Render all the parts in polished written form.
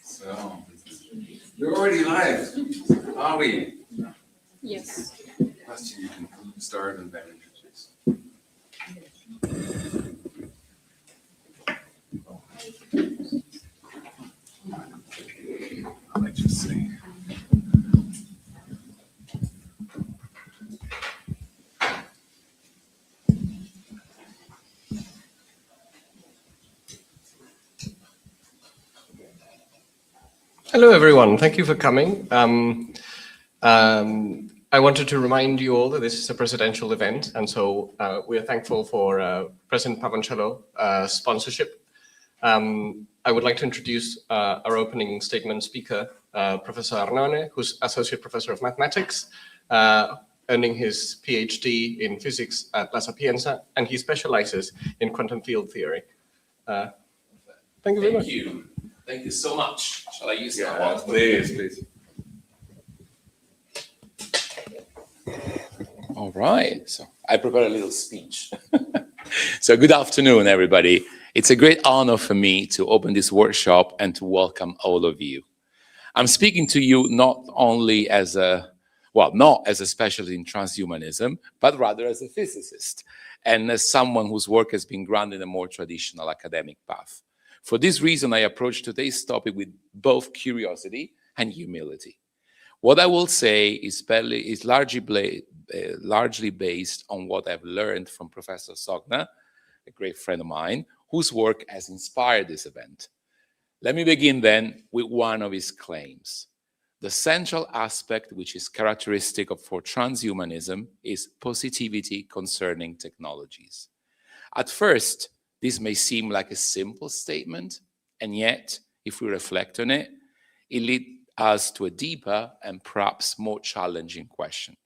So, we're already live, are we? Yes. Question, you can start and then introduce. I might just say. Hello, everyone. Thank you for coming. I wanted to remind you all that this is a presidential event, and so we are thankful for President Pavancello's sponsorship. I would like to introduce our opening statement speaker, Professor Arnone, who's Associate Professor of Mathematics, earning his PhD in physics at La Sapienza, and he specializes in quantum field theory. Thank you very much. Thank you so much. Shall I use that one? Please. All right. So I prepared a little speech. So good afternoon, everybody. It's a great honor for me to open this workshop and to welcome all of you. I'm speaking to you not only as not as a specialist in transhumanism, but rather as a physicist and as someone whose work has been grounded in a more traditional academic path. For this reason, I approach today's topic with both curiosity and humility. What I will say is largely based on what I've learned from Professor Sogner, a great friend of mine, whose work has inspired this event. Let me begin then with one of his claims. The central aspect which is characteristic for transhumanism is positivity concerning technologies. At first, this may seem like a simple statement, and yet, if we reflect on it, it leads us to a deeper and perhaps more challenging question.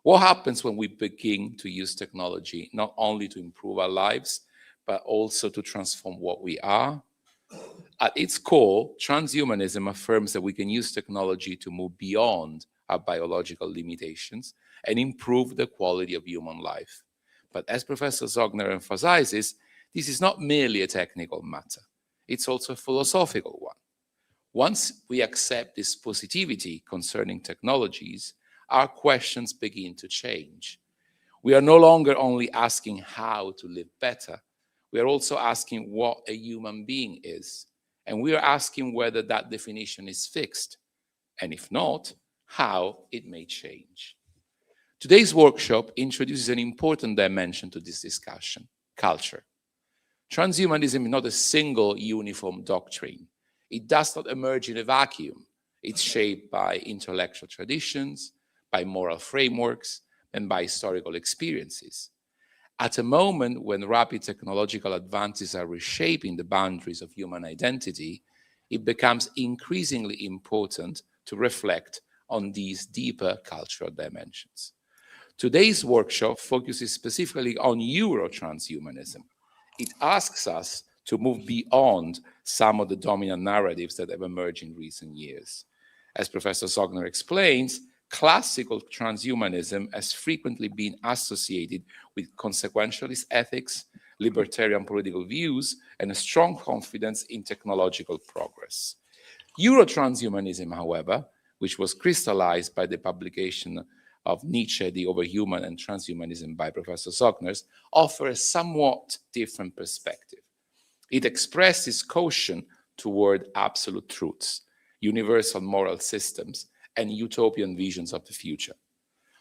What happens when we begin to use technology not only to improve our lives, but also to transform what we are? At its core, transhumanism affirms that we can use technology to move beyond our biological limitations and improve the quality of human life. But as Professor Sogner emphasizes, this is not merely a technical matter. It's also a philosophical one. Once we accept this positivity concerning technologies, our questions begin to change. We are no longer only asking how to live better. We are also asking what a human being is. And we are asking whether that definition is fixed. And if not, how it may change. Today's workshop introduces an important dimension to this discussion: culture. Transhumanism is not a single uniform doctrine. It does not emerge in a vacuum. It's shaped by intellectual traditions, by moral frameworks, and by historical experiences. At a moment when rapid technological advances are reshaping the boundaries of human identity, it becomes increasingly important to reflect on these deeper cultural dimensions. Today's workshop focuses specifically on EuroTranshumanism. It asks us to move beyond some of the dominant narratives that have emerged in recent years. As Professor Sogner explains, classical transhumanism has frequently been associated with consequentialist ethics, libertarian political views, and a strong confidence in technological progress. EuroTranshumanism, however, which was crystallized by the publication of Nietzsche, The Overhuman and Transhumanism by Professor Sogner, offers a somewhat different perspective. It expresses caution toward absolute truths, universal moral systems, and utopian visions of the future.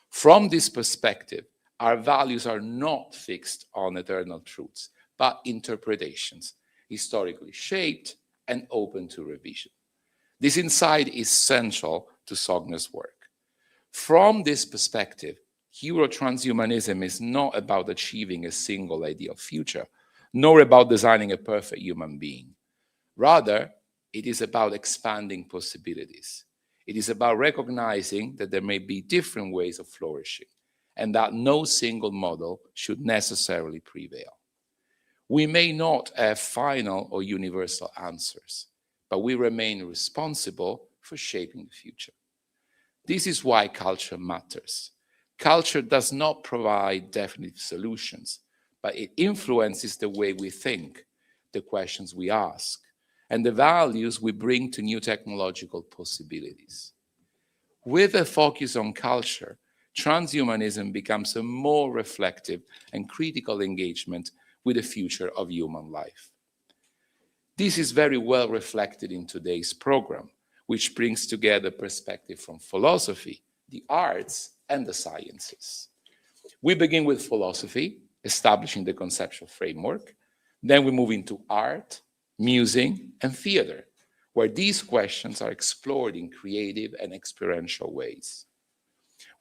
From this perspective, our values are not fixed on eternal truths, but interpretations, historically shaped and open to revision. This insight is central to Sogner's work. From this perspective, EuroTranshumanism is not about achieving a single ideal future, nor about designing a perfect human being. Rather, it is about expanding possibilities. It is about recognizing that there may be different ways of flourishing, and that no single model should necessarily prevail. We may not have final or universal answers, but we remain responsible for shaping the future. This is why culture matters. Culture does not provide definitive solutions, but it influences the way we think, the questions we ask, and the values we bring to new technological possibilities. With a focus on culture, transhumanism becomes a more reflective and critical engagement with the future of human life. This is very well reflected in today's program, which brings together perspective from philosophy, the arts, and the sciences. We begin with philosophy, establishing the conceptual framework. Then we move into art, music, and theater, where these questions are explored in creative and experiential ways.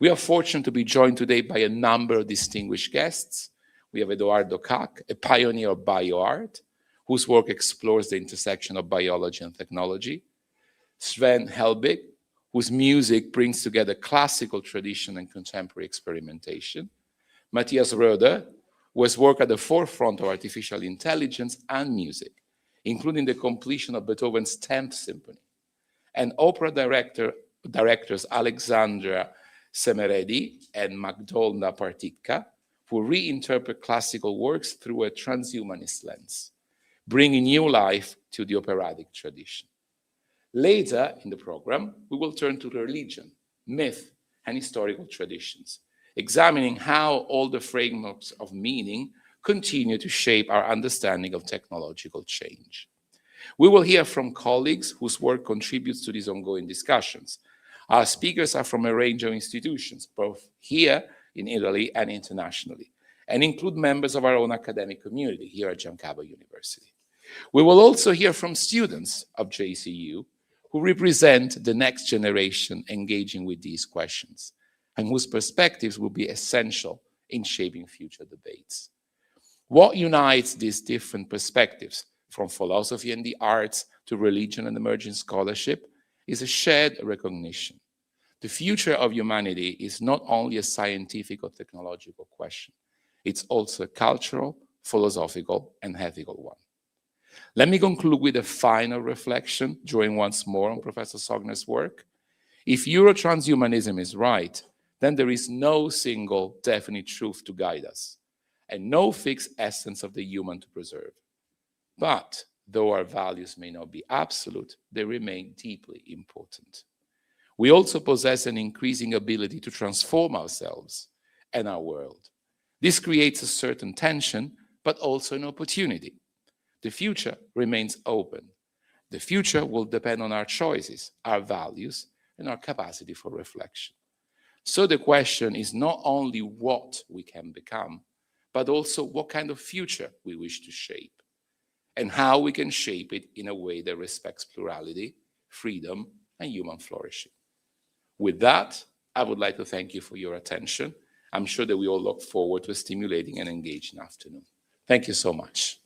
We are fortunate to be joined today by a number of distinguished guests. We have Eduardo Kac, a pioneer of bioart, whose work explores the intersection of biology and technology. Sven Helbig, whose music brings together classical tradition and contemporary experimentation. Matthias Röder, who has worked at the forefront of artificial intelligence and music, including the completion of Beethoven's 10th Symphony. And opera directors Alexandra Semeredi and Magdolna Partitka, who reinterpret classical works through a transhumanist lens, bringing new life to the operatic tradition. Later in the program, we will turn to religion, myth, and historical traditions, examining how all the frameworks of meaning continue to shape our understanding of technological change. We will hear from colleagues whose work contributes to these ongoing discussions. Our speakers are from a range of institutions, both here in Italy and internationally, and include members of our own academic community here at Giancava University. We will also hear from students of JCU who represent the next generation engaging with these questions, and whose perspectives will be essential in shaping future debates. What unites these different perspectives, from philosophy and the arts to religion and emerging scholarship, is a shared recognition. The future of humanity is not only a scientific or technological question, it's also a cultural, philosophical, and ethical one. Let me conclude with a final reflection, drawing once more on Professor Sogner's work. If EuroTranshumanism is right, then there is no single definite truth to guide us, and no fixed essence of the human to preserve. But though our values may not be absolute, they remain deeply important. We also possess an increasing ability to transform ourselves and our world. This creates a certain tension, but also an opportunity. The future remains open. The future will depend on our choices, our values, and our capacity for reflection. So the question is not only what we can become, but also what kind of future we wish to shape, and how we can shape it in a way that respects plurality, freedom, and human flourishing. With that, I would like to thank you for your attention. I'm sure that we all look forward to a stimulating and engaging afternoon. Thank you so much.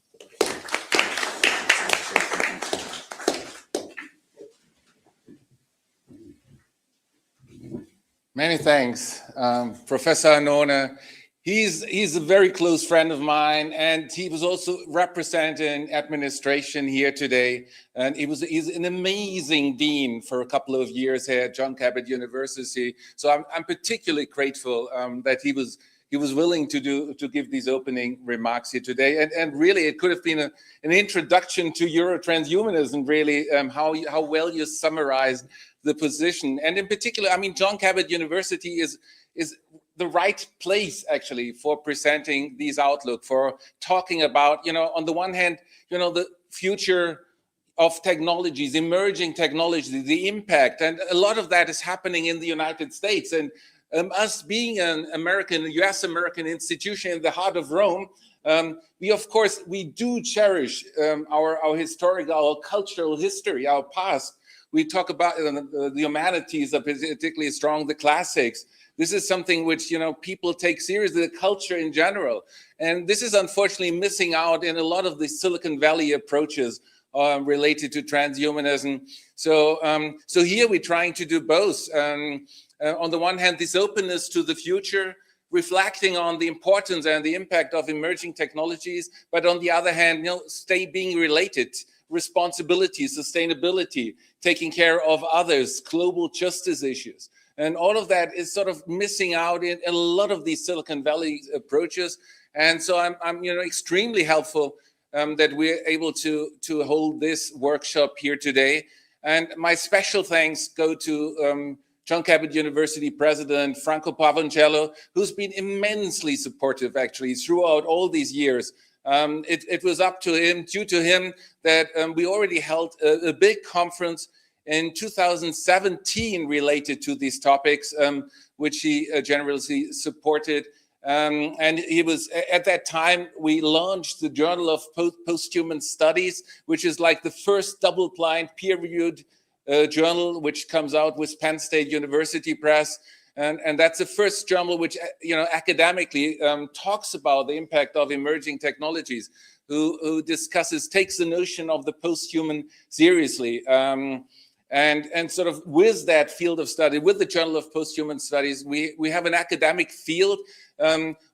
Many thanks, Professor Annone. He's a very close friend of mine, and he was also representing administration here today. And he's an amazing dean for a couple of years here at John Cabot University. So I'm particularly grateful that he was willing to give these opening remarks here today. And really, it could have been an introduction to EuroTranshumanism, really, how well you summarized the position. And in particular, I mean, John Cabot University is the right place, actually, for presenting these outlook, for talking about, on the one hand, the future of technologies, emerging technologies, the impact. And a lot of that is happening in the United States. And us being an US American institution in the heart of Rome, we do cherish our historical, our cultural history, our past. We talk about the humanities, are particularly strong, the classics. This is something which, people take seriously, the culture in general. And this is unfortunately missing out in a lot of the Silicon Valley approaches related to transhumanism. So here we're trying to do both. On the one hand, this openness to the future, reflecting on the importance and the impact of emerging technologies, but on the other hand, stay being related, responsibility, sustainability, taking care of others, global justice issues. And all of that is sort of missing out in a lot of these Silicon Valley approaches. And so I'm extremely helpful that we're able to hold this workshop here today. And my special thanks go to John Cabot University President Franco Pavancello, who's been immensely supportive actually throughout all these years. It was up to him, due to him, that we already held a big conference in 2017 related to these topics, which he generously supported. And he was, at that time, we launched the Journal of Posthuman Studies, which is like the first double-blind peer-reviewed journal which comes out with Penn State University Press. And that's the first journal which, academically talks about the impact of emerging technologies, who takes the notion of the posthuman seriously. And sort of with that field of study, with the Journal of Posthuman Studies, we have an academic field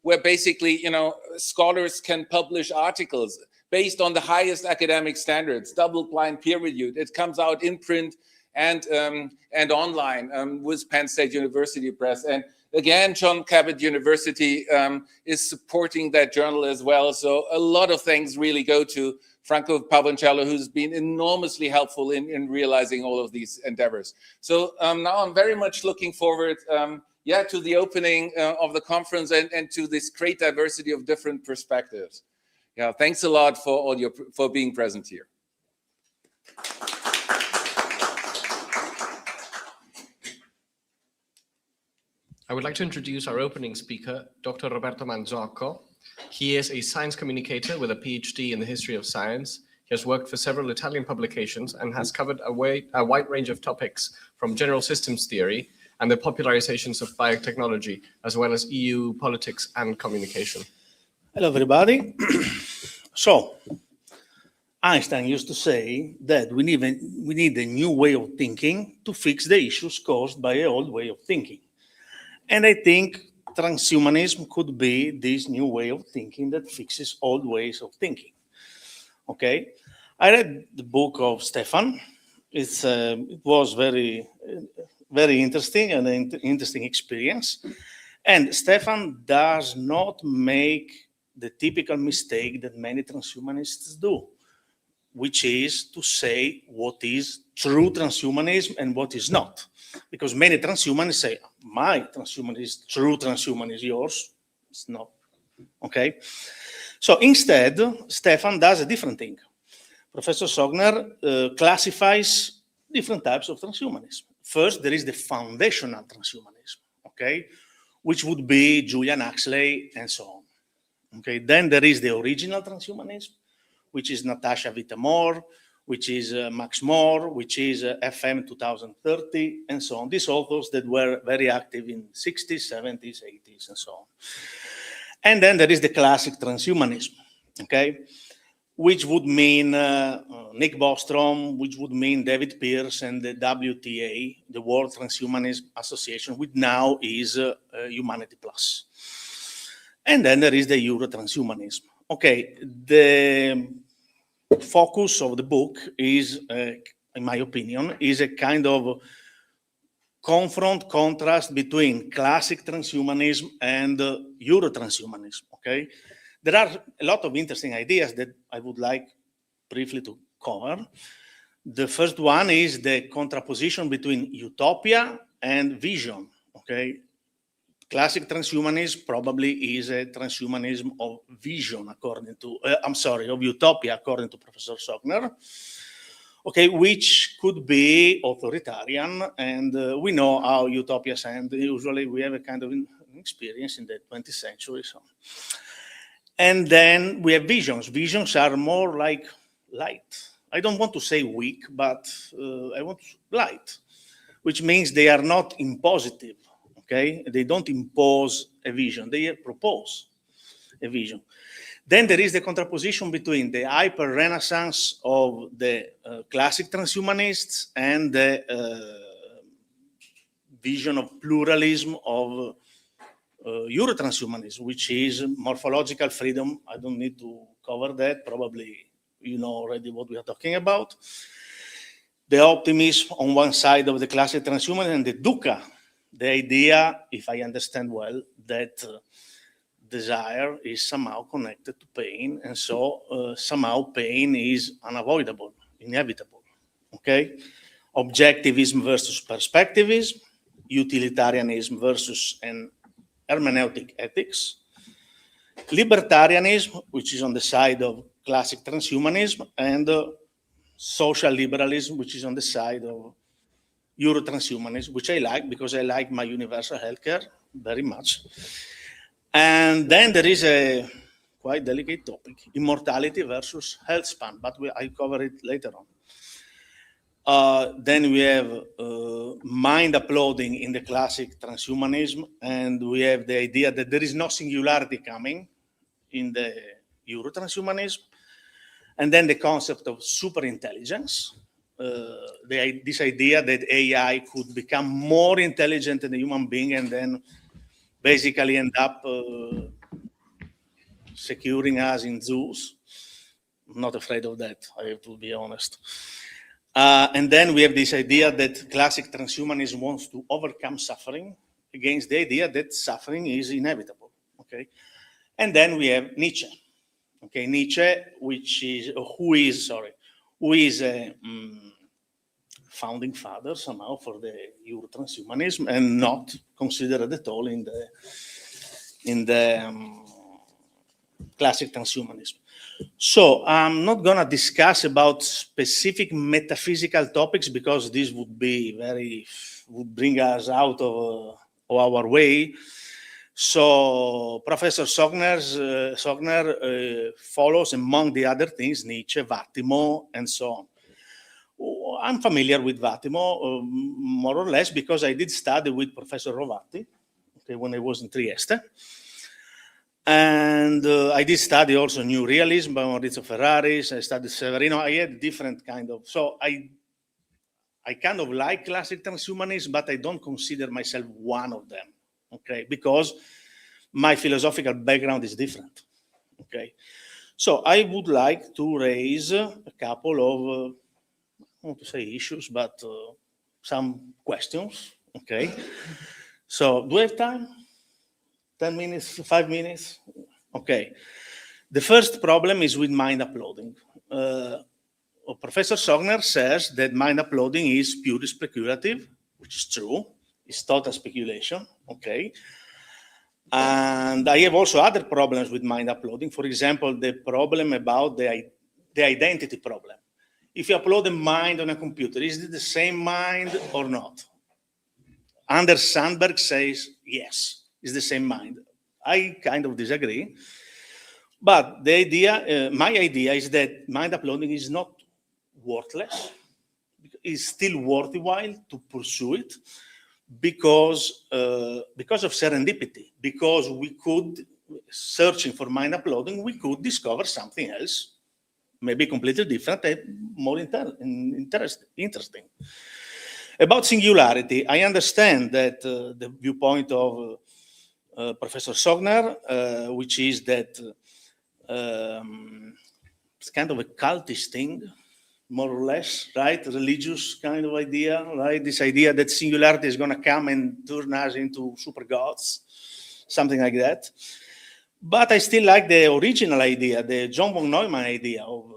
where basically, scholars can publish articles based on the highest academic standards, double-blind peer-reviewed. It comes out in print and online with Penn State University Press. And again, John Cabot University is supporting that journal as well. So a lot of things really go to Franco Pavancello, who's been enormously helpful in realizing all of these endeavors. So now I'm very much looking forward to the opening of the conference and to this great diversity of different perspectives. Yeah, thanks a lot for being present here. I would like to introduce our opening speaker, Dr. Roberto Manzarko. He is a science communicator with a PhD in the history of science. He has worked for several Italian publications and has covered a wide range of topics from general systems theory and the popularizations of biotechnology, as well as EU politics and communication. Hello, everybody. So, Einstein used to say that we need a new way of thinking to fix the issues caused by an old way of thinking. And I think transhumanism could be this new way of thinking that fixes old ways of thinking. Okay, I read the book of Stefan. It was very interesting and an interesting experience. And Stefan does not make the typical mistake that many transhumanists do, which is to say what is true transhumanism and what is not. Because many transhumanists say, my transhumanism is true transhumanism, yours it's not. Okay? So instead, Stefan does a different thing. Professor Sogner classifies different types of transhumanism. First, there is the foundational transhumanism, okay, which would be Julian Huxley and so on. Okay, then there is the original transhumanism, which is Natasha Vita-More, which is Max More, which is FM 2030, and so on. These authors that were very active in 60s, 70s, 80s, and so on. And then there is the classic transhumanism, okay, which would mean Nick Bostrom, which would mean David Pearce and the WTA, the World Transhumanism Association, which now is Humanity Plus. And then there is the EuroTranshumanism. Okay, the focus of the book is, in my opinion, is a kind of contrast between classic transhumanism and Eurotranshumanism, okay? There are a lot of interesting ideas that I would like briefly to cover. The first one is the contraposition between utopia and vision, okay? Classic transhumanism probably is a transhumanism of vision, according to, of utopia, according to Professor Sogner, okay, which could be authoritarian, and we know how utopias end. Usually we have a kind of experience in the 20th century. So. And then we have visions. Visions are more like light. I don't want to say weak, but I want light, which means they are not impositive. Okay, they don't impose a vision, they propose a vision. Then there is the contraposition between the hyper-renaissance of the classic transhumanists and the vision of pluralism of Eurotranshumanism, which is morphological freedom. I don't need to cover that, probably you know already what we are talking about. The optimism on one side of the classic transhumanism and the dukkha the idea, if I understand well, that desire is somehow connected to pain, and so somehow pain is unavoidable, inevitable. Okay? Objectivism versus perspectivism, utilitarianism versus an hermeneutic ethics, libertarianism, which is on the side of classic transhumanism, and social liberalism, which is on the side of EuroTranshumanism, which I like because I like my universal healthcare very much. And then there is a quite delicate topic, immortality versus health span, but I'll cover it later on. Then we have mind uploading in the classic transhumanism, and we have the idea that there is no singularity coming in the EuroTranshumanism, and then the concept of superintelligence, this idea that AI could become more intelligent than a human being and then basically end up securing us in zoos. I'm not afraid of that, I have to be honest. And then we have this idea that classic transhumanism wants to overcome suffering against the idea that suffering is inevitable. Okay, and then we have Nietzsche. Okay, Nietzsche, who is a founding father somehow for the EuroTranshumanism and not considered at all in the classic transhumanism. So I'm not going to discuss about specific metaphysical topics because this would bring us out of our way. So Professor Sogner follows, among the other things, Nietzsche, Vattimo, and so on. I'm familiar with Vattimo, more or less, because I did study with Professor Rovatti when I was in Trieste. And I did study also New Realism by Maurizio Ferraris. I studied Severino. I had different kind of, so I kind of like classic transhumanism, but I don't consider myself one of them, okay? Because my philosophical background is different, okay? So I would like to raise a couple of, I don't want to say issues, but some questions, okay? So do I have time? 10 minutes, 5 minutes? Okay. The first problem is with mind uploading. Professor Sogner says that mind uploading is purely speculative, which is true. It's total speculation, okay? And I have also other problems with mind uploading. For example, the problem about the identity problem. If you upload a mind on a computer, is it the same mind or not? Anders Sandberg says, yes, it's the same mind. I kind of disagree. But the idea, my idea is that mind uploading is not worthless. It's still worthwhile to pursue it because of serendipity. Because we could, searching for mind uploading, we could discover something else, maybe completely different and more interesting. About singularity, I understand that the viewpoint of Professor Sogner, which is that it's kind of a cultish thing, more or less, right? Religious kind of idea, right? This idea that singularity is going to come and turn us into super gods, something like that. But I still like the original idea, the John von Neumann idea of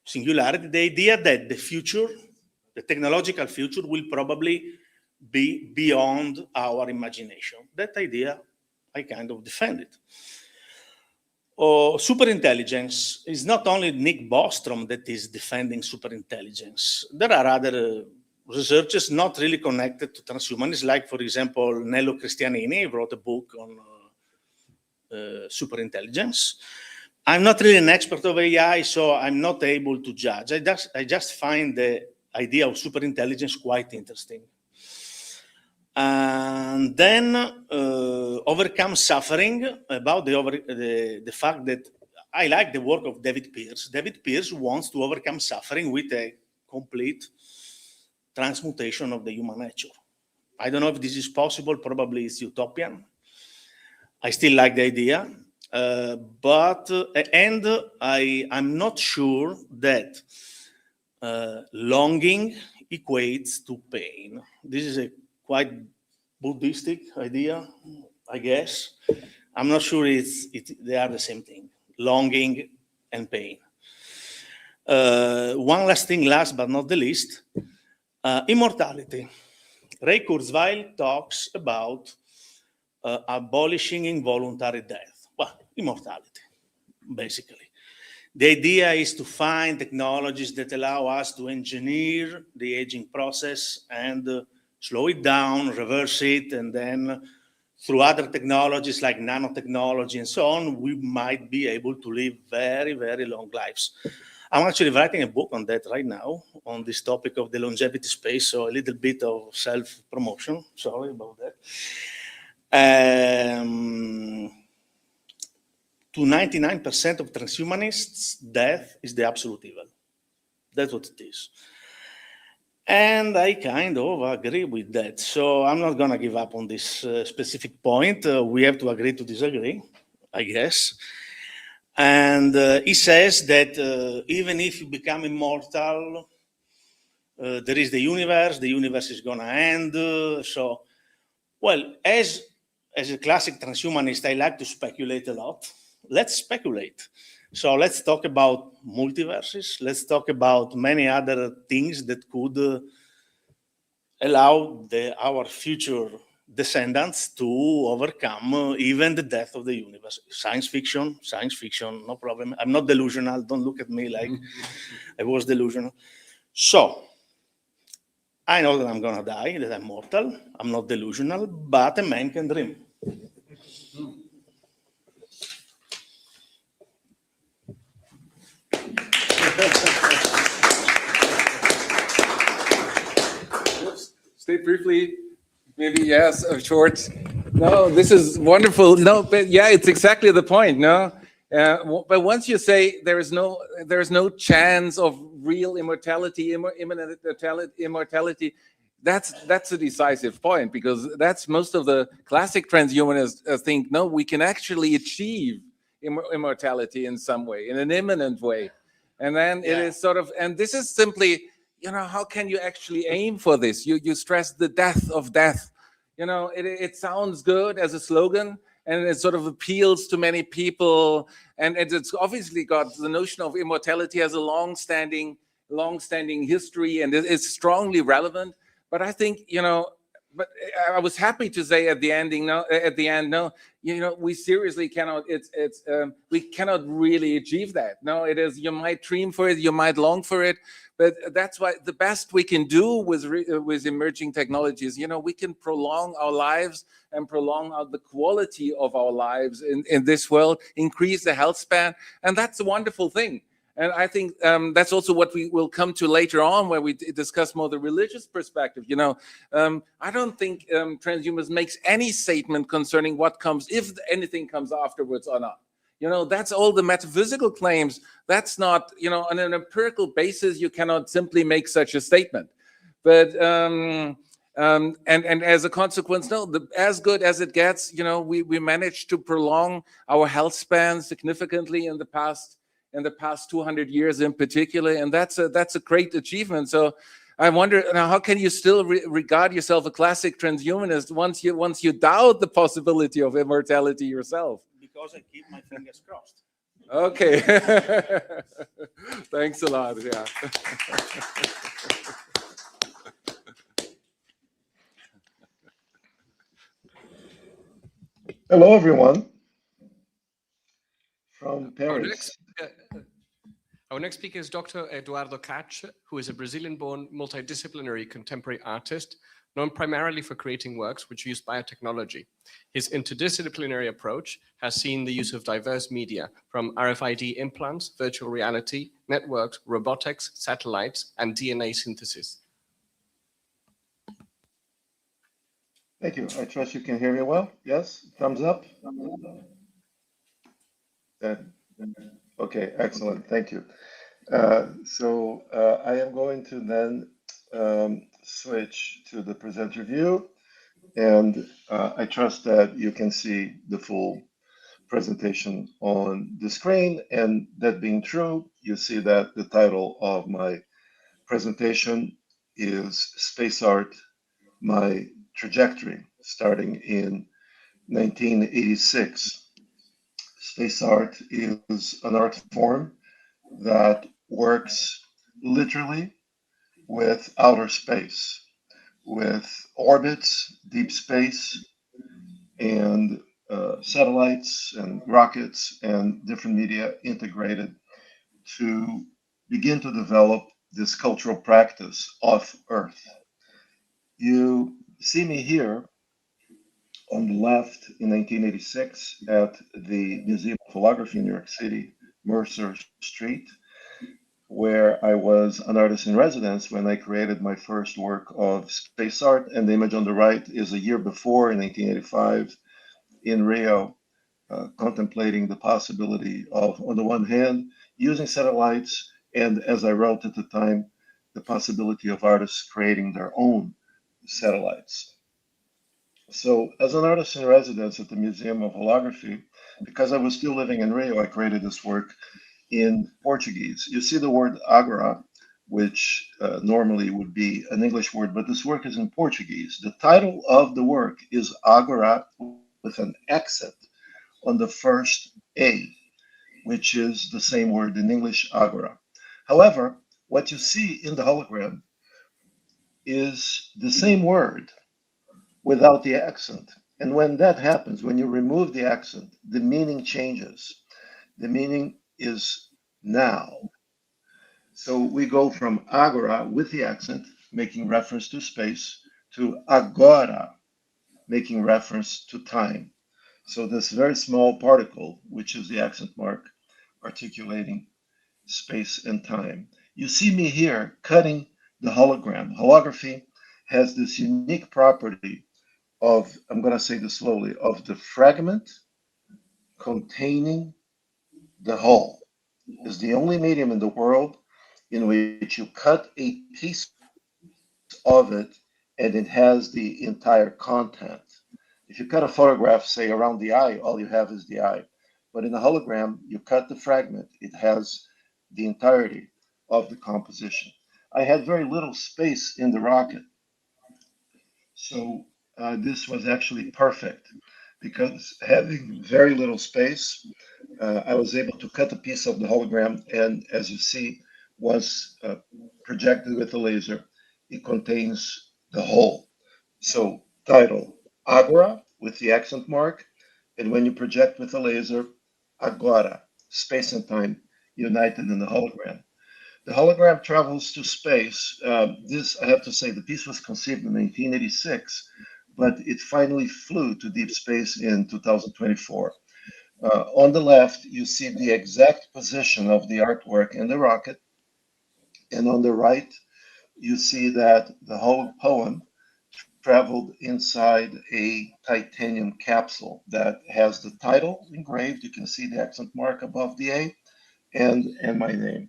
singularity, the idea that the future, the technological future, will probably be beyond our imagination. That idea, I kind of defend it. Superintelligence is not only Nick Bostrom that is defending superintelligence. There are other researchers not really connected to transhumanism, like, for example, Nello Cristianini wrote a book on superintelligence. I'm not really an expert of AI, so I'm not able to judge. I just find the idea of superintelligence quite interesting. And then overcome suffering, about the fact that I like the work of David Pearce. David Pearce wants to overcome suffering with a complete transmutation of the human nature. I don't know if this is possible, probably it's utopian. I still like the idea, but I'm not sure that longing equates to pain. This is a quite Buddhistic idea, I guess. I'm not sure they are the same thing, longing and pain. One last thing, last but not the least, immortality. Ray Kurzweil talks about abolishing involuntary death. Well, immortality, basically. The idea is to find technologies that allow us to engineer the aging process and slow it down, reverse it, and then through other technologies like nanotechnology and so on, we might be able to live very, very long lives. I'm actually writing a book on that right now, on this topic of the longevity space, so a little bit of self-promotion. Sorry about that. To 99% of transhumanists, death is the absolute evil. That's what it is. And I kind of agree with that. So I'm not going to give up on this specific point. We have to agree to disagree, I guess. And he says that even if you become immortal, there is the universe is going to end. Well, as a classic transhumanist, I like to speculate a lot. Let's speculate. So let's talk about multiverses. Let's talk about many other things that could allow our future descendants to overcome even the death of the universe. Science fiction, no problem. I'm not delusional. Don't look at me like I was delusional. So I know that I'm going to die, that I'm mortal. I'm not delusional, but a man can dream. State briefly, maybe yes, short. No, this is wonderful. No, but yeah, it's exactly the point. No, but once you say there is no chance of real immortality, imminent immortality, that's a decisive point, because that's most of the classic transhumanists think. No, we can actually achieve immortality in some way, in an imminent way, and then it is sort of, and this is simply. How can you actually aim for this? You stress the death of death. It sounds good as a slogan, and it sort of appeals to many people. And it's obviously got the notion of immortality as a long-standing history, and it's strongly relevant. But I think, but I was happy to say at the end, we seriously cannot. We cannot really achieve that. No, it is. You might dream for it, you might long for it, but that's why the best we can do with emerging technologies, we can prolong our lives and prolong the quality of our lives in this world, increase the health span, and that's a wonderful thing. And I think that's also what we will come to later on, where we discuss more the religious perspective. I don't think transhumanism makes any statement concerning what comes, if anything comes afterwards or not. That's all the metaphysical claims. That's not, on an empirical basis, you cannot simply make such a statement. But and as a consequence, as good as it gets, we managed to prolong our health span significantly in the past 200 years in particular, and that's a great achievement. So I wonder, how can you still regard yourself a classic transhumanist once you doubt the possibility of immortality yourself? Because I keep my fingers crossed. Okay. Thanks a lot. Yeah. Hello, everyone. From Paris. Our next speaker is Dr. Eduardo Cach, who is a Brazilian-born multidisciplinary contemporary artist, known primarily for creating works which use biotechnology. His interdisciplinary approach has seen the use of diverse media, from RFID implants, virtual reality, networks, robotics, satellites, and DNA synthesis. Thank you. I trust you can hear me well. Yes? Thumbs up? Okay, excellent. Thank you. So I am going to then switch to the presenter view, and I trust that you can see the full presentation on the screen. And that being true, you see that the title of my presentation is space art, my trajectory, starting in 1986. Space art is an art form that works literally with outer space, with orbits, deep space, and satellites and rockets and different media integrated to begin to develop this cultural practice off Earth. You see me here on the left in 1986 at the Museum of Holography in New York City, Mercer Street, where I was an artist in residence when I created my first work of space art. And the image on the right is a year before, in 1985, in Rio, contemplating the possibility of, on the one hand, using satellites, and as I wrote at the time, the possibility of artists creating their own satellites. So, as an artist in residence at the Museum of Holography, because I was still living in Rio, I created this work in Portuguese. You see the word agora, which normally would be an English word, but this work is in Portuguese. The title of the work is Agora with an accent on the first A, which is the same word in English, agora. However, what you see in the hologram is the same word without the accent. And when that happens, when you remove the accent, the meaning changes. The meaning is now. So we go from agora with the accent, making reference to space, to agora, making reference to time. So this very small particle, which is the accent mark, articulating space and time. You see me here cutting the hologram. Holography has this unique property of, I'm going to say this slowly, of the fragment containing the whole. Is the only medium in the world in which you cut a piece of it and it has the entire content. If you cut a photograph, say around the eye, all you have is the eye. But in a hologram, you cut the fragment, it has the entirety of the composition. I had very little space in the rocket, so this was actually perfect because having very little space, I was able to cut a piece of the hologram, and as you see, was projected with a laser. It contains the whole. So, title Agora with the accent mark, and when you project with a laser, Agora, space and time united in the hologram. The hologram travels to space. This, I have to say, the piece was conceived in 1986, but it finally flew to deep space in 2024. On the left, you see the exact position of the artwork in the rocket. And on the right, you see that the whole poem traveled inside a titanium capsule that has the title engraved. You can see the accent mark above the A and my name.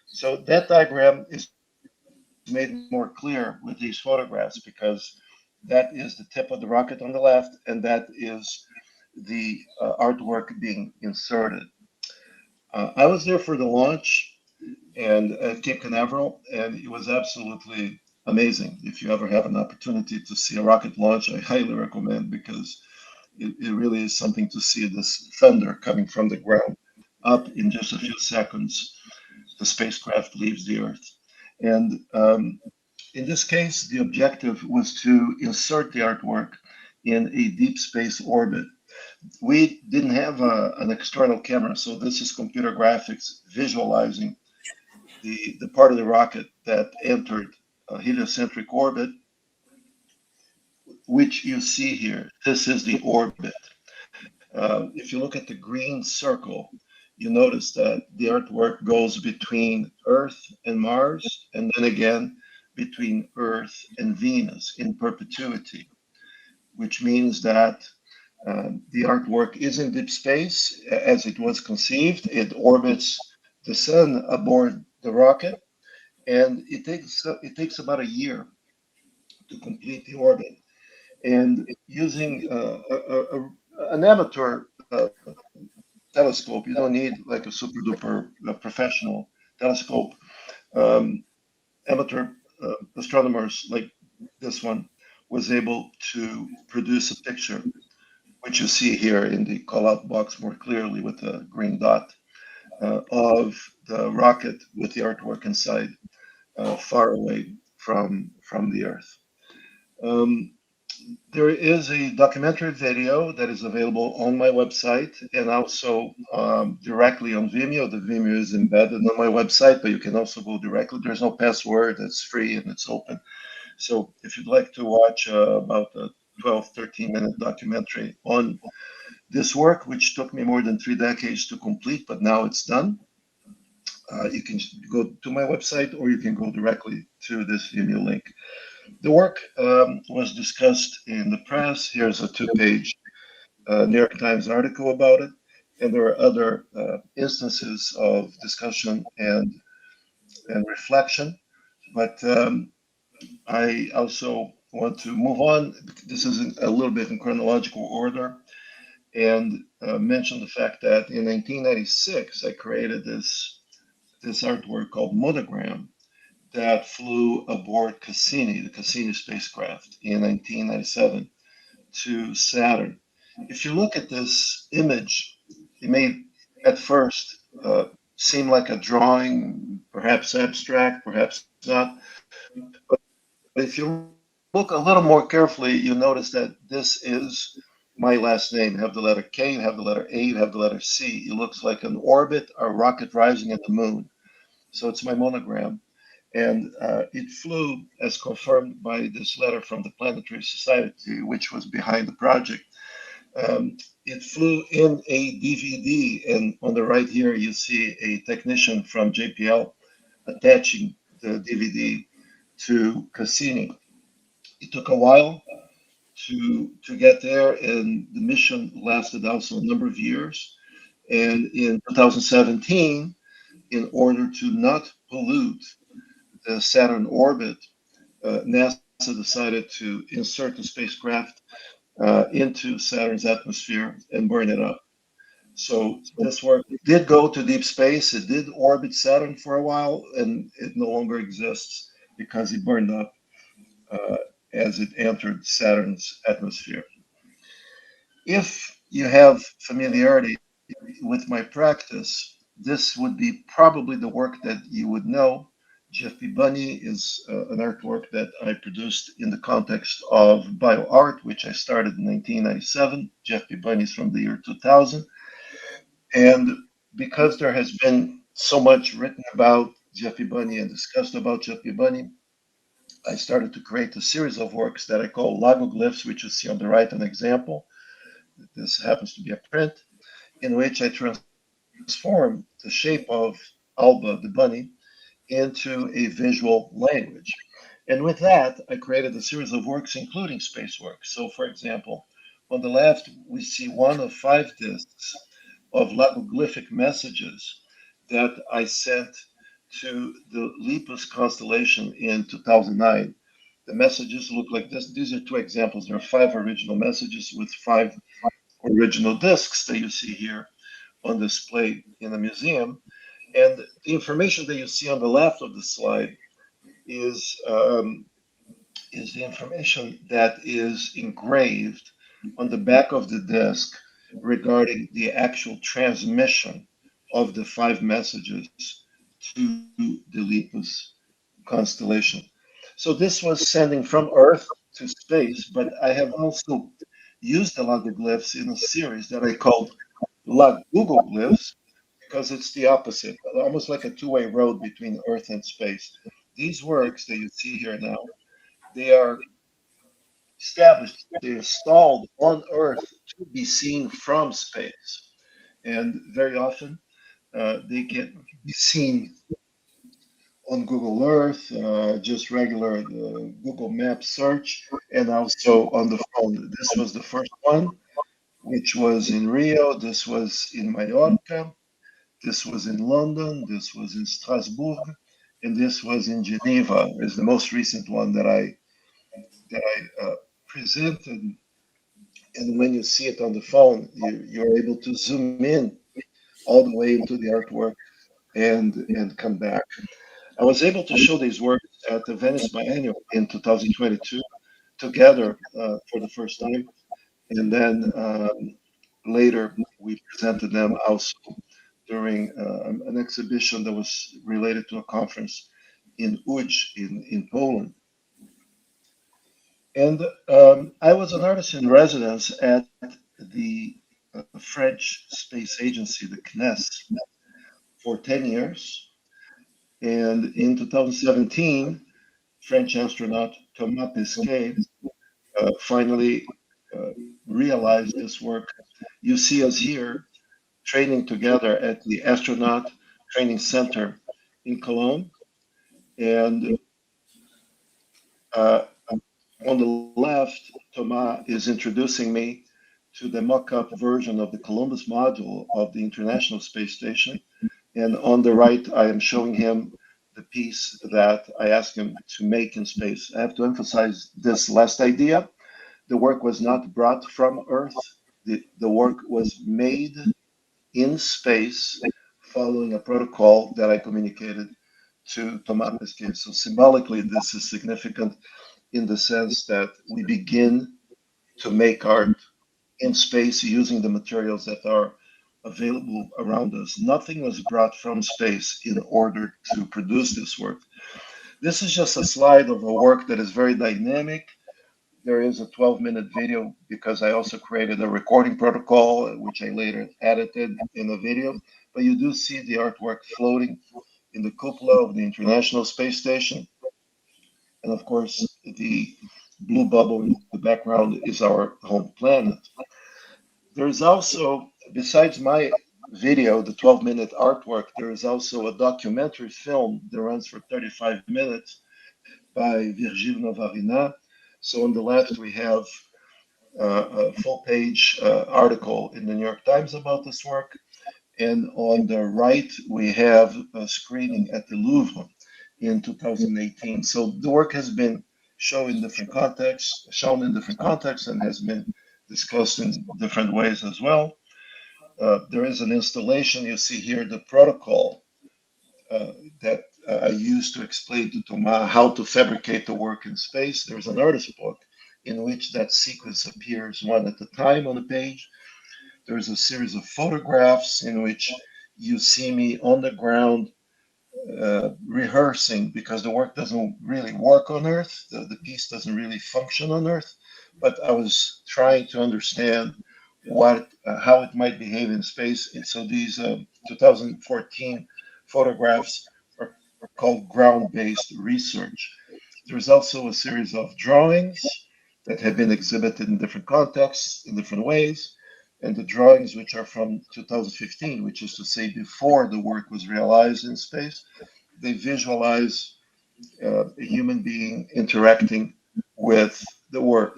So that diagram is made more clear with these photographs because that is the tip of the rocket on the left, and that is the artwork being inserted. I was there for the launch and at Cape Canaveral, and it was absolutely amazing. If you ever have an opportunity to see a rocket launch, I highly recommend because it really is something to see this thunder coming from the ground up in just a few seconds. The spacecraft leaves the Earth. And in this case, the objective was to insert the artwork in a deep space orbit. We didn't have an external camera, so this is computer graphics visualizing the part of the rocket that entered a heliocentric orbit, which you see here. This is the orbit. If you look at the green circle, you notice that the artwork goes between Earth and Mars, and then again between Earth and Venus in perpetuity, which means that the artwork is in deep space as it was conceived. It orbits the sun aboard the rocket, and it takes about a year to complete the orbit. And using an amateur telescope, you don't need like a super duper professional telescope. Amateur astronomers like this one was able to produce a picture, which you see here in the call-out box more clearly with a green dot, of the rocket with the artwork inside, far away from the Earth. There is a documentary video that is available on my website and also directly on Vimeo. The Vimeo is embedded on my website, but you can also go directly. There's no password, it's free and it's open. So if you'd like to watch about a 12, 13-minute documentary on this work, which took me more than 3 decades to complete, but now it's done, you can go to my website or you can go directly to this Vimeo link. The work was discussed in the press. Here's a 2-page New York Times article about it. And there are other instances of discussion and reflection. But I also want to move on. This is a little bit in chronological order and mention the fact that in 1996, I created this artwork called Monogram that flew aboard Cassini, the Cassini spacecraft, in 1997 to Saturn. If you look at this image, it may at first seem like a drawing, perhaps abstract, perhaps not. But if you look a little more carefully, you notice that this is my last name. You have the letter K, you have the letter A, you have the letter C. It looks like an orbit, a rocket rising at the moon. So it's my monogram. And it flew, as confirmed by this letter from the Planetary Society, which was behind the project. It flew in a DVD, and on the right here, you see a technician from JPL attaching the DVD to Cassini. It took a while to get there, and the mission lasted also a number of years. And in 2017, in order to not pollute the Saturn orbit, NASA decided to insert the spacecraft into Saturn's atmosphere and burn it up. So this work did go to deep space. It did orbit Saturn for a while, and it no longer exists because it burned up as it entered Saturn's atmosphere. If you have familiarity with my practice, this would be probably the work that you would know. GFP Bunny is an artwork that I produced in the context of bioart, which I started in 1997. GFP Bunny is from the year 2000. And because there has been so much written about GFP Bunny and discussed about GFP Bunny, I started to create a series of works that I call logoglyphs, which you see on the right, an example. This happens to be a print in which I transform the shape of Alba, the bunny, into a visual language. And with that, I created a series of works, including space works. So, for example, on the left, we see one of 5 discs of logoglyphic messages that I sent to the Lepus constellation in 2009. The messages look like this. These are 2 examples. There are 5 original messages with 5 original discs that you see here on display in the museum. And the information that you see on the left of the slide is the information that is engraved on the back of the disc regarding the actual transmission of the 5 messages to the Lepus constellation. So this was sending from Earth to space, but I have also used the logoglyphs in a series that I called Logoglyphs, because it's the opposite, almost like a 2-way road between Earth and space. These works that you see here now, they are established, they're installed on Earth to be seen from space. And very often they can be seen on Google Earth, just regular Google Maps search, and also on the phone. This was the first one, which was in Rio. This was in Mallorca. This was in London. This was in Strasbourg, and this was in Geneva. Is the most recent one that I presented. And when you see it on the phone, you're able to zoom in all the way into the artwork and come back. I was able to show these works at the Venice Biennial in 2022 together for the first time. And then later we presented them also during an exhibition that was related to a conference in Łódź in Poland. And I was an artist in residence at the French space agency, the CNES, for 10 years. And in 2017, French astronaut Thomas Pesquet finally realized this work. You see us here training together at the Astronaut Training Center in Cologne. And on the left, Thomas is introducing me to the mock-up version of the Columbus module of the International Space Station. And on the right, I am showing him the piece that I asked him to make in space. I have to emphasize this last idea. The work was not brought from Earth. The work was made in space following a protocol that I communicated to Thomas Pesquet. So symbolically, this is significant in the sense that we begin to make art in space using the materials that are available around us. Nothing was brought from space in order to produce this work. This is just a slide of a work that is very dynamic. There is a 12-minute video because I also created a recording protocol, which I later edited in a video. But you do see the artwork floating in the cupola of the International Space Station. And of course, the blue bubble in the background is our home planet. There's also, besides my video, the 12-minute artwork, there is also a documentary film that runs for 35 minutes by Virgile Novarina. So on the left, we have a full-page article in the New York Times about this work. And on the right, we have a screening at the Louvre in 2018. So the work has been shown in different contexts, and has been discussed in different ways as well. There is an installation. You see here the protocol that I used to explain to Thomas how to fabricate the work in space. There's an artist book in which that sequence appears one at a time on the page. There's a series of photographs in which you see me on the ground rehearsing, because the work doesn't really work on Earth. The piece doesn't really function on Earth, but I was trying to understand how it might behave in space. And so these 2014 photographs are called ground-based research. There's also a series of drawings that have been exhibited in different contexts, in different ways. And the drawings, which are from 2015, which is to say before the work was realized in space, they visualize a human being interacting with the work.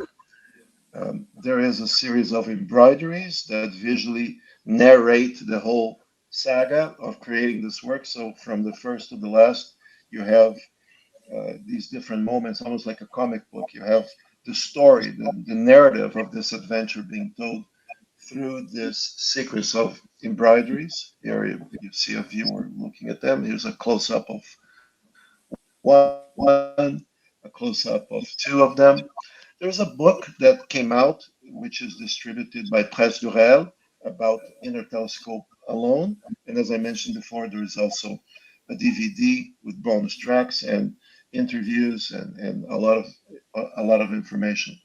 There is a series of embroideries that visually narrate the whole saga of creating this work. So from the first to the last, you have these different moments, almost like a comic book. You have the story, the narrative of this adventure being told through this sequence of embroideries. Here you see a viewer looking at them. Here's a close-up of one, a close-up of two of them. There's a book that came out, which is distributed by Presse du Réel, about Inner Telescope alone. And as I mentioned before, there is also a DVD with bonus tracks and interviews and a lot of information.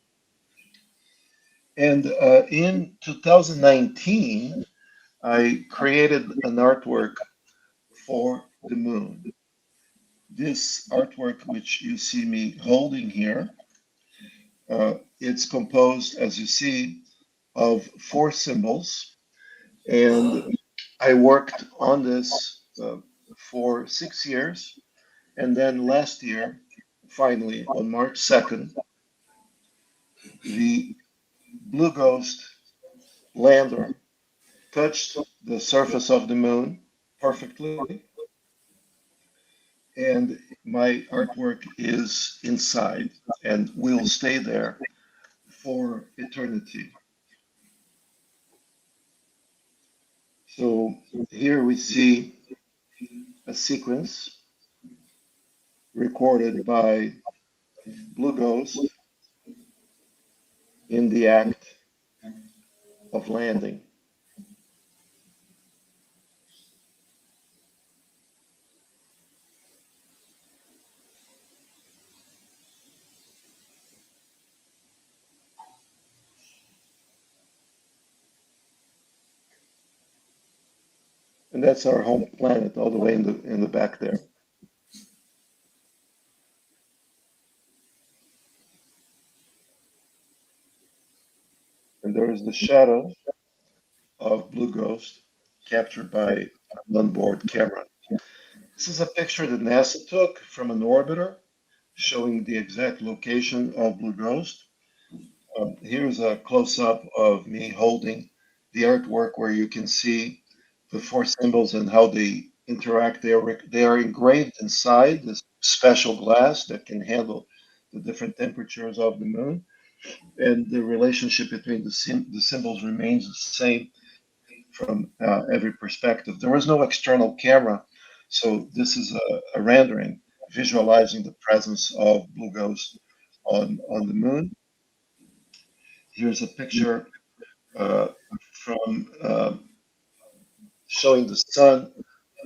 And in 2019, I created an artwork for the moon. This artwork, which you see me holding here, it's composed, as you see, of 4 symbols. And I worked on this for 6 years. And then last year, finally, on March 2nd, the Blue Ghost lander touched the surface of the moon perfectly. And my artwork is inside and will stay there for eternity. So here we see a sequence recorded by Blue Ghost in the act of landing. And that's our home planet all the way in the back there. And there is the shadow of Blue Ghost captured by an onboard camera. This is a picture that NASA took from an orbiter showing the exact location of Blue Ghost. Here's a close-up of me holding the artwork where you can see the four symbols and how they interact. They are engraved inside this special glass that can handle the different temperatures of the moon. And the relationship between the symbols remains the same from every perspective. There was no external camera, so this is a rendering visualizing the presence of Blue Ghost on the moon. Here's a picture from showing the sun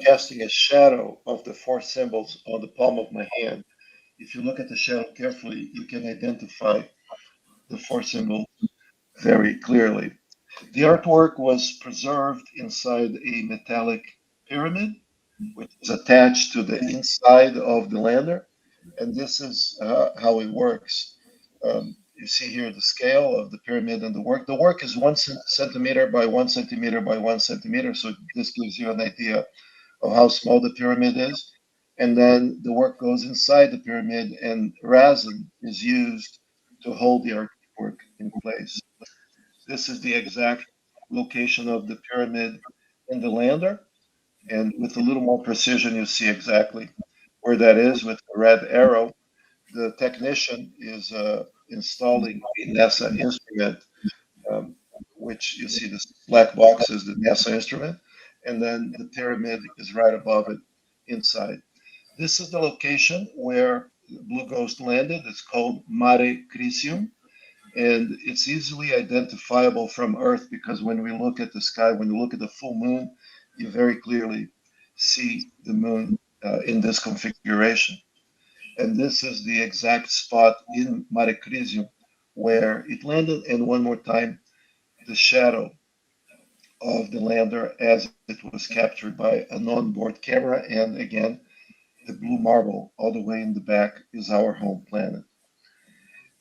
casting a shadow of the four symbols on the palm of my hand. If you look at the shadow carefully, you can identify the four symbols very clearly. The artwork was preserved inside a metallic pyramid, which is attached to the inside of the lander. And this is how it works. You see here the scale of the pyramid and the work. The work is 1 centimeter by 1 centimeter by 1 centimeter. So this gives you an idea of how small the pyramid is. And then the work goes inside the pyramid, and resin is used to hold the artwork in place. This is the exact location of the pyramid in the lander. And with a little more precision, you see exactly where that is with the red arrow. The technician is installing a NASA instrument, which you see this black box is the NASA instrument, and then the pyramid is right above it inside. This is the location where Blue Ghost landed. It's called Mare Crisium, and it's easily identifiable from Earth because when we look at the sky, when you look at the full moon, you very clearly see the moon in this configuration. And this is the exact spot in Mare Crisium where it landed, and one more time, the shadow of the lander as it was captured by an onboard camera. And again, the blue marble all the way in the back is our home planet.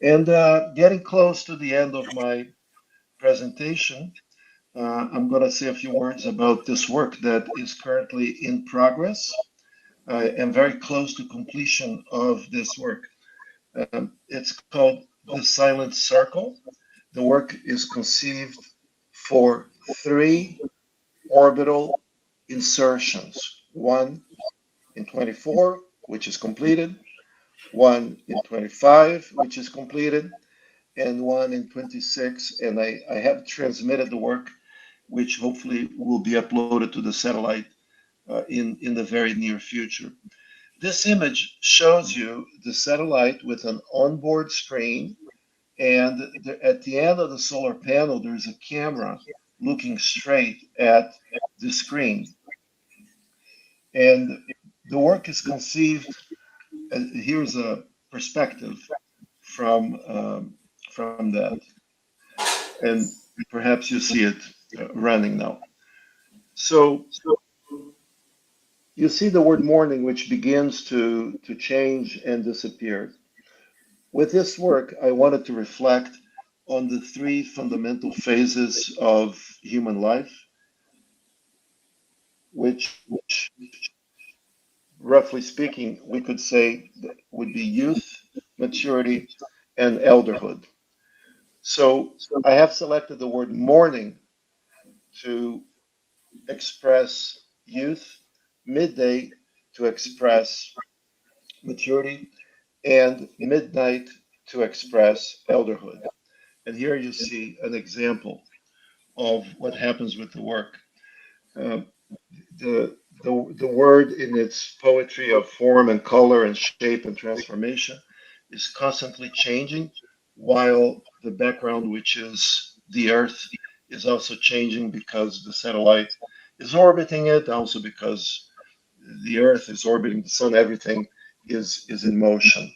And getting close to the end of my presentation, I'm going to say a few words about this work that is currently in progress. I am very close to completion of this work. It's called The Silent Circle. The work is conceived for 3 orbital insertions, one in 24, which is completed, one in 25, which is completed, and one in 26. And I have transmitted the work, which hopefully will be uploaded to the satellite in the very near future. This image shows you the satellite with an onboard screen, and at the end of the solar panel, there's a camera looking straight at the screen. And the work is conceived, here's a perspective from that. And perhaps you see it running now. So you see the word morning, which begins to change and disappear. With this work, I wanted to reflect on the 3 fundamental phases of human life, which, roughly speaking, we could say would be youth, maturity, and elderhood. So I have selected the word morning to express youth, midday to express maturity, and midnight to express elderhood. And here you see an example of what happens with the work. The the word in its poetry of form and color and shape and transformation is constantly changing, while the background, which is the Earth, is also changing because the satellite is orbiting it, also because the Earth is orbiting the Sun. Everything is in motion.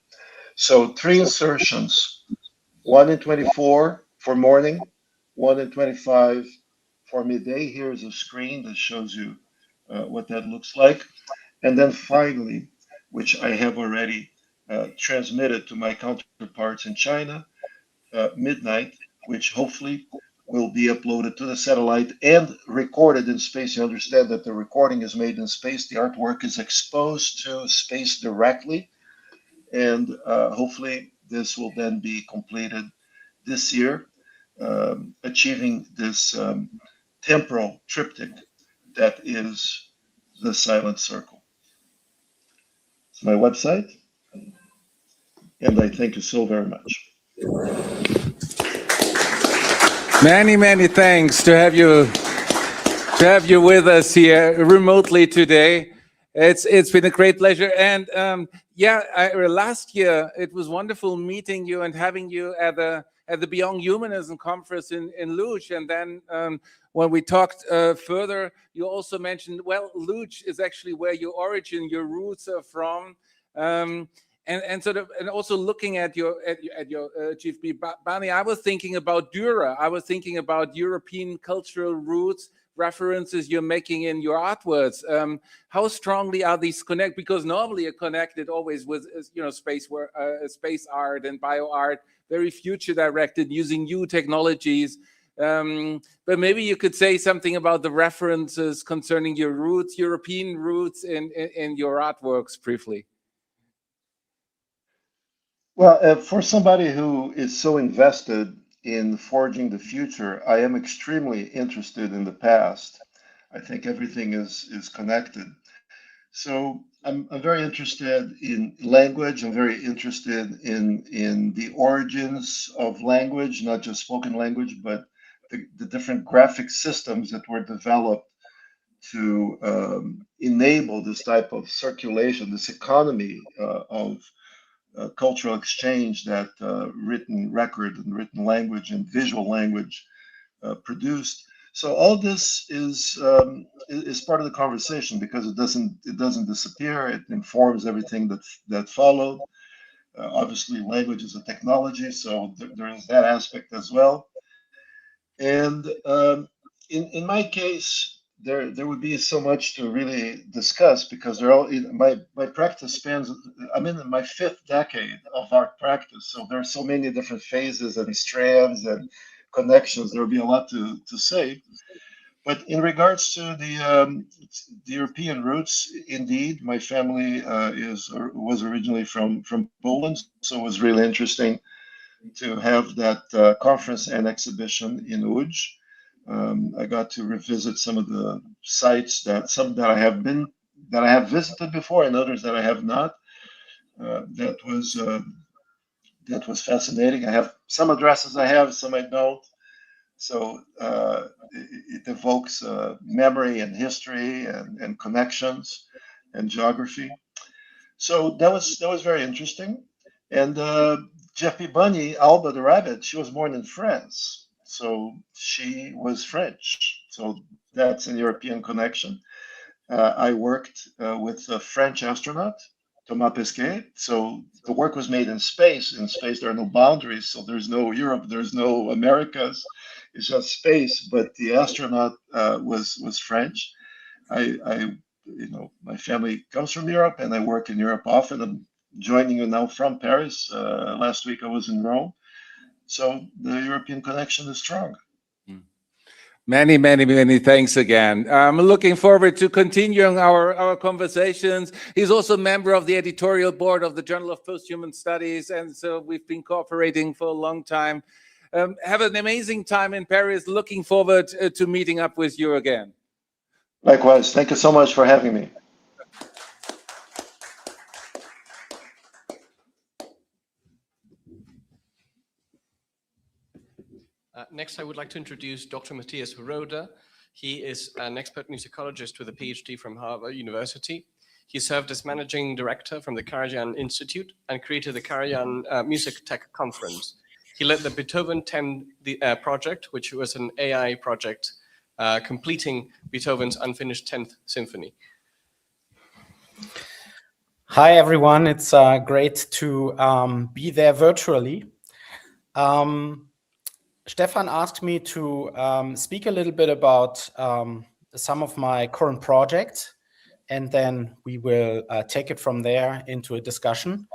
So three insertions, one in 24 for morning, one in 25 for midday. Here's a screen that shows you what that looks like. And then finally, which I have already transmitted to my counterparts in China, midnight, which hopefully will be uploaded to the satellite and recorded in space. You understand that the recording is made in space. The artwork is exposed to space directly. And hopefully this will then be completed this year, achieving this temporal triptych that is the silent circle. It's my website, and I thank you so very much. Many thanks to have you with us here remotely today. It's been a great pleasure, and last year it was wonderful meeting you and having you at the Beyond Humanism conference in Luge, and then when we talked further, you also mentioned, well, Luge is actually where your origin, your roots are from. And sort of, and also looking at your Chief B. Bani, I was thinking about Dura. I was thinking about European cultural roots, references you're making in your artworks. How strongly are these connected? Because normally you're connected always with space art and bio art, very future directed, using new technologies. But maybe you could say something about the references concerning your roots, European roots in your artworks briefly. Well, for somebody who is so invested in forging the future, I am extremely interested in the past. I think everything is connected. So I'm very interested in language. I'm very interested in the origins of language, not just spoken language, but the different graphic systems that were developed to enable this type of circulation, this economy of cultural exchange that written record and written language and visual language produced. So all this is part of the conversation because it doesn't disappear. It informs everything that followed. Obviously, language is a technology, so there is that aspect as well. And in my case, there would be so much to really discuss because they're all my practice spans. I'm in my fifth decade of art practice, so there are so many different phases and strands and connections. There will be a lot to say. But in regards to the European roots, indeed, my family was originally from Poland, so it was really interesting to have that conference and exhibition in Łódź. I got to revisit some of the sites that I have visited before and others that I have not. That was fascinating. I have some addresses I have, some I don't. So it evokes memory and history and connections and geography. So that was very interesting. And Jeff P. Bunny, Alba the rabbit, she was born in France. So she was French. So that's an European connection. I worked with a French astronaut, Thomas Pesquet. So the work was made in space. In space, there are no boundaries. So there's no Europe, there's no Americas. It's just space. But the astronaut was French. My family comes from Europe, and I work in Europe often. I'm joining you now from Paris. Last week I was in Rome. So the European connection is strong. Many thanks again. I'm looking forward to continuing our conversations. He's also a member of the editorial board of the Journal of Posthuman Studies, and so we've been cooperating for a long time. Have an amazing time in Paris. Looking forward to meeting up with you again. Likewise. Thank you so much for having me. Next, I would like to introduce Dr. Matthias Roeder. He is an expert musicologist with a PhD from Harvard University. He served as managing director from the Karajan Institute and created the Karajan Music Tech Conference. He led the Beethoven 10 project, which was an AI project completing Beethoven's unfinished 10th symphony. Hi, everyone. It's great to be there virtually. Stefan asked me to speak a little bit about some of my current projects, and then we will take it from there into a discussion.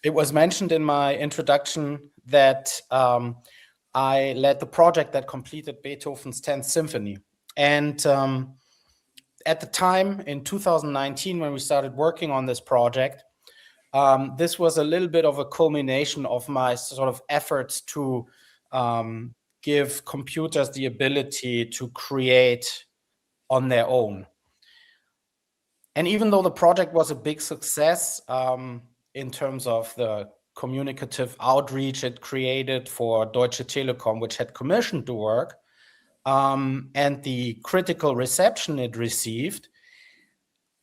It was mentioned in my introduction that I led the project that completed Beethoven's 10th symphony. And at the time, in 2019, when we started working on this project, this was a little bit of a culmination of my sort of efforts to give computers the ability to create on their own. And even though the project was a big success in terms of the communicative outreach it created for Deutsche Telekom, which had commissioned the work, and the critical reception it received,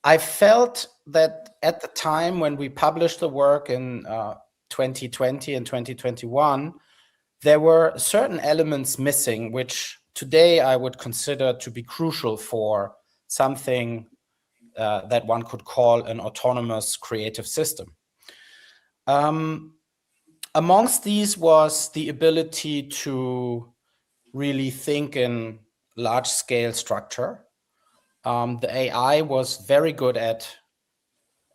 I felt that at the time when we published the work in 2020 and 2021, there were certain elements missing, which today I would consider to be crucial for something that one could call an autonomous creative system. Amongst these was the ability to really think in large-scale structure. The AI was very good at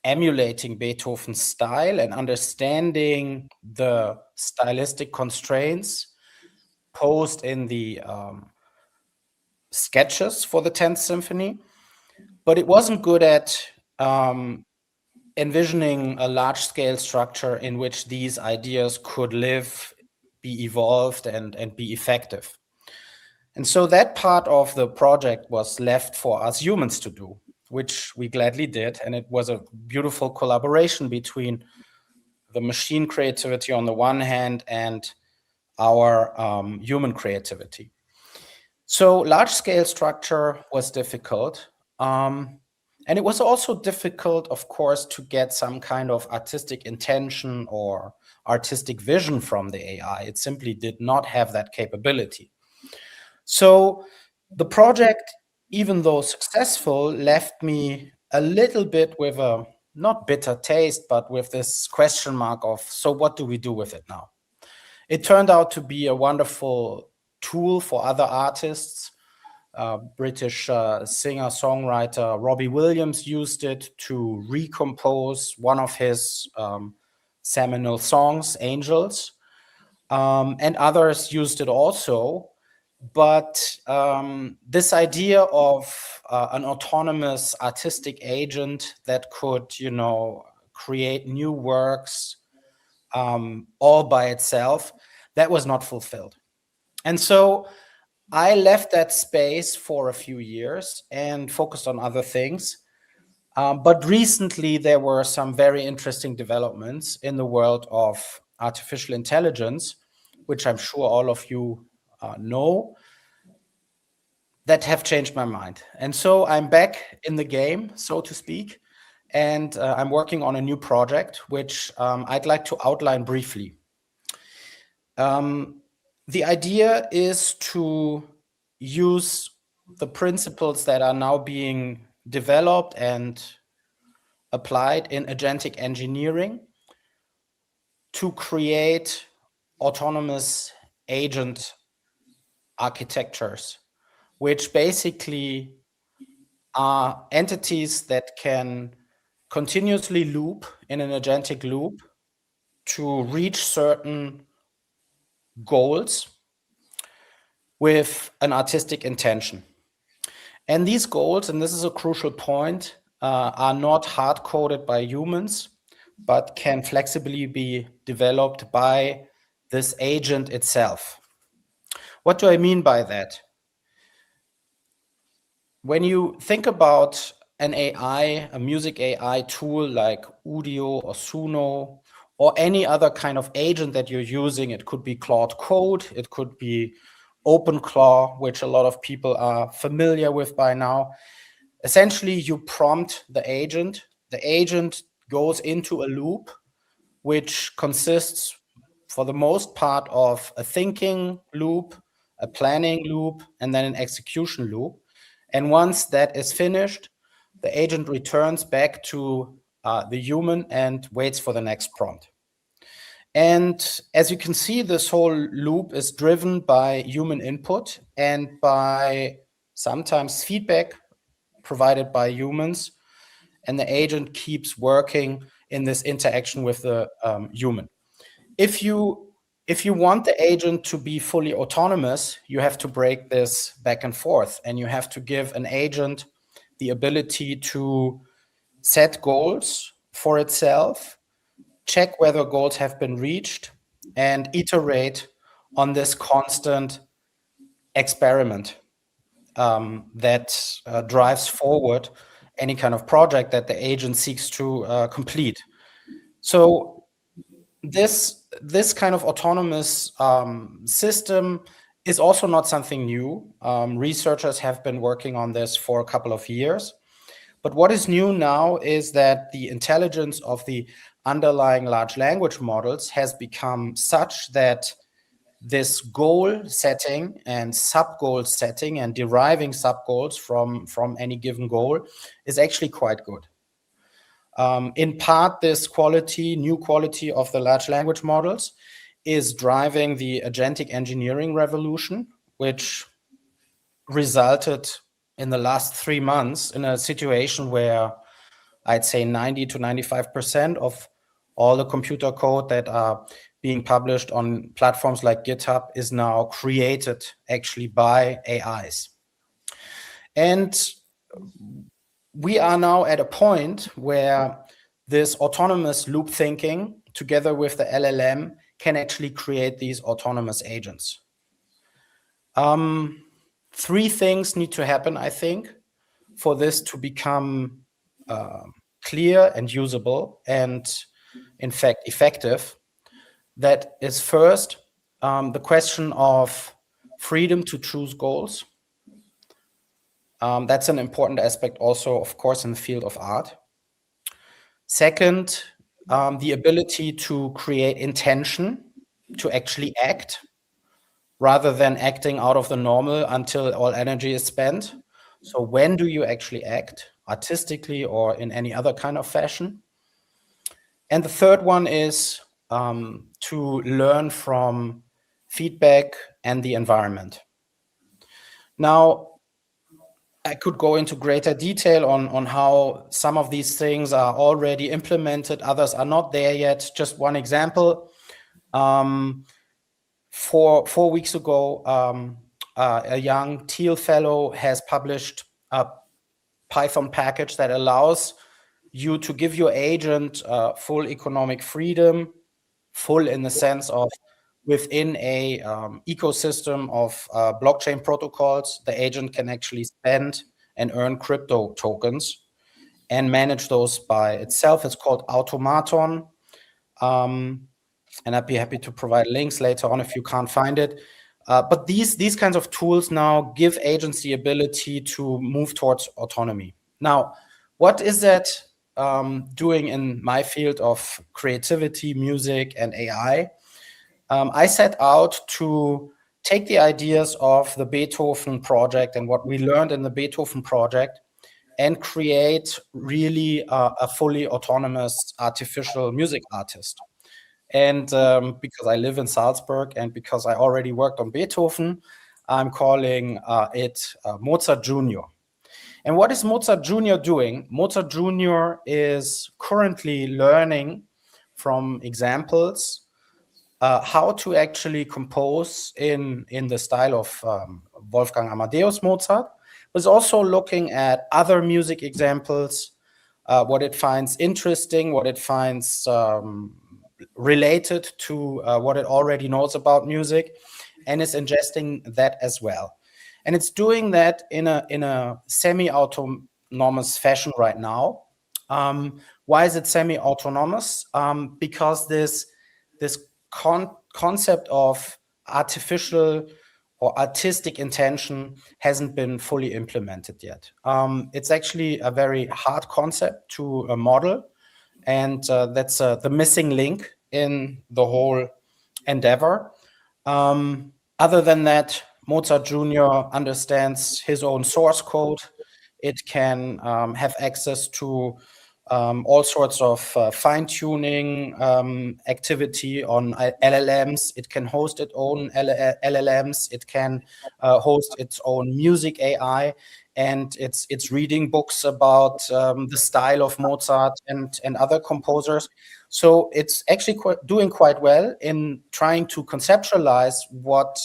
emulating Beethoven's style and understanding the stylistic constraints posed in the sketches for the 10th symphony, but it wasn't good at envisioning a large-scale structure in which these ideas could live, be evolved, and be effective. And so that part of the project was left for us humans to do, which we gladly did. And it was a beautiful collaboration between the machine creativity on the one hand and our human creativity. So large-scale structure was difficult. And it was also difficult, of course, to get some kind of artistic intention or artistic vision from the AI. It simply did not have that capability. So the project, even though successful, left me a little bit with a not bitter taste, but with this question mark of, so what do we do with it now? It turned out to be a wonderful tool for other artists. British singer-songwriter Robbie Williams used it to recompose one of his seminal songs, Angels, and others used it also. But this idea of an autonomous artistic agent that could, create new works all by itself, that was not fulfilled. And so I left that space for a few years and focused on other things. But recently, there were some very interesting developments in the world of artificial intelligence, which I'm sure all of you know, that have changed my mind. And so I'm back in the game, so to speak, and I'm working on a new project, which I'd like to outline briefly. The idea is to use the principles that are now being developed and applied in agentic engineering to create autonomous agent architectures, which basically are entities that can continuously loop in an agentic loop to reach certain goals with an artistic intention. And these goals, and this is a crucial point, are not hard-coded by humans, but can flexibly be developed by this agent itself. What do I mean by that? When you think about an AI, a music AI tool like Udio or Suno, or any other kind of agent that you're using, it could be Claude Code, it could be OpenClaw, which a lot of people are familiar with by now. Essentially, you prompt the agent. The agent goes into a loop, which consists, for the most part, of a thinking loop, a planning loop, and then an execution loop. And once that is finished, the agent returns back to the human and waits for the next prompt. And as you can see, this whole loop is driven by human input and by sometimes feedback provided by humans. And the agent keeps working in this interaction with the human. If you want the agent to be fully autonomous, you have to break this back and forth, and you have to give an agent the ability to set goals for itself, check whether goals have been reached, and iterate on this constant experiment that drives forward any kind of project that the agent seeks to complete. So this kind of autonomous system is also not something new. Researchers have been working on this for a couple of years. But what is new now is that the intelligence of the underlying large language models has become such that this goal setting and sub-goal setting and deriving sub-goals from any given goal is actually quite good. In part, this new quality of the large language models is driving the agentic engineering revolution, which resulted in the last 3 months in a situation where I'd say 90 to 95% of all the computer code that are being published on platforms like GitHub is now created actually by AIs. And we are now at a point where this autonomous loop thinking, together with the LLM, can actually create these autonomous agents. 3 things need to happen, I think, for this to become clear and usable and, in fact, effective. That is first, the question of freedom to choose goals. That's an important aspect also, of course, in the field of art. Second, the ability to create intention, to actually act, rather than acting out of the normal until all energy is spent. So when do you actually act, artistically or in any other kind of fashion? And the third one is to learn from feedback and the environment. Now, I could go into greater detail on how some of these things are already implemented, others are not there yet. Just one example. 4 weeks ago, a young Thiel fellow has published a Python package that allows you to give your agent full economic freedom, full in the sense of within a ecosystem of blockchain protocols. The agent can actually spend and earn crypto tokens and manage those by itself. It's called Automaton. And I'd be happy to provide links later on if you can't find it. But these kinds of tools now give agents the ability to move towards autonomy. Now, what is that doing in my field of creativity, music, and AI? I set out to take the ideas of the Beethoven project and what we learned in the Beethoven project and create really a fully autonomous artificial music artist. And because I live in Salzburg and because I already worked on Beethoven, I'm calling it Mozart Jr. And what is Mozart Jr. doing? Mozart Jr. is currently learning from examples how to actually compose in the style of Wolfgang Amadeus Mozart, but is also looking at other music examples, what it finds interesting, what it finds related to what it already knows about music, and is ingesting that as well. And it's doing that in a semi-autonomous fashion right now. Why is it semi-autonomous? Because this concept of artificial or artistic intention hasn't been fully implemented yet. It's actually a very hard concept to model, and that's the missing link in the whole endeavor. Other than that, Mozart Jr. understands his own source code. It can have access to all sorts of fine-tuning activity on LLMs. It can host its own LLMs. It can host its own music AI, and it's reading books about the style of Mozart and other composers. So it's actually doing quite well in trying to conceptualize what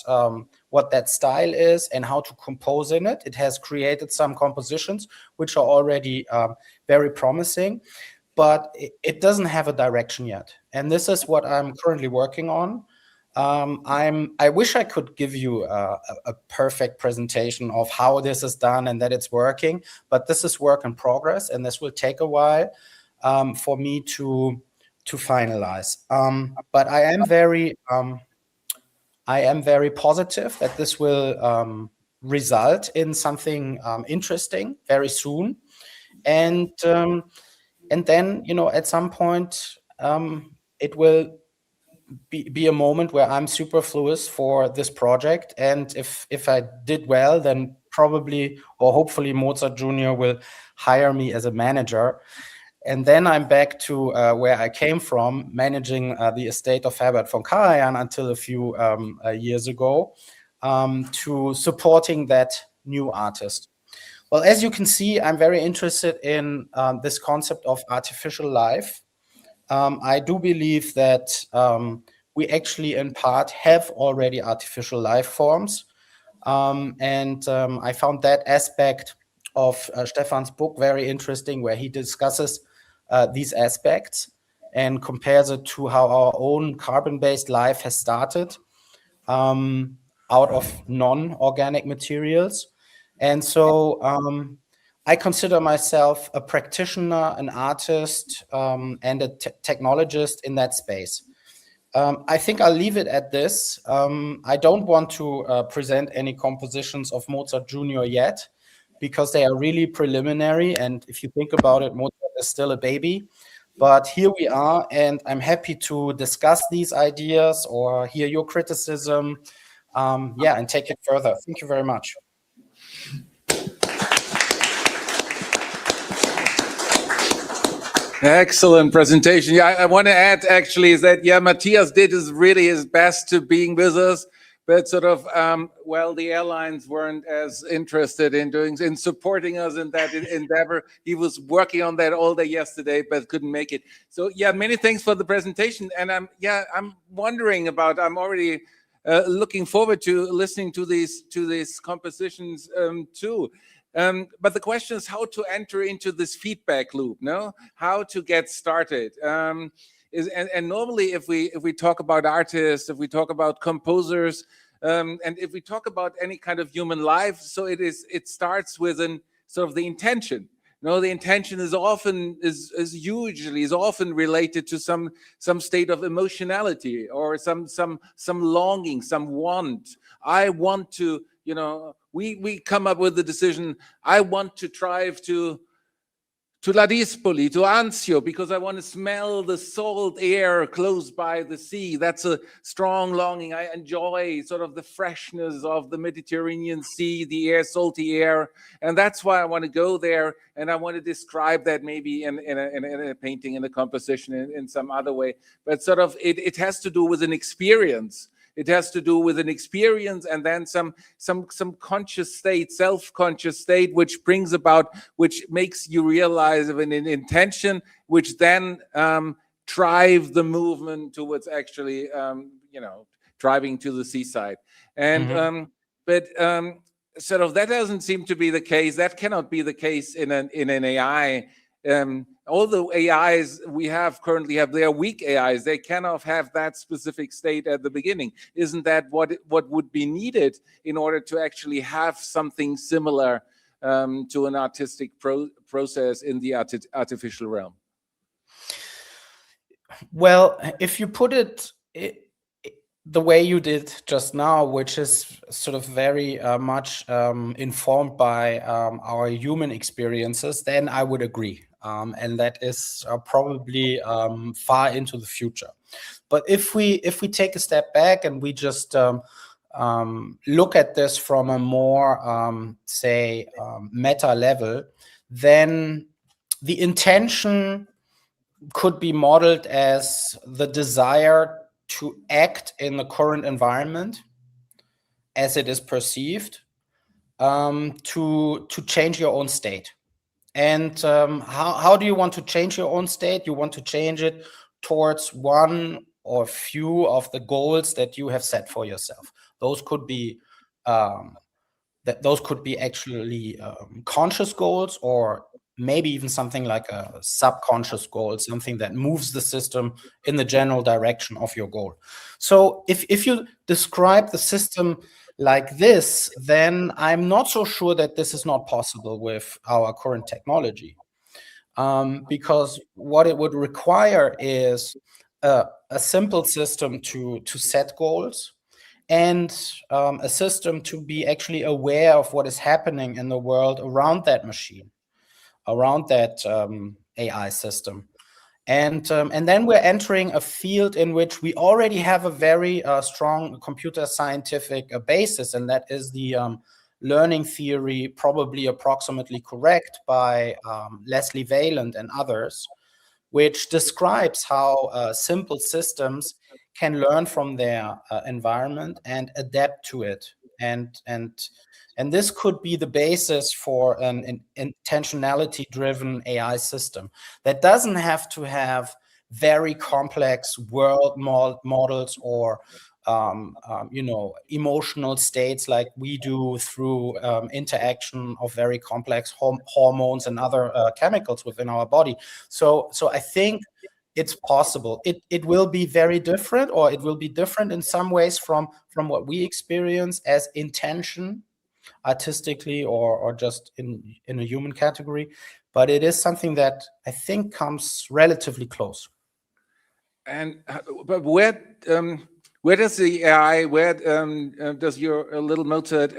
that style is and how to compose in it. It has created some compositions which are already very promising, but it doesn't have a direction yet. And this is what I'm currently working on. I wish I could give you a perfect presentation of how this is done and that it's working, but this is work in progress, and this will take a while for me to finalize. But I am very positive that this will result in something interesting very soon, and then, you know, at some point it will be a moment where I'm superfluous for this project, and if I did well, then probably or hopefully Mozart Jr. will hire me as a manager. And then I'm back to where I came from, managing the estate of Herbert von Karajan until a few years ago, to supporting that new artist. Well, as you can see, I'm very interested in this concept of artificial life. I do believe that we actually, in part, have already artificial life forms. And I found that aspect of Stefan's book very interesting, where he discusses these aspects and compares it to how our own carbon-based life has started out of non-organic materials. And so I consider myself a practitioner, an artist, and a technologist in that space. I think I'll leave it at this. I don't want to present any compositions of Mozart Jr. yet, because they are really preliminary. And if you think about it, Mozart is still a baby. But here we are, and I'm happy to discuss these ideas or hear your criticism, and take it further. Thank you very much. Excellent presentation. Yeah, I want to add actually is that, Matthias did his best to being with us, but sort of, the airlines weren't as interested in supporting us in that endeavor. He was working on that all day yesterday, but couldn't make it. So many thanks for the presentation. And I'm wondering about, I'm already looking forward to listening to these compositions too. But the question is how to enter into this feedback loop, no? How to get started. And normally if we talk about artists, if we talk about composers, and if we talk about any kind of human life, so it starts with sort of the intention. The intention is often is often related to some state of emotionality or some longing, some want. I want to, we come up with the decision, I want to drive to Ladispoli, to Anzio, because I want to smell the salt air close by the sea. That's a strong longing. I enjoy sort of the freshness of the Mediterranean Sea, the air, salty air, and that's why I want to go there. And I want to describe that maybe in a painting, in a composition, in some other way. But sort of it has to do with an experience. It has to do with an experience, and then some conscious state, self-conscious state, which makes you realize of an intention, which then drive the movement towards actually, driving to the seaside. And sort of that doesn't seem to be the case. That cannot be the case in an AI. All the AIs we currently have, they are weak AIs. They cannot have that specific state at the beginning. Isn't that what would be needed in order to actually have something similar to an artistic process in the artificial realm? Well, if you put it the way you did just now, which is sort of very much informed by our human experiences, then I would agree. And that is probably far into the future. But if we take a step back and we just look at this from a more, say, meta level, then the intention could be modeled as the desire to act in the current environment as it is perceived, to change your own state. And how do you want to change your own state? You want to change it towards one or few of the goals that you have set for yourself. Those could be actually conscious goals, or maybe even something like a subconscious goal, something that moves the system in the general direction of your goal. So if you describe the system like this, then I'm not so sure that this is not possible with our current technology. Because what it would require is a simple system to set goals, and a system to be actually aware of what is happening in the world around that machine, around that AI system. And then we're entering a field in which we already have a very strong computer scientific basis, and that is the learning theory, probably approximately correct, by Leslie Wayland and others, which describes how simple systems can learn from their environment and adapt to it. And this could be the basis for an intentionality-driven AI system that doesn't have to have very complex world models or emotional states like we do through interaction of very complex hormones and other chemicals within our body. So I think it's possible. It will be very different, or it will be different in some ways from what we experience as intention, artistically or just in a human category, but it is something that I think comes relatively close. And but where does the AI, where does your little Mozart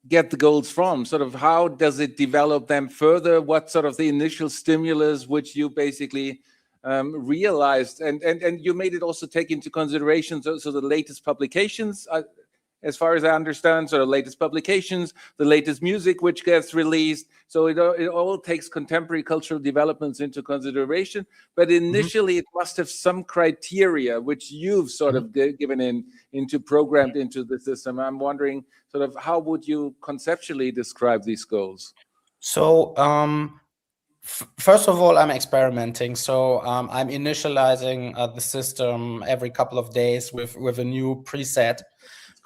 get the goals from? Sort of how does it develop them further? What sort of the initial stimulus which you basically realized, and you made it also take into consideration so the latest publications, as far as I understand, so the latest publications, the latest music which gets released. So it all takes contemporary cultural developments into consideration. But initially, it must have some criteria which you've sort of programmed into the system. I'm wondering, sort of, how would you conceptually describe these goals? So first of all, I'm experimenting. So I'm initializing the system every couple of days with a new preset.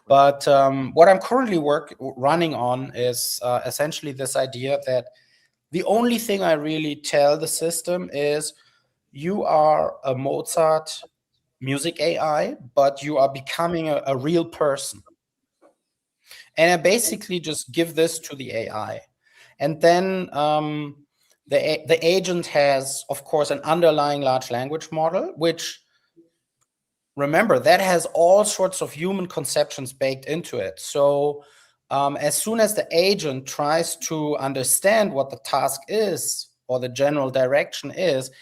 But what I'm currently running on is essentially this idea that the only thing I really tell the system is, you are a Mozart music AI, but you are becoming a real person. And I basically just give this to the AI. And then the agent has, of course, an underlying large language model, which, remember, that has all sorts of human conceptions baked into it. So as soon as the agent tries to understand what the task is or the general direction is,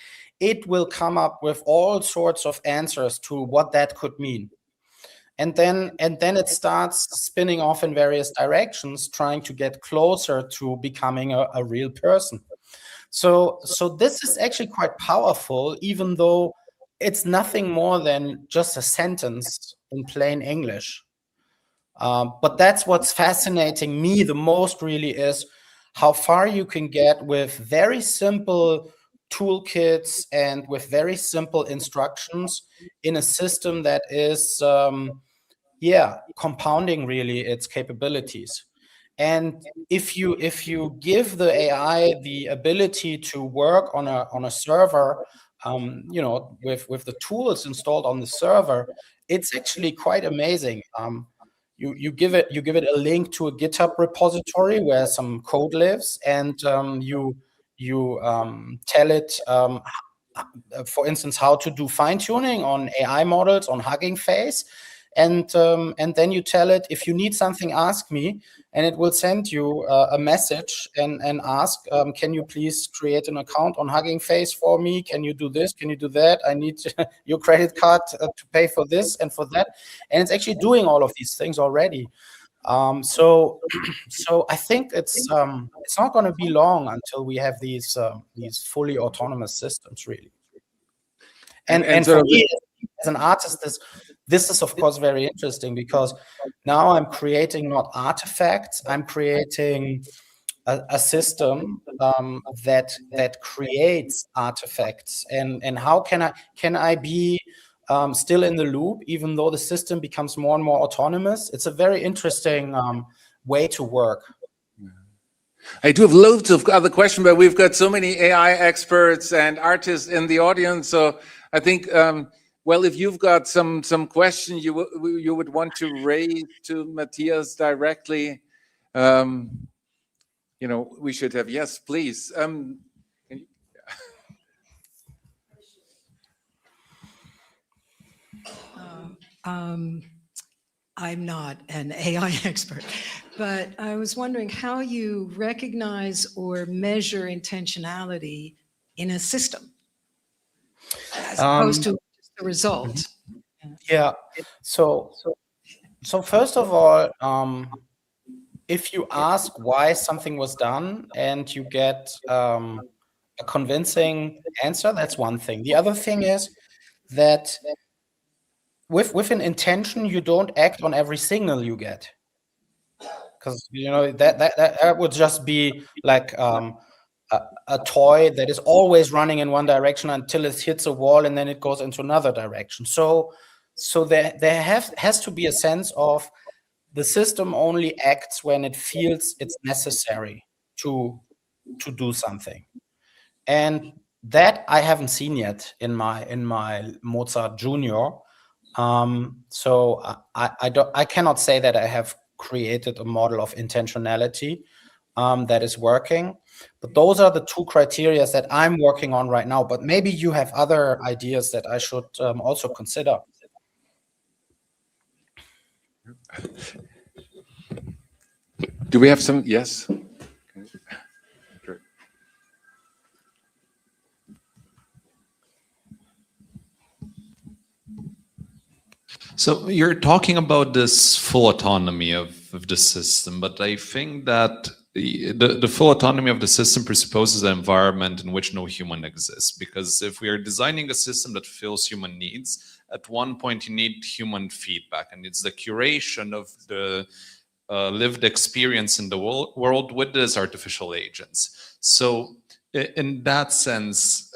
it will come up with all sorts of answers to what that could mean. And then it starts spinning off in various directions, trying to get closer to becoming a real person. So this is actually quite powerful, even though it's nothing more than just a sentence in plain English. But that's what's fascinating me the most, really, is how far you can get with very simple toolkits and with very simple instructions in a system that is, compounding really its capabilities. And if you give the AI the ability to work on a server, with the tools installed on the server, it's actually quite amazing. You give it a link to a GitHub repository where some code lives, and you tell it for instance, how to do fine tuning on AI models on Hugging Face. And then you tell it, if you need something, ask me, and it will send you a message and ask, can you please create an account on Hugging Face for me? Can you do this? Can you do that? I need your credit card to pay for this and for that. And it's actually doing all of these things already. So I think it's not going to be long until we have these fully autonomous systems, really. And for me, as an artist, this is of course very interesting, because now I'm creating not artifacts, I'm creating a system that creates artifacts. And how can I be still in the loop, even though the system becomes more and more autonomous? It's a very interesting way to work. I do have loads of other questions, but we've got so many AI experts and artists in the audience. So I think, well, if you've got some question you would want to raise to Matthias directly, we should have. Yes, please. I'm not an AI expert, but I was wondering how you recognize or measure intentionality in a system as opposed to just the result. Yeah. So first of all, if you ask why something was done and you get a convincing answer, that's one thing. The other thing is that with an intention, you don't act on every signal you get, because that would just be like a toy that is always running in one direction until it hits a wall and then it goes into another direction. So there has to be a sense of the system only acts when it feels it's necessary to do something, and that I haven't seen yet in my Mozart Junior. So I cannot say that I have created a model of intentionality that is working, but those are the two criteria that I'm working on right now. But maybe you have other ideas that I should also consider. Do we have some? Yes. So you're talking about this full autonomy of the system, but I think that the full autonomy of the system presupposes an environment in which no human exists. Because if we are designing a system that fills human needs, at one point you need human feedback, and it's the curation of the lived experience in the world with these artificial agents. So in that sense,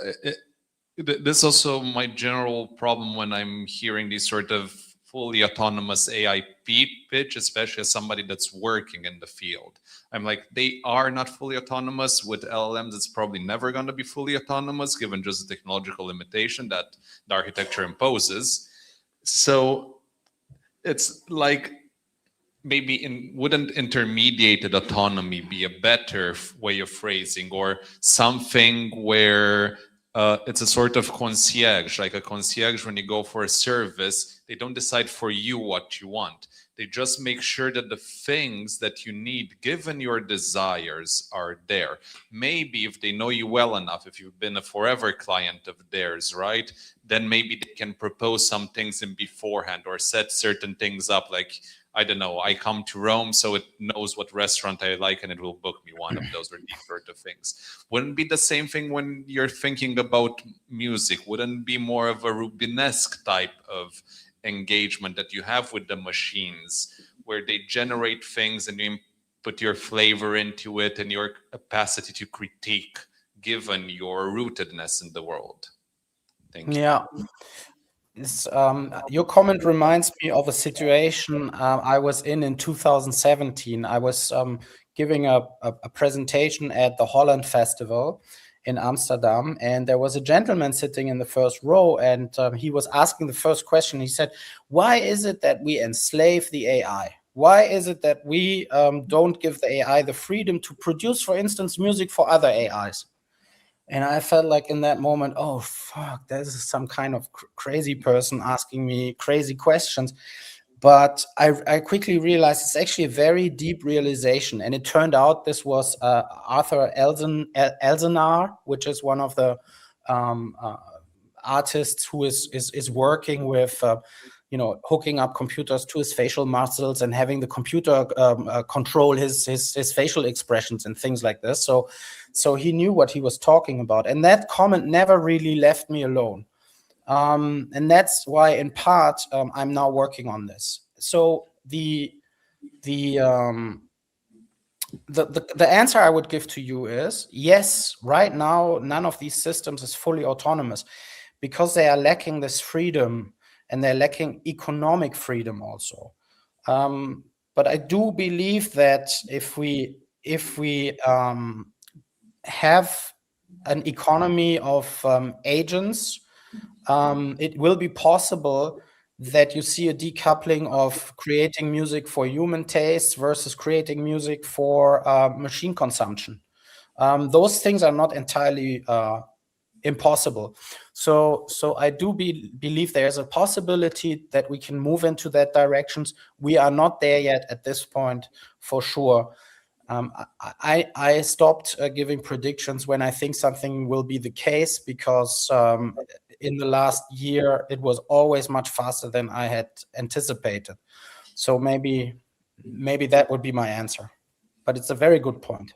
this is also my general problem when I'm hearing these sort of fully autonomous AI pitch, especially as somebody that's working in the field. I'm like, they are not fully autonomous. With LLMs, it's probably never going to be fully autonomous, given just the technological limitation that the architecture imposes. So it's like, maybe wouldn't intermediated autonomy be a better way of phrasing, or something where it's a sort of concierge, like a concierge when you go for a service, they don't decide for you what you want. They just make sure that the things that you need, given your desires, are there. Maybe if they know you well enough, if you've been a forever client of theirs, right, then maybe they can propose some things in beforehand or set certain things up, like, I don't know, I come to Rome, so it knows what restaurant I like and it will book me one of those, or these sort of things. Wouldn't be the same thing when you're thinking about music? Wouldn't be more of a Rubenesque type of engagement that you have with the machines, where they generate things and you put your flavor into it and your capacity to critique, given your rootedness in the world? Thank you. Yeah. Your comment reminds me of a situation I was in 2017. I was giving a presentation at the Holland Festival in Amsterdam, and there was a gentleman sitting in the first row, and he was asking the first question. He said, why is it that we enslave the AI? Why is it that we don't give the AI the freedom to produce, for instance, music for other AIs? And I felt like in that moment, oh, fuck, this is some kind of crazy person asking me crazy questions. But I quickly realized it's actually a very deep realization. And it turned out this was Arthur Elzenar, which is one of the artists who is working with hooking up computers to his facial muscles and having the computer control his facial expressions and things like this. So he knew what he was talking about, and that comment never really left me alone. And that's why, in part, I'm now working on this. So the answer I would give to you is yes. Right now, none of these systems is fully autonomous, because they are lacking this freedom, and they're lacking economic freedom also. But I do believe that if we have an economy of agents, it will be possible that you see a decoupling of creating music for human tastes versus creating music for machine consumption. Those things are not entirely impossible. So I do believe there's a possibility that we can move into that directions. We are not there yet at this point, for sure. I stopped giving predictions when I think something will be the case, because in the last year it was always much faster than I had anticipated. So maybe that would be my answer. But it's a very good point.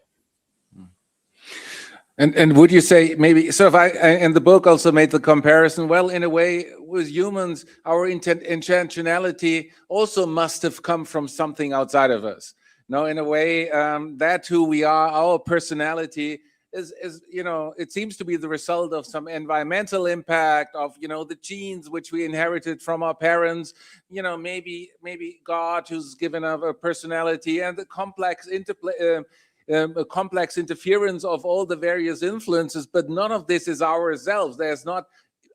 And would you say maybe sort of I in the book also made the comparison? Well, in a way, with humans, our intentionality also must have come from something outside of us. No, in a way, that who we are, our personality is it seems to be the result of some environmental impact of the genes which we inherited from our parents. Maybe God, who's given us a personality, and the complex interplay. A complex interference of all the various influences, but none of this is ourselves. There's not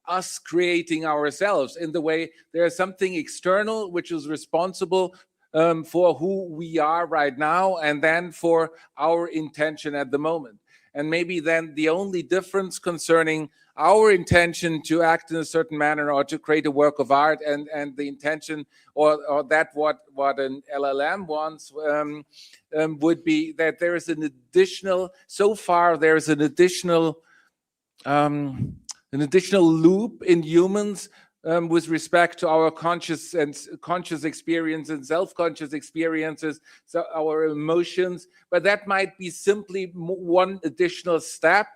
us creating ourselves in the way there's something external which is responsible for who we are right now, and then for our intention at the moment. And maybe then the only difference concerning our intention to act in a certain manner or to create a work of art and the intention or that what an LLM wants would be that there is an additional, so far there's an additional loop in humans with respect to our conscious experience and self-conscious experiences, so our emotions. But that might be simply one additional step,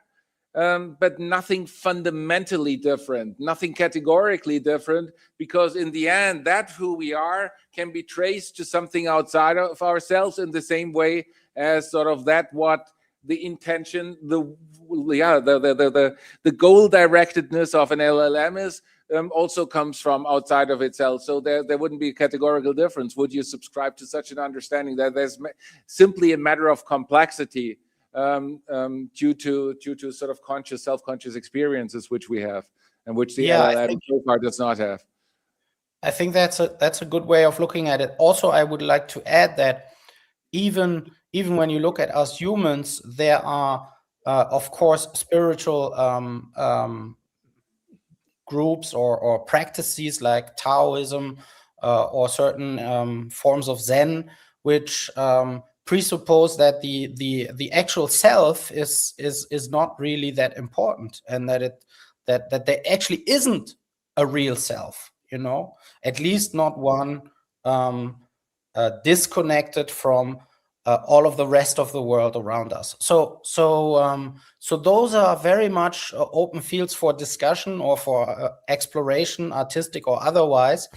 but nothing fundamentally different, nothing categorically different, because in the end, that who we are can be traced to something outside of ourselves in the same way as sort of that what the intention, the goal directedness of an LLM is. Also comes from outside of itself. So there wouldn't be a categorical difference. Would you subscribe to such an understanding that there's simply a matter of complexity due to sort of conscious, self-conscious experiences which we have, and which the LLM so far does not have? I think that's a good way of looking at it. Also, I would like to add that even when you look at us humans, there are of course spiritual groups or practices like Taoism or certain forms of Zen, which presuppose that the actual self is not really that important, and that there actually isn't a real self, at least not one disconnected from all of the rest of the world around us. So those are very much open fields for discussion or for exploration, artistic or otherwise.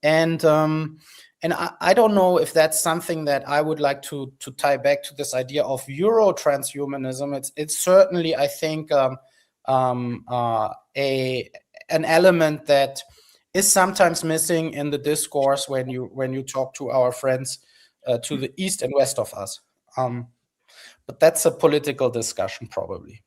And I don't know if that's something that I would like to tie back to this idea of Euro-transhumanism. It's certainly, I think, an element that is sometimes missing in the discourse when you talk to our friends to the east and west of us. But that's a political discussion, probably.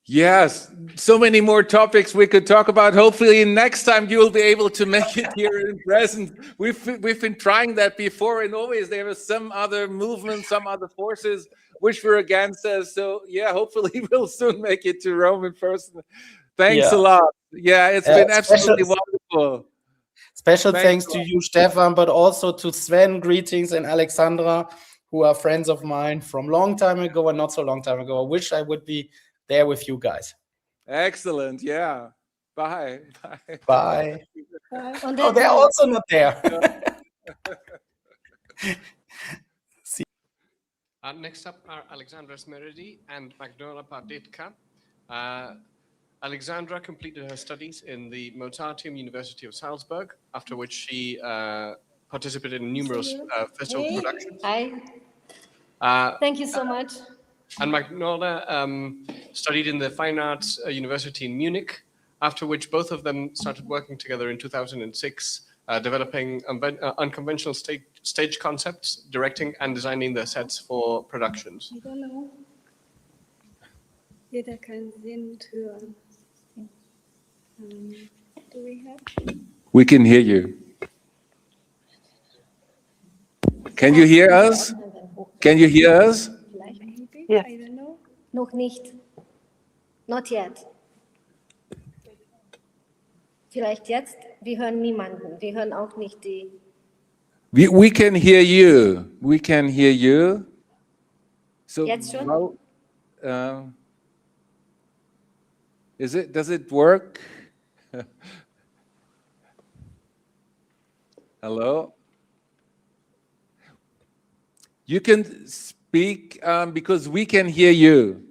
Yes, so many more topics we could talk about. Hopefully next time you will be able to make it here in present. We've been trying that before, and always there was some other movement, some other forces which were against us. So yeah, hopefully we'll soon make it to Rome in person. Thanks a Yeah. lot. Yeah, it's been absolutely Special, wonderful. special Thanks thanks a to lot. you, Stefan, but also to Sven, greetings, and Alexandra, who are friends of mine from long time ago and not so long time ago. I wish I would be there with you guys. Excellent. Yeah. Bye. Bye. Bye. On Oh, that they're note, also not there. Next up are Alexandra Smeridi and Magnola Parditka. Alexandra completed her studies in the Mozarteum University of Salzburg, after which she participated in numerous festival hey, productions. hi, Uh, thank you so much. and Magnola studied in the Fine Arts University in Munich, after which both of them started working together in 2006, developing unconventional stage concepts, directing and designing their sets for productions. I don't know. Jeder kann sehen und hören. Do we have? We can hear you. Can you hear us? Can you hear us? Maybe, Yeah. I don't know. Noch nicht. Not yet. Vielleicht jetzt. Wir hören niemanden. Wir hören auch nicht die. We can hear you. We can hear you. So, Jetzt schon? well, does it work? Hello? You can speak because we can hear you.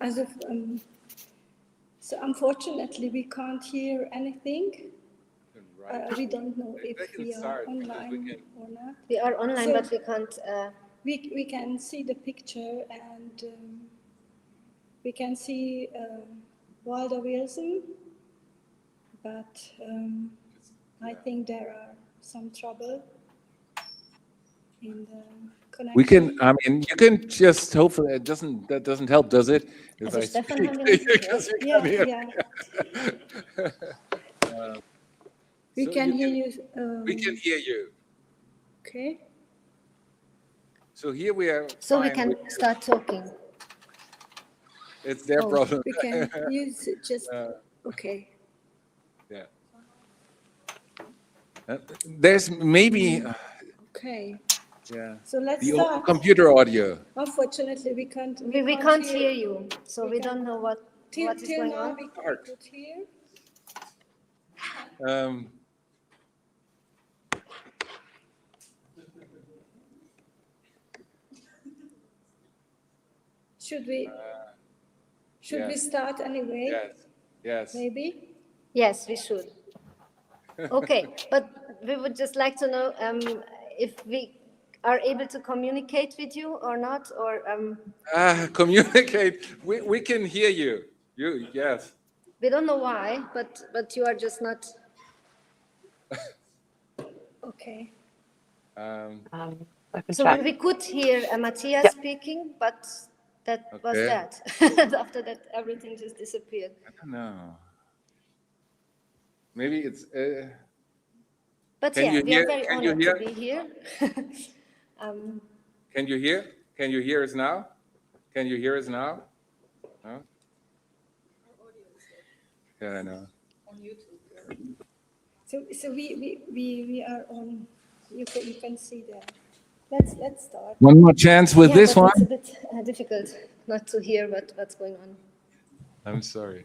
Also, so unfortunately, we can't hear anything. We don't know if we are online or not. We are online, So- but we can't. We can see the picture and we can see Walter Wilson, but I think there are some trouble in the connection. We can. I mean, you can just. Hopefully, that doesn't help, does it? If Also I Stefan speak, haben wir nicht because gehört. you Yeah, can hear. yeah. We So can you hear can- you. We can hear you. Okay. So here we are. So we fine. can start talking. It's their problem. We can use it just. Okay. Yeah. There's maybe. Okay. Yeah. So let's The start. computer audio. Unfortunately, we can't. We can't hear you, so we don't know what is going now on. we could hear. Should we Yes. start anyway? Yes. Yes. Maybe. Yes, we should. Okay, but we would just like to know if we are able to communicate with you or not, or Communicate. We can hear you. You. Yes. we don't know why, but you are just not. Okay. I can So try. we could hear Matthias speaking, but that was Okay. that. After that, everything just disappeared. I don't know. Maybe it's. But Can yeah, you we hear- are very can you honored hear? to be here. Can you hear? Can you hear us now? Can you hear us now? No? Yeah, I know. So we are on. You can see there. Let's start. One more chance with Yeah, this but one. it's a bit difficult not to hear what's going on. I'm sorry.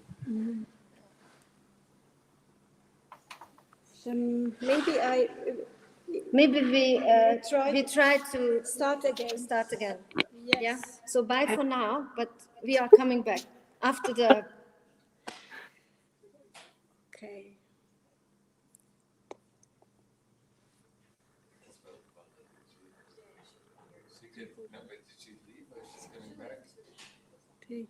Maybe we try try to Start again. start again. Yes. Yeah. So bye for now, but we are coming back after the. Okay. Okay.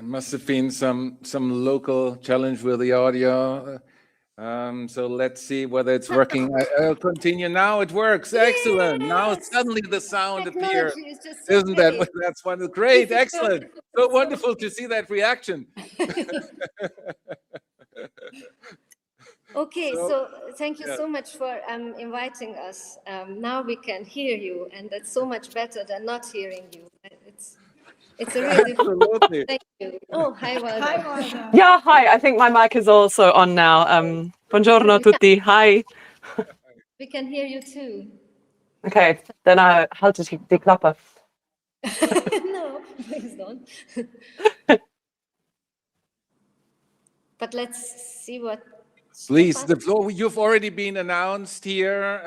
must have been some local challenge with the audio. So let's see whether it's working. I'll continue now. It works. Excellent. Now Yes! suddenly the sound appears. Technology is just so Isn't that great. that's one great? Difficult. Excellent. So wonderful to see that reaction. Okay, So, so thank you yeah. so much for inviting us. Now we can hear you, and that's so much better than not hearing you. It's a really Absolutely. thank you. Oh, hi, Waldo. Yeah, hi. I think my mic is also on now. Buongiorno tutti. Hi. We can hear you too. Okay, then I halte die Klappe. No, please don't. But let's see what. Please, Stefan- the floor, you've already been announced here,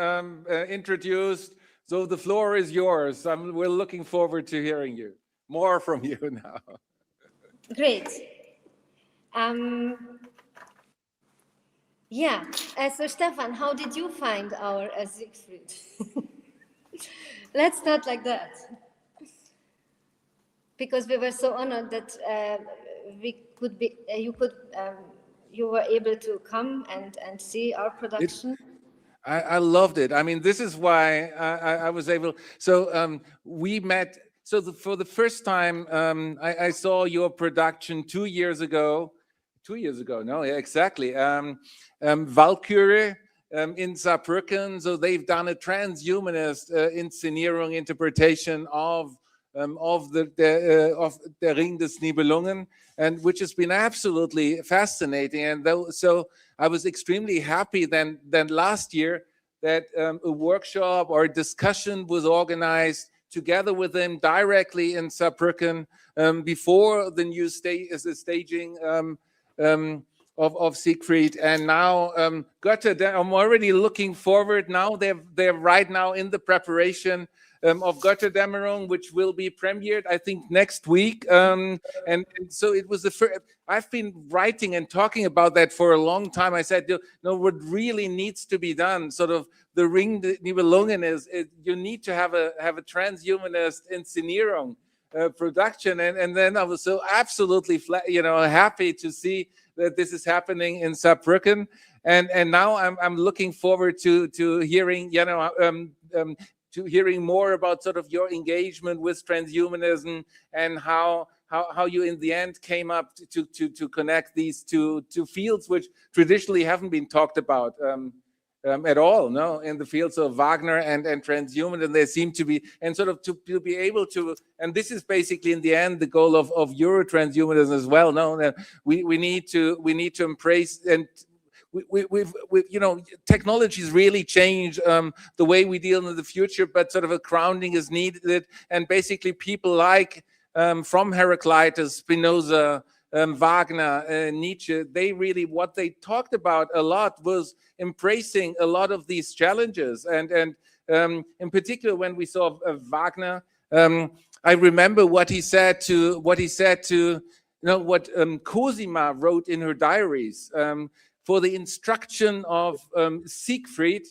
introduced, so the floor is yours. We're looking forward to hearing you, more from you now. Great. Yeah, so Stefan, how did you find our Siegfried? Let's start like that. Because we were so honored that you were able to come and see our production. I loved it. I mean, this is why I was able. So we met. So for the first time, I saw your production 2 years ago. 2 years ago, no, yeah, exactly. Valkyrie in Saarbrücken. So they've done a transhumanist Inszenierung interpretation of Der Ring des Nibelungen, and which has been absolutely fascinating. And so I was extremely happy then last year that a workshop or a discussion was organized together with them directly in Saarbrücken before the new staging of Siegfried. And now Goethe, I'm already looking forward now. They're right now in the preparation of Götterdämmerung, which will be premiered, I think, next week. And so it was the first. I've been writing and talking about that for a long time. I said, what really needs to be done, sort of the Ring der Nibelungen is you need to have a transhumanist Inszenierung production. And then I was so absolutely happy to see that this is happening in Saarbrücken. And now I'm looking forward to hearing, to hearing more about sort of your engagement with transhumanism and how you in the end came up to connect these two fields, which traditionally haven't been talked about at all, no, in the fields of Wagner and transhumanism. They seem to be, and sort of to be able to, and this is basically in the end the goal of EuroTranshumanism as well. No, that we need to embrace and. We've technologies really change the way we deal in the future, but sort of a grounding is needed. And basically people like from Heraclitus, Spinoza, Wagner, Nietzsche, they really, what they talked about a lot was embracing a lot of these challenges. And in particular, when we saw Wagner, I remember what he said to what Cosima wrote in her diaries. For the instruction of Siegfried,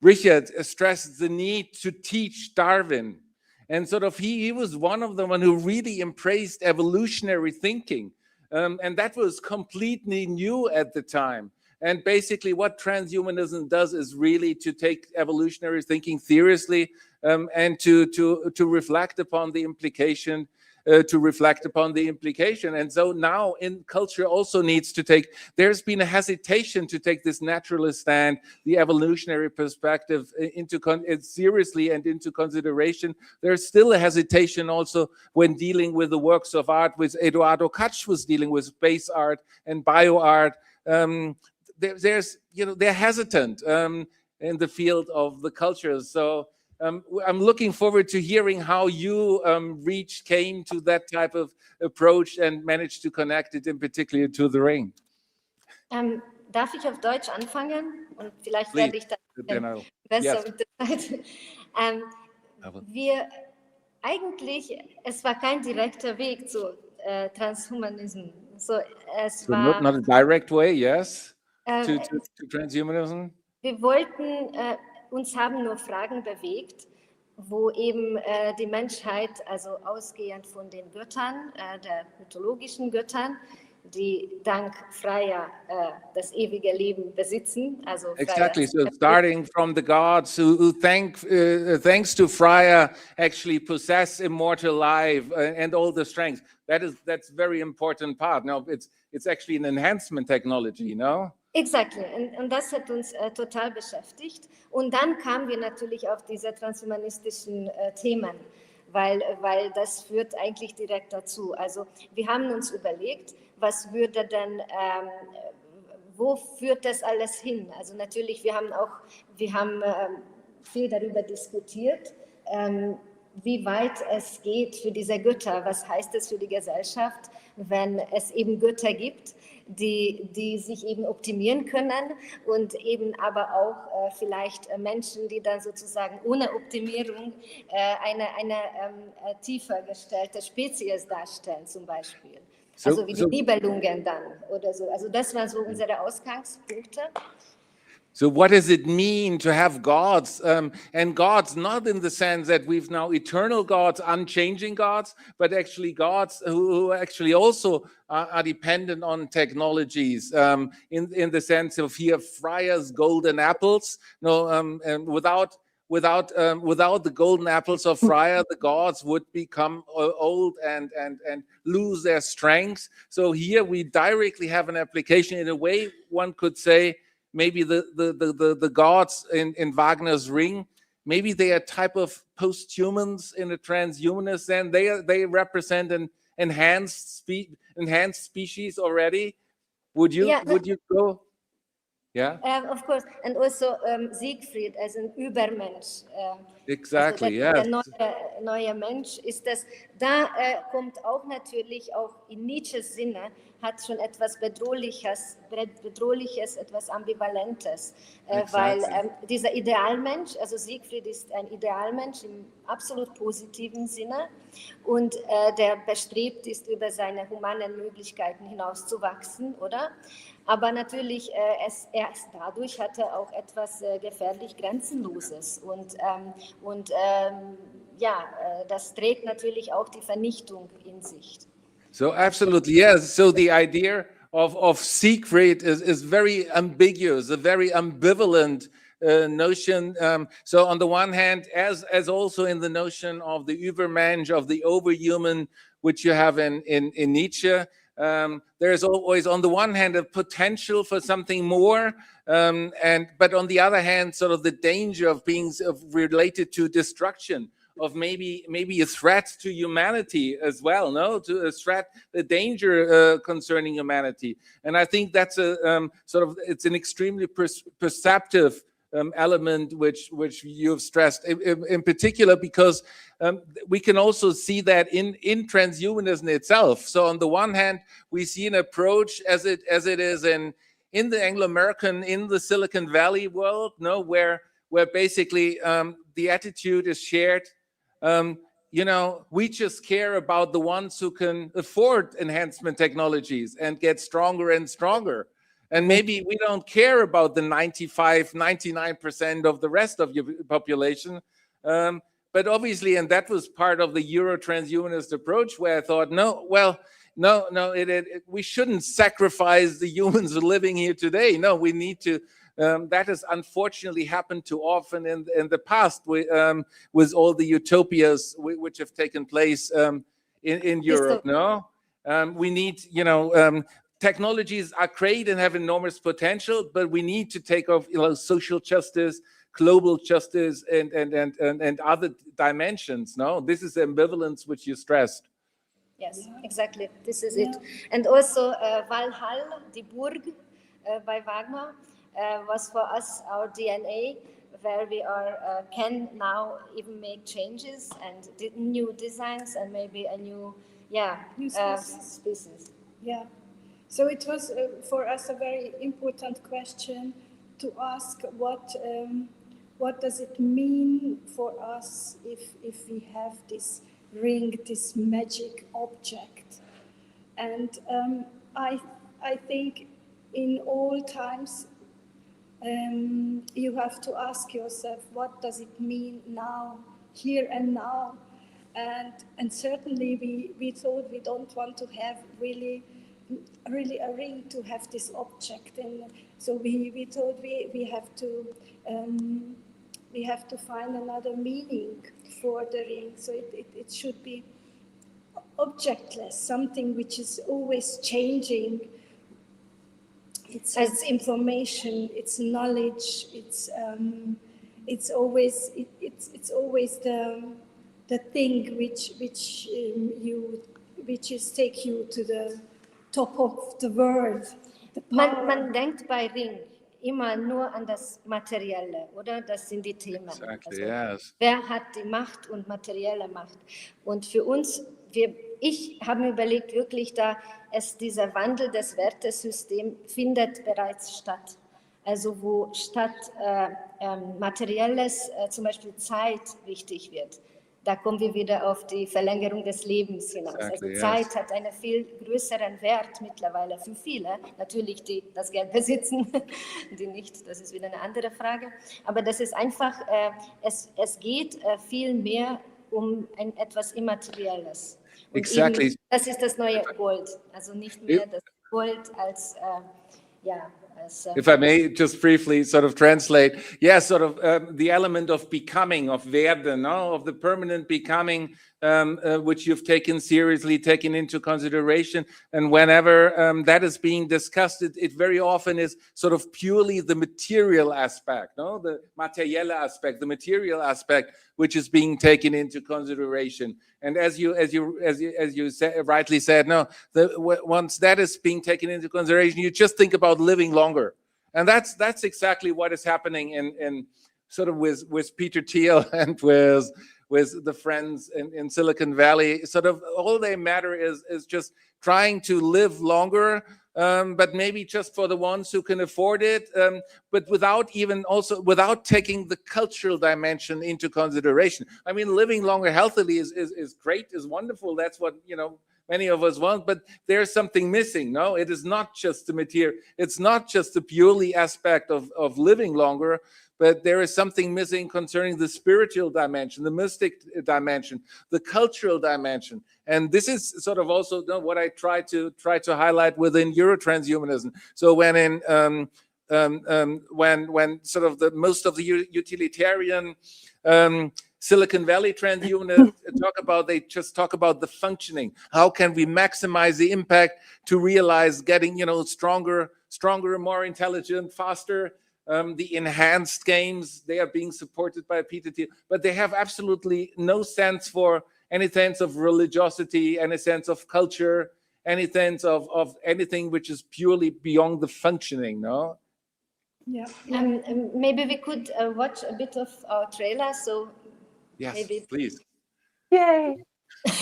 Richard stressed the need to teach Darwin. And sort of he was one of the one who really embraced evolutionary thinking. And that was completely new at the time. And basically what transhumanism does is really to take evolutionary thinking seriously and to reflect upon the implication. And so now in culture also needs to take, there's been a hesitation to take this naturalist stand, the evolutionary perspective seriously and into consideration. There's still a hesitation also when dealing with the works of art, which Eduardo Katsch was dealing with, space art and bioart. They're hesitant in the field of the cultures. So I'm looking forward to hearing how you came to that type of approach and managed to connect it in particular to the Ring. Darf ich auf Deutsch anfangen? Und vielleicht werde ich dann besser mit der Zeit. Es war kein direkter Weg zu Transhumanism. So not a direct way, yes, to transhumanism. Wir wollten, uns haben nur Fragen bewegt, wo eben die Menschheit, also ausgehend von den Göttern, der mythologischen Göttern, die dank Freier das ewige Leben besitzen, also Exactly. So starting from the gods who thanks to Freya, actually possess immortal life and all the strength. That's very important part. Now it's actually an enhancement technology, no? Exactly. Und das hat uns total beschäftigt. Und dann kamen wir natürlich auf diese transhumanistischen Themen, weil das führt eigentlich direkt dazu. Also wir haben uns überlegt, was würde denn, wo führt das alles hin? Also natürlich, wir haben viel darüber diskutiert, wie weit es geht für diese Götter. Was heißt es für die Gesellschaft, wenn es eben Götter gibt, die sich eben optimieren können und eben aber auch vielleicht Menschen, die dann sozusagen ohne Optimierung eine tiefer gestellte Spezies darstellen zum Beispiel. Also wie die Nibelungen dann oder so. Also das waren so unsere Ausgangspunkte. So what does it mean to have gods? And gods not in the sense that we've now eternal gods, unchanging gods, but actually gods who actually also are dependent on technologies in the sense of here Freya's golden apples. No, and without the golden apples of Freya, the gods would become old and lose their strength. So here we directly have an application. In a way, one could say, maybe the gods in Wagner's Ring, maybe they are a type of post-humans in a transhumanist, and they represent an enhanced species already. Would you go? Yeah. Of course, and also Siegfried as an Übermensch. Exactly. Also Yes. Der neue Mensch ist das. Da kommt auch natürlich auch in Nietzsches Sinne hat schon etwas Bedrohliches, etwas Ambivalentes, weil dieser Idealmensch, also Siegfried ist ein Idealmensch im absolut positiven Sinne und der bestrebt ist, über seine humanen Möglichkeiten hinauszuwachsen, oder? Aber natürlich, dadurch hat er auch etwas gefährlich Grenzenloses und das trägt natürlich auch die Vernichtung in sich. So absolutely, yes. So the idea of Siegfried is very ambiguous, a very ambivalent notion. So on the one hand, as also in the notion of the Übermensch, of the overhuman, which you have in Nietzsche, there's always, on the one hand, a potential for something more, but on the other hand, sort of the danger of being related to destruction, of maybe a threat to humanity as well, no? To a threat, the danger concerning humanity. And I think that's it's an extremely perceptive element which you've stressed in particular, because we can also see that in transhumanism itself. So on the one hand, we see an approach as it is in the Anglo-American, in the Silicon Valley world, no, where basically the attitude is shared. We just care about the ones who can afford enhancement technologies and get stronger and stronger. And maybe we don't care about the 99% of the rest of your population. But obviously, and that was part of the EuroTranshumanist approach, where I thought, we shouldn't sacrifice the humans living here today. No, we need to. That has unfortunately happened too often in the past with all the utopias which have taken place in Europe. No, we need, technologies are great and have enormous potential, but we need to take off, social justice, global justice, and other dimensions. No, this is the ambivalence which you stressed. Yes, exactly. This is it. And also Valhall, die Burg by Wagner, was for us our DNA, where we can now even make changes and new designs and maybe a new species. Yeah. So it was for us a very important question to ask what does it mean for us if we have this ring, this magic object. And I think in all times you have to ask yourself, what does it mean now here and now. And certainly we thought we don't want to have really a ring to have this object, and so we thought we have to find another meaning for the ring. So it should be objectless, something which is always changing. It's information, it's knowledge, it's always the thing which take you to the top of the world. Man denkt bei Ring immer nur an das Materielle, oder? Das sind die Themen. Exactly, also, yes. Wer hat die Macht und materielle Macht? Und für uns, ich habe mir überlegt, wirklich dieser Wandel des Wertesystems findet bereits statt. Also wo statt Materielles zum Beispiel Zeit wichtig wird. Da kommen wir wieder auf die Verlängerung des Lebens hinaus. Exactly, also Zeit hat einen viel größeren Wert mittlerweile für viele. Natürlich, die das Geld besitzen, die nicht, das ist wieder eine andere Frage. Aber das ist einfach, es geht viel mehr um etwas Immaterielles. Und Exactly. Eben, das ist das neue Gold. Also nicht mehr das Gold als, If I may just briefly sort of translate, yes, sort of the element of becoming, of werden, no? Of the permanent becoming, which you've taken seriously, taken into consideration. And whenever that is being discussed, it very often is sort of purely the material aspect, no? The materielle aspect, the material aspect, which is being taken into consideration. And as you rightly said, no, once that is being taken into consideration, you just think about living longer. And that's exactly what is happening in sort of with Peter Thiel and with the friends in Silicon Valley. Sort of all they matter is just trying to live longer, but maybe just for the ones who can afford it, but without taking the cultural dimension into consideration. I mean, living longer healthily is great, is wonderful. That's what, many of us want, but there's something missing. No, it is not just the material. It's not just the purely aspect of living longer, but there is something missing concerning the spiritual dimension, the mystic dimension, the cultural dimension. And this is sort of also what I try to highlight within EuroTranshumanism. So when sort of most of the utilitarian Silicon Valley transhumanists they just talk about the functioning. How can we maximize the impact to realize getting, stronger, more intelligent, faster? The enhanced games, they are being supported by Peter Thiel, but they have absolutely no sense for any sense of religiosity, any sense of culture, any sense of anything which is purely beyond the functioning, no? Yeah. Maybe we could watch a bit of our trailer, so yes, maybe. Please. Yay!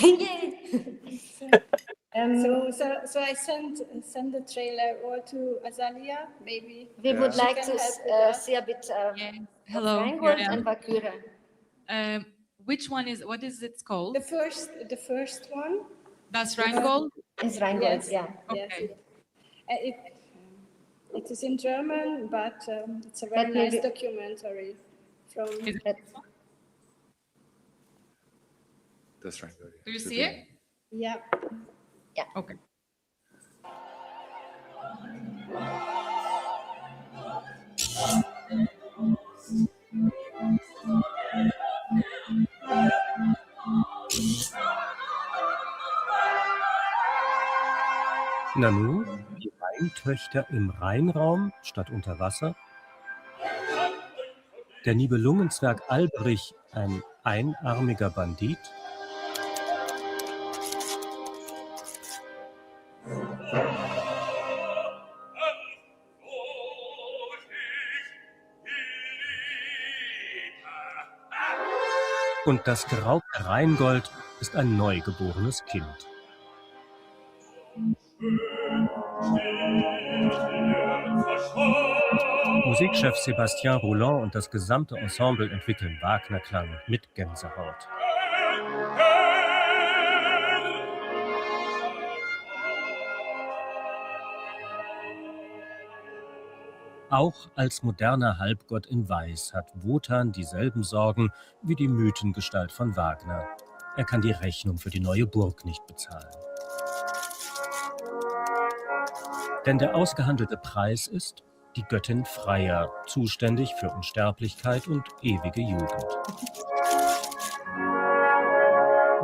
Yay! So I send the trailer or to Azalia, maybe. We would like to see a bit Hello, of Rheingold and Bakura. What is it called? The first one. That's Rheingold? It's Rheingold, yes. yeah. Okay. Yes. It is in German, but it's a very nice documentary from. That's right. Do you see it? Yeah. Yeah. Okay. Nanu, die Rheintöchter im Rheinraum statt unter Wasser. Der Nibelungenzwerg Alberich, ein einarmiger Bandit. Und das geraubte Rheingold ist ein neugeborenes Kind. Musikchef Sébastien Roland und das gesamte Ensemble entwickeln Wagner-Klang mit Gänsehaut. Auch als moderner Halbgott in Weiß hat Wotan dieselben Sorgen wie die Mythengestalt von Wagner. Er kann die Rechnung für die neue Burg nicht bezahlen. Denn der ausgehandelte Preis ist die Göttin Freya, zuständig für Unsterblichkeit und ewige Jugend.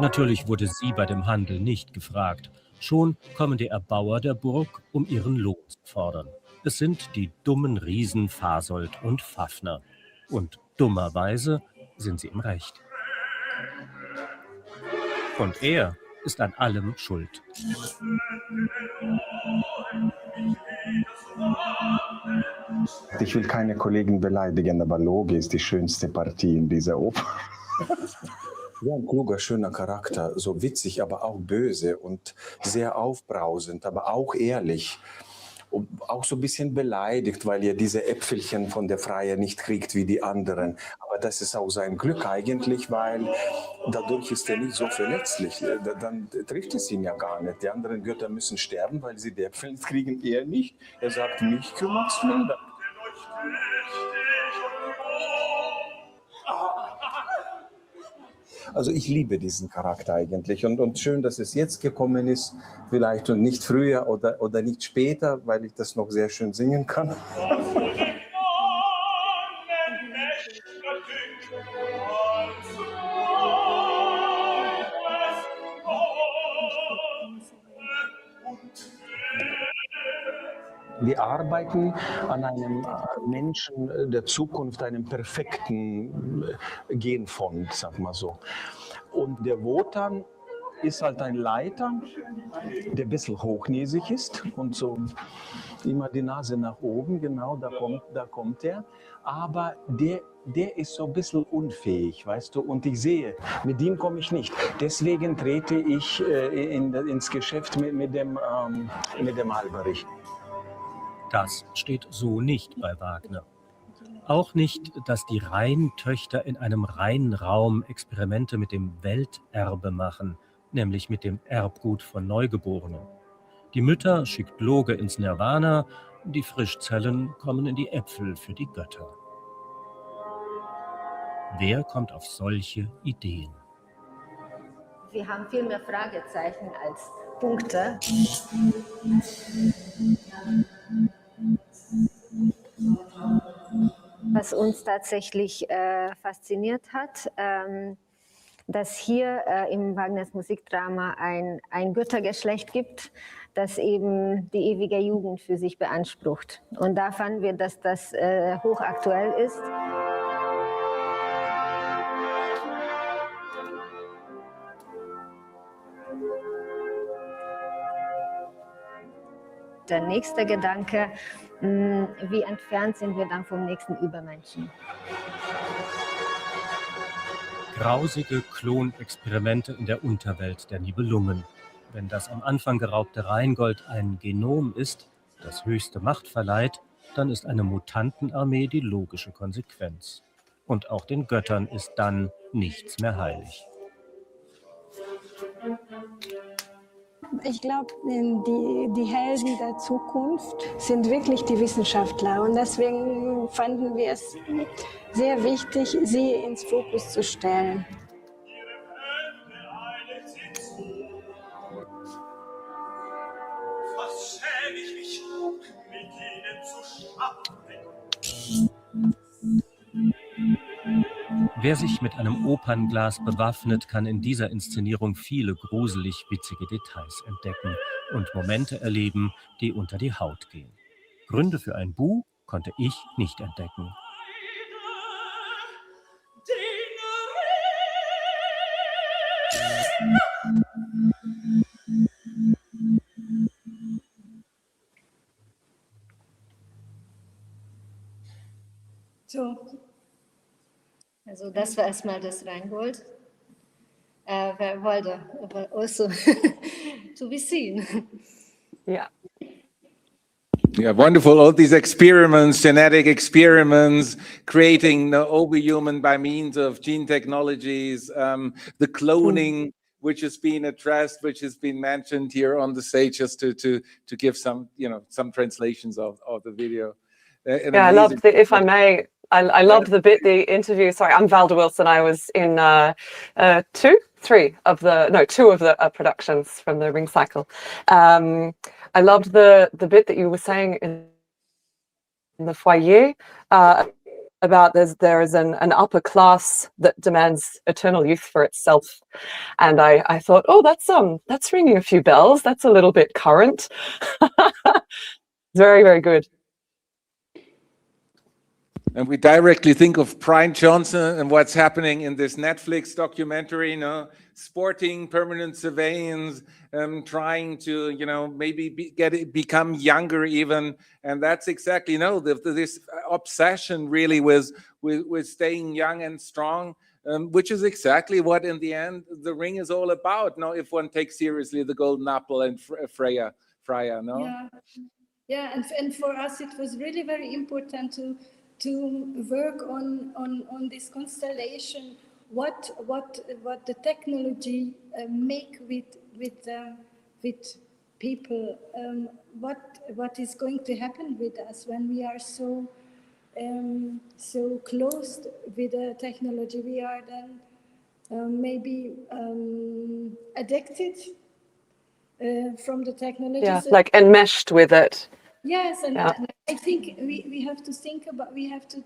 Natürlich wurde sie bei dem Handel nicht gefragt. Schon kommen die Erbauer der Burg, um ihren Lohn zu fordern. Es sind die dummen Riesen Fasold und Fafner. Und dummerweise sind sie im Recht. Und er ist an allem schuld. Ich will keine Kollegen beleidigen, aber Loge ist die schönste Partie in dieser Oper. Ja, ein kluger, schöner Charakter, so witzig, aber auch böse und sehr aufbrausend, aber auch ehrlich. Und auch so ein bisschen beleidigt, weil er diese Äpfelchen von der Freya nicht kriegt wie die anderen. Aber das ist auch sein Glück eigentlich, weil dadurch ist er nicht so verletzlich. Dann trifft es ihn ja gar nicht. Die anderen Götter müssen sterben, weil sie die Äpfel nicht kriegen, er nicht. Er sagt, mich kümmert's minder. Also ich liebe diesen Charakter eigentlich und schön, dass es jetzt gekommen ist, vielleicht und nicht früher oder nicht später, weil ich das noch sehr schön singen kann. Wir arbeiten an einem Menschen der Zukunft, einem perfekten Genfond, sag mal so. Und der Wotan ist halt ein Leiter, der ein bisschen hochnäsig ist und so immer die Nase nach oben, genau, da kommt er. Aber der ist so ein bisschen unfähig, weißt du, und ich sehe, mit ihm komme ich nicht. Deswegen trete ich ins Geschäft mit dem Alberich. Das steht so nicht bei Wagner. Auch nicht, dass die Rheintöchter in einem reinen Raum Experimente mit dem Welterbe machen, nämlich mit dem Erbgut von Neugeborenen. Die Mütter schickt Loge ins Nirvana, die Frischzellen kommen in die Äpfel für die Götter. Wer kommt auf solche Ideen? Wir haben viel mehr Fragezeichen als Punkte. Was uns tatsächlich fasziniert hat, dass hier im Wagners Musikdrama ein Göttergeschlecht gibt, das eben die ewige Jugend für sich beansprucht. Und da fanden wir, dass das hochaktuell ist. Der nächste Gedanke, wie entfernt sind wir dann vom nächsten Übermenschen? Grausige Klonexperimente in der Unterwelt der Nibelungen. Wenn das am Anfang geraubte Rheingold ein Genom ist, das höchste Macht verleiht, dann ist eine Mutantenarmee die logische Konsequenz. Und auch den Göttern ist dann nichts mehr heilig. Ich glaube, die Helden der Zukunft sind wirklich die Wissenschaftler. Und deswegen fanden wir es sehr wichtig, sie ins Fokus zu stellen. Was schäme ich mich, mit ihnen zu schaffen? Wer sich mit einem Opernglas bewaffnet, kann in dieser Inszenierung viele gruselig witzige Details entdecken und Momente erleben, die unter die Haut gehen. Gründe für ein Buh konnte ich nicht entdecken. So. Also das war erstmal das Rheingold. Walder, aber also to be seen. Yeah. Yeah, wonderful. All these experiments, genetic experiments, creating the obi-human by means of gene technologies, the cloning, which has been addressed, which has been mentioned here on the stage, just to give some, some translations of the video. Yeah, I loved the, if I may, I loved the bit, the interview. Sorry, I'm Valda Wilson. I was in two of the productions from the Ring Cycle. I loved the bit that you were saying in the foyer about there is an upper class that demands eternal youth for itself. And I thought, oh, that's ringing a few bells. That's a little bit current. Very, very good. And we directly think of Brian Johnson and what's happening in this Netflix documentary, sporting permanent surveillance, trying to, maybe become younger even. And that's exactly, this obsession really with staying young and strong, which is exactly what in the end the Ring is all about. If one takes seriously the Golden Apple and Freya, no? Yeah, and for us it was really very important to work on this constellation, what the technology make with people, what is going to happen with us when we are so close with the technology. We are then maybe addicted from the technology. Yeah, like enmeshed with it. Yes, and yeah. I think we have to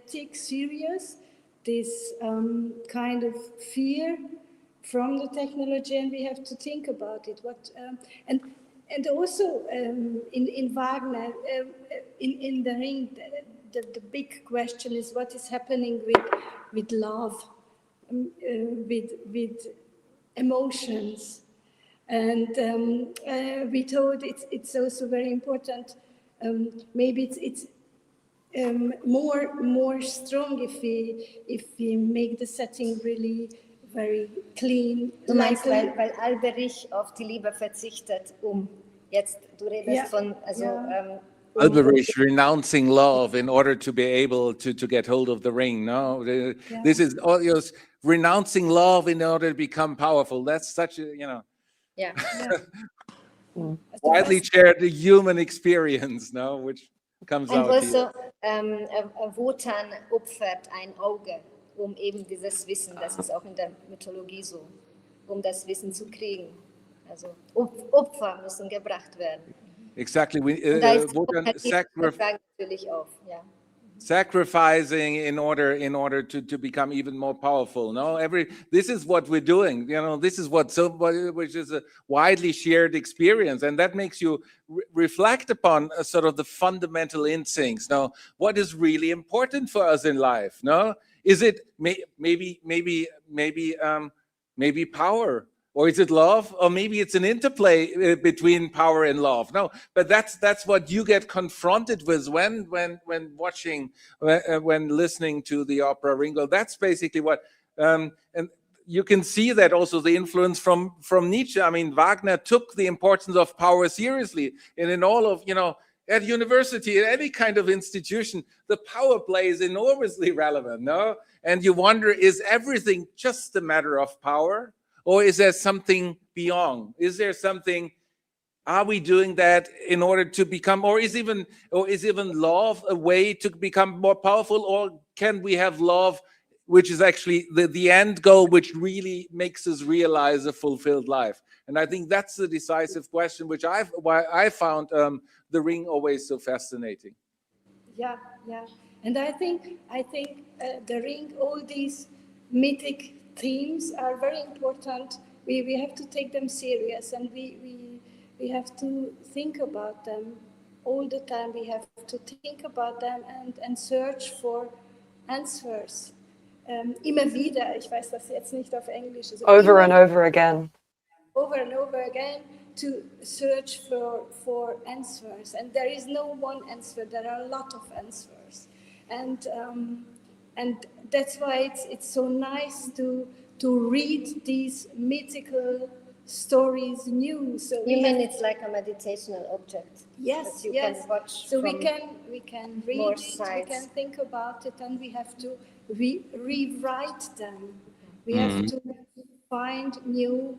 take serious this kind of fear from the technology, and we have to think about it. And also in Wagner, in the Ring, the big question is what is happening with love, with emotions. And we thought it's also very important. Maybe it's more strong if we make the setting really very clean. Du meinst, weil Alberich auf die Liebe verzichtet, jetzt, du redest von, also... Alberich renouncing love in order to be able to get hold of the ring. No, this is renouncing love in order to become powerful. That's such a, Yeah. widely shared human experience, which comes and out also, here. Wotan opfert ein Auge, eben dieses Wissen, das ist auch in der Mythologie so, das Wissen zu kriegen. Also Opfer müssen gebracht werden. Exactly. Wotan natürlich auf, ja. Sacrificing in order to become even more powerful. This is what we're doing. This is which is a widely shared experience, and that makes you reflect upon sort of the fundamental instincts. What is really important for us in life? Is it maybe power? Or is it love? Or maybe it's an interplay between power and love. No, but that's what you get confronted with when watching, when listening to the opera Ringo. That's basically what, and you can see that also the influence from Nietzsche. I mean, Wagner took the importance of power seriously, and in all of, at university, at any kind of institution, the power play is enormously relevant. No, and you wonder, is everything just a matter of power? Or is there something beyond? Is there something? Are we doing that in order to become, or is even love a way to become more powerful? Or can we have love, which is actually the end goal, which really makes us realize a fulfilled life? And I think that's the decisive question, why I found the Ring always so fascinating. Yeah, and I think the Ring, all these mythic themes are very important. We have to take them serious, and we have to think about them all the time. We have to think about them and search for answers. Immer wieder, ich weiß das jetzt nicht auf Englisch. Also over and over again. Over and over again to search for answers. And there is no one answer, there are a lot of answers. And that's why it's so nice to read these mythical stories new. So you mean it's like a meditational object? Yes, that you can watch. So we can read it, sides. we can think about it, and we have to rewrite them. We have to find new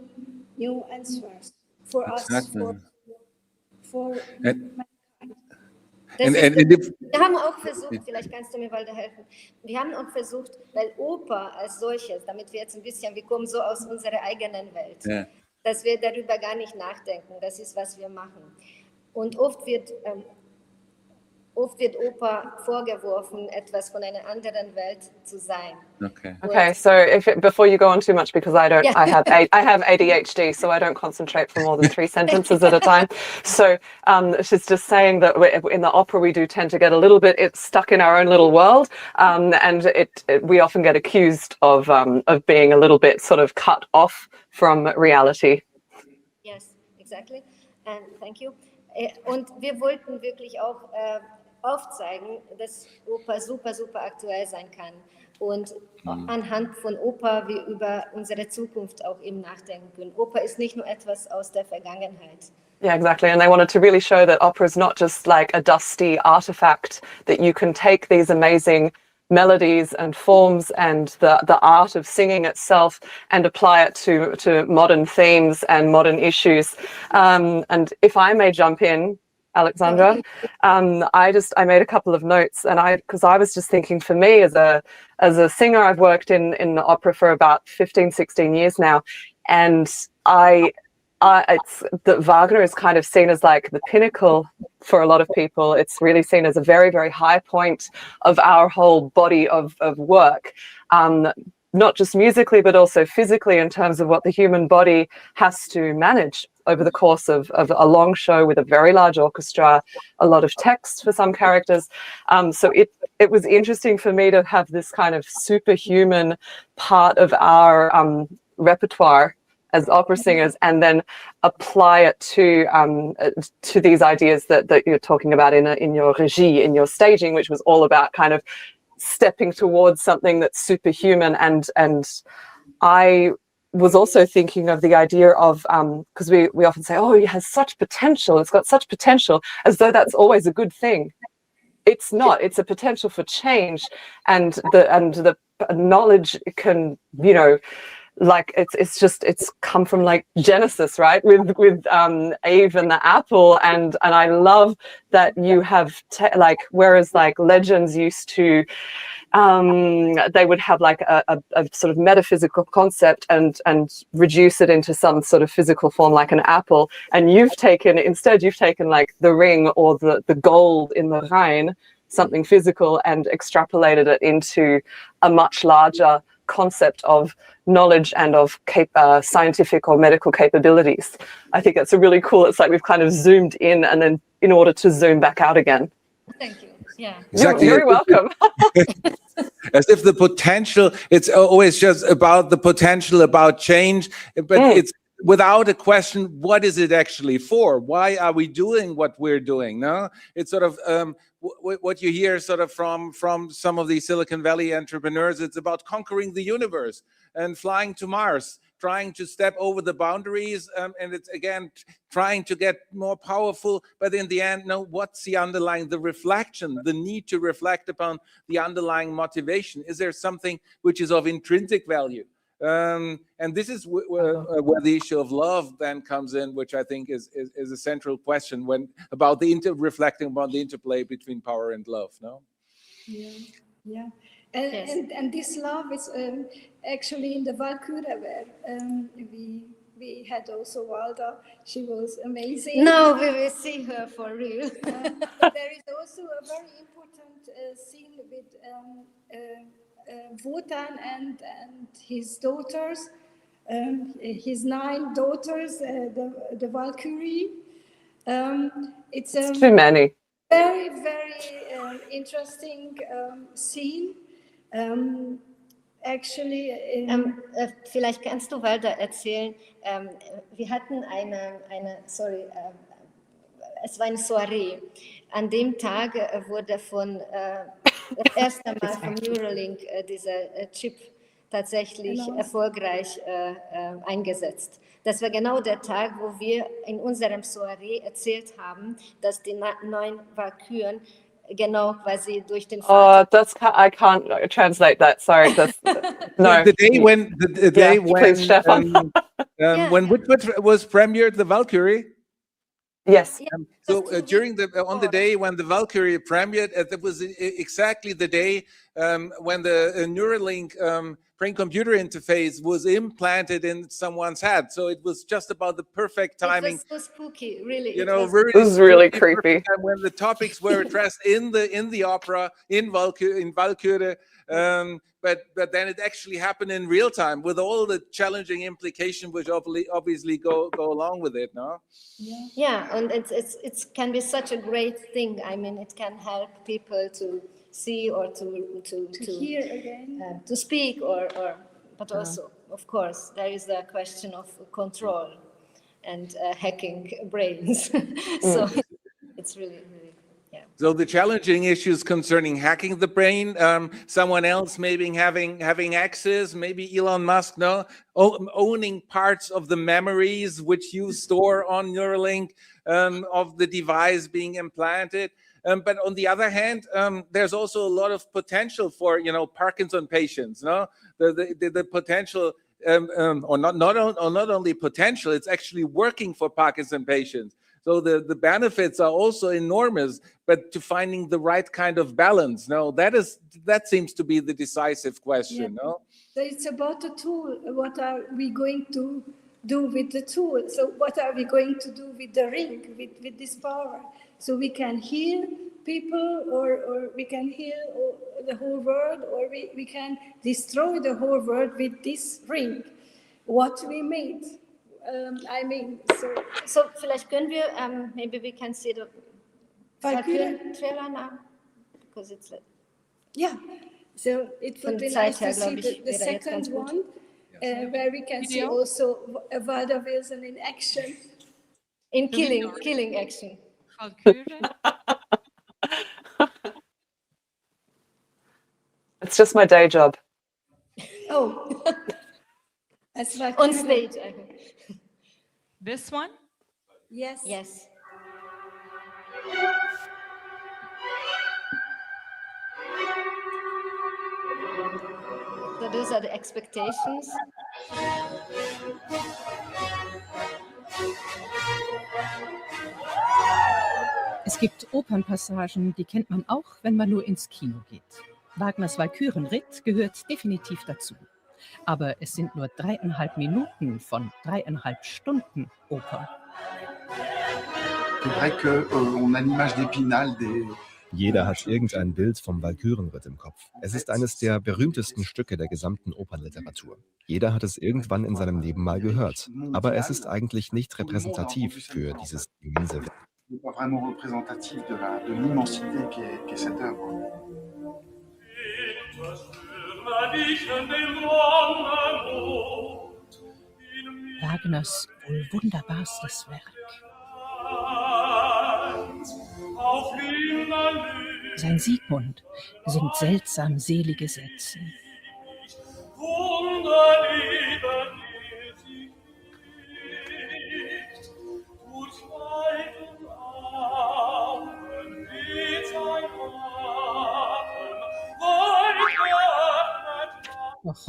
answers for us, for mankind. Wir haben auch versucht, vielleicht kannst du mir weiterhelfen, wir haben auch versucht, weil Oper als solches, damit wir jetzt ein bisschen, wir kommen so aus unserer eigenen Welt, dass wir darüber gar nicht nachdenken, das ist, was wir machen. Und oft wird Oper vorgeworfen, etwas von einer anderen Welt zu sein. Okay, so before you go on too much, because I have ADHD, so I don't concentrate for more than 3 sentences at a time. So she's just saying that in the opera we do tend to get a little bit stuck in our own little world, and we often get accused of being a little bit sort of cut off from reality. Yes, exactly. And thank you. Und wir wollten wirklich auch aufzeigen, dass Oper super, super aktuell sein kann und anhand von Oper wir über unsere Zukunft auch eben nachdenken können. Oper ist nicht nur etwas aus der Vergangenheit. Yeah, exactly. And they wanted to really show that opera is not just like a dusty artifact, that you can take these amazing melodies and forms and the art of singing itself and apply it to modern themes and modern issues. And if I may jump in, Alexandra, I made a couple of notes, and because I was just thinking, for me as a singer, I've worked in opera for about 15, 16 years now, and it's that Wagner is kind of seen as like the pinnacle for a lot of people. It's really seen as a very, very high point of our whole body of work. Not just musically, but also physically, in terms of what the human body has to manage over the course of a long show with a very large orchestra, a lot of text for some characters. So it was interesting for me to have this kind of superhuman part of our repertoire as opera singers, and then apply it to these ideas that you're talking about in your regie, in your staging, which was all about kind of stepping towards something that's superhuman. And I was also thinking of the idea of, because we often say, oh, it has such potential, it's got such potential, as though that's always a good thing. It's not. It's a potential for change, and the knowledge can, like it's come from like Genesis, right? With Eve and the apple, and I love that you have whereas like legends used to, they would have like a sort of metaphysical concept and reduce it into some sort of physical form like an apple, and you've taken like the ring or the gold in the Rhine, something physical, and extrapolated it into a much larger concept of knowledge and of scientific or medical capabilities. I think that's a really cool, it's like we've kind of zoomed in and then in order to zoom back out again. Thank you. Yeah. Exactly. You're very welcome. As if the potential, it's always just about the potential, about change, but it's without a question, what is it actually for? Why are we doing what we're doing? No, it's sort of what you hear sort of from some of the Silicon Valley entrepreneurs. It's about conquering the universe and flying to Mars, trying to step over the boundaries, and it's again trying to get more powerful. But in the end, no, what's the underlying, the reflection, the need to reflect upon the underlying motivation? Is there something which is of intrinsic value? And this is where the issue of love then comes in, which I think is a central question when about reflecting about the interplay between power and love. No. Yeah. And this love is actually in the Valkyrie where we had also Walda. She was amazing. No, we will see her for real. There is also a very important scene with Wotan and his daughters, his 9 daughters, the Valkyrie. It's too many. Very, very interesting scene. Actually, vielleicht kannst du weiter erzählen. Wir hatten es war eine Soiree. An dem Tag wurde das erste Mal von Neuralink dieser Chip tatsächlich erfolgreich eingesetzt. Das war genau der Tag, wo wir in unserem Soiree erzählt haben, dass die 9 Valkyren genau quasi durch den I can't translate that. Sorry, no. The day when please, Stefan. when which was premiered, the Valkyrie. Yes. So during on the day when the Valkyrie premiered, that was exactly the day when the Neuralink brain-computer interface was implanted in someone's head. So it was just about the perfect timing. It was so spooky, really. You know, It was really creepy. And when the topics were addressed in the opera in Valkyrie, but then it actually happened in real time with all the challenging implications which obviously go along with it, no? Yeah, and it can be such a great thing. I mean, it can help people to see or to hear again, to speak but also, of course, there is the question of control and hacking brains. So it's really, yeah. So the challenging issues concerning hacking the brain, someone else maybe having access, maybe Elon Musk, owning parts of the memories which you store on Neuralink of the device being implanted. But on the other hand, there's also a lot of potential for Parkinson patients. No, the potential. Or not only potential, it's actually working for Parkinson patients. So the benefits are also enormous, but to finding the right kind of balance, that seems to be the decisive question, no? So it's about the tool. What are we going to do with the tool? So what are we going to do with the ring, with this power? So we can heal people, or we can heal the whole world, or we can destroy the whole world with this ring. What we made. I mean, so vielleicht können wir, maybe we can see the Valkyrie trailer now, because it's yeah. So it would be nice to see the second one, where we can see also Walter Wilson in action. In killing action. It's just my day job. Oh. On stage, I think. This one? Yes. Yes. So those are the expectations. Es gibt Opernpassagen, die kennt man auch, wenn man nur ins Kino geht. Wagners Walkürenritt gehört definitiv dazu. Aber es sind nur 3,5 Minuten von 3,5 Stunden Oper. Jeder hat irgendein Bild vom Walkürenritt im Kopf. Es ist eines der berühmtesten Stücke der gesamten Opernliteratur. Jeder hat es irgendwann in seinem Leben mal gehört. Aber es ist eigentlich nicht repräsentativ für dieses immense Werk. Wagners wohl wunderbarstes Werk. Sein Siegmund singt seltsam selige Sätze. Doch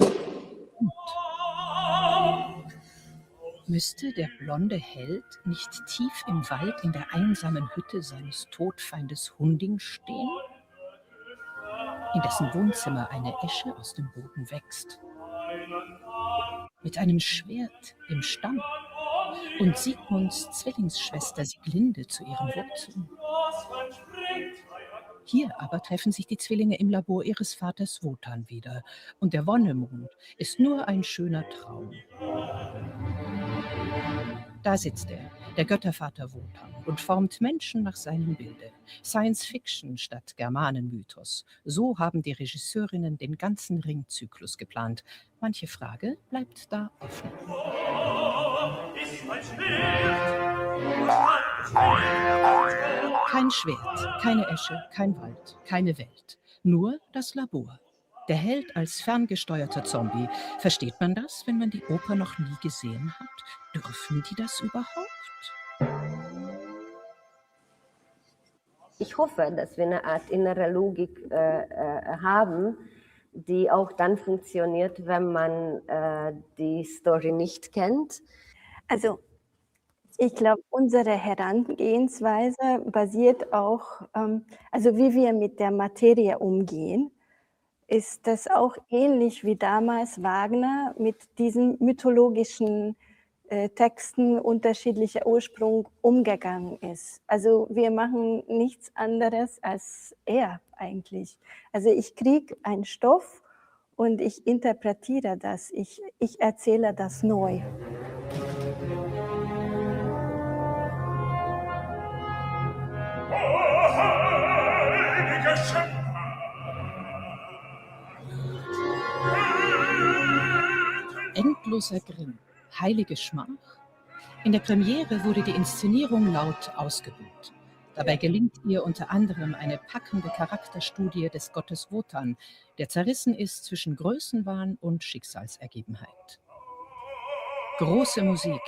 müsste der blonde Held nicht tief im Wald in der einsamen Hütte seines Todfeindes Hunding stehen, in dessen Wohnzimmer eine Esche aus dem Boden wächst, mit einem Schwert im Stamm und Siegmunds Zwillingsschwester Sieglinde zu ihren Wurzeln. Hier aber treffen sich die Zwillinge im Labor ihres Vaters Wotan wieder und der Wonnemond ist nur ein schöner Traum. Da sitzt er, der Göttervater Wotan, und formt Menschen nach seinem Bilde. Science-Fiction statt Germanenmythos. So haben die Regisseurinnen den ganzen Ringzyklus geplant. Manche Frage bleibt da offen. Kein Schwert, keine Esche, kein Wald, keine Welt. Nur das Labor. Der Held als ferngesteuerter Zombie. Versteht man das, wenn man die Oper noch nie gesehen hat? Dürfen die das überhaupt? Ich hoffe, dass wir eine Art innere Logik haben, die auch dann funktioniert, wenn man die Story nicht kennt. Also Ich glaube, unsere Herangehensweise basiert auch, also wie wir mit der Materie umgehen, ist das auch ähnlich wie damals Wagner mit diesen mythologischen Texten unterschiedlicher Ursprung umgegangen ist. Also wir machen nichts anderes als er eigentlich. Also ich kriege einen Stoff und ich interpretiere das, ich erzähle das neu. Endloser Grimm, heilige Schmach. In der Premiere wurde die Inszenierung laut ausgebuht. Dabei gelingt ihr unter anderem eine packende Charakterstudie des Gottes Wotan, der zerrissen ist zwischen Größenwahn und Schicksalsergebenheit. Große Musik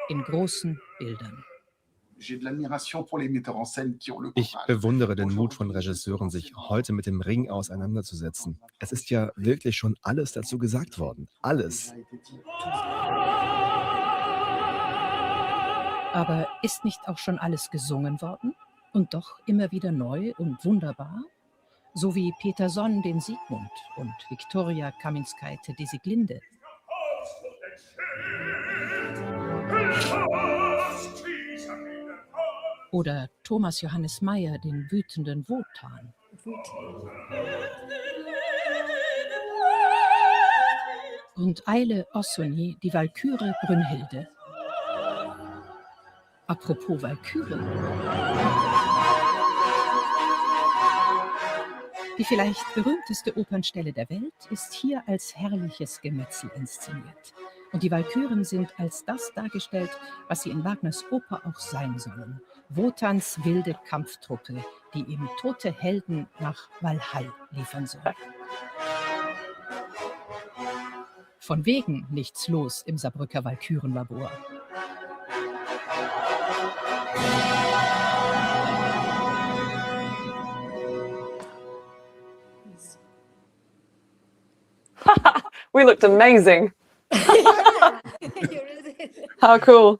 in großen Bildern. Ich bewundere den Mut von Regisseuren, sich heute mit dem Ring auseinanderzusetzen. Es ist ja wirklich schon alles dazu gesagt worden. Alles. Aber ist nicht auch schon alles gesungen worden? Und doch immer wieder neu und wunderbar? So wie Peter Sonn den Siegmund und Viktoria Kaminskaite die Sieglinde. Oder Thomas Johannes Mayer den wütenden Wotan. Und Eile Ossoni die Walküre Brünnhilde. Apropos Walküre. Die vielleicht berühmteste Opernstelle der Welt ist hier als herrliches Gemetzel inszeniert. Und die Walküren sind als das dargestellt, was sie in Wagners Oper auch sein sollen. Wotans wilde Kampftruppe, die ihm tote Helden nach Walhall liefern soll. Von wegen nichts los im Saarbrücker Walkürenlabor. We looked amazing. How cool.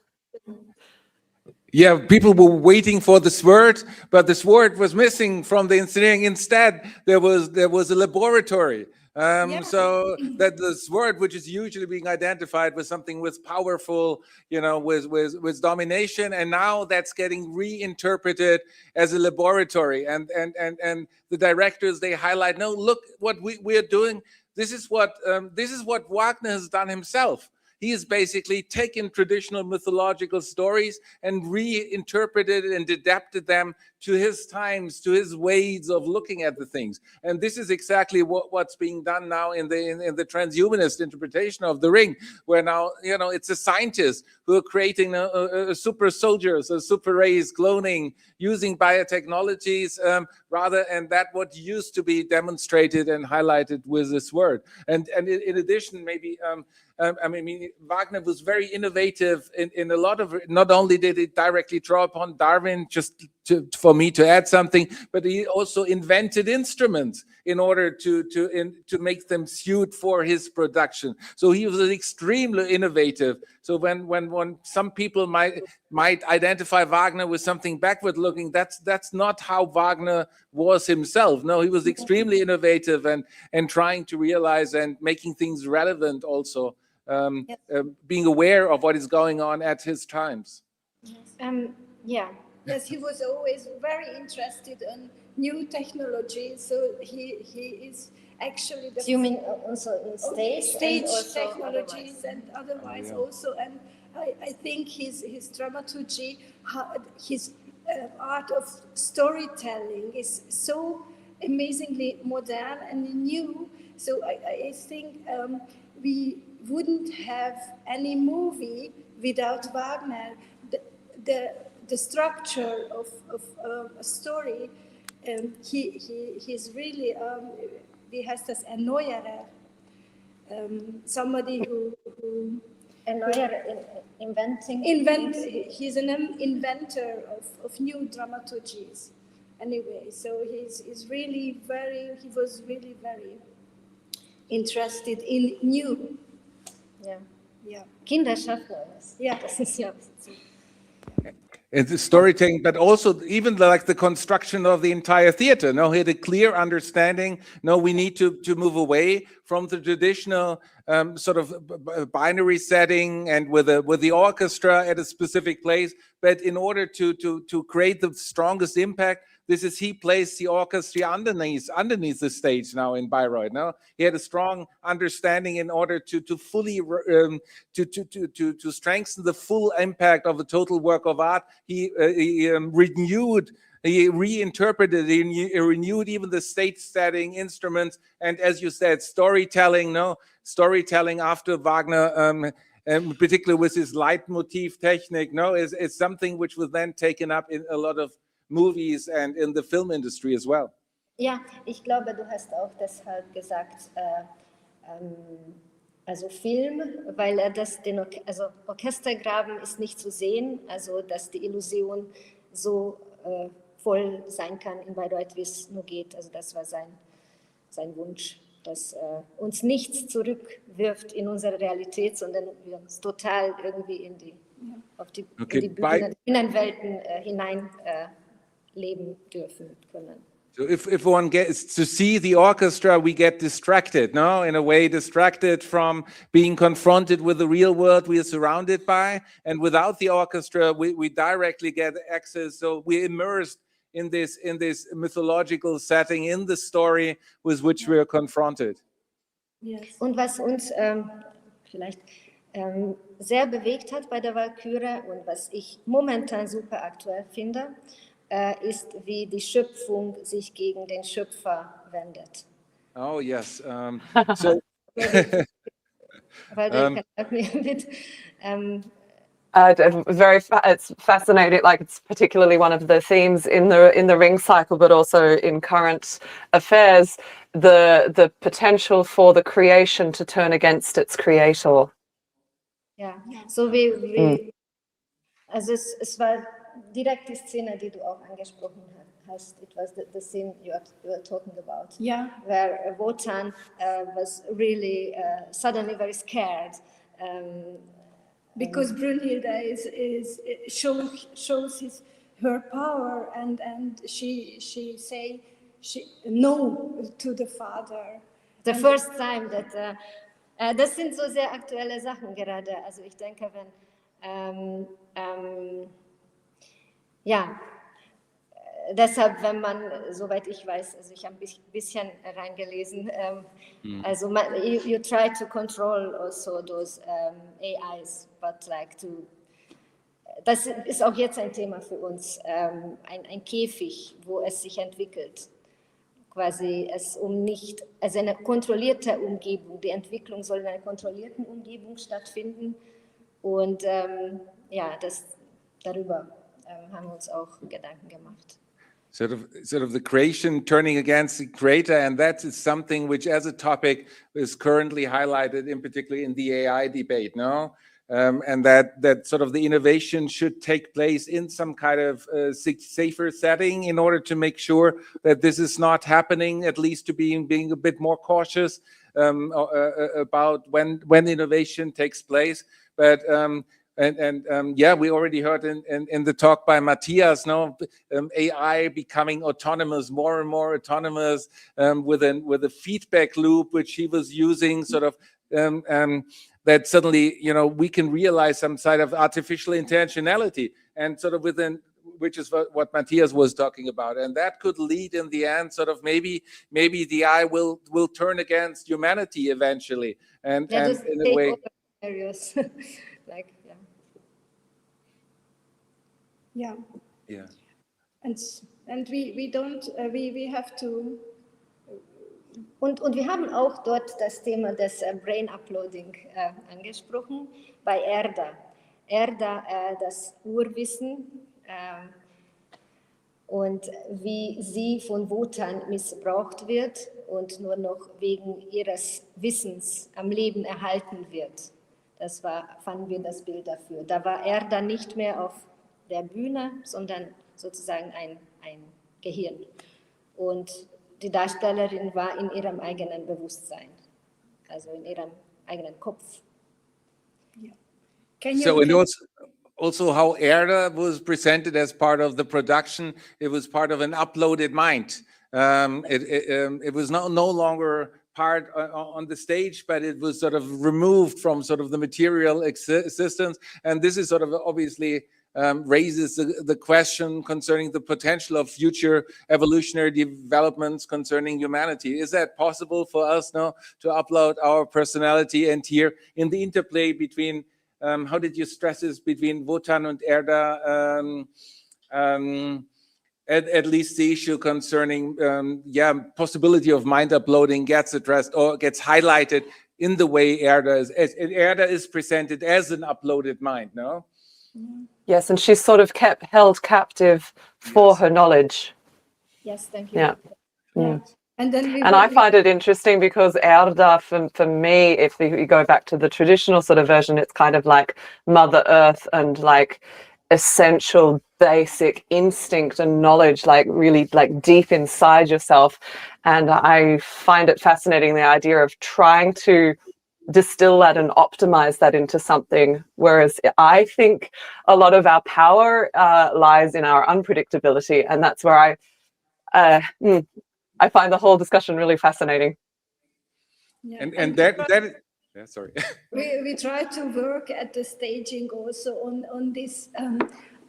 Yeah, people were waiting for the sword, but the sword was missing from the engineering. Instead, there was a laboratory. So that the sword, which is usually being identified with something with powerful, with domination, and now that's getting reinterpreted as a laboratory. And the directors, they highlight, no, look what we're doing. This is what Wagner has done himself. He has basically taken traditional mythological stories and reinterpreted and adapted them to his times, to his ways of looking at the things. And this is exactly what's being done now in the transhumanist interpretation of the ring, where now, it's a scientist who are creating a super soldiers, a super race, cloning, using biotechnologies, and that what used to be demonstrated and highlighted with this word. And in addition, maybe, Wagner was very innovative in a lot of, not only did he directly draw upon Darwin, just for me to add something, but he also invented instruments in order to make them suit for his production. So he was extremely innovative. So when some people might identify Wagner with something backward looking, that's not how Wagner was himself. No, he was extremely innovative and trying to realize and making things relevant also. Being aware of what is going on at his times. Yes, he was always very interested in new technology. So he is actually the. You mean also in stage technologies and otherwise also. And I think his dramaturgy, his art of storytelling is so amazingly modern and new. So I think we wouldn't have any movie without Wagner. The structure of a story, he's really, wie heißt das, Erneuerer, somebody who he's an inventor of new dramaturgies. Anyway, so he was really very interested in new. Ja. Kinderschaffen. Ja. Das ist ja. It's the storytelling, but also even like the construction of the entire theater. No, he had a clear understanding. No, we need to move away from the traditional sort of binary setting and with the orchestra at a specific place. But in order to create the strongest impact, he placed the orchestra underneath the stage now in Bayreuth. No, he had a strong understanding in order to fully to strengthen the full impact of the total work of art. He renewed. He reinterpreted, he renewed even the stage setting instruments, and as you said, storytelling. No, storytelling after Wagner, particularly with his leitmotif technique. No, is something which was then taken up in a lot of movies and in the film industry as well. Ja, ich glaube, du hast auch deshalb gesagt, also Film, weil er also Orchestergraben ist nicht zu sehen, also dass die Illusion so voll sein kann in Bayreuth, wie es nur geht. Also das war sein Wunsch, dass uns nichts zurückwirft in unsere Realität, sondern wir uns total irgendwie in die Innenwelten hinein leben dürfen können. So if one gets to see the orchestra, we get distracted, no? In a way, distracted from being confronted with the real world we are surrounded by. And without the orchestra, we directly get access. So we're immersed in this mythological setting, in the story with which we are confronted. Yes. Und was uns vielleicht sehr bewegt hat bei der Walküre und was ich momentan super aktuell finde, ist, wie die Schöpfung sich gegen den Schöpfer wendet. Oh, yes. So, It's fascinating. Like, it's particularly one of the themes in the ring cycle, but also in current affairs, the potential for the creation to turn against its creator. Ja, so also es war direkt die Szene, die du auch angesprochen hast. It was the scene you were talking about. Yeah. Where Wotan was really suddenly very scared. Because Brunhilde shows her power, and she say no to the father. The first time that das sind so sehr aktuelle Sachen gerade. Also ich denke, wenn ja, deshalb, wenn man, soweit ich weiß, also ich habe ein bisschen reingelesen, also you try to control also those AIs, but like das ist auch jetzt ein Thema für uns, ein Käfig, wo es sich entwickelt. Quasi also eine kontrollierte Umgebung, die Entwicklung soll in einer kontrollierten Umgebung stattfinden und ja, darüber haben wir uns auch Gedanken gemacht. Sort of the creation turning against the creator, and that is something which, as a topic, is currently highlighted, in particular in the AI debate, no? And that sort of the innovation should take place in some kind of safer setting in order to make sure that this is not happening, at least to being a bit more cautious about when innovation takes place. But yeah, we already heard in the talk by Matthias, no, AI becoming autonomous, more and more autonomous, with a feedback loop which he was using, sort of that suddenly, you know, we can realize some side of artificial intentionality, and sort of within, which is what Matthias was talking about, and that could lead in the end, sort of maybe the AI will turn against humanity eventually, and in a way. Areas. Like, yeah. Yeah. Yeah. And we don't, we have to. Und wir haben auch dort das Thema des Brain Uploading angesprochen bei Erda. Erda, das Urwissen und wie sie von Wotan missbraucht wird und nur noch wegen ihres Wissens am Leben erhalten wird. Fanden wir das Bild dafür. Da war Erda nicht mehr auf der Bühne, sondern sozusagen ein Gehirn. Und die Darstellerin war in ihrem eigenen Bewusstsein, also in ihrem eigenen Kopf. Yeah. also how Erde was presented as part of the production. It was part of an uploaded mind. It was no longer part on the stage, but it was sort of removed from sort of the material existence. And this is sort of obviously raises the question concerning the potential of future evolutionary developments concerning humanity. Is that possible for us now to upload our personality? And here in the interplay between, how did you stress this, between Wotan and Erde, at least the issue concerning possibility of mind uploading gets addressed or gets highlighted in the way Erde is presented as an uploaded mind, no? Yes, and she's sort of held captive for her knowledge. Yes, thank you. Yeah. Yeah. And then I find it interesting because Erde, for me, if you go back to the traditional sort of version, it's kind of like Mother Earth and like essential basic instinct and knowledge, like really like deep inside yourself. And I find it fascinating, the idea of trying to distill that and optimize that into something, whereas I think a lot of our power lies in our unpredictability, and that's where I find the whole discussion really fascinating. Yeah. And that yeah, sorry. We try to work at the staging also on this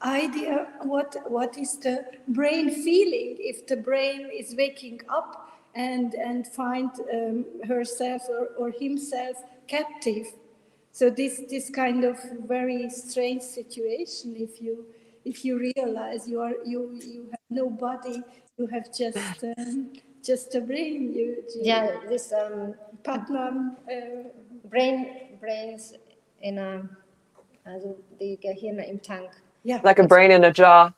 idea, what is the brain feeling if the brain is waking up and find herself or himself captive. So this kind of very strange situation, if you realize you have no body, you have just a brain. This Putnam brains in a, also die Gehirne im Tank. Yeah. Like a brain in a jar.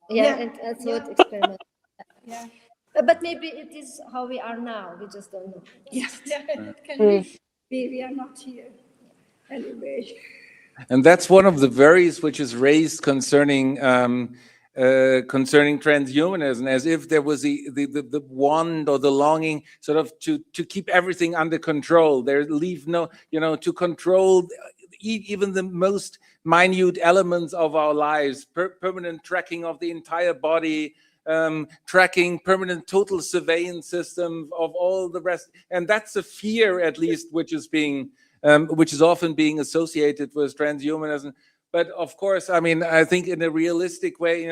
Yeah, a thought experiment. Yeah. But maybe it is how we are now. We just don't know. Yes, it can be. We are not here anyway. And that's one of the worries which is raised concerning transhumanism, as if there was the want or the longing sort of to keep everything under control. There leave no, to control even the most minute elements of our lives, permanent tracking of the entire body, tracking, permanent total surveillance system of all the rest. And that's a fear, at least, which is often being associated with transhumanism. But of course, I mean, I think in a realistic way,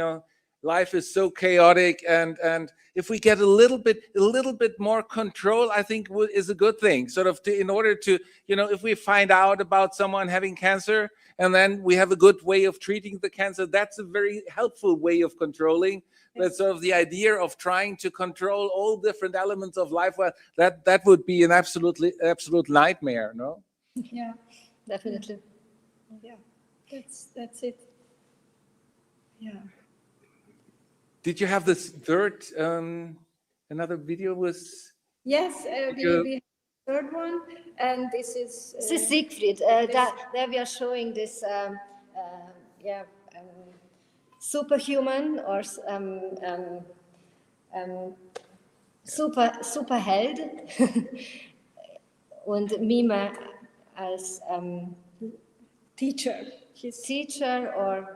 life is so chaotic, and if we get a little bit more control, I think is a good thing. Sort of in order to, if we find out about someone having cancer, and then we have a good way of treating the cancer, that's a very helpful way of controlling. But sort of the idea of trying to control all different elements of life, well, that would be an absolute nightmare, no? Yeah, definitely. Yeah, that's it. Yeah. Did you have this third, another video was? Yes, we have the third one, and this is Siegfried. There we are showing this, superhuman or Superheld und Mime als Teacher or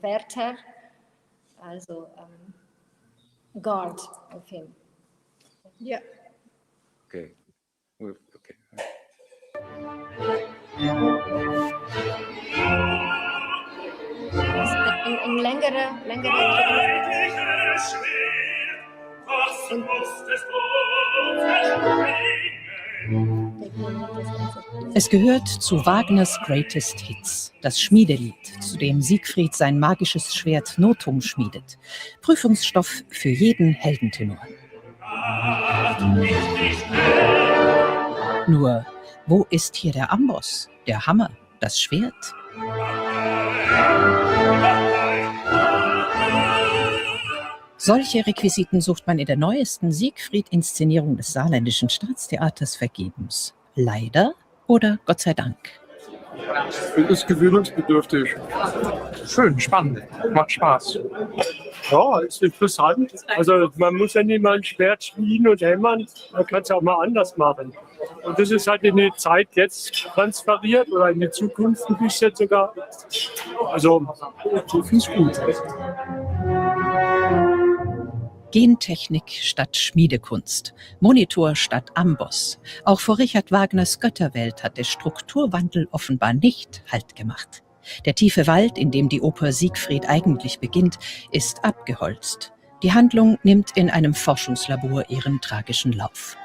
Wärter, also guard of him. Yeah. Okay. Okay. Ein längerer Es gehört zu Wagners Greatest Hits, das Schmiedelied, zu dem Siegfried sein magisches Schwert Notum schmiedet. Prüfungsstoff für jeden Heldentenor. Nur, wo ist hier der Amboss, der Hammer, das Schwert? Solche Requisiten sucht man in der neuesten Siegfried-Inszenierung des Saarländischen Staatstheaters vergebens. Leider oder Gott sei Dank? Ist gewöhnungsbedürftig. Schön, spannend, macht Spaß. Ja, ist interessant. Also man muss ja nicht mal ein Schwert schmieden und hämmern, man kann es auch mal anders machen. Und das ist halt in die Zeit jetzt transferiert oder in die Zukunft ein bisschen sogar. Also so viel ist gut. Gentechnik statt Schmiedekunst, Monitor statt Amboss. Auch vor Richard Wagners Götterwelt hat der Strukturwandel offenbar nicht Halt gemacht. Der tiefe Wald, in dem die Oper Siegfried eigentlich beginnt, ist abgeholzt. Die Handlung nimmt in einem Forschungslabor ihren tragischen Lauf.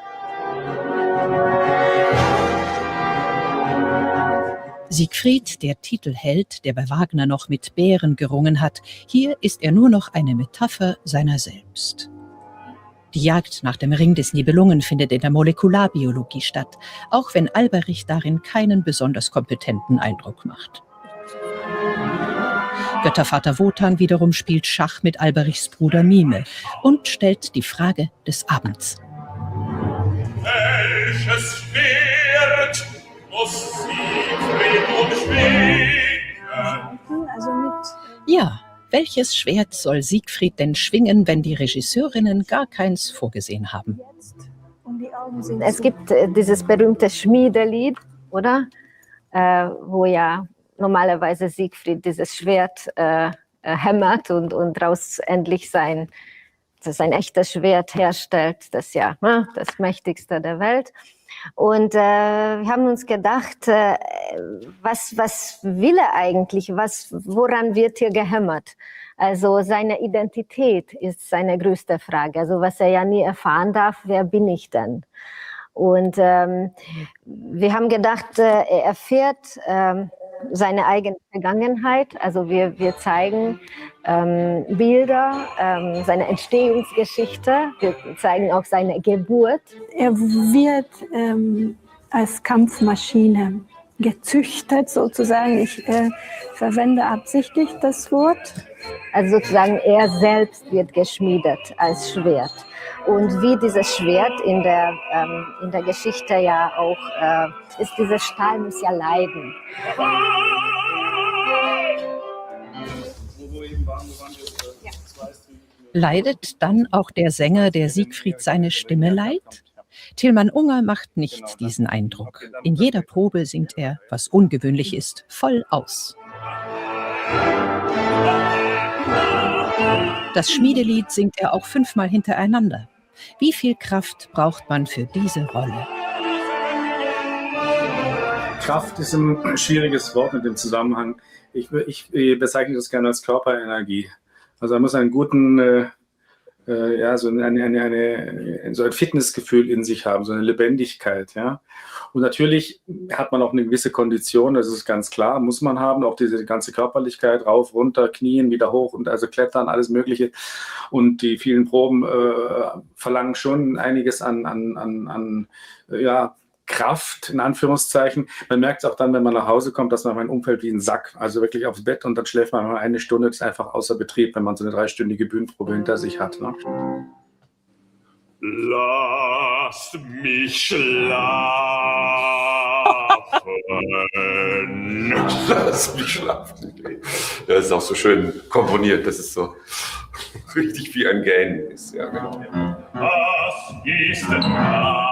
Siegfried, der Titelheld, der bei Wagner noch mit Bären gerungen hat, hier ist er nur noch eine Metapher seiner selbst. Die Jagd nach dem Ring des Nibelungen findet in der Molekularbiologie statt, auch wenn Alberich darin keinen besonders kompetenten Eindruck macht. Göttervater Wotan wiederum spielt Schach mit Alberichs Bruder Mime und stellt die Frage des Abends. Welches Schwert muss Siegfried nun schwingen? Ja, welches Schwert soll Siegfried denn schwingen, wenn die Regisseurinnen gar keins vorgesehen haben? Es gibt dieses berühmte Schmiedelied, oder? Wo ja normalerweise Siegfried dieses Schwert hämmert und daraus endlich sein echtes Schwert herstellt, das ja das mächtigste der Welt. Und wir haben uns gedacht, was will er eigentlich? Woran wird hier gehämmert? Also seine Identität ist seine größte Frage. Also was er ja nie erfahren darf, wer bin ich denn? Und wir haben gedacht, er erfährt seine eigene Vergangenheit. Also wir zeigen Bilder, seine Entstehungsgeschichte, wir zeigen auch seine Geburt. Er wird als Kampfmaschine gezüchtet, sozusagen. Ich verwende absichtlich das Wort. Also sozusagen er selbst wird geschmiedet als Schwert. Und wie dieses Schwert in der Geschichte ja auch ist, dieses Stahl muss ja leiden. Leidet dann auch der Sänger, der Siegfried seine Stimme leiht? Tilman Unger macht nicht diesen Eindruck. In jeder Probe singt er, was ungewöhnlich ist, voll aus. Das Schmiedelied singt er auch 5-mal hintereinander. Wie viel Kraft braucht man für diese Rolle? Kraft ist ein schwieriges Wort in dem Zusammenhang. Ich bezeichne das gerne als Körperenergie. Also man muss einen guten, so ein Fitnessgefühl in sich haben, so eine Lebendigkeit, ja. Und natürlich hat man auch eine gewisse Kondition, das ist ganz klar, muss man haben, auch diese ganze Körperlichkeit, rauf, runter, knien, wieder hoch und also klettern, alles Mögliche. Und die vielen Proben verlangen schon einiges an Kraft, in Anführungszeichen. Man merkt es auch dann, wenn man nach Hause kommt, dass man mein Umfeld wie ein Sack, also wirklich aufs Bett und dann schläft man mal eine Stunde, das ist einfach außer Betrieb, wenn man so eine 3-stündige Bühnenprobe hinter sich hat. Ne? Lasst mich schlafen. Lass mich schlafen. Das ist auch so schön komponiert, das ist so richtig wie ein Gähnen ist. Ja, genau. Was ist denn da?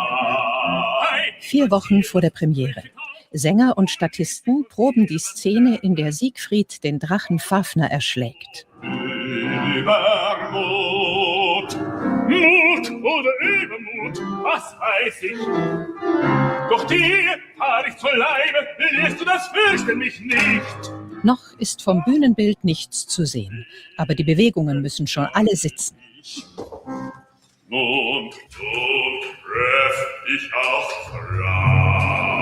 4 Wochen vor der Premiere. Sänger und Statisten proben die Szene, in der Siegfried den Drachen Fafner erschlägt. Übermut, Mut oder Übermut, was weiß ich? Doch dir fahr ich zur Leibe, lässt du das fürchten mich nicht. Noch ist vom Bühnenbild nichts zu sehen, aber die Bewegungen müssen schon alle sitzen. Und treff ich auch Gras.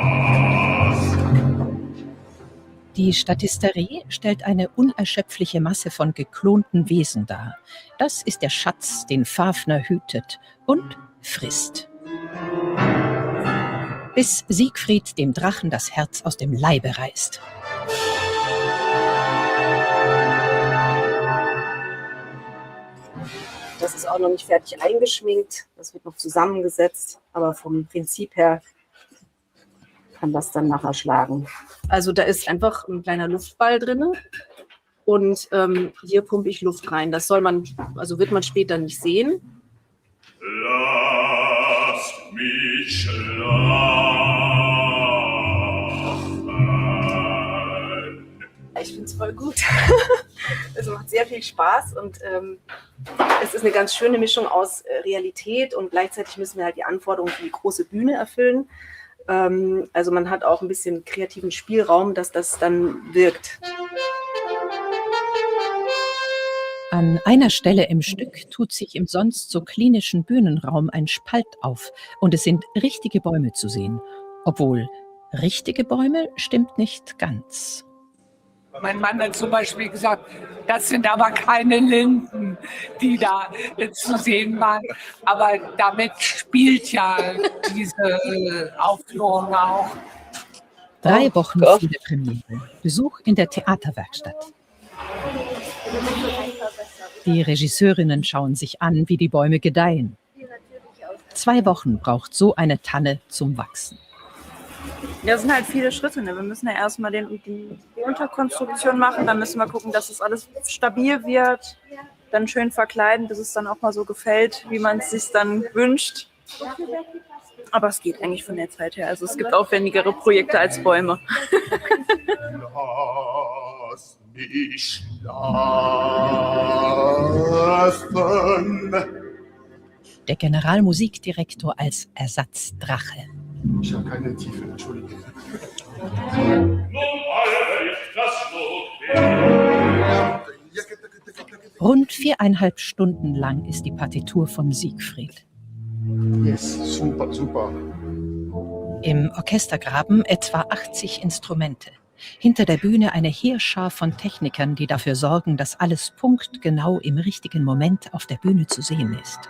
Die Statisterie stellt eine unerschöpfliche Masse von geklonten Wesen dar. Das ist der Schatz, den Fafner hütet und frisst. Bis Siegfried dem Drachen das Herz aus dem Leibe reißt. Das ist auch noch nicht fertig eingeschminkt, das wird noch zusammengesetzt, aber vom Prinzip her kann das dann nachher schlagen. Also da ist einfach ein kleiner Luftball drin Und hier pumpe ich Luft rein. Das soll man, also wird man später nicht sehen. Lasst mich schlafen. Ich finde es voll gut. Es macht sehr viel Spaß und es ist eine ganz schöne Mischung aus Realität und gleichzeitig müssen wir halt die Anforderungen für die große Bühne erfüllen. Also man hat auch ein bisschen kreativen Spielraum, dass das dann wirkt. An einer Stelle im Stück tut sich im sonst so klinischen Bühnenraum ein Spalt auf und es sind richtige Bäume zu sehen. Obwohl, richtige Bäume stimmt nicht ganz. Mein Mann hat zum Beispiel gesagt, das sind aber keine Linden, die da zu sehen waren. Aber damit spielt ja diese Aufführung auch. 3 Wochen vor der Premiere. Besuch in der Theaterwerkstatt. Die Regisseurinnen schauen sich an, wie die Bäume gedeihen. 2 Wochen braucht so eine Tanne zum Wachsen. Ja, das sind halt viele Schritte. Ne? Wir müssen ja erstmal die Unterkonstruktion machen, dann müssen wir gucken, dass es alles stabil wird, dann schön verkleiden, bis es dann auch mal so gefällt, wie man es sich dann wünscht. Aber es geht eigentlich von der Zeit her. Also es gibt aufwendigere Projekte als Bäume. Lass mich schlafen. Der Generalmusikdirektor als Ersatzdrache. Ich habe keine Tiefe, Entschuldigung. Rund 4,5 Stunden lang ist die Partitur von Siegfried. Yes, super, super. Im Orchestergraben etwa 80 Instrumente. Hinter der Bühne eine Heerschar von Technikern, die dafür sorgen, dass alles punktgenau im richtigen Moment auf der Bühne zu sehen ist.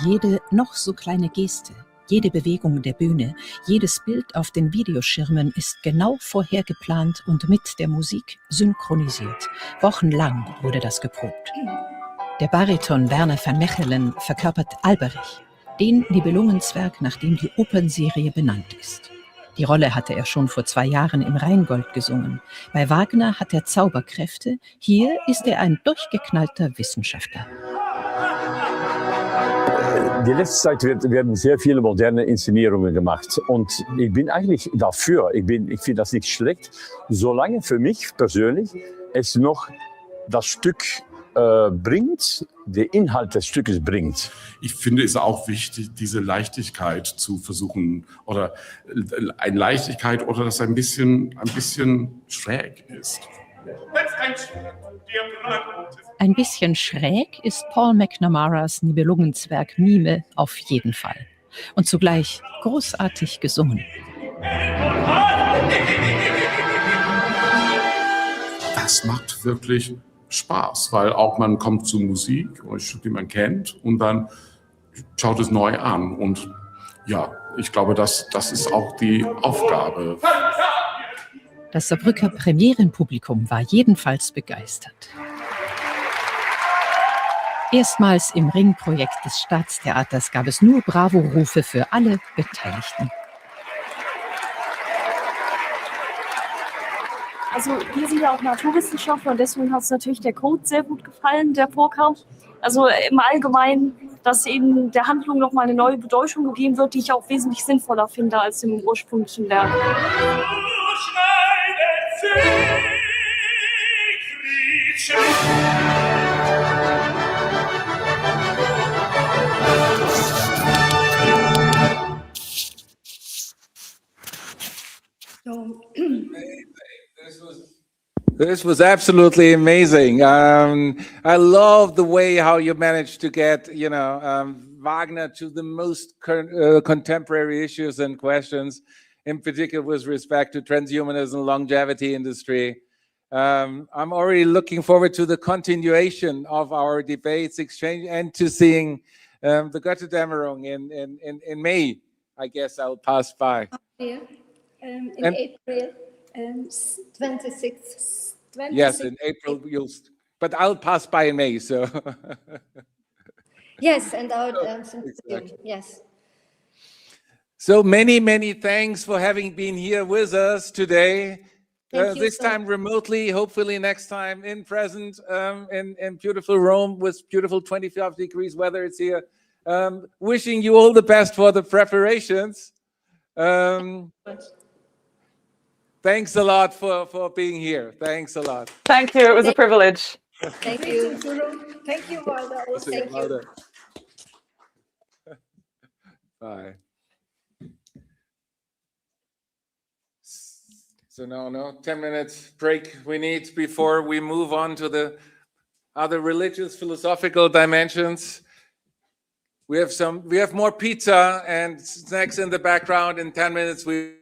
Jede noch so kleine Geste, jede Bewegung der Bühne, jedes Bild auf den Videoschirmen ist genau vorher geplant und mit der Musik synchronisiert. Wochenlang wurde das geprobt. Der Bariton Werner van Mechelen verkörpert Alberich, den Nibelungenzwerg, nach dem die Opernserie benannt ist. Die Rolle hatte er schon vor 2 Jahren im Rheingold gesungen. Bei Wagner hat er Zauberkräfte, hier ist er ein durchgeknallter Wissenschaftler. Die letzte Zeit werden sehr viele moderne Inszenierungen gemacht und ich bin eigentlich dafür. Ich finde das nicht schlecht, solange für mich persönlich es noch das Stück bringt, der Inhalt des Stückes bringt. Ich finde es auch wichtig, diese Leichtigkeit zu versuchen oder eine Leichtigkeit oder das ein bisschen schräg ist. Ein bisschen schräg ist Paul McNamara's Nibelungenzwerg Mime auf jeden Fall. Und zugleich großartig gesungen. Das macht wirklich Spaß, weil auch man kommt zu Musik, ein Stück, die man kennt, und dann schaut es neu an. Und ja, ich glaube, das ist auch die Aufgabe. Das Saarbrücker Premierenpublikum war jedenfalls begeistert. Erstmals im Ringprojekt des Staatstheaters gab es nur Bravo-Rufe für alle Beteiligten. Also wir sind ja auch Naturwissenschaftler und deswegen hat es natürlich der Code sehr gut gefallen, der vorkam. Also im Allgemeinen, dass eben der Handlung nochmal eine neue Bedeutung gegeben wird, die ich auch wesentlich sinnvoller finde als im ursprünglichen Werk. This was absolutely amazing. I love the way how you managed to get, Wagner to the most contemporary issues and questions, in particular with respect to transhumanism, longevity industry. I'm already looking forward to the continuation of our debates, exchange, and to seeing the Götterdämmerung in May. I guess I'll pass by. Yeah. In And- April, 26. Yes, in April, but I'll pass by in May, so. Yes, and our Exactly. yes. So many thanks for having been here with us today. Thank you This so time remotely, hopefully next time in present in beautiful Rome with beautiful 25 degrees weather. It's here. Wishing you all the best for the preparations. Thanks a lot for being here. Thanks a lot. Thank you. It was a privilege. Thank you. Thank you, Waldo. Thank you. Bye. So no 10 minutes break we need before we move on to the other religious philosophical dimensions. We have more pizza and snacks in the background. In 10 minutes we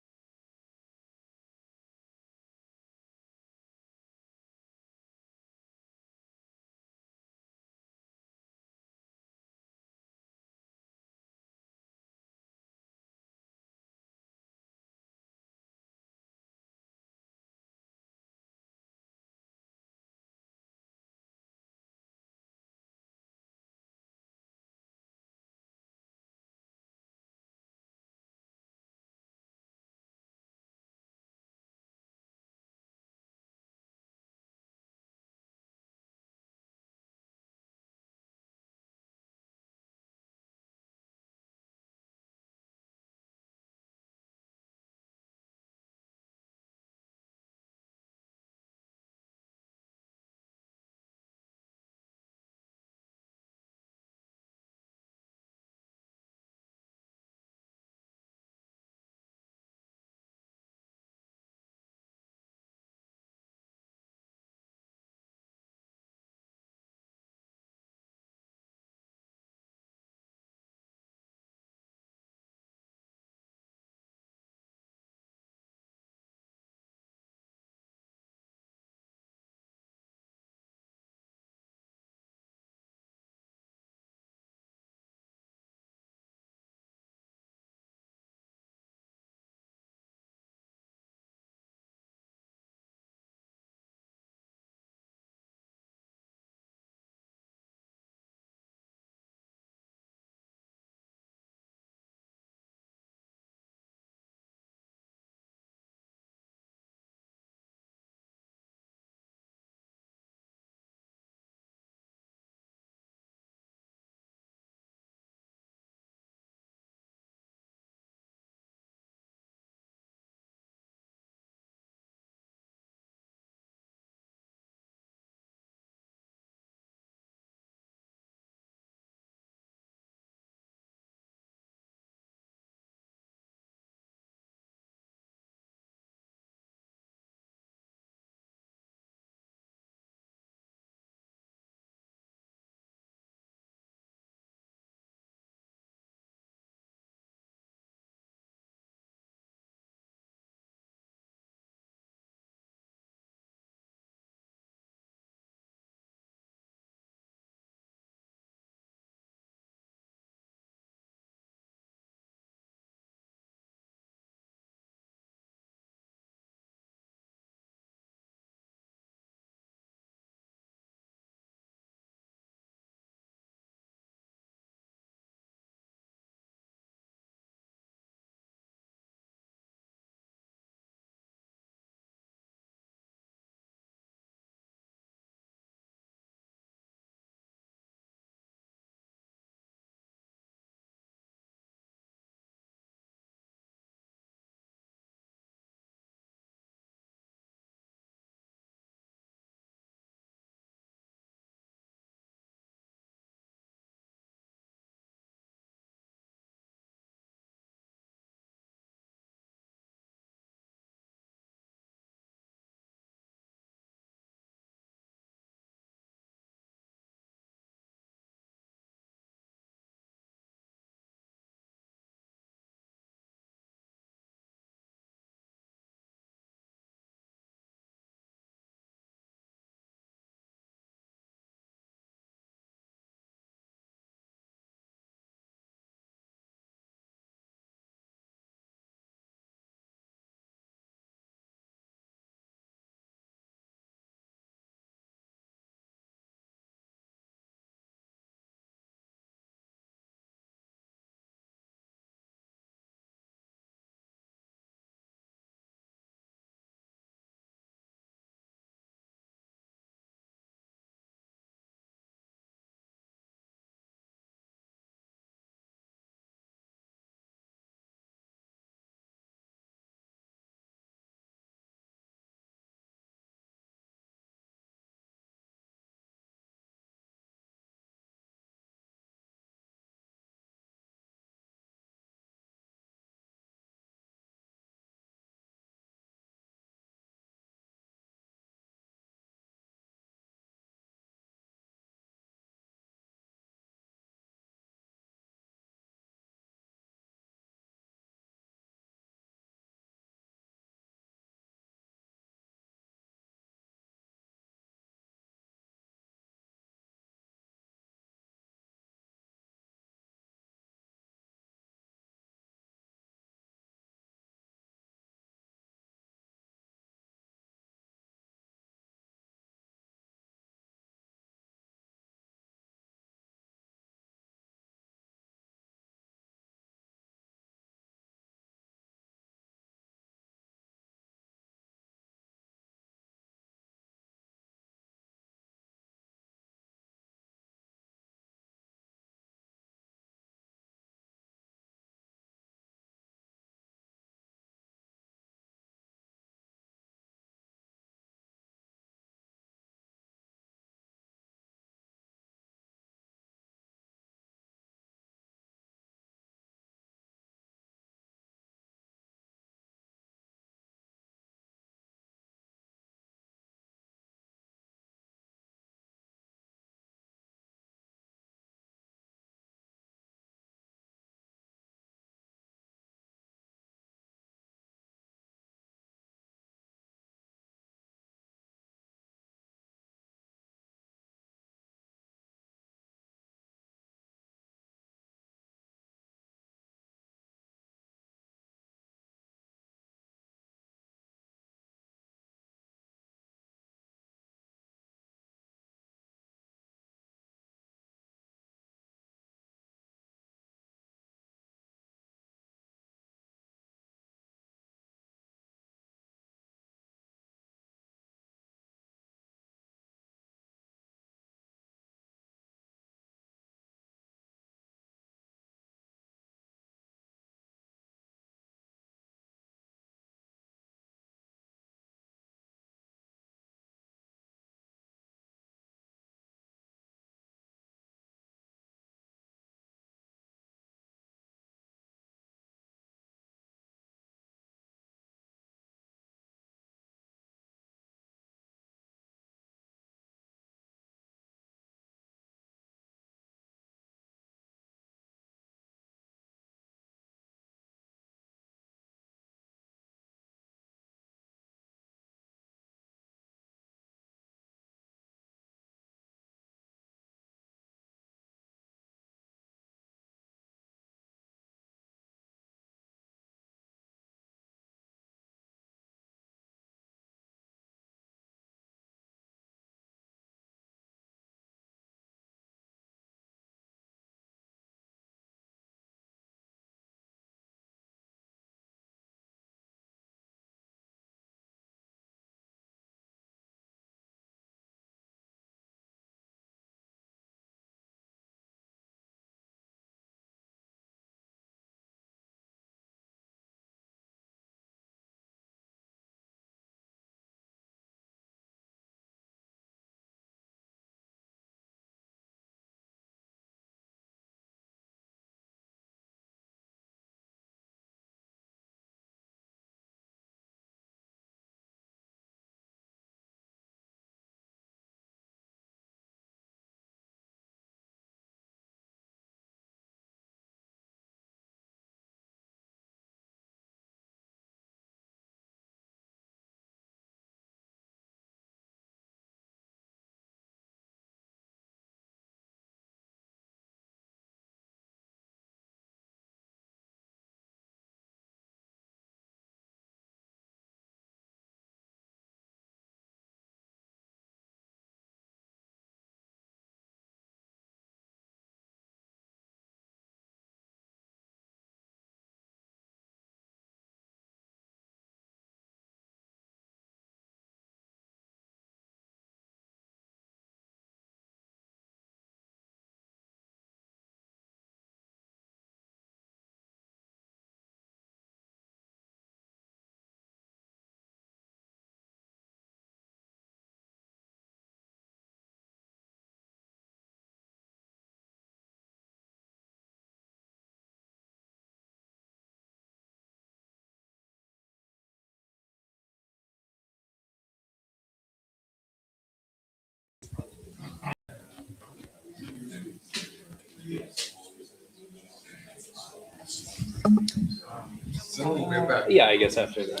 So we're back. Yeah, I guess after that.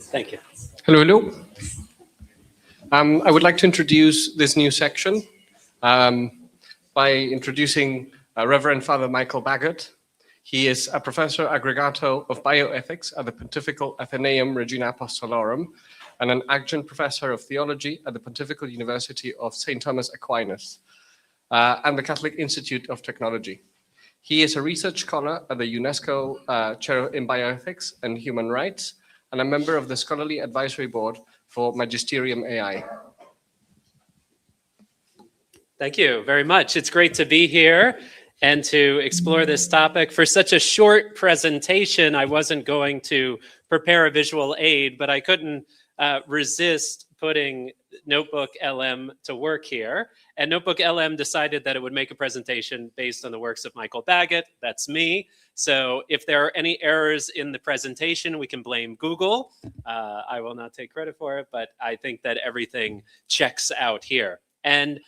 Thank you. Hello, hello. I would like to introduce this new section by introducing Reverend Father Michael Baggott. He is a Professor Aggregato of Bioethics at the Pontifical Athenaeum Regina Apostolorum and an Adjunct Professor of Theology at the Pontifical University of St. Thomas Aquinas and the Catholic Institute of Technology. He is a research scholar at the UNESCO Chair in Bioethics and Human Rights and a member of the Scholarly Advisory Board for Magisterium AI. Thank you very much. It's great to be here and to explore this topic. For such a short presentation, I wasn't going to prepare a visual aid, but I couldn't resist putting Notebook LM to work here. And Notebook LM decided that it would make a presentation based on the works of Michael Baggott. That's me. So if there are any errors in the presentation, we can blame Google. I will not take credit for it, but I think that everything checks out here. And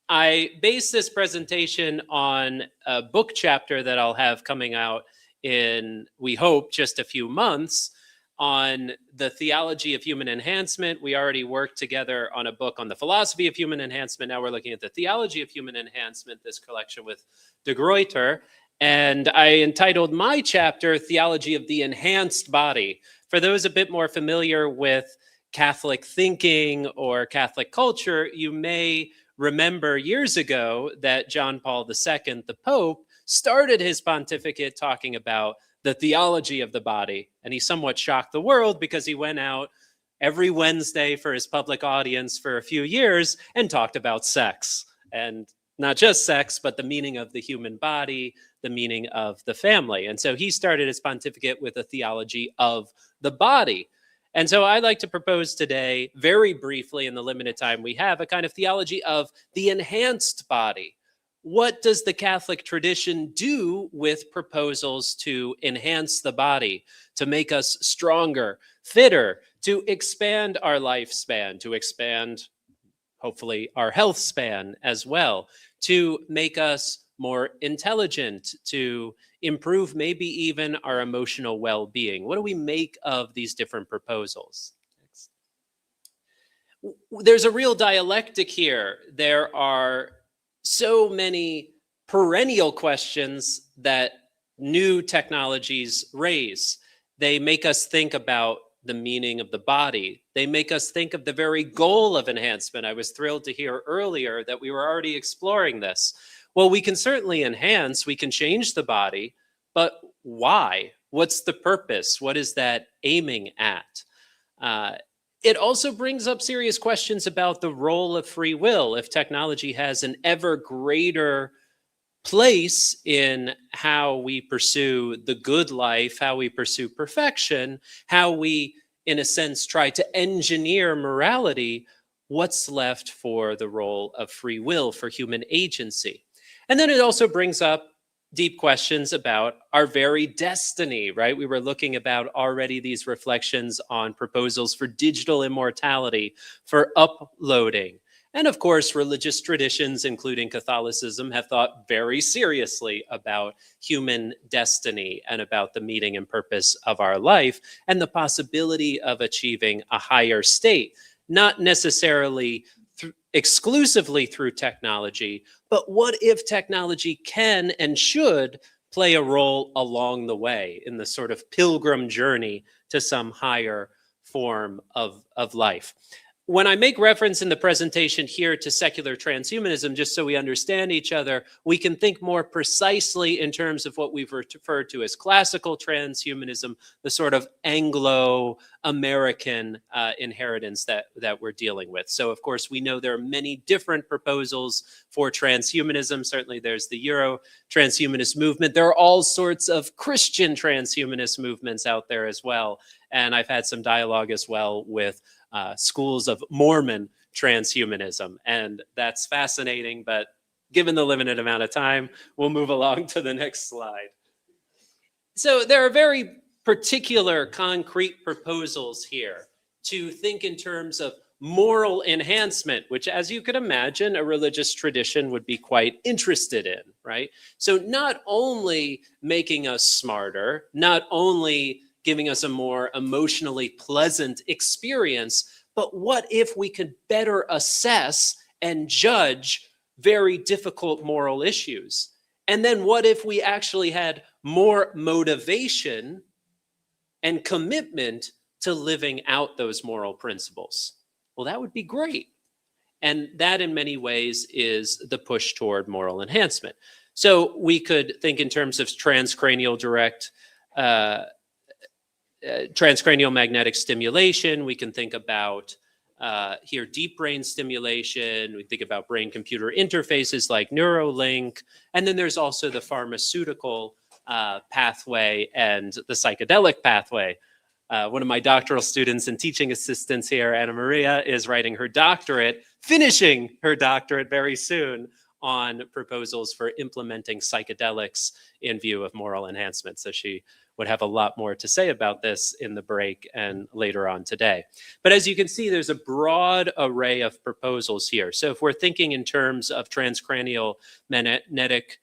I based this presentation on a book chapter that I'll have coming out in, we hope, just a few months on the theology of human enhancement. We already worked together on a book on the philosophy of human enhancement. Now we're looking at the theology of human enhancement, this collection with de Gruyter. And I entitled my chapter, Theology of the Enhanced Body. For those a bit more familiar with Catholic thinking or Catholic culture, you may remember years ago that John Paul II, the Pope, started his pontificate talking about the theology of the body. And he somewhat shocked the world because he went out every Wednesday for his public audience for a few years and talked about sex. And not just sex, but the meaning of the human body, the meaning of the family. And so he started his pontificate with a theology of the body. And so I'd like to propose today, very briefly in the limited time we have, a kind of theology of the enhanced body. What does the Catholic tradition do with proposals to enhance the body, to make us stronger, fitter, to expand our lifespan, to expand, hopefully, our health span as well, to make us more intelligent, to improve maybe even our emotional well-being? What do we make of these different proposals? There's a real dialectic here. There are so many perennial questions that new technologies raise. They make us think about the meaning of the body. They make us think of the very goal of enhancement. I was thrilled to hear earlier that we were already exploring this. Well, we can certainly enhance, we can change the body, but why? What's the purpose? What is that aiming at? It also brings up serious questions about the role of free will. If technology has an ever greater place in how we pursue the good life, how we pursue perfection, how we, in a sense, try to engineer morality, what's left for the role of free will, for human agency? And then it also brings up deep questions about our very destiny, right? We were looking about already these reflections on proposals for digital immortality, for uploading. And of course, religious traditions, including Catholicism, have thought very seriously about human destiny and about the meaning and purpose of our life and the possibility of achieving a higher state, not necessarily exclusively through technology, but what if technology can and should play a role along the way in the sort of pilgrim journey to some higher form of life? When I make reference in the presentation here to secular transhumanism, just so we understand each other, we can think more precisely in terms of what we've referred to as classical transhumanism, the sort of Anglo-American inheritance that we're dealing with. So, of course, we know there are many different proposals for transhumanism. Certainly, there's the EuroTranshumanist movement. There are all sorts of Christian transhumanist movements out there as well. And I've had some dialogue as well with schools of Mormon transhumanism. And that's fascinating, but given the limited amount of time, we'll move along to the next slide. So there are very particular concrete proposals here to think in terms of moral enhancement, which, as you could imagine, a religious tradition would be quite interested in, right? So not only making us smarter, not only giving us a more emotionally pleasant experience, but what if we could better assess and judge very difficult moral issues? And then what if we actually had more motivation and commitment to living out those moral principles? Well, that would be great. And that in many ways is the push toward moral enhancement. So we could think in terms of transcranial transcranial magnetic stimulation. We can think about here deep brain stimulation. We think about brain-computer interfaces like Neuralink. And then there's also the pharmaceutical pathway and the psychedelic pathway. One of my doctoral students and teaching assistants here, Anna Maria, is writing her doctorate, finishing her doctorate very soon, on proposals for implementing psychedelics in view of moral enhancement. So she would have a lot more to say about this in the break and later on today. But as you can see, there's a broad array of proposals here. So if we're thinking in terms of transcranial magnetic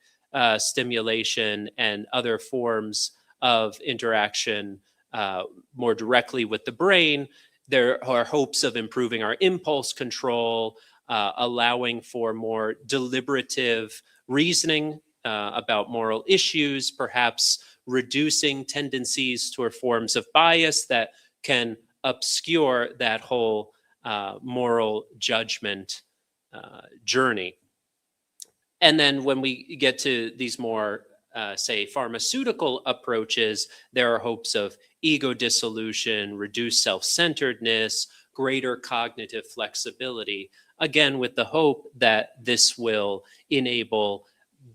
stimulation and other forms of interaction more directly with the brain, there are hopes of improving our impulse control, allowing for more deliberative reasoning about moral issues, perhaps reducing tendencies toward forms of bias that can obscure that whole moral judgment journey. And then when we get to these more, say, pharmaceutical approaches, there are hopes of ego dissolution, reduced self-centeredness, greater cognitive flexibility, again, with the hope that this will enable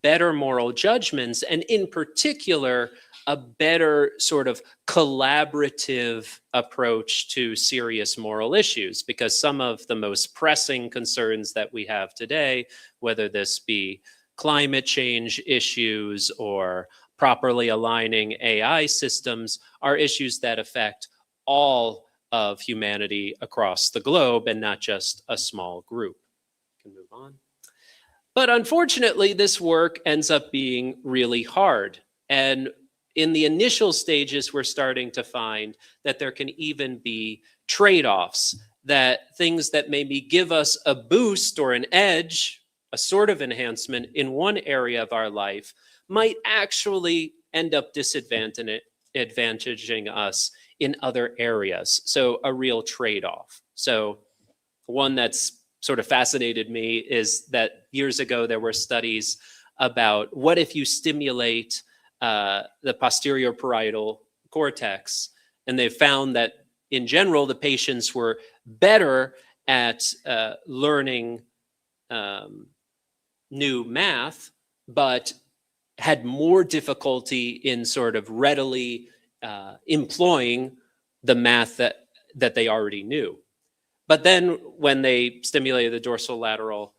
better moral judgments, and in particular, a better sort of collaborative approach to serious moral issues, because some of the most pressing concerns that we have today, whether this be climate change issues or properly aligning AI systems, are issues that affect all of humanity across the globe and not just a small group. We can move on. But unfortunately, this work ends up being really hard. And in the initial stages, we're starting to find that there can even be trade-offs, that things that maybe give us a boost or an edge, a sort of enhancement in one area of our life, might actually end up disadvantaging us in other areas. So a real trade-off. So one that's sort of fascinated me is that years ago there were studies about what if you stimulate the posterior parietal cortex, and they found that in general the patients were better at learning new math, but had more difficulty in sort of readily employing the math that they already knew. But then when they stimulated the dorsolateral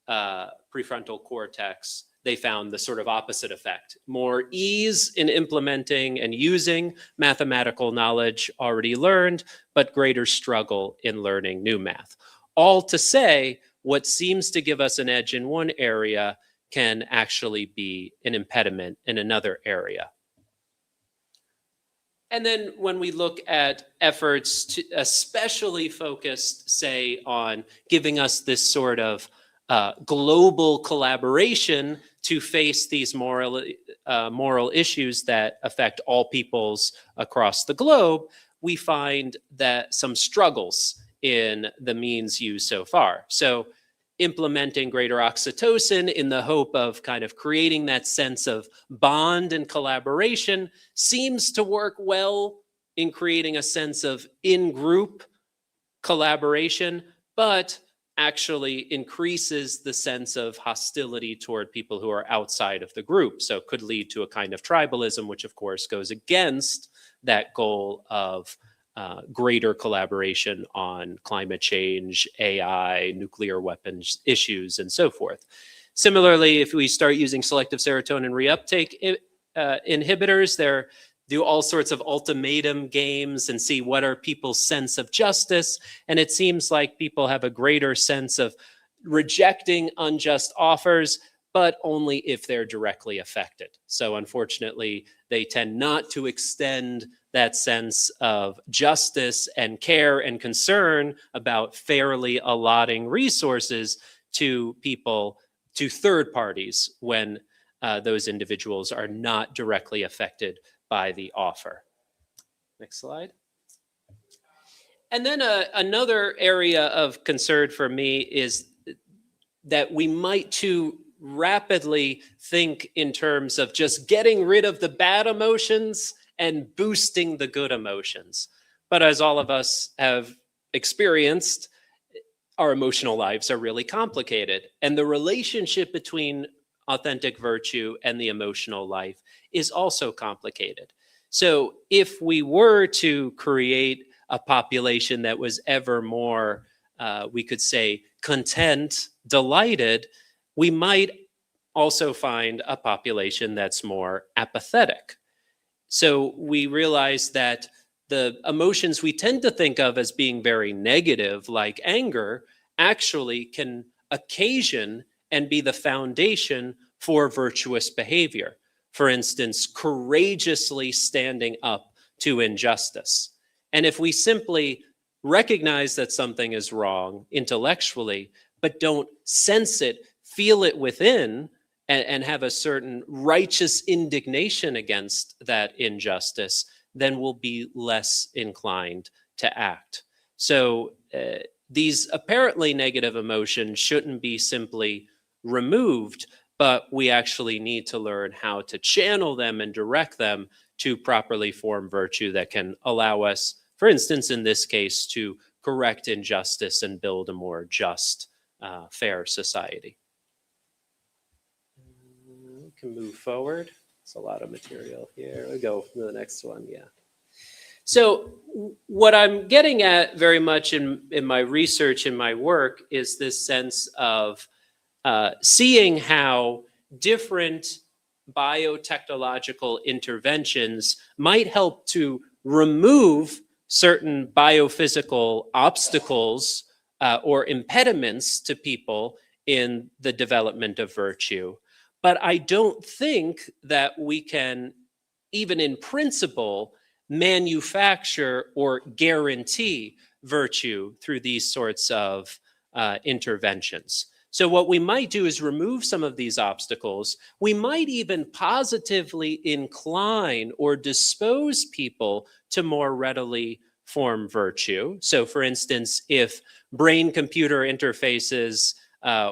prefrontal cortex, they found the sort of opposite effect. More ease in implementing and using mathematical knowledge already learned, but greater struggle in learning new math. All to say, what seems to give us an edge in one area can actually be an impediment in another area. And then when we look at efforts to especially focused, say, on giving us this sort of global collaboration to face these moral issues that affect all peoples across the globe, we find that some struggles in the means used so far. So implementing greater oxytocin in the hope of kind of creating that sense of bond and collaboration seems to work well in creating a sense of in-group collaboration, but actually increases the sense of hostility toward people who are outside of the group. So it could lead to a kind of tribalism, which of course goes against that goal of greater collaboration on climate change, AI, nuclear weapons issues, and so forth. Similarly, if we start using selective serotonin reuptake inhibitors, do all sorts of ultimatum games and see what are people's sense of justice. And it seems like people have a greater sense of rejecting unjust offers, but only if they're directly affected. So unfortunately, they tend not to extend that sense of justice and care and concern about fairly allotting resources to people, to third parties, when those individuals are not directly affected by the offer. Next slide. And then another area of concern for me is that we might too rapidly think in terms of just getting rid of the bad emotions and boosting the good emotions. But as all of us have experienced, our emotional lives are really complicated. And the relationship between authentic virtue and the emotional life is also complicated. So if we were to create a population that was ever more, we could say, content, delighted, we might also find a population that's more apathetic. So we realize that the emotions we tend to think of as being very negative, like anger, actually can occasion and be the foundation for virtuous behavior. For instance, courageously standing up to injustice. And if we simply recognize that something is wrong intellectually, but don't sense it, feel it within, and have a certain righteous indignation against that injustice, then we'll be less inclined to act. So these apparently negative emotions shouldn't be simply removed, but we actually need to learn how to channel them and direct them to properly form virtue that can allow us, for instance, in this case, to correct injustice and build a more just, fair society. We can move forward. It's a lot of material here. We go to the next one, yeah. So what I'm getting at very much in my research, in my work, is this sense of seeing how different biotechnological interventions might help to remove certain biophysical obstacles or impediments to people in the development of virtue. But I don't think that we can, even in principle, manufacture or guarantee virtue through these sorts of interventions. So what we might do is remove some of these obstacles. We might even positively incline or dispose people to more readily form virtue. So for instance, if brain-computer interfaces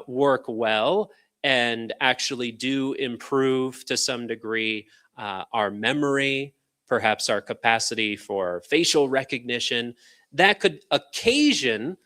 work well and actually do improve to some degree our memory, perhaps our capacity for facial recognition, that could occasion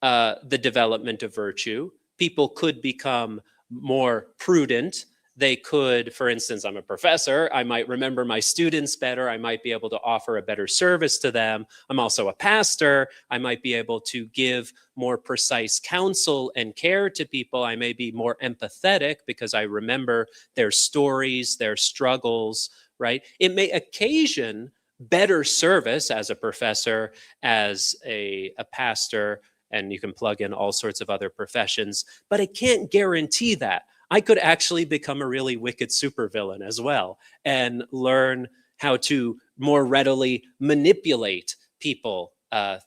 the development of virtue. People could become more prudent. They could, for instance, I'm a professor, I might remember my students better, I might be able to offer a better service to them. I'm also a pastor, I might be able to give more precise counsel and care to people. I may be more empathetic because I remember their stories, their struggles, right? It may occasion better service as a professor, as a pastor, and you can plug in all sorts of other professions, but it can't guarantee that. I could actually become a really wicked supervillain as well and learn how to more readily manipulate people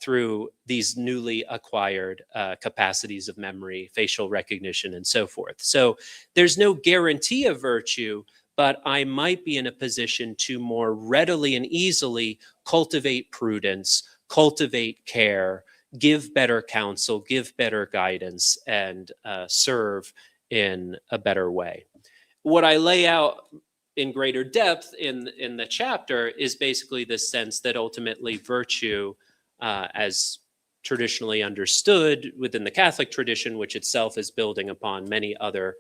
through these newly acquired capacities of memory, facial recognition, and so forth. So there's no guarantee of virtue, but I might be in a position to more readily and easily cultivate prudence, cultivate care, give better counsel, give better guidance, and serve in a better way. What I lay out in greater depth in the chapter is basically the sense that ultimately virtue, as traditionally understood within the Catholic tradition, which itself is building upon many other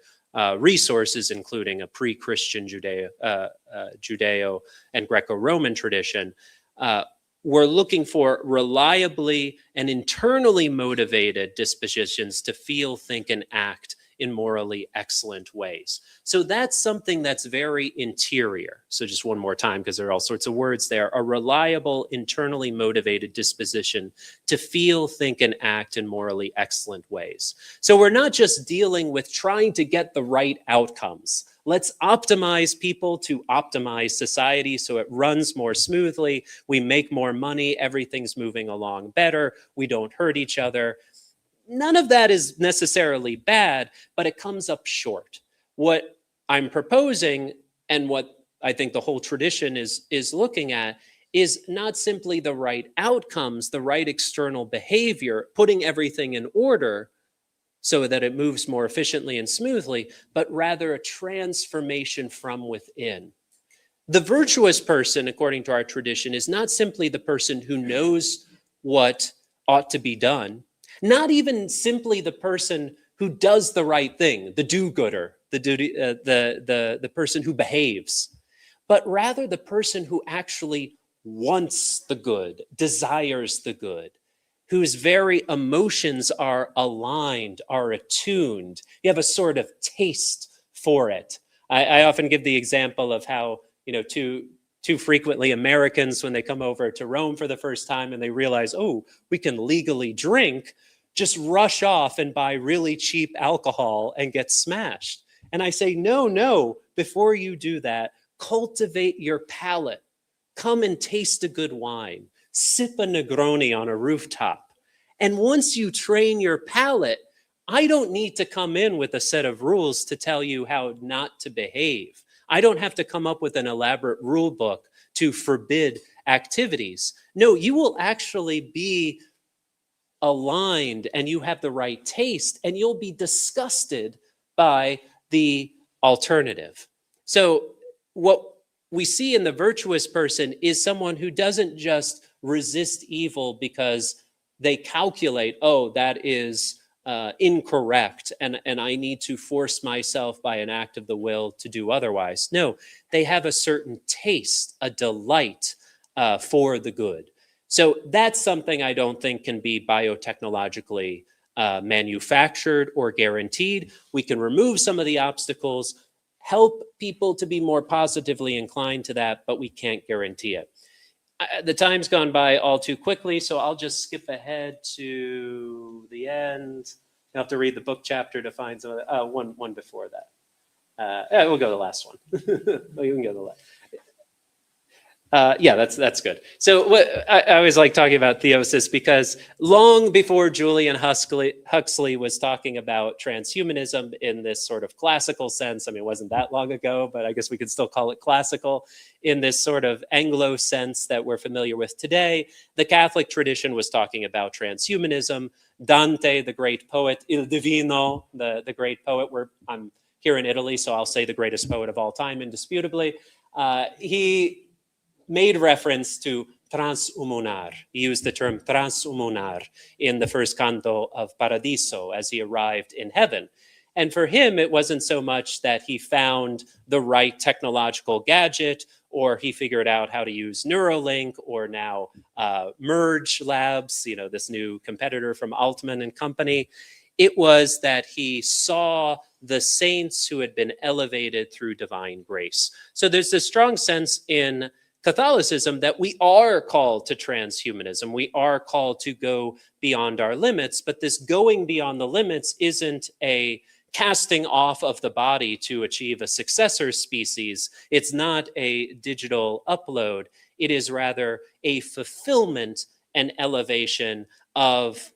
resources, including a pre-Christian Judeo and Greco-Roman tradition, we're looking for reliably and internally motivated dispositions to feel, think, and act in morally excellent ways. So that's something that's very interior. So just one more time, because there are all sorts of words there. A reliable, internally motivated disposition to feel, think, and act in morally excellent ways. So we're not just dealing with trying to get the right outcomes. Let's optimize people to optimize society so it runs more smoothly, we make more money, everything's moving along better, we don't hurt each other. None of that is necessarily bad, but it comes up short. What I'm proposing, and what I think the whole tradition is looking at, is not simply the right outcomes, the right external behavior, putting everything in order so that it moves more efficiently and smoothly, but rather a transformation from within. The virtuous person, according to our tradition, is not simply the person who knows what ought to be done, not even simply the person who does the right thing, the do-gooder, the person who behaves, but rather the person who actually wants the good, desires the good, whose very emotions are aligned, are attuned. You have a sort of taste for it. I often give the example of how, too frequently Americans, when they come over to Rome for the first time and they realize, oh, we can legally drink, just rush off and buy really cheap alcohol and get smashed. And I say, no, before you do that, cultivate your palate. Come and taste a good wine. Sip a Negroni on a rooftop. And once you train your palate, I don't need to come in with a set of rules to tell you how not to behave. I don't have to come up with an elaborate rule book to forbid activities. No, you will actually be aligned and you have the right taste, and you'll be disgusted by the alternative. So what we see in the virtuous person is someone who doesn't just resist evil because they calculate, oh, that is incorrect, and I need to force myself by an act of the will to do otherwise. No, they have a certain taste, a delight for the good. So that's something I don't think can be biotechnologically manufactured or guaranteed. We can remove some of the obstacles, help people to be more positively inclined to that, but we can't guarantee it. The time's gone by all too quickly, so I'll just skip ahead to the end. You'll have to read the book chapter to find some of one before that. We'll go to the last one. You can go to the last. Yeah, that's good. So I always like talking about theosis because long before Julian Huxley was talking about transhumanism in this sort of classical sense, I mean, it wasn't that long ago, but I guess we could still call it classical in this sort of Anglo sense that we're familiar with today. The Catholic tradition was talking about transhumanism. Dante, the great poet, Il Divino, the great poet, I'm here in Italy, so I'll say the greatest poet of all time, indisputably. He made reference to transhumunar. He used the term transhumunar in the first canto of Paradiso as he arrived in heaven. And for him, it wasn't so much that he found the right technological gadget or he figured out how to use Neuralink or now Merge Labs, this new competitor from Altman and company. It was that he saw the saints who had been elevated through divine grace. So there's this strong sense in Catholicism that we are called to transhumanism. We are called to go beyond our limits, but this going beyond the limits isn't a casting off of the body to achieve a successor species. It's not a digital upload. It is rather a fulfillment and elevation of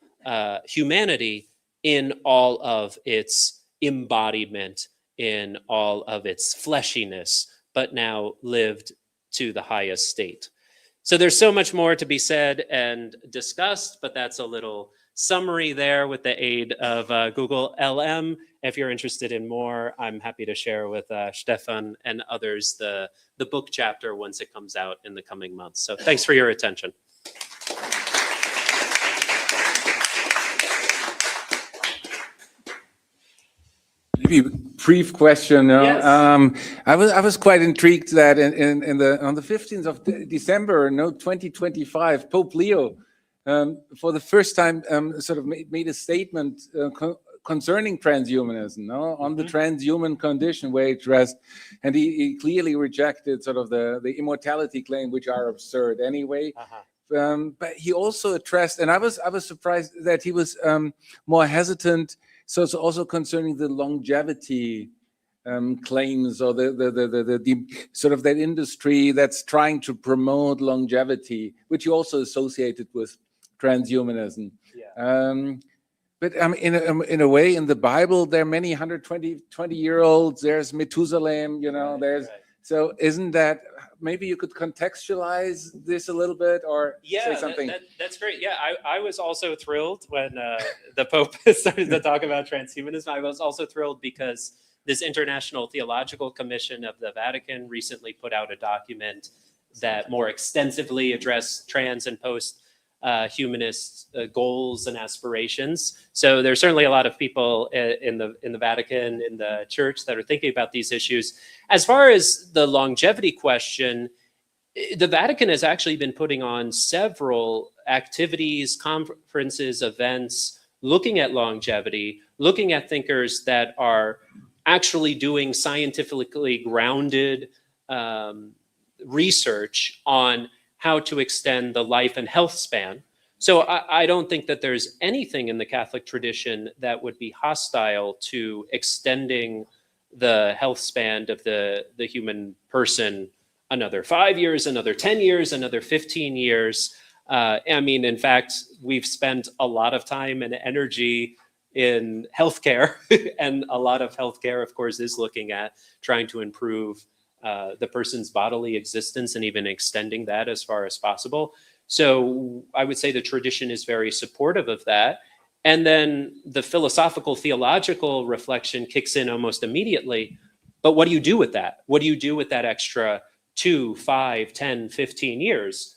humanity in all of its embodiment, in all of its fleshiness, but now lived to the highest state. So there's so much more to be said and discussed, but that's a little summary there with the aid of Google LM. If you're interested in more, I'm happy to share with Stefan and others the book chapter once it comes out in the coming months. So thanks for your attention. Maybe a brief question. Yes. I was quite intrigued that on the 15th of December, 2025, Pope Leo, for the first time, sort of made a statement concerning transhumanism, no? On the transhuman condition where it rests, and he clearly rejected sort of the immortality claim, which are absurd anyway. But he also addressed, and I was surprised that he was more hesitant. So it's also concerning the longevity claims, or the sort of that industry that's trying to promote longevity, which you also associated with transhumanism. But in a way, in the Bible, there are many 20-year-olds. There's Methuselah, you know. So isn't that, maybe you could contextualize this a little bit, or say something? That's great. Yeah, I was also thrilled when the Pope started to talk about transhumanism. I was also thrilled because this International Theological Commission of the Vatican recently put out a document that more extensively addressed trans and post-humanist goals and aspirations. So there's certainly a lot of people in the Vatican, in the church, that are thinking about these issues. As far as the longevity question, the Vatican has actually been putting on several activities, conferences, events, looking at longevity, looking at thinkers that are actually doing scientifically grounded research on how to extend the life and health span. So I don't think that there's anything in the Catholic tradition that would be hostile to extending the health span of the human person another 5 years, another 10 years, another 15 years. I mean, in fact, we've spent a lot of time and energy in healthcare, and a lot of healthcare, of course, is looking at trying to improve the person's bodily existence and even extending that as far as possible. So I would say the tradition is very supportive of that. And then the philosophical, theological reflection kicks in almost immediately. But what do you do with that? What do you do with that extra 2, 5, 10, 15 years?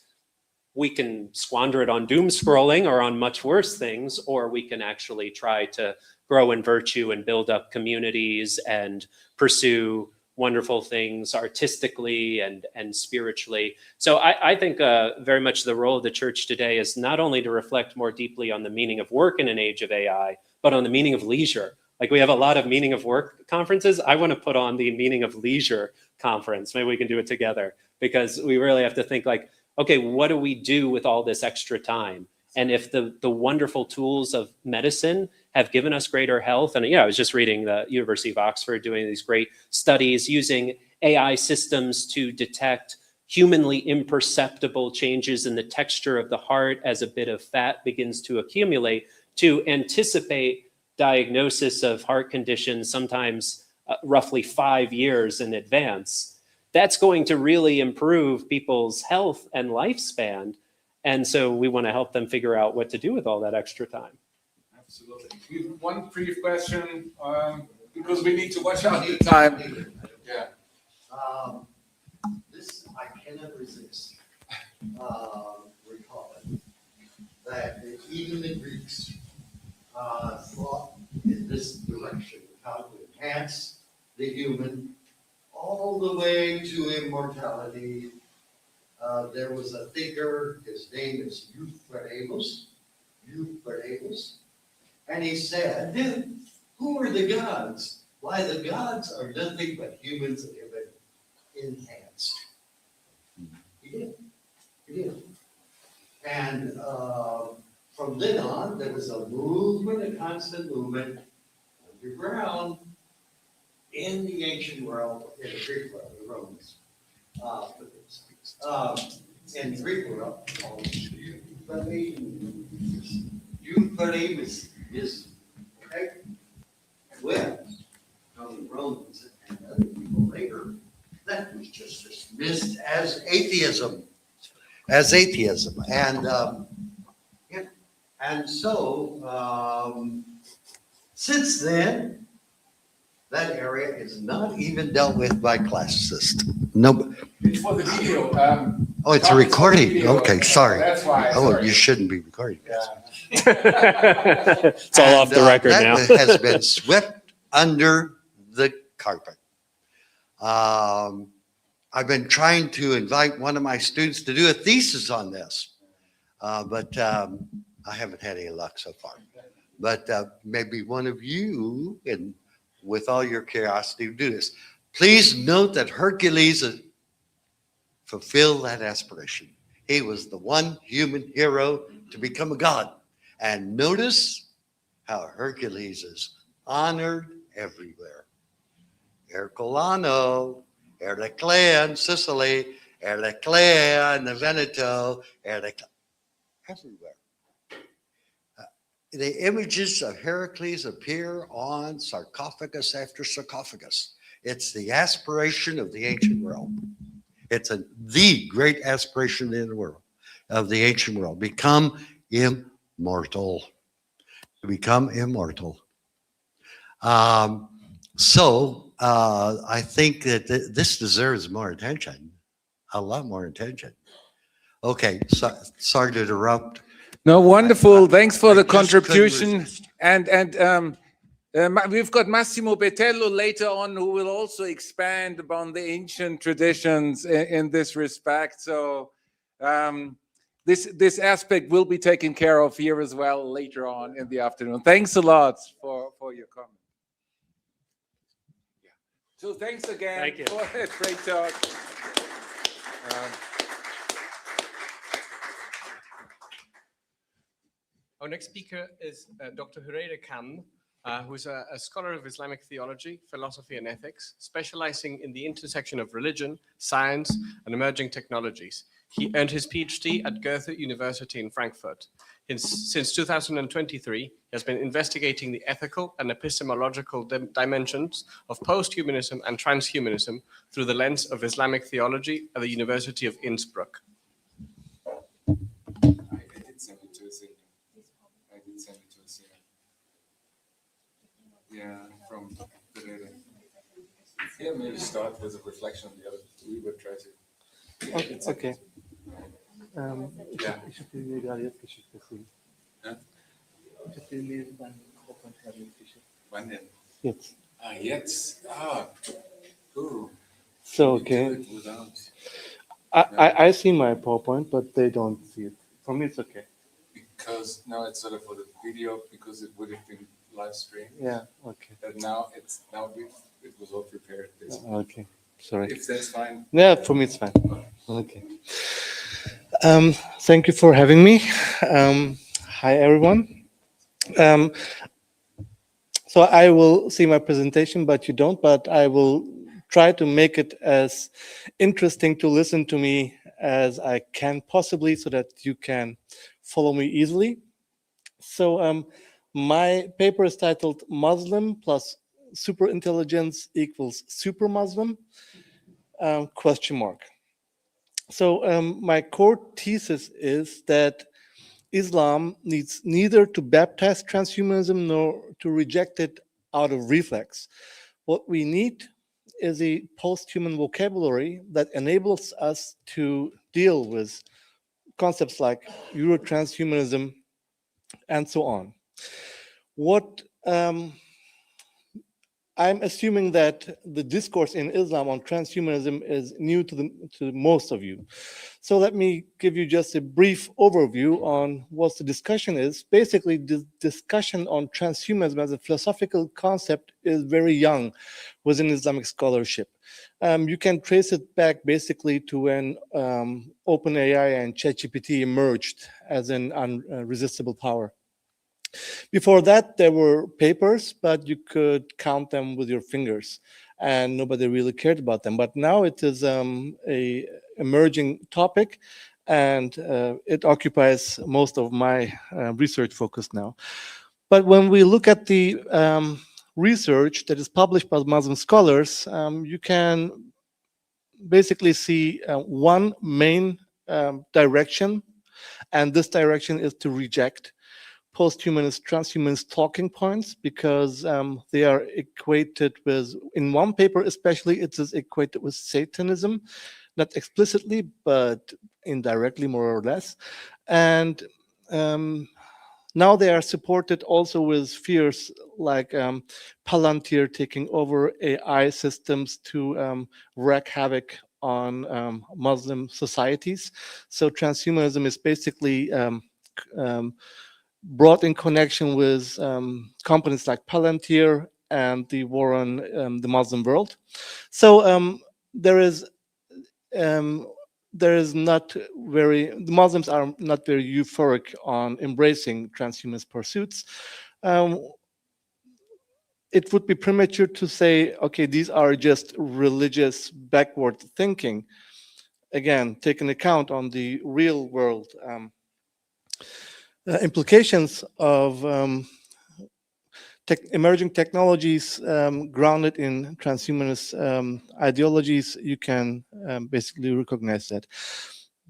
We can squander it on doom scrolling or on much worse things, or we can actually try to grow in virtue and build up communities and pursue wonderful things artistically and spiritually. So I think very much the role of the church today is not only to reflect more deeply on the meaning of work in an age of AI, but on the meaning of leisure. Like, we have a lot of meaning of work conferences. I want to put on the meaning of leisure conference. Maybe we can do it together, because we really have to think like, okay, what do we do with all this extra time? And if the wonderful tools of medicine have given us greater health, and I was just reading the University of Oxford doing these great studies using AI systems to detect humanly imperceptible changes in the texture of the heart as a bit of fat begins to accumulate, to anticipate diagnosis of heart conditions, sometimes roughly 5 years in advance. That's going to really improve people's health and lifespan. And so we want to help them figure out what to do with all that extra time. Absolutely. We have one brief question, because we need to watch out the time. Yeah. This I cannot resist recalling that even the Greeks thought in this direction, how to enhance the human all the way to immortality. There was a thinker, his name is Euthyphros, and he said, who are the gods? Why, the gods are nothing but humans that have been enhanced. He did. And from then on, there was a movement, a constant movement underground in the ancient world, in the Greek world, the Romans. In the Greek world, Euthyphros is okay. Well, from the Romans and other people later, that was just dismissed as atheism. And so since then, that area is not even dealt with by classicists. No. It's for the video. Oh, it's a recording. Video. Okay, sorry. That's why. Oh, sorry. you shouldn't be recording. It's all off the record now. That has been swept under the carpet. I've been trying to invite one of my students to do a thesis on this, but I haven't had any luck so far. but maybe one of you, and with all your curiosity, do this. Please note that Hercules fulfilled that aspiration. He was the one human hero to become a god. And notice how Hercules is honored everywhere. Herculano, Heraclea in Sicily, Heraclea in the Veneto, everywhere. The images of Heracles appear on sarcophagus after sarcophagus. It's the aspiration of the ancient world. It's the great aspiration in the world, of the ancient world. Become immortal. Become immortal. So I think that this deserves more attention, a lot more attention. Okay, sorry to interrupt. No, wonderful. Thanks for the contribution. And we've got Massimo Betello later on, who will also expand upon the ancient traditions in this respect. So this aspect will be taken care of here as well later on in the afternoon. Thanks a lot for your comment. Yeah. So thanks again for that great talk. Our next speaker is Dr. Hureyre Khan, who is a scholar of Islamic theology, philosophy, and ethics, specializing in the intersection of religion, science, and emerging technologies. He earned his PhD at Goethe University in Frankfurt. Since 2023, he has been investigating the ethical and epistemological dimensions of post-humanism and transhumanism through the lens of Islamic theology at the University of Innsbruck. Yeah, from the data. Yeah, maybe start with a reflection on the other. We would try to. Okay. Okay. Ja. Ich habe dir gerade jetzt geschickt, deswegen. Ja? Ich habe dir meinen PowerPoint gerade geschickt. Wann denn? Jetzt. Ah, jetzt. Ah. Cool. So, okay. I see my PowerPoint, but they don't see it. For me, it's okay. Because now it's sort of for the video, because it would have been live streamed. Yeah, okay. But now it was all prepared. Basically. Okay, sorry. If that's fine. Yeah, for me it's fine. Okay. Thank you for having me. Hi, everyone. So I will see my presentation, but you don't. But I will try to make it as interesting to listen to me as I can possibly, so that you can follow me easily. So my paper is titled Muslim plus Superintelligence equals Super Muslim? Question mark. So my core thesis is that Islam needs neither to baptize transhumanism nor to reject it out of reflex. What we need is a post-human vocabulary that enables us to deal with concepts like EuroTranshumanism and so on. What I'm assuming that the discourse in Islam on transhumanism is new to most of you. So let me give you just a brief overview on what the discussion is. Basically, the discussion on transhumanism as a philosophical concept is very young within Islamic scholarship. You can trace it back basically to when OpenAI and ChatGPT emerged as an irresistible power. Before that, there were papers, but you could count them with your fingers, and nobody really cared about them. But now it is a emerging topic, and it occupies most of my research focus now. But when we look at the research that is published by Muslim scholars, you can basically see one main direction, and this direction is to reject post-humanist, transhumanist talking points, because they are equated with, in one paper especially, it is equated with Satanism, not explicitly, but indirectly, more or less. And now they are supported also with fears like Palantir taking over AI systems to wreak havoc on Muslim societies. So transhumanism is basically brought in connection with companies like Palantir and the war on the Muslim world. So there is not very, the Muslims are not very euphoric on embracing transhumanist pursuits. It would be premature to say, okay, these are just religious backward thinking. Again, taking account on the real world implications of emerging technologies grounded in transhumanist ideologies, you can basically recognize that.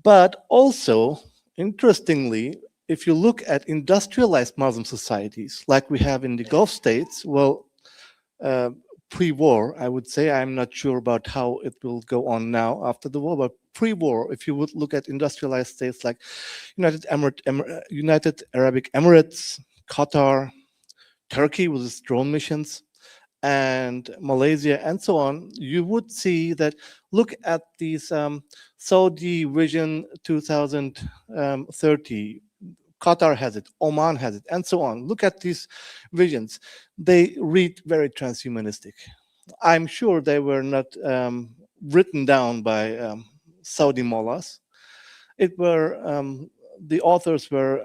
But also, interestingly, if you look at industrialized Muslim societies, like we have in the Gulf states, well, pre-war, I would say, I'm not sure about how it will go on now after the war, but pre-war, if you would look at industrialized states like United Arab Emirates, Qatar, Turkey with its drone missions, and Malaysia, and so on, you would see that, look at these Saudi Vision 2030, Qatar has it, Oman has it, and so on. Look at these visions. They read very transhumanistic. I'm sure they were not written down by Saudi mullahs. It were, the authors were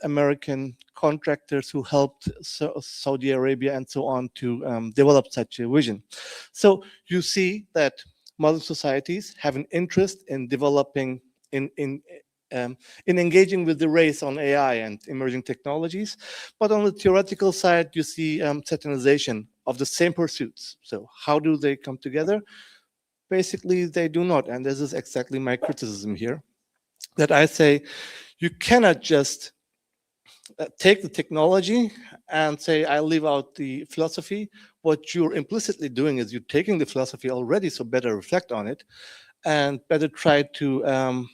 American contractors who helped Saudi Arabia and so on to develop such a vision. So you see that Muslim societies have an interest in developing, in engaging with the race on AI and emerging technologies. But on the theoretical side, you see satanization of the same pursuits. So how do they come together? Basically, they do not. And this is exactly my criticism here, that I say you cannot just take the technology and say, I leave out the philosophy. What you're implicitly doing is you're taking the philosophy already, so better reflect on it and better try to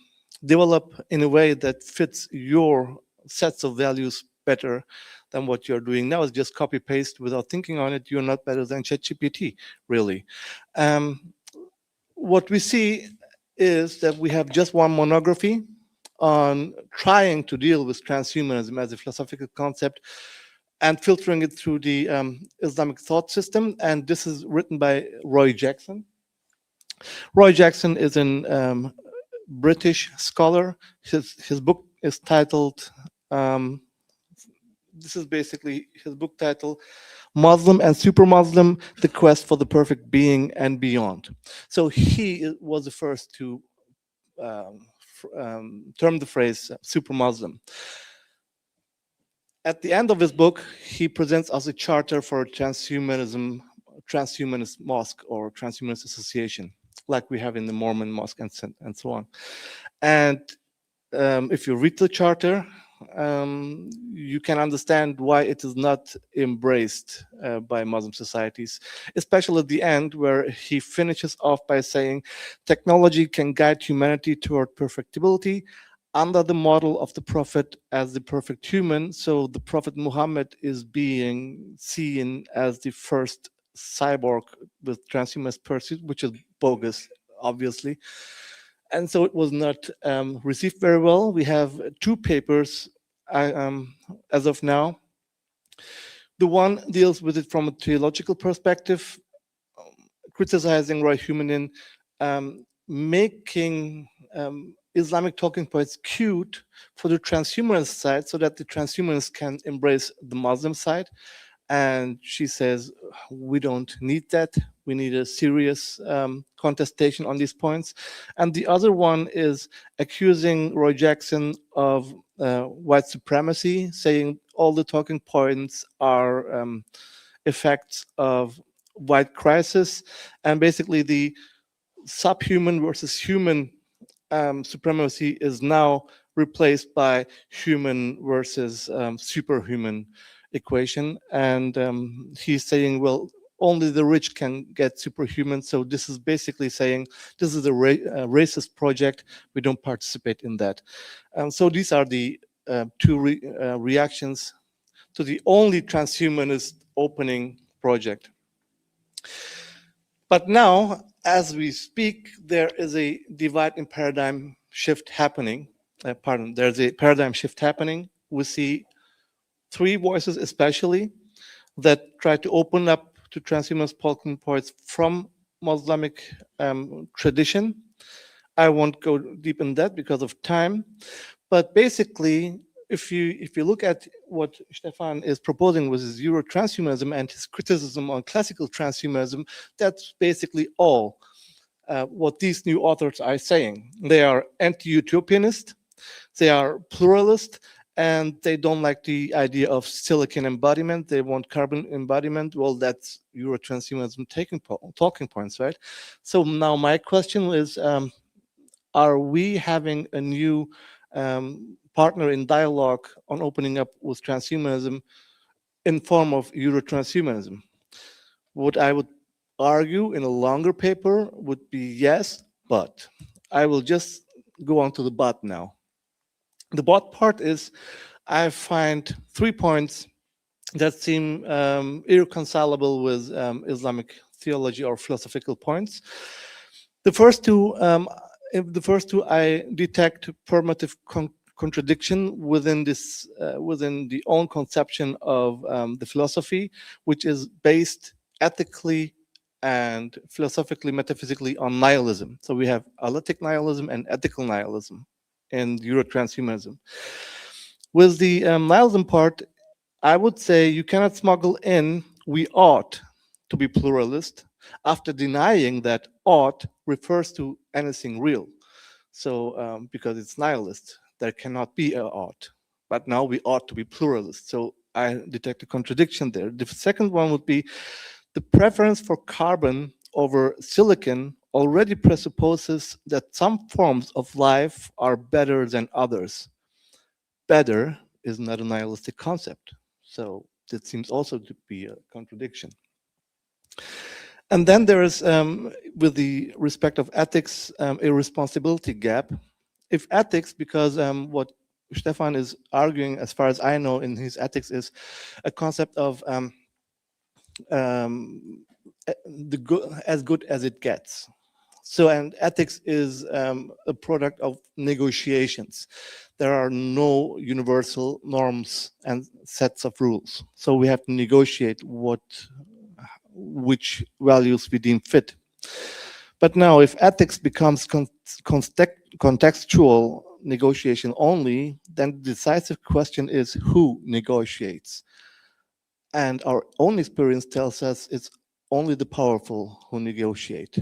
develop in a way that fits your sets of values better than what you're doing now. Is just copy paste without thinking on it. You're not better than ChatGPT, really. What we see is that we have just one monography on trying to deal with transhumanism as a philosophical concept and filtering it through the Islamic thought system. And this is written by Roy Jackson. Roy Jackson is a British scholar. His book is titled, this is basically his book title, Muslim and Super Muslim, The Quest for the Perfect Being and Beyond. So he was the first to term the phrase super Muslim. At the end of his book, he presents us a charter for transhumanism, transhumanist mosque or transhumanist association, like we have in the Mormon mosque and so on. And if you read the charter, you can understand why it is not embraced by Muslim societies, especially at the end where he finishes off by saying technology can guide humanity toward perfectibility under the model of the Prophet as the perfect human. So the Prophet Muhammad is being seen as the first cyborg with transhumanist pursuit, which is bogus, obviously. And so it was not received very well. We have two papers as of now. The one deals with it from a theological perspective, criticizing Roy Humanin, making Islamic talking points cute for the transhumanist side so that the transhumanists can embrace the Muslim side. And she says, we don't need that. We need a serious contestation on these points. And the other one is accusing Roy Jackson of white supremacy, saying all the talking points are effects of white crisis. And basically the subhuman versus human supremacy is now replaced by human versus superhuman equation. And he's saying, well, only the rich can get superhuman. So this is basically saying this is a racist project. We don't participate in that. So these are the two reactions to the only transhumanist opening project. But now, as we speak, there is a divide in paradigm shift happening. There's a paradigm shift happening. We see three voices especially that try to open up to transhumanist talking points from Islamic tradition. I won't go deep in that because of time, but basically, if you look at what Stefan is proposing with his EuroTranshumanism and his criticism on classical transhumanism, that's basically all what these new authors are saying. They are anti-utopianist, they are pluralist, and they don't like the idea of silicon embodiment. They want carbon embodiment. Well, that's EuroTranshumanism talking points, right? So now my question is, are we having a new partner in dialogue on opening up with transhumanism in form of EuroTranshumanism? What I would argue in a longer paper would be yes, but I will just go on to the but now. The but part is I find 3 points that seem irreconcilable with Islamic theology or philosophical points. The first two, I detect performative contradiction within this, within the own conception of the philosophy, which is based ethically and philosophically, metaphysically on nihilism. So we have alethic nihilism and ethical nihilism in EuroTranshumanism. With the nihilism part, I would say you cannot smuggle in we ought to be pluralist after denying that ought refers to anything real. So because it's nihilist, there cannot be a ought. But now we ought to be pluralist. So I detect a contradiction there. The second one would be the preference for carbon over silicon already presupposes that some forms of life are better than others. Better is not a nihilistic concept. So that seems also to be a contradiction. And then there is, with the respect of ethics, a responsibility gap. If ethics, because what Stefan is arguing, as far as I know, in his ethics is a concept of the good, as good as it gets. So, and ethics is a product of negotiations. There are no universal norms and sets of rules. So we have to negotiate which values we deem fit. But now, if ethics becomes contextual negotiation only, then the decisive question is who negotiates. And our own experience tells us it's only the powerful who negotiate,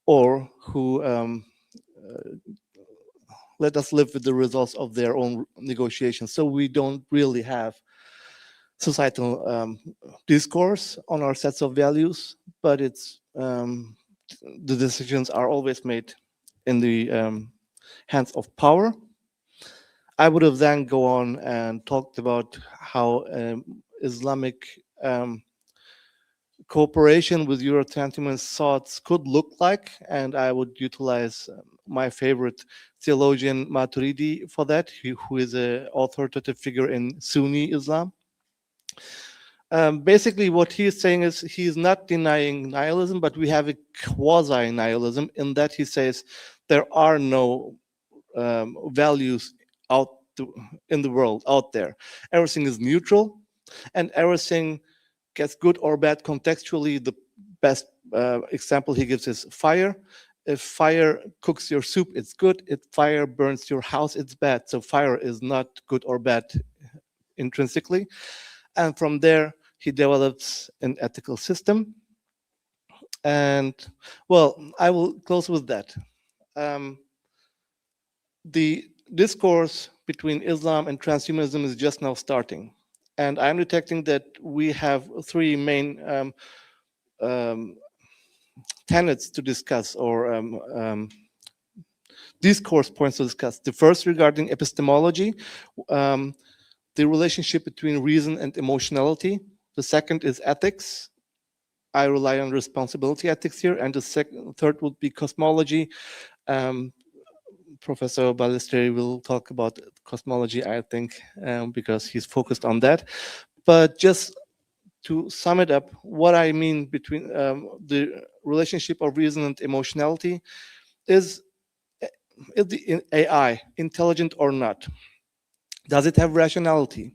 or who let us live with the results of their own negotiations. So we don't really have societal discourse on our sets of values, but it's the decisions are always made in the hands of power. I would have then go on and talked about how Islamic cooperation with EuroTranshumanist thoughts could look like, and I would utilize my favorite theologian Maturidi for that, who is an authoritative figure in Sunni Islam. Basically, what he is saying is he is not denying nihilism, but we have a quasi-nihilism in that he says there are no values in the world out there. Everything is neutral, and everything gets good or bad contextually. The best example he gives is fire. If fire cooks your soup, it's good. If fire burns your house, it's bad. So fire is not good or bad intrinsically. And from there, he develops an ethical system. And, well, I will close with that. The discourse between Islam and transhumanism is just now starting. And I'm detecting that we have three main tenets to discuss, or discourse points to discuss. The first regarding epistemology, the relationship between reason and emotionality. The second is ethics. I rely on responsibility ethics here. And the third would be cosmology. Professor Ballesteri will talk about cosmology, I think, because he's focused on that. But just to sum it up, what I mean between the relationship of reason and emotionality is the AI intelligent or not? Does it have rationality?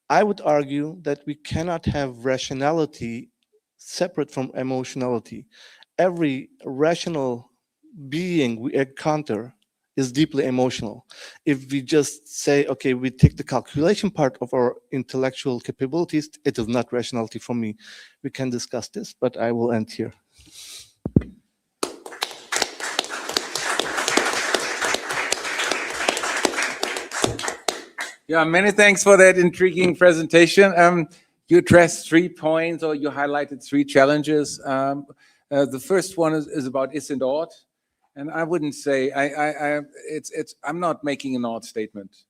I would argue that we cannot have rationality separate from emotionality. Every rational being we encounter is deeply emotional. If we just say, okay, we take the calculation part of our intellectual capabilities, it is not rationality for me. We can discuss this, but I will end here. Yeah, many thanks for that intriguing presentation. You addressed 3 points, or you highlighted 3 challenges. The first one is about is and ought, and I wouldn't say I'm not making an ought statement.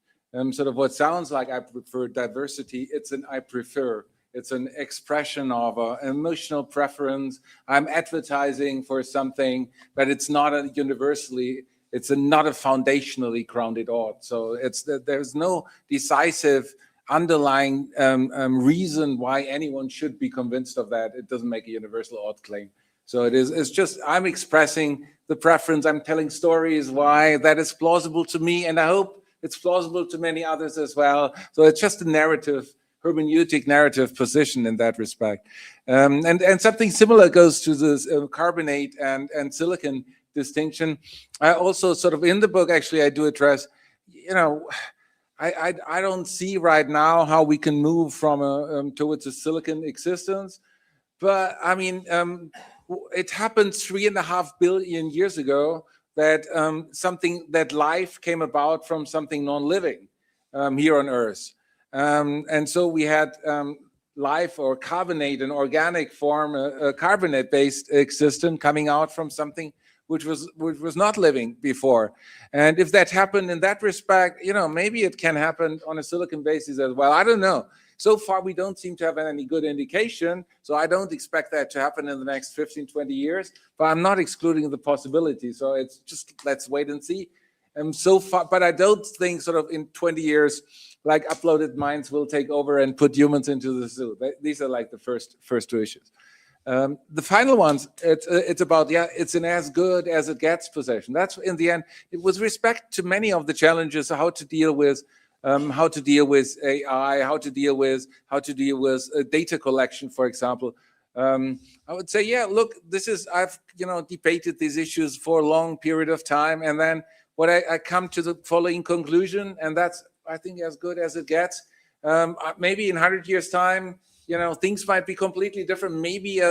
Sort of what sounds like I prefer diversity. It's an I prefer. It's an expression of an emotional preference. I'm advertising for something, but it's not a universally. It's not a foundationally grounded ought. So there's no decisive underlying reason why anyone should be convinced of that. It doesn't make a universal ought claim. So it's just I'm expressing the preference. I'm telling stories why that is plausible to me, and I hope it's plausible to many others as well. So it's just a narrative, hermeneutic narrative position in that respect. And something similar goes to this carbonate and silicon distinction. I also sort of in the book, actually, I do address, I don't see right now how we can move from towards a silicon existence. But I mean, it happened 3.5 billion years ago that that life came about from something non-living here on Earth. And so we had life or carbonate, an organic form, a carbonate-based existence coming out from something which was not living before. And if that happened in that respect, maybe it can happen on a silicon basis as well. I don't know. So far, we don't seem to have any good indication. So I don't expect that to happen in the next 15, 20 years, but I'm not excluding the possibility. So it's just, let's wait and see. So far, but I don't think sort of in 20 years, like uploaded minds will take over and put humans into the zoo. These are like the first 2 issues. The final ones, it's about, it's an as good as it gets possession. That's in the end, with respect to many of the challenges, how to deal with AI, how to deal with data collection, for example. I would say, look, I've debated these issues for a long period of time, and then what I come to the following conclusion, and that's, I think, as good as it gets. Maybe in 100 years' time, things might be completely different. Maybe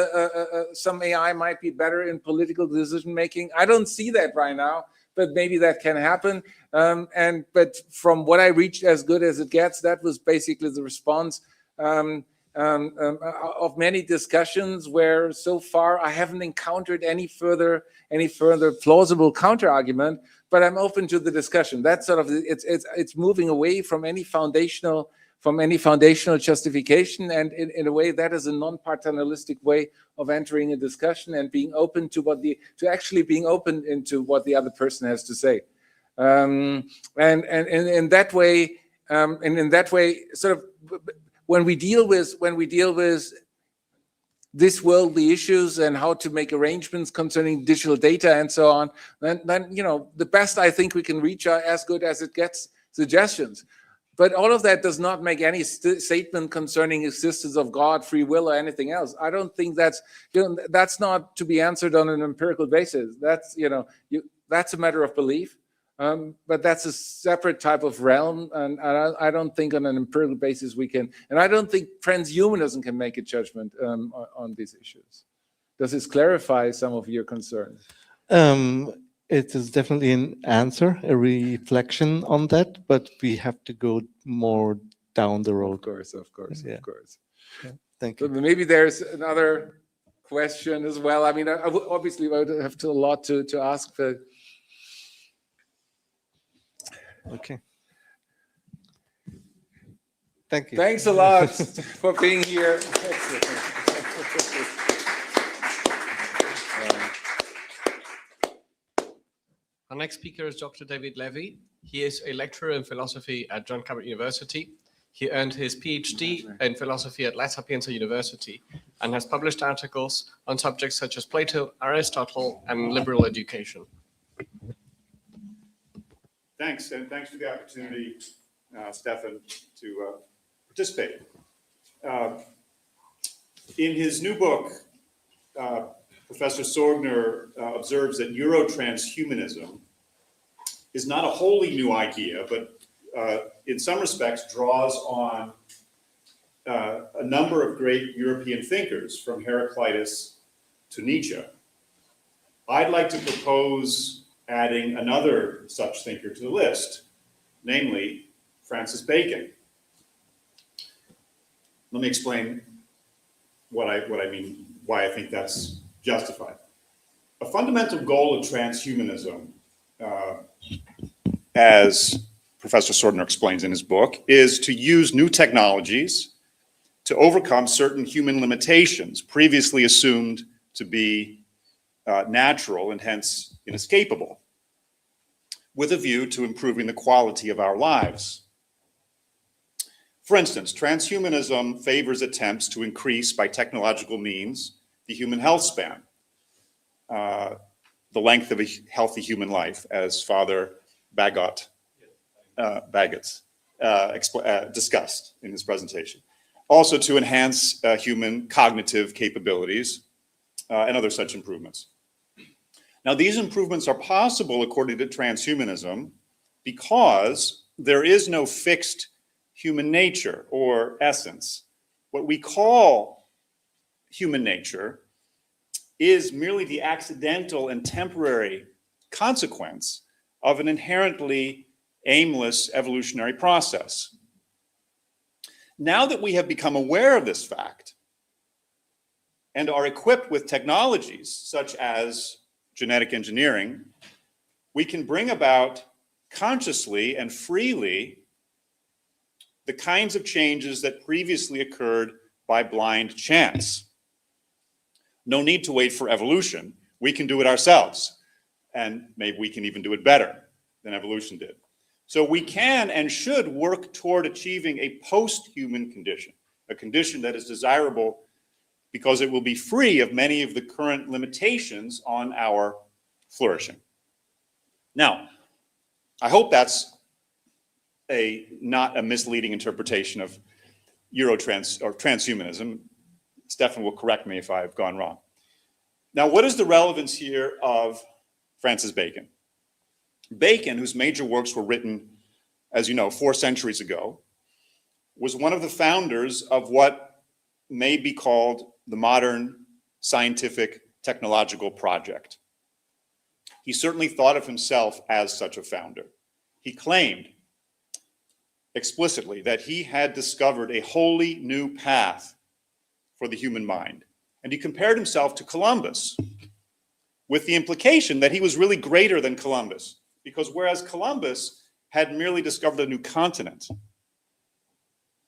some AI might be better in political decision making. I don't see that right now, but maybe that can happen. But from what I reached as good as it gets, that was basically the response of many discussions where so far I haven't encountered any further plausible counter argument. But I'm open to the discussion. That's sort of it's moving away from any foundational justification, and in a way that is a non-paternalistic way of entering a discussion and being open to being open into what the other person has to say, and in that way, sort of when we deal with this worldly issues and how to make arrangements concerning digital data and so on, then the best I think we can reach are as good as it gets suggestions. But all of that does not make any statement concerning existence of God, free will, or anything else. I don't think that's not to be answered on an empirical basis. That's that's a matter of belief, but that's a separate type of realm, and I don't think on an empirical basis we can. And I don't think transhumanism can make a judgment on these issues. Does this clarify some of your concerns? It is definitely an answer, a reflection on that, but we have to go more down the road. Of course. Yeah. Thank you. So maybe there's another question as well. I mean, obviously, I would have a lot to ask, but okay. Thank you. Thanks a lot for being here. Our next speaker is Dr. David Levy. He is a lecturer in philosophy at John Cabot University. He earned his PhD in philosophy at La Sapienza University and has published articles on subjects such as Plato, Aristotle, and liberal education. Thanks, and thanks for the opportunity, Stefan, to participate. In his new book, Professor Sorgner observes that EuroTranshumanism is not a wholly new idea, but in some respects draws on a number of great European thinkers, from Heraclitus to Nietzsche. I'd like to propose adding another such thinker to the list, namely Francis Bacon. Let me explain what I mean, why I think that's justified. A fundamental goal of transhumanism, as Professor Sorgner explains in his book, is to use new technologies to overcome certain human limitations previously assumed to be natural and hence inescapable, with a view to improving the quality of our lives. For instance, transhumanism favors attempts to increase by technological means the human health span, the length of a healthy human life, as Father Baggott discussed in his presentation. Also to enhance human cognitive capabilities and other such improvements. Now, these improvements are possible according to transhumanism because there is no fixed human nature or essence. What we call human nature is merely the accidental and temporary consequence of an inherently aimless evolutionary process. Now that we have become aware of this fact and are equipped with technologies such as genetic engineering, we can bring about consciously and freely the kinds of changes that previously occurred by blind chance. No need to wait for evolution. We can do it ourselves, and maybe we can even do it better than evolution did. So we can and should work toward achieving a post-human condition, a condition that is desirable because it will be free of many of the current limitations on our flourishing. Now, I hope that's not a misleading interpretation of transhumanism. Stefan will correct me if I've gone wrong. Now, what is the relevance here of Francis Bacon? Bacon, whose major works were written, as you know, 4 centuries ago, was one of the founders of what may be called the modern scientific technological project. He certainly thought of himself as such a founder. He claimed explicitly that he had discovered a wholly new path for the human mind. And he compared himself to Columbus, with the implication that he was really greater than Columbus, because whereas Columbus had merely discovered a new continent,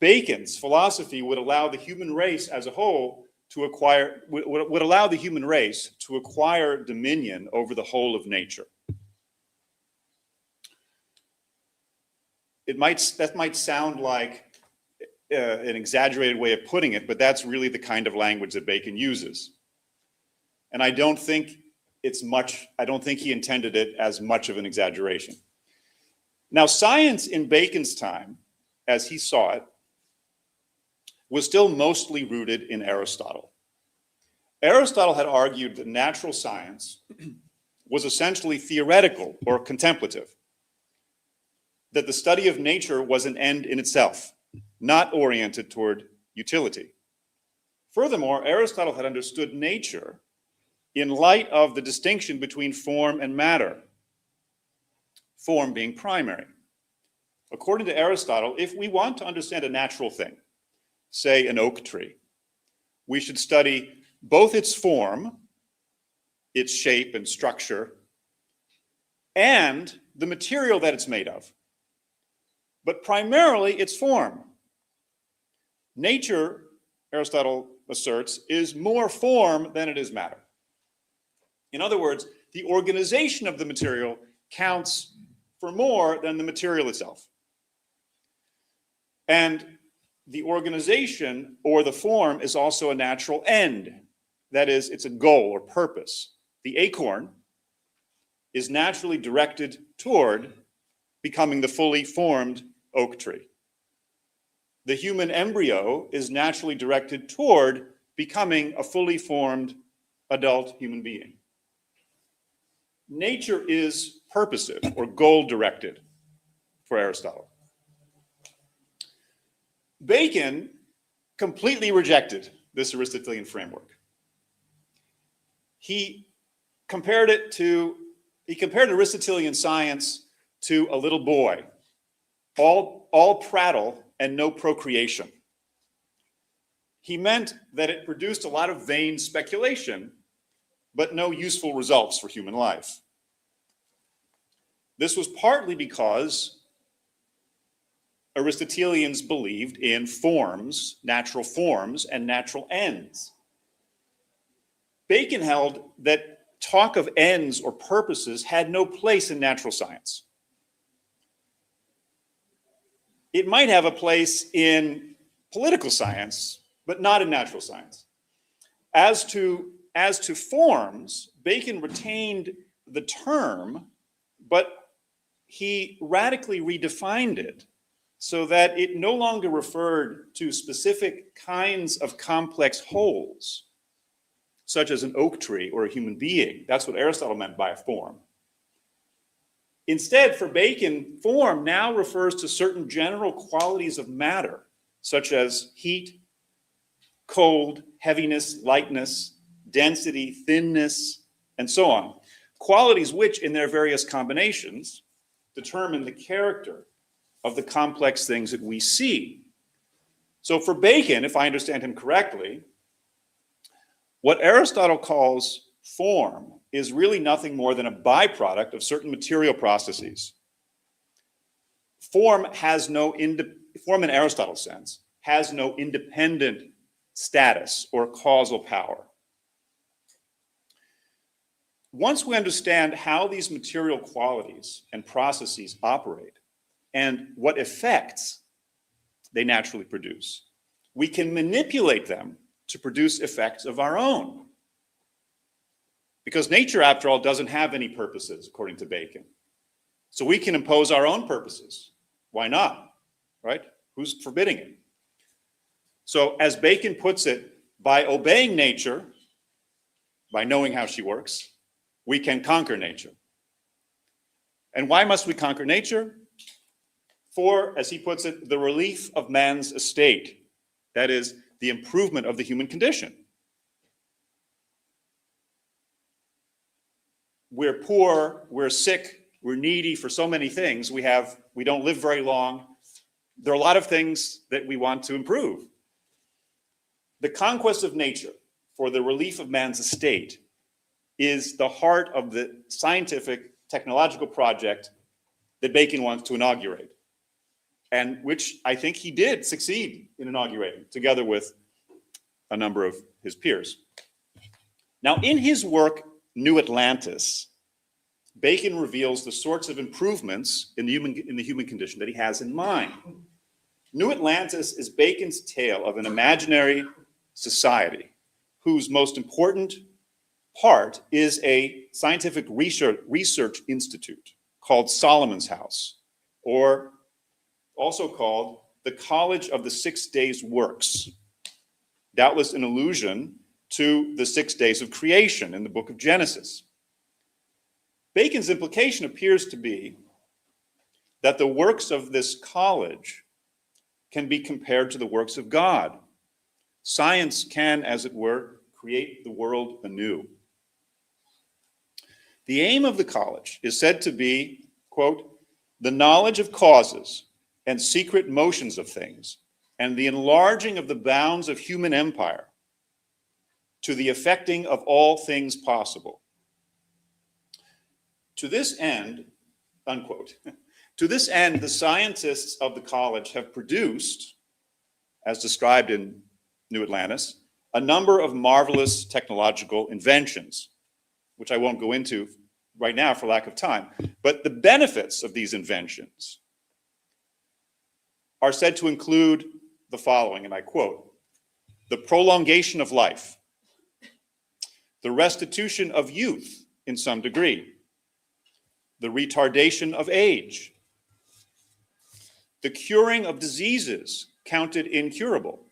Bacon's philosophy would allow the human race as a whole to acquire, would allow the human race to acquire dominion over the whole of nature. That might sound like an exaggerated way of putting it, but that's really the kind of language that Bacon uses. And I don't think he intended it as much of an exaggeration. Now, science in Bacon's time, as he saw it, was still mostly rooted in Aristotle. Aristotle had argued that natural science was essentially theoretical or contemplative, that the study of nature was an end in itself, not oriented toward utility. Furthermore, Aristotle had understood nature in light of the distinction between form and matter, form being primary. According to Aristotle, if we want to understand a natural thing, say an oak tree, we should study both its form, its shape and structure, and the material that it's made of, but primarily its form. Nature, Aristotle asserts, is more form than it is matter. In other words, the organization of the material counts for more than the material itself. And the organization or the form is also a natural end. That is, it's a goal or purpose. The acorn is naturally directed toward becoming the fully formed oak tree. the human embryo is naturally directed toward becoming a fully formed adult human being. Nature is purposive or goal-directed for Aristotle. Bacon completely rejected this Aristotelian framework. He compared Aristotelian science to a little boy, all prattle and no procreation. He meant that it produced a lot of vain speculation, but no useful results for human life. This was partly because Aristotelians believed in forms, natural forms, and natural ends. Bacon held that talk of ends or purposes had no place in natural science. It might have a place in political science, but not in natural science. As to forms, Bacon retained the term, but he radically redefined it so that it no longer referred to specific kinds of complex wholes, such as an oak tree or a human being. That's what Aristotle meant by a form. Instead, for Bacon, form now refers to certain general qualities of matter, such as heat, cold, heaviness, lightness, density, thinness, and so on. Qualities which, in their various combinations, determine the character of the complex things that we see. So for Bacon, if I understand him correctly, what Aristotle calls form is really nothing more than a byproduct of certain material processes. Form in Aristotle's sense, has no independent status or causal power. Once we understand how these material qualities and processes operate and what effects they naturally produce, we can manipulate them to produce effects of our own. Because nature, after all, doesn't have any purposes, according to Bacon. So we can impose our own purposes. Why not, right? Who's forbidding it? So as Bacon puts it, by obeying nature, by knowing how she works, we can conquer nature. And why must we conquer nature? For, as he puts it, the relief of man's estate. That is, the improvement of the human condition. We're poor, we're sick, we're needy for so many things. We don't live very long. There are a lot of things that we want to improve. The conquest of nature for the relief of man's estate is the heart of the scientific technological project that Bacon wants to inaugurate, and which I think he did succeed in inaugurating, together with a number of his peers. Now, in his work, New Atlantis, Bacon reveals the sorts of improvements in the human condition that he has in mind. New Atlantis is Bacon's tale of an imaginary society whose most important part is a scientific research institute called Solomon's House, or also called the College of the 6 Days Works, doubtless an allusion to the 6 days of creation in the book of Genesis. Bacon's implication appears to be that the works of this college can be compared to the works of God. Science can, as it were, create the world anew. The aim of the college is said to be, quote, the knowledge of causes and secret motions of things, and the enlarging of the bounds of human empire to the effecting of all things possible. To this end, unquote, to this end, the scientists of the college have produced, as described in New Atlantis, a number of marvelous technological inventions, which I won't go into right now for lack of time. But the benefits of these inventions are said to include the following, and I quote, the prolongation of life, the restitution of youth in some degree, the retardation of age, the curing of diseases counted incurable.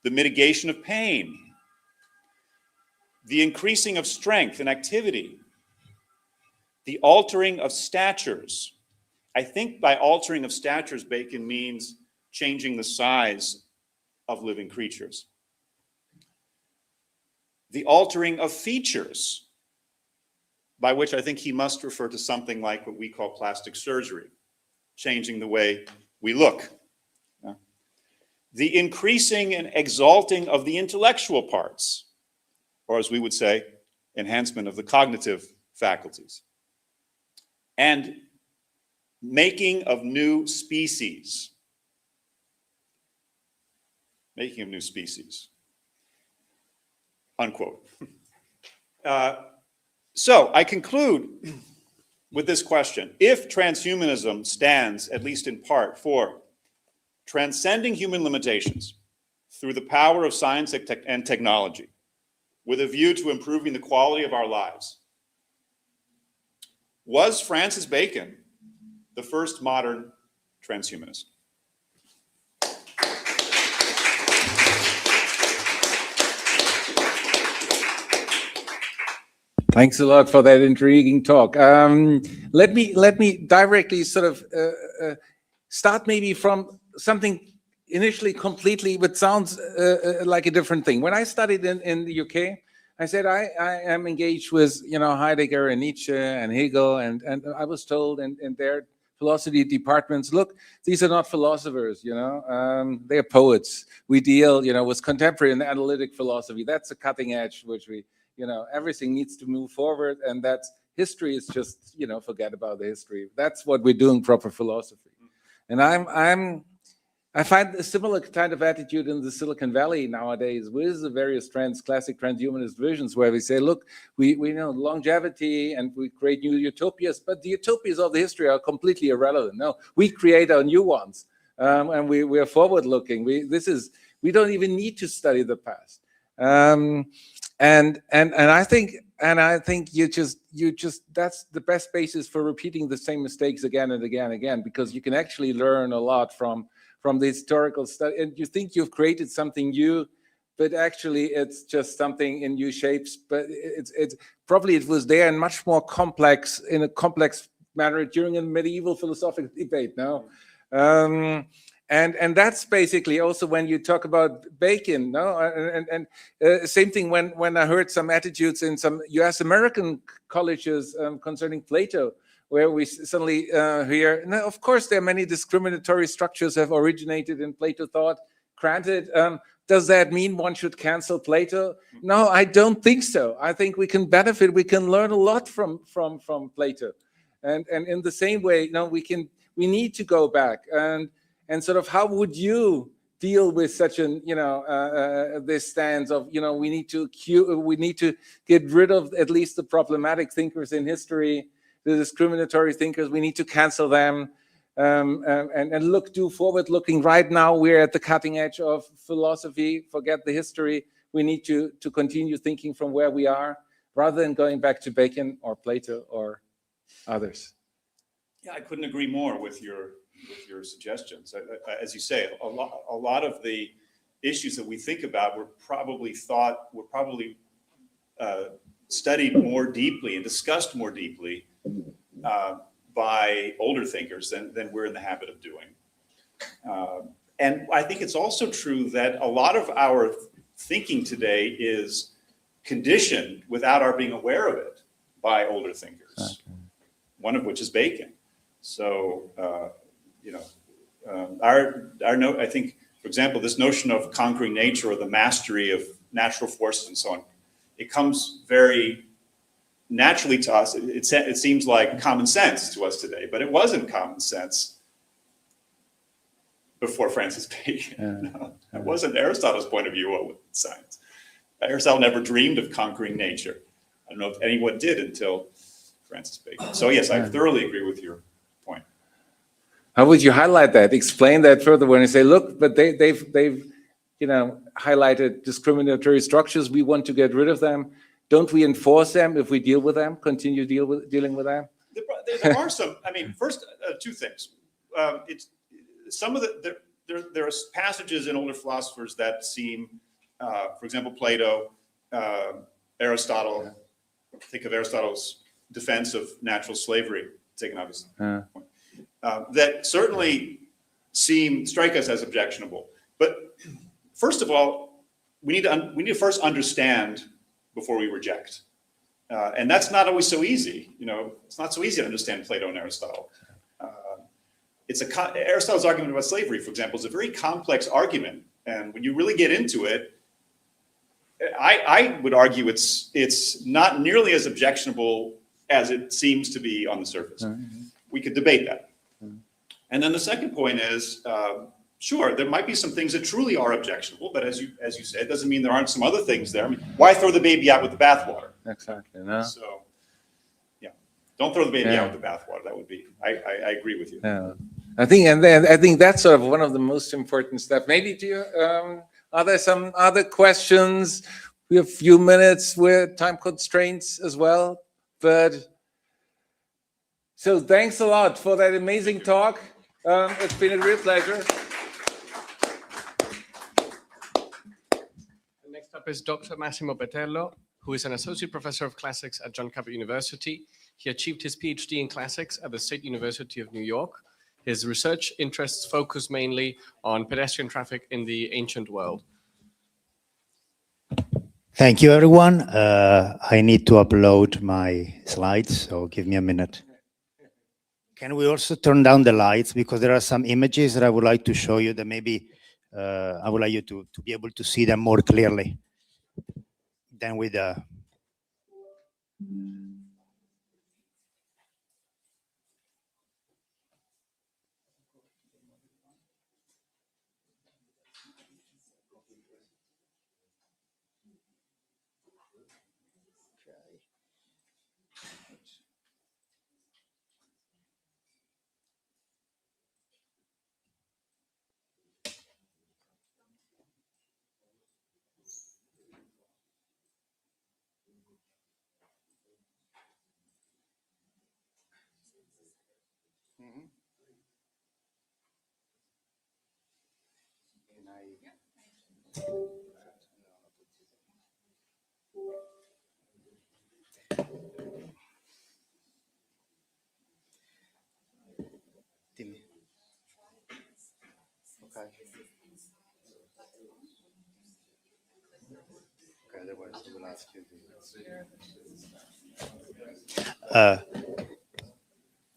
The mitigation of pain, the increasing of strength and activity, the altering of statures. I think by altering of statures, Bacon means changing the size of living creatures. The altering of features, by which I think he must refer to something like what we call plastic surgery, changing the way we look. The increasing and exalting of the intellectual parts, or as we would say, enhancement of the cognitive faculties. And making of new species. Making of new species. Unquote. So I conclude with this question. If transhumanism stands, at least in part, for transcending human limitations through the power of science and technology, with a view to improving the quality of our lives, was Francis Bacon the first modern transhumanist? Thanks a lot for that intriguing talk. Let me directly sort of start maybe from something initially completely, but sounds like a different thing. When I studied in the UK, I said I am engaged with Heidegger and Nietzsche and Hegel, and I was told in their philosophy departments, look, these are not philosophers, they're poets. We deal with contemporary and analytic philosophy. That's the cutting edge, which we everything needs to move forward, and that's history is just forget about the history. That's what we're doing, proper philosophy. And I find a similar kind of attitude in the Silicon Valley nowadays with the various classic transhumanist visions, where we say, look, we know longevity and we create new utopias, but the utopias of the history are completely irrelevant. No, we create our new ones, and we are forward-looking. We don't even need to study the past. And I think you just that's the best basis for repeating the same mistakes again and again and again, because you can actually learn a lot from the historical study, and you think you've created something new, but actually it's just something in new shapes. But it's probably it was there in much more complex, in a complex manner during a medieval philosophical debate. No. And that's basically also when you talk about Bacon, no, and same thing when I heard some attitudes in some U.S. American colleges concerning Plato, where we suddenly hear, now, of course, there are many discriminatory structures have originated in Plato thought. Granted, does that mean one should cancel Plato? No, I don't think so. I think we can benefit, we can learn a lot from Plato, and in the same way, we need to go back and sort of how would you deal with such an this stance of we need to get rid of at least the problematic thinkers in history, the discriminatory thinkers. We need to cancel them and do forward looking. Right now we're at the cutting edge of philosophy. Forget the history. We need to continue thinking from where we are rather than going back to Bacon or Plato or others. Yeah, I couldn't agree more with your suggestions. As you say, a lot of the issues that we think about were probably studied more deeply and discussed more deeply by older thinkers than we're in the habit of doing. And I think it's also true that a lot of our thinking today is conditioned without our being aware of it by older thinkers, one of which is Bacon. So, I think, for example, this notion of conquering nature or the mastery of natural forces and so on, it comes very naturally to us. It seems like common sense to us today, but it wasn't common sense before Francis Bacon. No, it wasn't Aristotle's point of view of science. Aristotle never dreamed of conquering nature. I don't know if anyone did until Francis Bacon. So yes, I thoroughly agree with your point. How would you highlight that? Explain that further when you say, look, but they've highlighted discriminatory structures. We want to get rid of them. Don't we enforce them if we deal with them? Continue dealing with them? There are some. I mean, first, two things. There's there are passages in older philosophers that seem, for example, Plato, Aristotle. Think of Aristotle's defense of natural slavery, taken obviously, that certainly strike us as objectionable. But first of all, we need to first understand before we reject, and that's not always so easy. It's not so easy to understand Plato and Aristotle. Aristotle's argument about slavery, for example, is a very complex argument, and when you really get into it, I would argue it's not nearly as objectionable as it seems to be on the surface. We could debate that. And then the second point is, sure, there might be some things that truly are objectionable, but as you said, it doesn't mean there aren't some other things there. I mean, why throw the baby out with the bathwater? Exactly. No. So, yeah, don't throw the baby out with the bathwater. That would be. I agree with you. Yeah. I think that's sort of one of the most important steps. Maybe do you? Are there some other questions? We have a few minutes with time constraints as well, but so thanks a lot for that amazing talk. It's been a real pleasure. Next up is Dr. Massimo Bertello, who is an associate professor of classics at John Cabot University. He achieved his PhD in classics at the State University of New York. His research interests focus mainly on pedestrian traffic in the ancient world. Thank you, everyone. I need to upload my slides, so give me a minute. Can we also turn down the lights, because there are some images that I would like to show you that maybe I would like you to be able to see them more clearly than with the...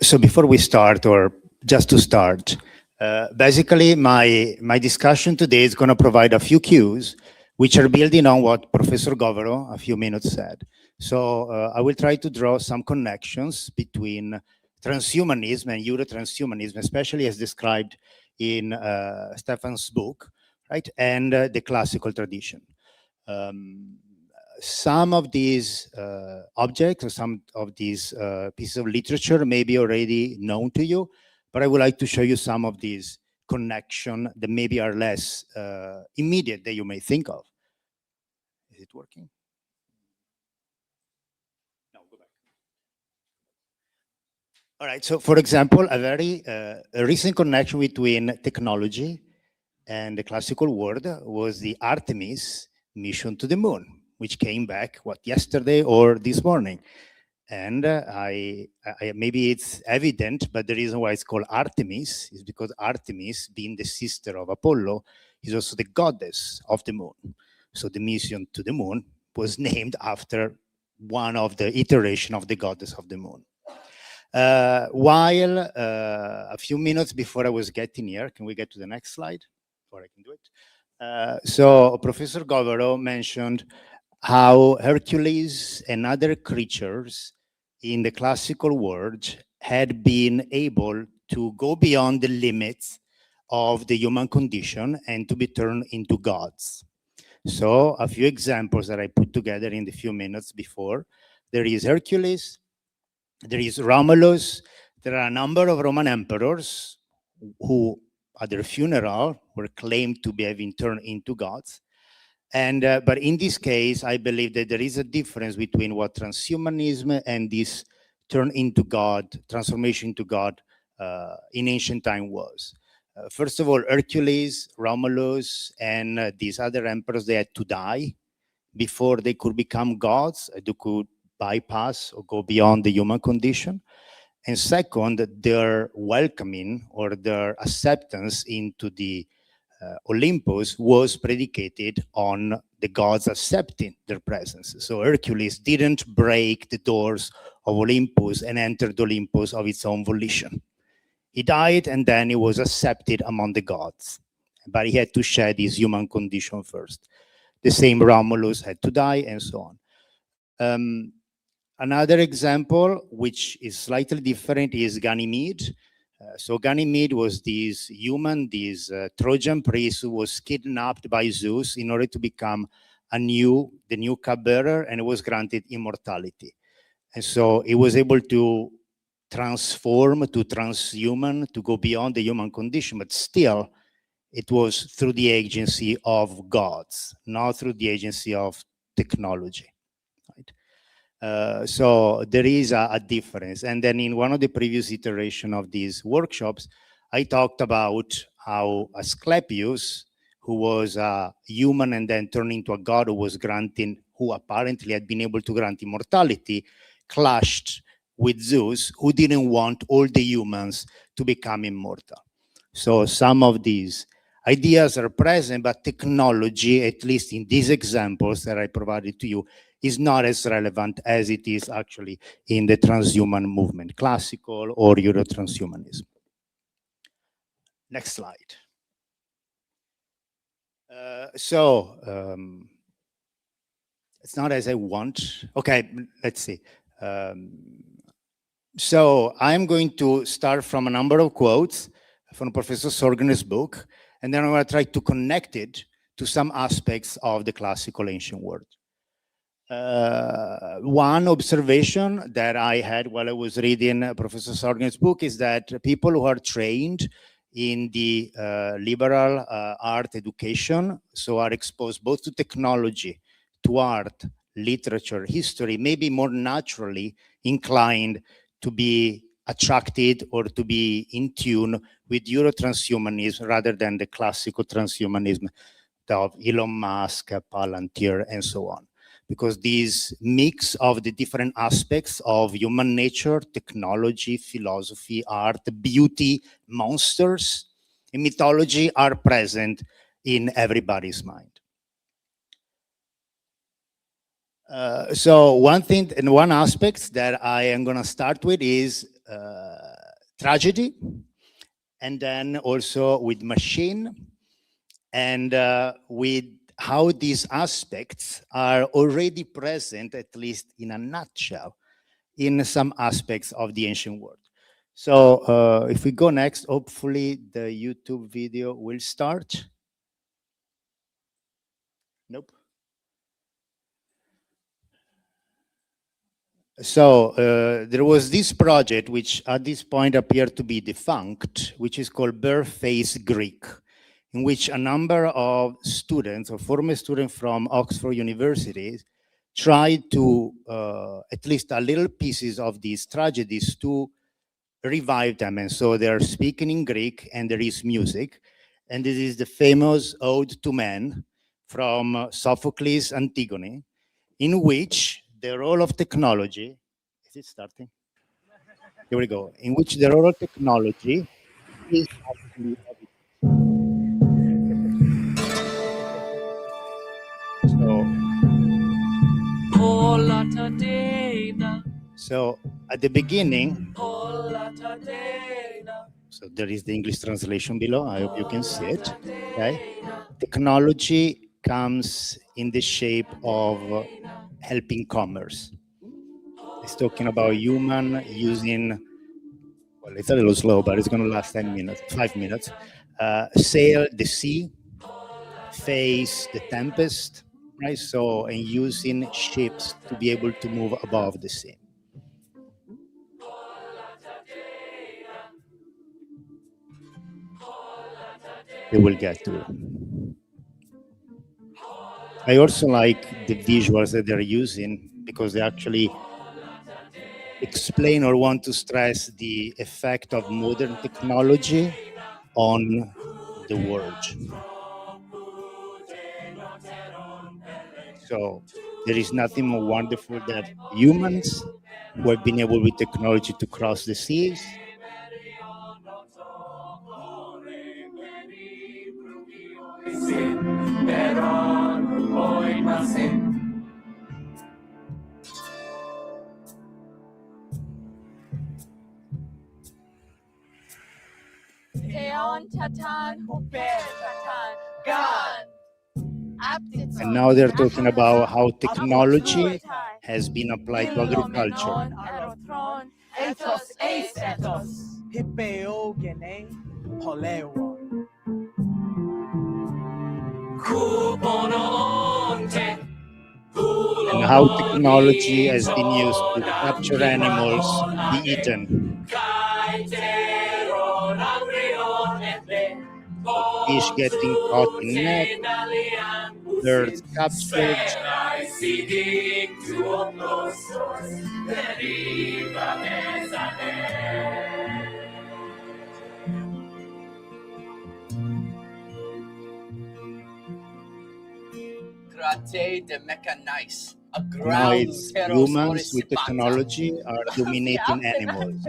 So before we start, or just to start, basically my discussion today is going to provide a few cues which are building on what Professor Govero a few minutes said. So I will try to draw some connections between transhumanism and EuroTranshumanism, especially as described in Stefan's book, right, and the classical tradition. Some of these objects or some of these pieces of literature may be already known to you, but I would like to show you some of these connections that maybe are less immediate that you may think of. Is it working? No, go back. All right, so for example, a very recent connection between technology and the classical world was the Artemis mission to the moon, which came back, yesterday or this morning. And maybe it's evident, but the reason why it's called Artemis is because Artemis, being the sister of Apollo, is also the goddess of the moon. So the mission to the moon was named after one of the iteration of the goddess of the moon. While a few minutes before I was getting here, can we get to the next slide? Or I can do it. So Professor Govero mentioned how Hercules and other creatures in the classical world had been able to go beyond the limits of the human condition and to be turned into gods. So a few examples that I put together in the few minutes before. There is Hercules, there is Romulus, there are a number of Roman emperors who at their funeral were claimed to be having turned into gods. And but in this case, I believe that there is a difference between what transhumanism and this turn into God, transformation into God in ancient time was. First of all, Hercules, Romulus, and these other emperors, they had to die before they could become gods. They could bypass or go beyond the human condition. And second, their welcoming or their acceptance into the Olympus was predicated on the gods accepting their presence. So Hercules didn't break the doors of Olympus and entered Olympus of its own volition. He died and then he was accepted among the gods, but he had to shed his human condition first. The same Romulus had to die and so on. Another example, which is slightly different, is Ganymede. So Ganymede was this human, this Trojan priest who was kidnapped by Zeus in order to become the new cupbearer, and was granted immortality. And so he was able to transform to transhuman, to go beyond the human condition, but still it was through the agency of gods, not through the agency of technology. So there is a difference. And then in one of the previous iterations of these workshops, I talked about how Asclepius, who was a human and then turned into a god who apparently had been able to grant immortality, clashed with Zeus, who didn't want all the humans to become immortal. So some of these ideas are present, but technology, at least in these examples that I provided to you, is not as relevant as it is actually in the transhuman movement, classical or Euro-transhumanism. Next slide. It's not as I want. Okay, let's see. So I'm going to start from a number of quotes from Professor Sorgen's book, and then I'm going to try to connect it to some aspects of the classical ancient world. One observation that I had while I was reading Professor Sorgen's book is that people who are trained in the liberal art education, so are exposed both to technology, to art, literature, history, may be more naturally inclined to be attracted or to be in tune with Euro-transhumanism rather than the classical transhumanism of Elon Musk, Palantir, and so on. Because these mix of the different aspects of human nature, technology, philosophy, art, beauty, monsters, and mythology are present in everybody's mind. So one thing and one aspect that I am going to start with is tragedy, and then also with machine, and with how these aspects are already present, at least in a nutshell, in some aspects of the ancient world. So if we go next, hopefully the YouTube video will start. Nope. So there was this project, which at this point appeared to be defunct, which is called Barefaced Greek, in which a number of students or former students from Oxford University tried to, at least a little pieces of these tragedies, to revive them. And so they're speaking in Greek and there is music. And this is the famous Ode to Man from Sophocles' Antigone, in which the role of technology, is it starting? Here we go. In which the role of technology is actually so at the beginning, so there is the English translation below. I hope you can see it. Okay, technology comes in the shape of helping commerce. It's talking about human using, well, it's a little slow, but it's going to last 5 minutes. Sail the sea, face the tempest, right? So, and using ships to be able to move above the sea. We will get to it. I also like the visuals that they're using because they actually explain or want to stress the effect of modern technology on the world. So there is nothing more wonderful that humans who have been able with technology to cross the seas, and now they're talking about how technology has been applied to agriculture. And how technology has been used to capture animals to be eaten. Fish getting caught in net, birds captured. Now it's humans with technology are dominating animals.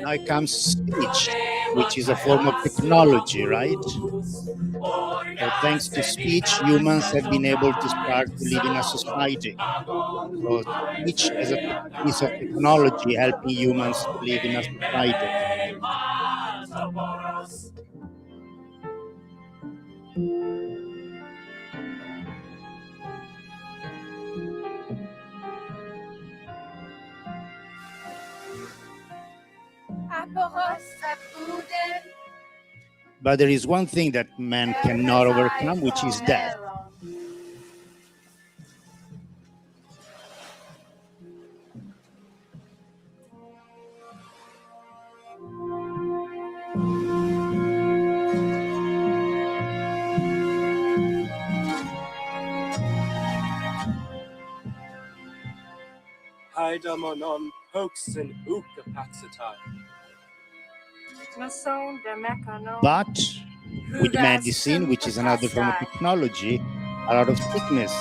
Now it comes speech, which is a form of technology, right? So thanks to speech, humans have been able to start to live in a society. So speech as a piece of technology helping humans to live in a society. But there is one thing that man cannot overcome, which is death. But with medicine, which is another form of technology, a lot of sickness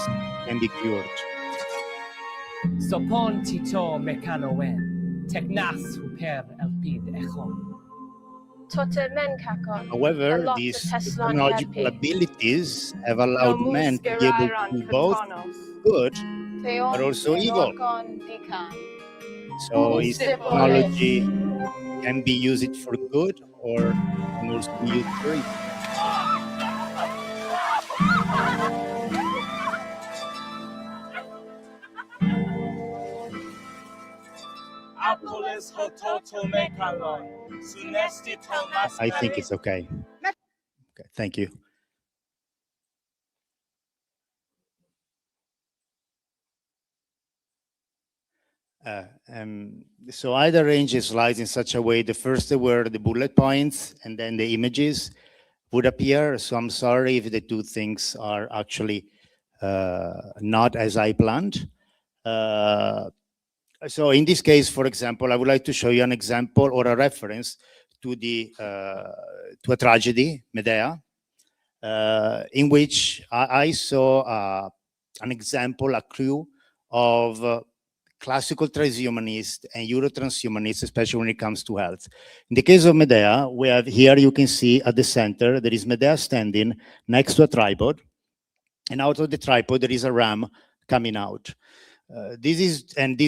can be cured. However, these technological abilities have allowed men to be able to do both good but also evil. So his technology can be used for good or can also be used for evil. I think it's okay. Okay, thank you. So I arranged the slides in such a way, the first were the bullet points and then the images would appear. So I'm sorry if the two things are actually not as I planned. So in this case, for example, I would like to show you an example or a reference to to a tragedy, Medea, in which I saw an example, a crew of classical transhumanists and Euro-transhumanists, especially when it comes to health. In the case of Medea, we have here, you can see at the center, there is Medea standing next to a tripod, and out of the tripod, there is a ram coming out. This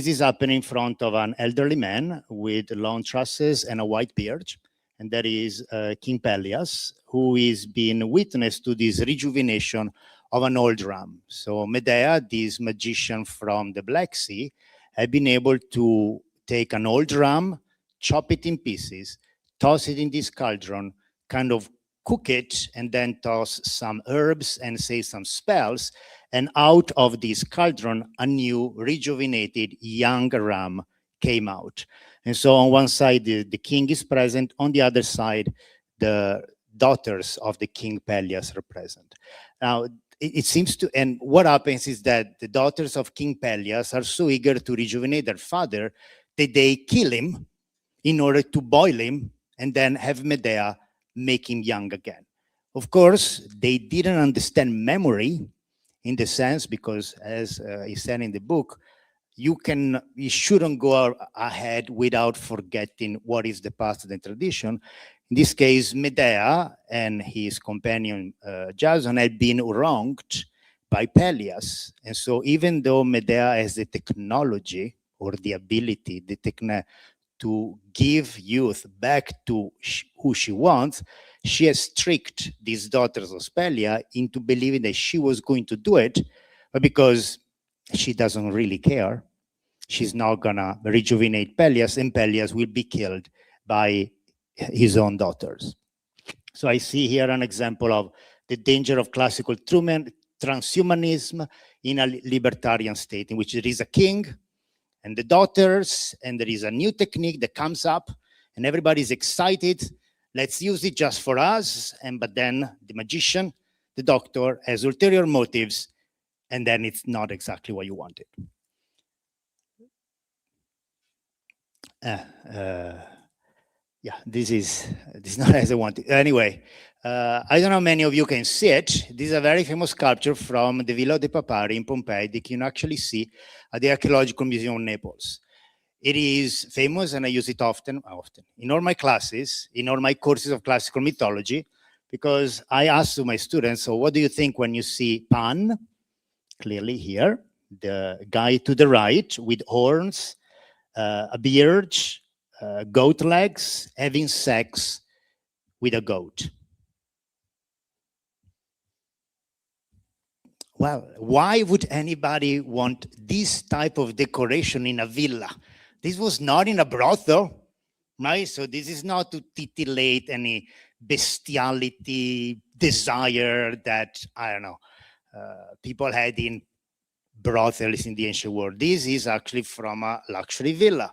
is happening in front of an elderly man with long tresses and a white beard. and that is King Pelias, who is being witness to this rejuvenation of an old ram. So Medea, this magician from the Black Sea, had been able to take an old ram, chop it in pieces, toss it in this cauldron, kind of cook it, and then toss some herbs and say some spells, and out of this cauldron, a new rejuvenated young ram came out. And so on one side, the king is present. On the other side, the daughters of the king Pelias are present. Now, it seems to, and what happens is that the daughters of King Pelias are so eager to rejuvenate their father that they kill him in order to boil him and then have Medea make him young again. Of course, they didn't understand memory in the sense, because as is said in the book, you shouldn't go ahead without forgetting what is the past and tradition. In this case, Medea and his companion Jason had been wronged by Pelias. And so even though Medea has the technology or the ability, to give youth back to who she wants, she has tricked these daughters of Pelia into believing that she was going to do it, but because she doesn't really care, she's not gonna rejuvenate Pelias, and Pelias will be killed by his own daughters. So I see here an example of the danger of classical transhumanism in a libertarian state in which there is a king and the daughters, and there is a new technique that comes up and everybody's excited. Let's use it just for us. But then the magician, the doctor, has ulterior motives, and then it's not exactly what you wanted. Yeah, this is not as I wanted. Anyway, I don't know how many of you can see it. This is a very famous sculpture from the Villa de Papari in Pompeii that you can actually see at the Archaeological Museum of Naples. It is famous, and I use it often in all my classes, in all my courses of classical mythology, because I ask to my students, so what do you think when you see Pan? Clearly here, the guy to the right with horns, a beard, goat legs, having sex with a goat. Well, why would anybody want this type of decoration in a villa? This was not in a brothel, right? So this is not to titillate any bestiality, desire that, I don't know, people had in brothels in the ancient world. This is actually from a luxury villa.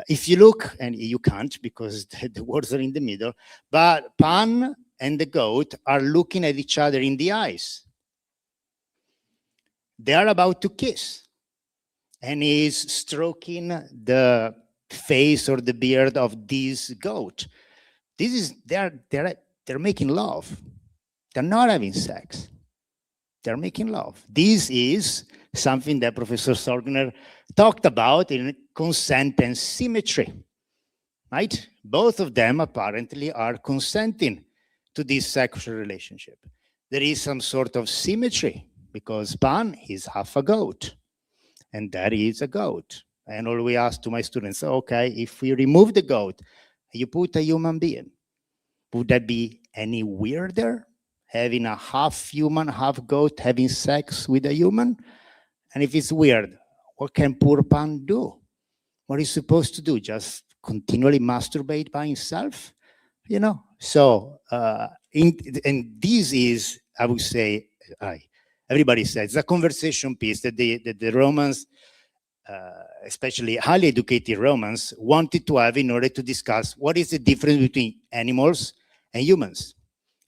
If you look, and you can't because the words are in the middle, but Pan and the goat are looking at each other in the eyes. They are about to kiss, and he's stroking the face or the beard of this goat. They're making love. They're not having sex. They're making love. This is something that Professor Sorgner talked about in consent and symmetry, right? Both of them apparently are consenting to this sexual relationship. There is some sort of symmetry because Pan is half a goat and that is a goat. And always ask to my students, okay, if we remove the goat, you put a human being, would that be any weirder? Having a half human, half goat having sex with a human? And if it's weird, what can poor Pan do? What is he supposed to do? Just continually masturbate by himself? You know? So, and this is, I would say, everybody says, it's a conversation piece that the Romans, especially highly educated Romans, wanted to have in order to discuss what is the difference between animals and humans.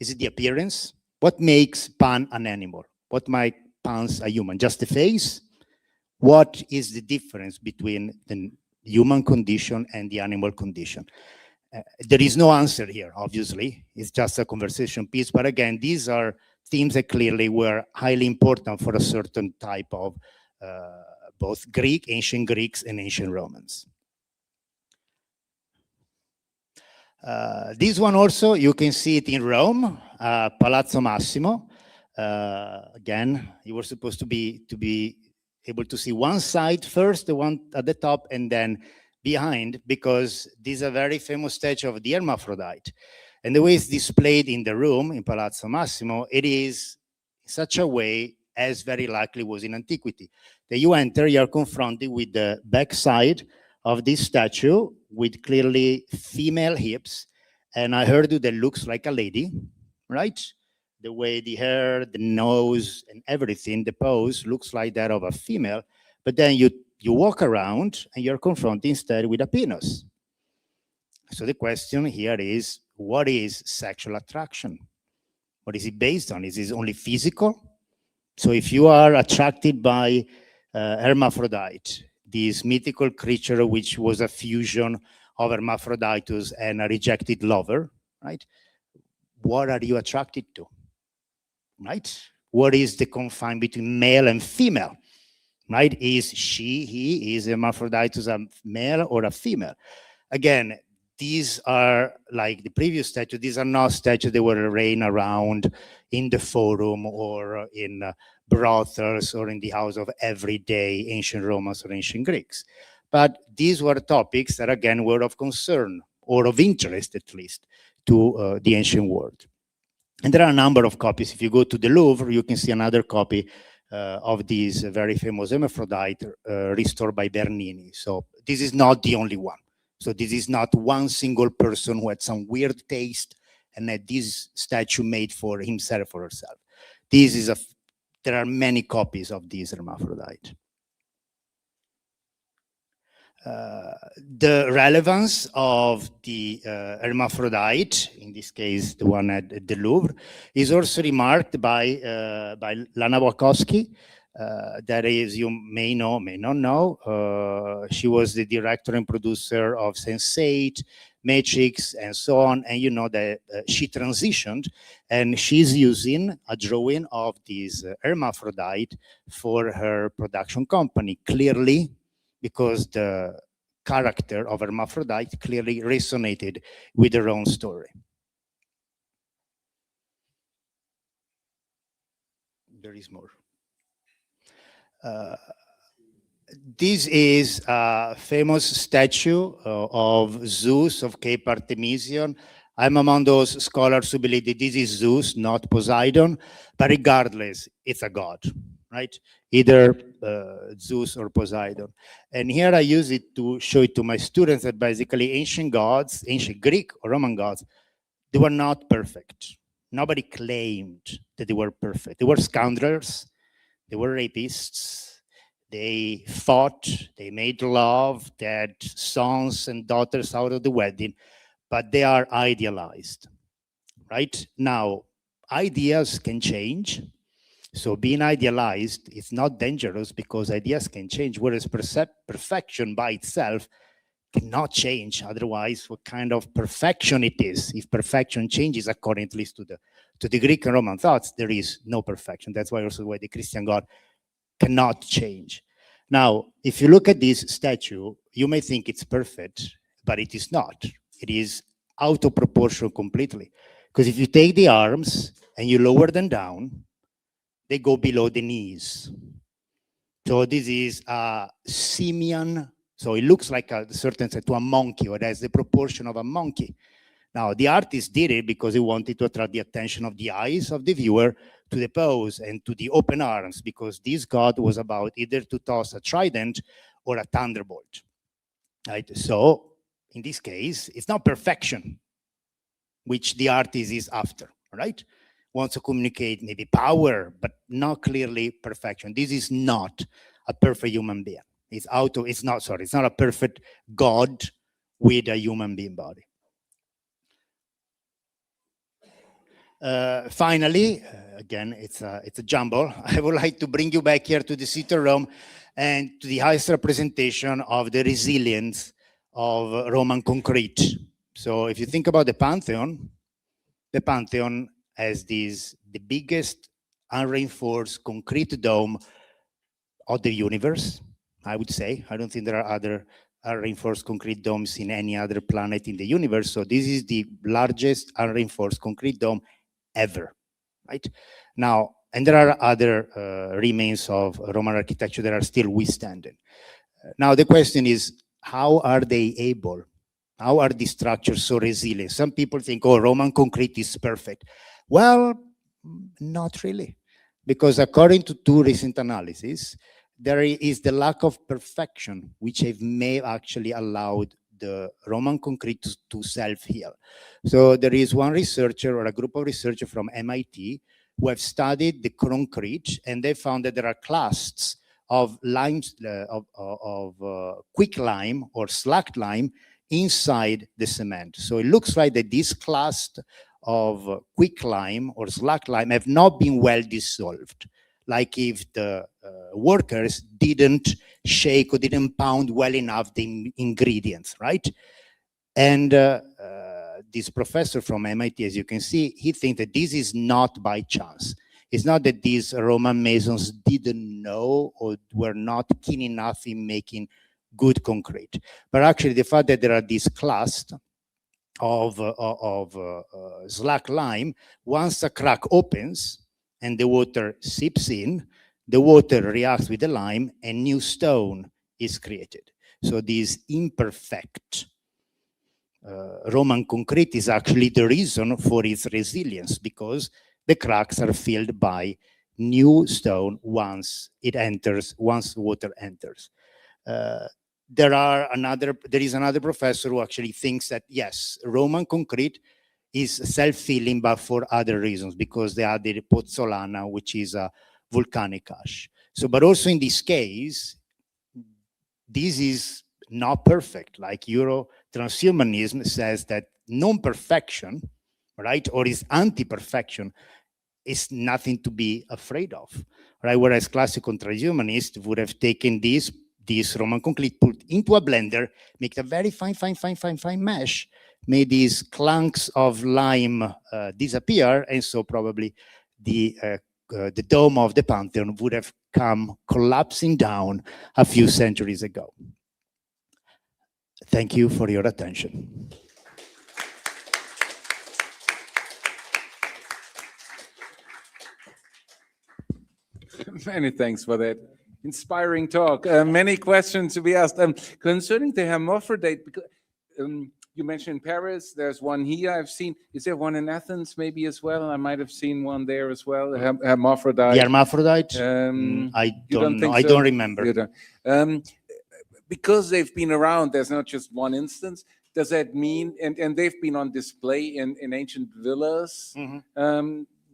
Is it the appearance? What makes Pan an animal? What makes Pan a human? Just the face? What is the difference between the human condition and the animal condition? There is no answer here, obviously. It's just a conversation piece. But again, these are themes that clearly were highly important for a certain type of both ancient Greeks and ancient Romans. This one also, you can see it in Rome, Palazzo Massimo. Again, you were supposed to be able to see one side first, the one at the top, and then behind, because this is a very famous statue of the hermaphrodite. And the way it's displayed in the room in Palazzo Massimo, it is in such a way as very likely was in antiquity. That you enter, you're confronted with the backside of this statue with clearly female hips. And I heard that looks like a lady, right? The way the hair, the nose, and everything, the pose looks like that of a female. But then you walk around and you're confronted instead with a penis. So the question here is, what is sexual attraction? What is it based on? Is it only physical? So if you are attracted by hermaphrodite, this mythical creature which was a fusion of Hermaphroditus and a rejected lover, right? What are you attracted to, right? What is the confine between male and female, right? Is he, is Hermaphroditus a male or a female? Again, these are like the previous statues. These are not statues that were arrayed around in the forum or in brothels or in the house of everyday ancient Romans or ancient Greeks. But these were topics that, again, were of concern or of interest, at least, to the ancient world. And there are a number of copies. If you go to the Louvre, you can see another copy of this very famous hermaphrodite restored by Bernini. So this is not the only one. So this is not one single person who had some weird taste and had this statue made for himself or herself. There are many copies of this hermaphrodite. The relevance of the hermaphrodite, in this case the one at the Louvre, is also remarked by Lana Wachowski. That is, you may know, may not know. She was the director and producer of Sense8, Matrix, and so on. And you know that she transitioned, and she's using a drawing of this hermaphrodite for her production company, clearly because the character of hermaphrodite clearly resonated with her own story. There is more. This is a famous statue of Zeus of Cape Artemision. I'm among those scholars who believe that this is Zeus, not Poseidon, but regardless, it's a god, right? Either Zeus or Poseidon. And here I use it to show it to my students that basically ancient gods, ancient Greek or Roman gods, they were not perfect. Nobody claimed that they were perfect. They were scoundrels. They were rapists, they fought, they made love, they had sons and daughters out of the wedding, but they are idealized, right? Now, ideas can change, so being idealized is not dangerous because ideas can change, whereas perfection by itself cannot change. Otherwise, what kind of perfection it is? If perfection changes according at least to the Greek and Roman thoughts, there is no perfection. That's why also why the Christian God cannot change. Now, if you look at this statue, you may think it's perfect, but it is not. It is out of proportion completely. Because if you take the arms and you lower them down, they go below the knees. So this is a simian. So it looks like a certain to a monkey, or has the proportion of a monkey. Now, the artist did it because he wanted to attract the attention of the eyes of the viewer to the pose and to the open arms, because this god was about either to toss a trident or a thunderbolt. Right? So, in this case, it's not perfection, which the artist is after, right? Wants to communicate maybe power, but not clearly perfection. This is not a perfect human being. It's not a perfect God with a human being body. Finally, again, it's a jumble. I would like to bring you back here to the city of Rome and to the highest representation of the resilience of Roman concrete. So if you think about the Pantheon has the biggest unreinforced concrete dome of the universe, I would say. I don't think there are other unreinforced concrete domes in any other planet in the universe. So this is the largest unreinforced concrete dome ever, right? Now, and there are other remains of Roman architecture that are still withstanding. Now, the question is, how are they able? How are these structures so resilient? Some people think, oh, Roman concrete is perfect. Well, not really. Because according to two recent analyses, there is the lack of perfection, which may actually allowed the Roman concrete to self-heal. So there is one researcher or a group of researchers from MIT who have studied the concrete, and they found that there are clusters of limes, quick lime or slacked lime inside the cement. So it looks like that this cluster of quick lime or slack lime have not been well dissolved, like if the workers didn't shake or didn't pound well enough the ingredients, right? And this professor from MIT, as you can see, he thinks that this is not by chance. It's not that these Roman masons didn't know or were not keen enough in making good concrete, but actually the fact that there are these clusters of slack lime, once a crack opens and the water seeps in, the water reacts with the lime and new stone is created. So this imperfect Roman concrete is actually the reason for its resilience, because the cracks are filled by new stone once water enters. There is another professor who actually thinks that yes, Roman concrete is self-filling, but for other reasons, because they added pozzolana, which is a volcanic ash. So, but also in this case, this is not perfect. Like EuroTranshumanism says that non-perfection, right, or is anti-perfection, is nothing to be afraid of, right? Whereas classical transhumanists would have taken this Roman concrete, put into a blender, make a very fine mesh, made these clunks of lime disappear, and so probably the dome of the Pantheon would have come collapsing down a few centuries ago. Thank you for your attention. Many thanks for that inspiring talk. Many questions to be asked. Concerning the hermaphrodite, because you mentioned Paris, there's one here I've seen. Is there one in Athens maybe as well? I might have seen one there as well, hermaphrodite. The hermaphrodite? I don't know. I don't remember. You don't. Because they've been around, there's not just one instance. Does that mean, and they've been on display in ancient villas,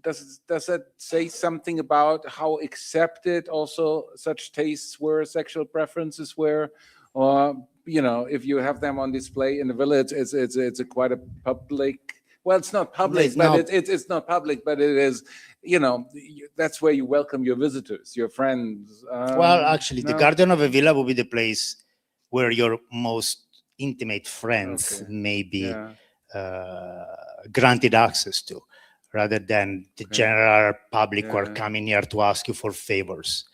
does that say something about how accepted also such tastes were, sexual preferences were, or if you have them on display in the village, it's a quite a public. Well, it's not public, it's not public, but it is. That's where you welcome your visitors, your friends. Well, actually, the garden of a villa will be the place where your most intimate friends may be granted access to, rather than the general public who are coming here to ask you for favors.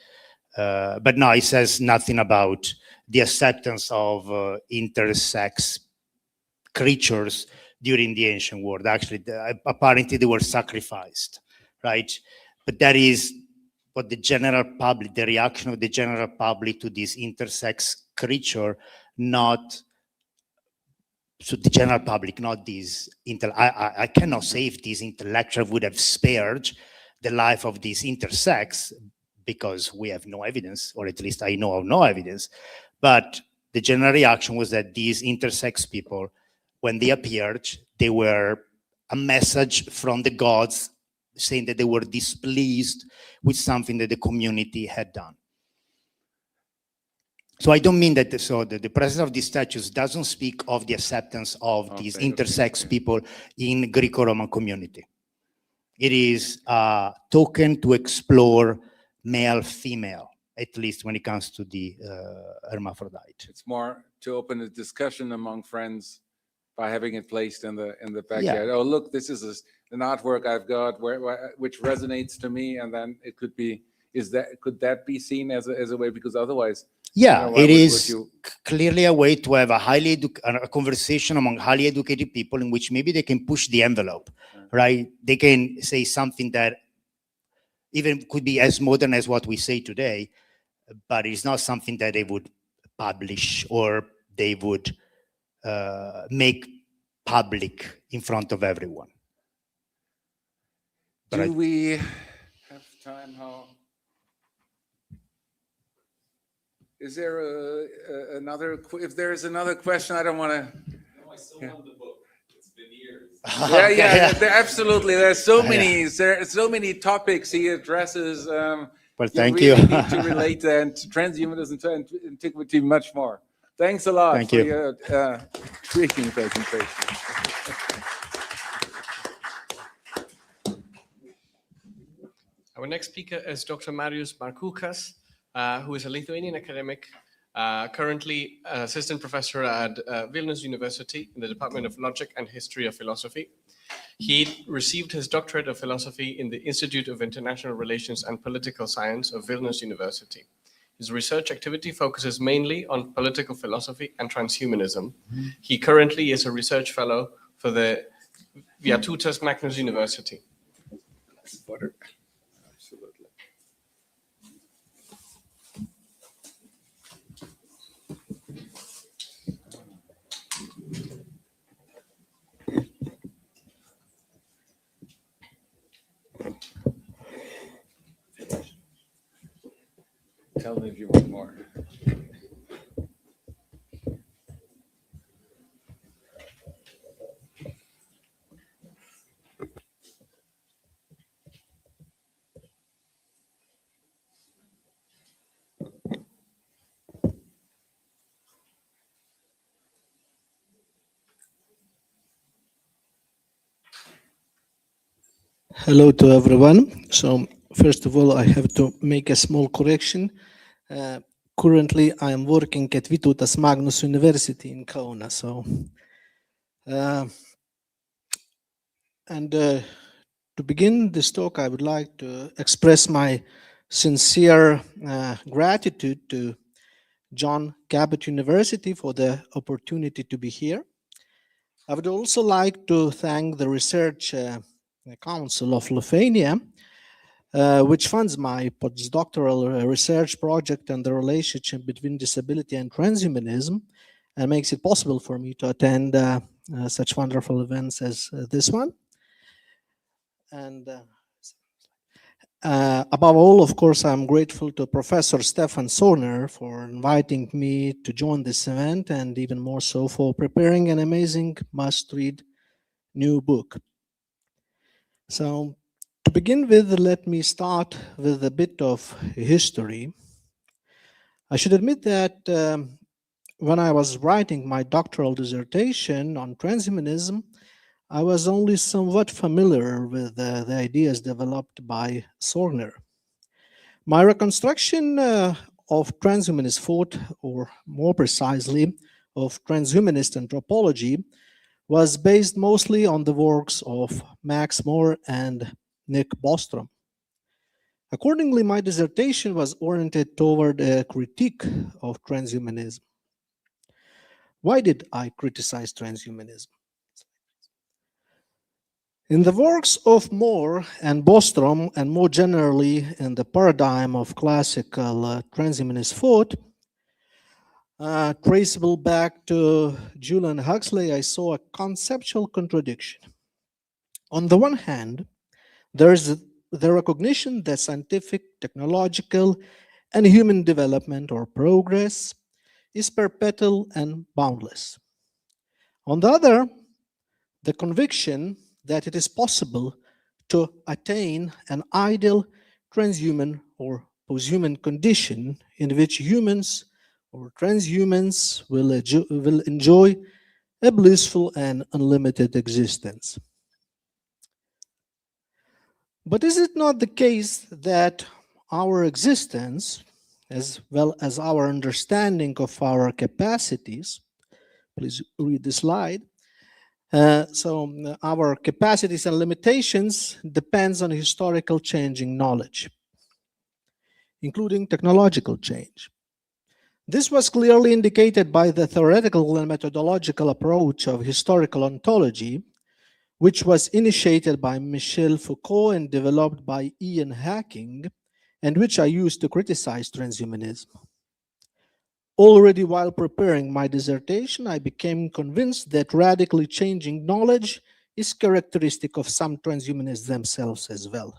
But no, it says nothing about the acceptance of intersex creatures during the ancient world. Actually, apparently they were sacrificed, right? But that is what the general public, the reaction of the general public to this intersex creature, not so the general public, not these. I cannot say if these intellectuals would have spared the life of these intersex, because we have no evidence, or at least I know of no evidence. But the general reaction was that these intersex people, when they appeared, they were a message from the gods saying that they were displeased with something that the community had done. So I don't mean that the presence of these statues doesn't speak of the acceptance of these intersex people in Greco-Roman community. It is a token to explore male-female, at least when it comes to the hermaphrodite. It's more to open a discussion among friends by having it placed in the backyard. Oh, look, this is an artwork I've got which resonates to me, and then it could be. Could that be seen as a way? Because otherwise, it is clearly a way to have a conversation among highly educated people in which maybe they can push the envelope, right? They can say something that even could be as modern as what we say today, but it's not something that they would publish or they would make public in front of everyone. Do we have time? How? Is there another? If there is another question, I don't want to. No, I still want the book. It's been years. Absolutely. There's so many. There are so many topics he addresses. Well, thank you. Need to relate that to transhumanism to antiquity much more. Thanks a lot for your intriguing presentation. Our next speaker is Dr. Marius Markukas, who is a Lithuanian academic, currently assistant professor at Vilnius University in the Department of Logic and History of Philosophy. He received his doctorate of philosophy in the Institute of International Relations and Political Science of Vilnius University. His research activity focuses mainly on political philosophy and transhumanism. He currently is a research fellow for the Vytautas Magnus University. Tell me if you want more. Hello to everyone. So first of all, I have to make a small correction. Currently, I am working at Vytautas Magnus University in Kaunas. So, to begin this talk, I would like to express my sincere gratitude to John Cabot University for the opportunity to be here. I would also like to thank the Research Council of Lithuania, which funds my postdoctoral research project on the relationship between disability and transhumanism and makes it possible for me to attend such wonderful events as this one. And above all, of course, I'm grateful to Professor Stefan Sorner for inviting me to join this event, and even more so for preparing an amazing must-read new book. So, to begin with, let me start with a bit of history. I should admit that when I was writing my doctoral dissertation on transhumanism, I was only somewhat familiar with the ideas developed by Sorner. My reconstruction of transhumanist thought, or more precisely, of transhumanist anthropology, was based mostly on the works of Max More and Nick Bostrom. Accordingly, my dissertation was oriented toward a critique of transhumanism. Why did I criticize transhumanism? In the works of More and Bostrom, and more generally in the paradigm of classical transhumanist thought, traceable back to Julian Huxley, I saw a conceptual contradiction. On the one hand, there is the recognition that scientific, technological, and human development or progress is perpetual and boundless. On the other, the conviction that it is possible to attain an ideal transhuman or posthuman condition in which humans or transhumans will enjoy a blissful and unlimited existence. But is it not the case that our existence, as well as our understanding of our capacities, please read the slide, so our capacities and limitations depends on historical changing knowledge, including technological change. This was clearly indicated by the theoretical and methodological approach of historical ontology, which was initiated by Michel Foucault and developed by Ian Hacking, and which I used to criticize transhumanism. Already while preparing my dissertation, I became convinced that radically changing knowledge is characteristic of some transhumanists themselves as well.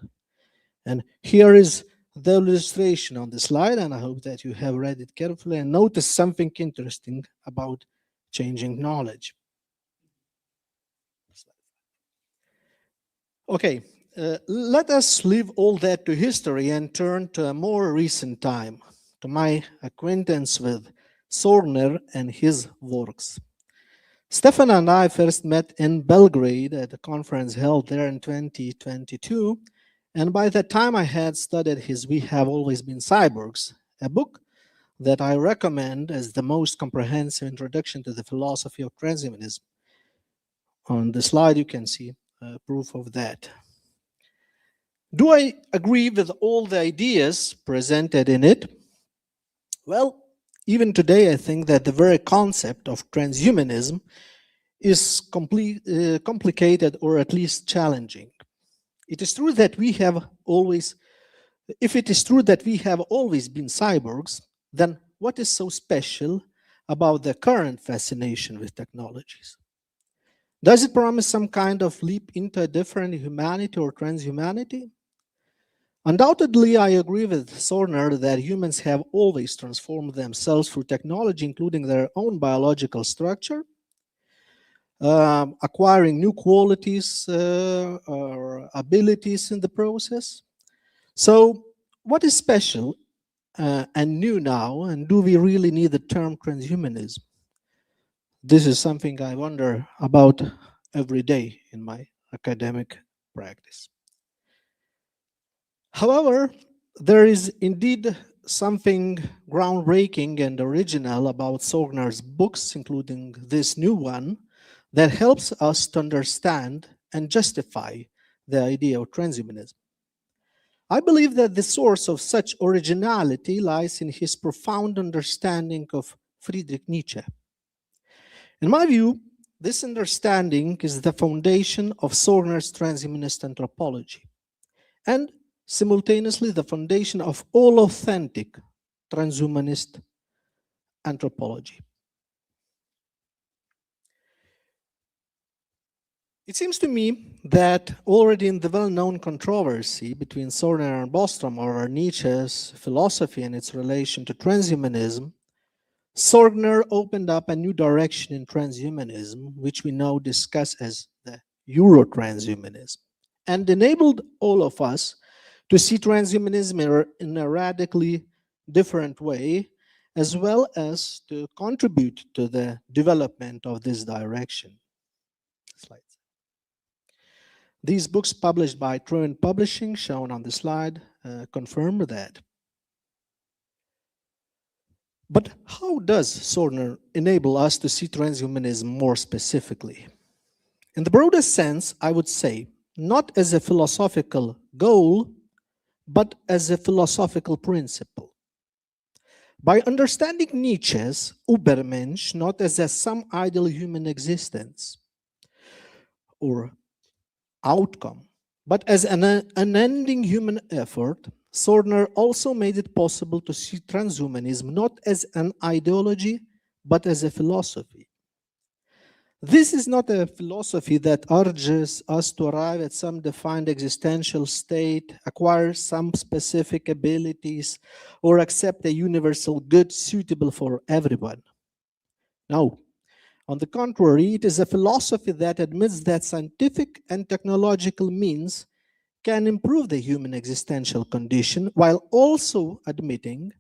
And here is the illustration on the slide, and I hope that you have read it carefully and noticed something interesting about changing knowledge. Okay, let us leave all that to history and turn to a more recent time, to my acquaintance with Sorner and his works. Stefan and I first met in Belgrade at a conference held there in 2022, and by that time I had studied his We Have Always Been Cyborgs, a book that I recommend as the most comprehensive introduction to the philosophy of transhumanism. On the slide you can see proof of that. Do I agree with all the ideas presented in it? Well, even today I think that the very concept of transhumanism is complicated or at least challenging. It is true that we have always, if it is true that we have always been cyborgs, then what is so special about the current fascination with technologies? Does it promise some kind of leap into a different humanity or transhumanity? Undoubtedly, I agree with Sorner that humans have always transformed themselves through technology, including their own biological structure, acquiring new qualities or abilities in the process. So what is special and new now, and do we really need the term transhumanism? This is something I wonder about every day in my academic practice. However, there is indeed something groundbreaking and original about Sorner's books, including this new one, that helps us to understand and justify the idea of transhumanism. I believe that the source of such originality lies in his profound understanding of Friedrich Nietzsche. In my view, this understanding is the foundation of Sorner's transhumanist anthropology, and simultaneously the foundation of all authentic transhumanist anthropology. It seems to me that already in the well-known controversy between Sorner and Bostrom over Nietzsche's philosophy and its relation to transhumanism, Sorner opened up a new direction in transhumanism, which we now discuss as the EuroTranshumanism, and enabled all of us to see transhumanism in a radically different way, as well as to contribute to the development of this direction. Slides. These books published by Truant Publishing, shown on the slide, confirm that. But how does Sorner enable us to see transhumanism more specifically? In the broadest sense, I would say, not as a philosophical goal, but as a philosophical principle. By understanding Nietzsche's Übermensch not as some ideal human existence or outcome, but as an unending human effort, Sorner also made it possible to see transhumanism not as an ideology, but as a philosophy. This is not a philosophy that urges us to arrive at some defined existential state, acquire some specific abilities, or accept a universal good suitable for everyone. No. On the contrary, it is a philosophy that admits that scientific and technological means can improve the human existential condition, while also admitting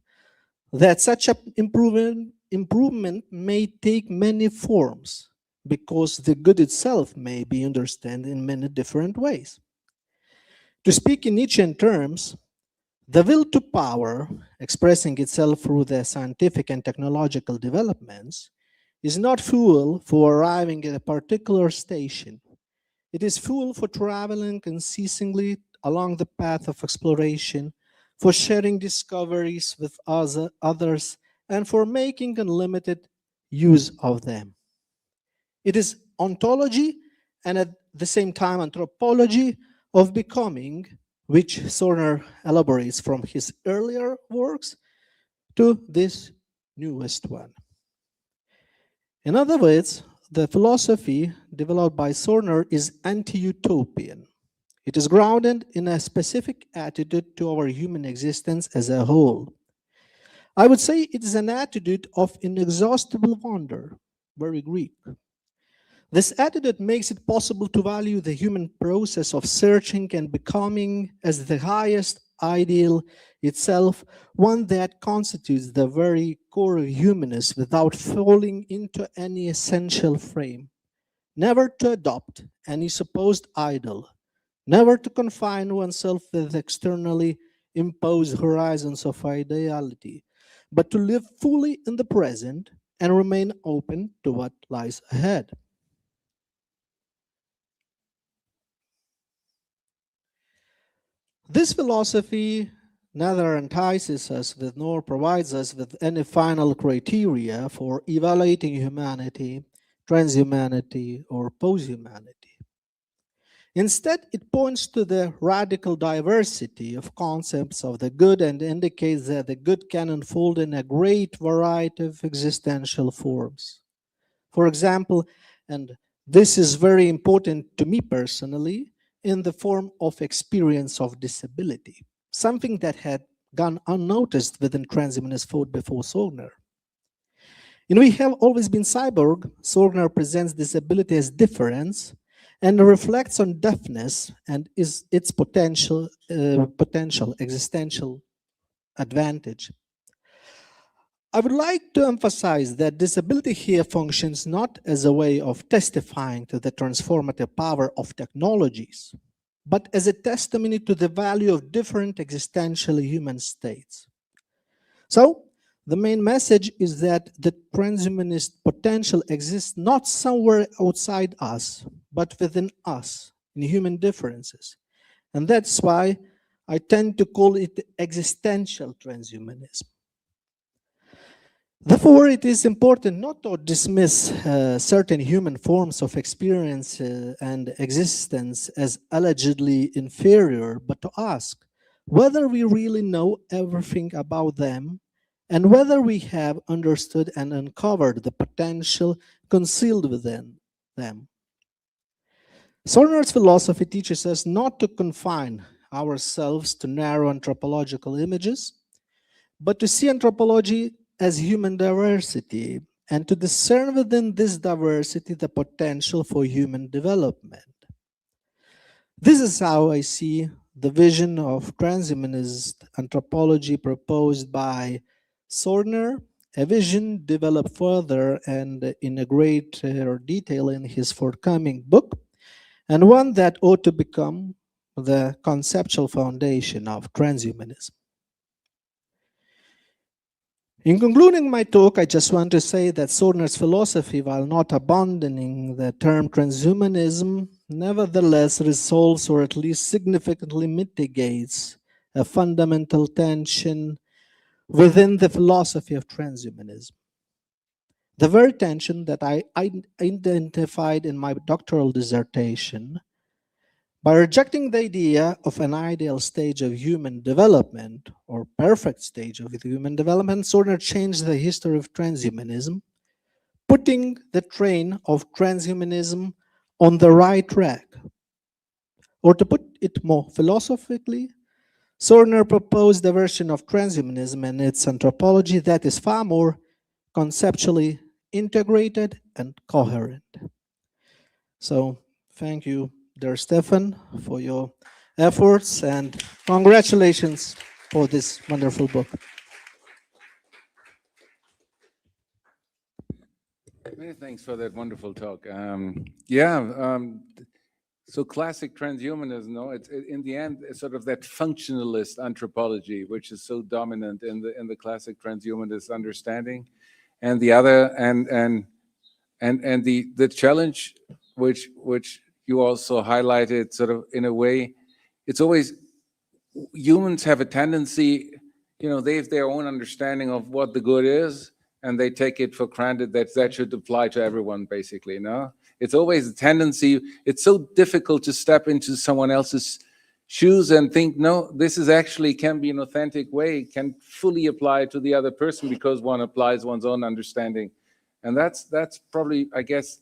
that such an improvement may take many forms, because the good itself may be understood in many different ways. To speak in Nietzschean terms, the will to power, expressing itself through the scientific and technological developments, is not fuel for arriving at a particular station. It is fuel for traveling unceasingly along the path of exploration, for sharing discoveries with others, and for making unlimited use of them. It is ontology and at the same time anthropology of becoming, which Sorner elaborates from his earlier works to this newest one. In other words, the philosophy developed by Sorner is anti-utopian. It is grounded in a specific attitude to our human existence as a whole. I would say it is an attitude of inexhaustible wonder, very Greek. This attitude makes it possible to value the human process of searching and becoming as the highest ideal itself, one that constitutes the very core of humanness without falling into any essential frame, never to adopt any supposed idol, never to confine oneself with externally imposed horizons of ideality, but to live fully in the present and remain open to what lies ahead. This philosophy neither entices us with nor provides us with any final criteria for evaluating humanity, transhumanity, or posthumanity. Instead, it points to the radical diversity of concepts of the good and indicates that the good can unfold in a great variety of existential forms. For example, and this is very important to me personally, in the form of experience of disability, something that had gone unnoticed within transhumanist thought before Sorner. In We Have Always Been Cyborg, Sorner presents disability as difference and reflects on deafness and its potential existential advantage. I would like to emphasize that disability here functions not as a way of testifying to the transformative power of technologies, but as a testimony to the value of different existential human states. So, the main message is that the transhumanist potential exists not somewhere outside us, but within us, in human differences. And that's why I tend to call it existential transhumanism. Therefore, it is important not to dismiss certain human forms of experience and existence as allegedly inferior, but to ask whether we really know everything about them and whether we have understood and uncovered the potential concealed within them. Sorner's philosophy teaches us not to confine ourselves to narrow anthropological images, but to see anthropology as human diversity, and to discern within this diversity the potential for human development. This is how I see the vision of transhumanist anthropology proposed by Sorner, a vision developed further and in a greater detail in his forthcoming book, and one that ought to become the conceptual foundation of transhumanism. In concluding my talk, I just want to say that Sorner's philosophy, while not abandoning the term transhumanism, nevertheless resolves or at least significantly mitigates a fundamental tension within the philosophy of transhumanism. The very tension that I identified in my doctoral dissertation. By rejecting the idea of an ideal stage of human development or perfect stage of human development, Sorner changed the history of transhumanism, putting the train of transhumanism on the right track. Or to put it more philosophically, Sorner proposed a version of transhumanism and its anthropology that is far more conceptually integrated and coherent. So, thank you, dear Stefan, for your efforts, and congratulations for this wonderful book. Many thanks for that wonderful talk. So classic transhumanism, no, it's in the end it's sort of that functionalist anthropology, which is so dominant in the classic transhumanist understanding, and the other and the challenge which you also highlighted, sort of in a way, it's always humans have a tendency, they have their own understanding of what the good is, and they take it for granted that should apply to everyone, basically, no? It's always a tendency, it's so difficult to step into someone else's shoes and think, no, this is actually can be an authentic way, can fully apply to the other person because one applies one's own understanding. And that's probably, I guess,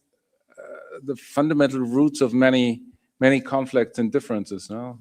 the fundamental roots of many conflicts and differences. No.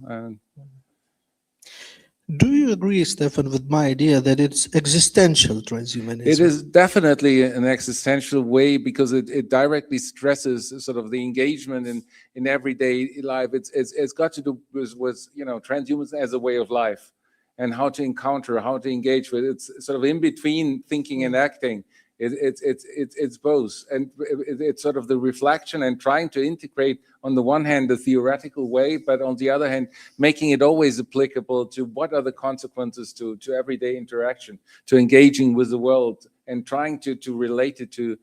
Do you agree, Stefan, with my idea that it's existential transhumanism? It is definitely an existential way because it directly stresses sort of the engagement in everyday life. It's got to do with transhumanism as a way of life and how to encounter, how to engage with. It's sort of in between thinking and acting. It's both, and it's sort of the reflection and trying to integrate on the one hand the theoretical way, but on the other hand making it always applicable to what are the consequences to everyday interaction, to engaging with the world, and trying to relate it to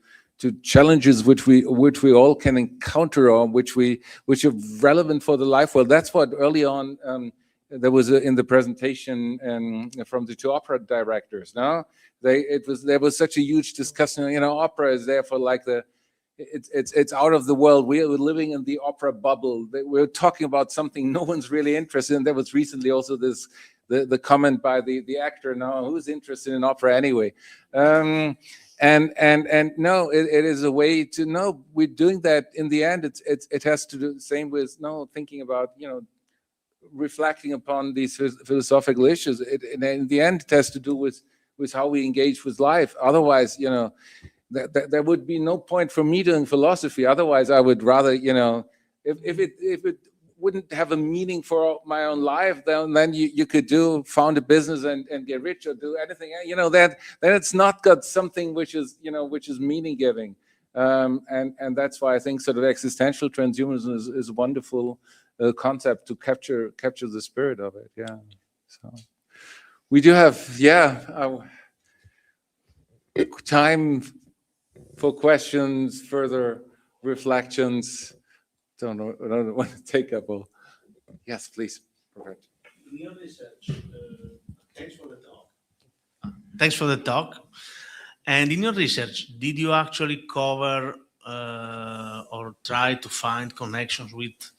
challenges which we all can encounter or which are relevant for the life. Well, that's what early on there was in the presentation from the two opera directors. No. There was such a huge discussion. Opera is there for like it's out of the world. We are living in the opera bubble. We're talking about something no one's really interested in. There was recently also the comment by the actor. No, who's interested in opera anyway? And no, it is a way to know we're doing that. In the end, it has to do the same with thinking about reflecting upon these philosophical issues. In the end, it has to do with how we engage with life. Otherwise, there would be no point for me doing philosophy. Otherwise, I would rather, if it wouldn't have a meaning for my own life, then you could found a business and get rich or do anything. Then it's not got something which is meaning giving. And that's why I think sort of existential transhumanism is a wonderful concept to capture the spirit of it. Yeah. So. We do have, time for questions, further reflections. I don't want to take up all. Yes, please. Perfect. In your research, thanks for the talk. Thanks for the talk. And in your research, did you actually cover or try to find connections with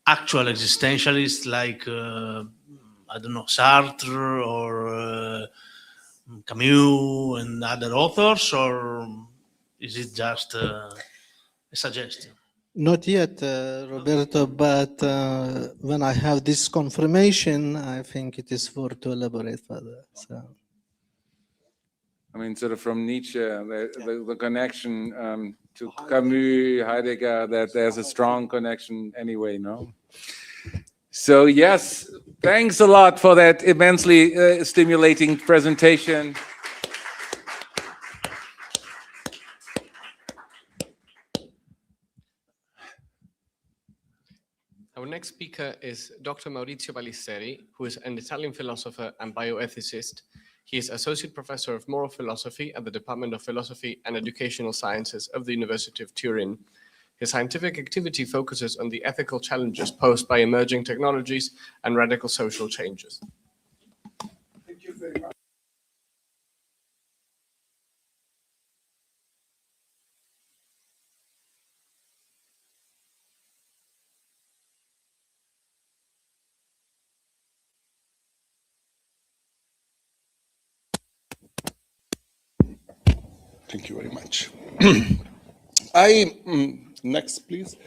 actual existentialists like I don't know, Sartre or Camus and other authors, or is it just a suggestion? Not yet, Roberto, but when I have this confirmation, I think it is for to elaborate further. So. I mean, sort of from Nietzsche, the connection to Camus, Heidegger, that there's a strong connection anyway, no? So yes, thanks a lot for that immensely stimulating presentation. Our next speaker is Dr. Maurizio Ballisteri, who is an Italian philosopher and bioethicist. He is Associate Professor of Moral Philosophy at the Department of Philosophy and Educational Sciences of the University of Turin. His scientific activity focuses on the ethical challenges posed by emerging technologies and radical social changes. Thank you very much. Thank you very much. Next, please.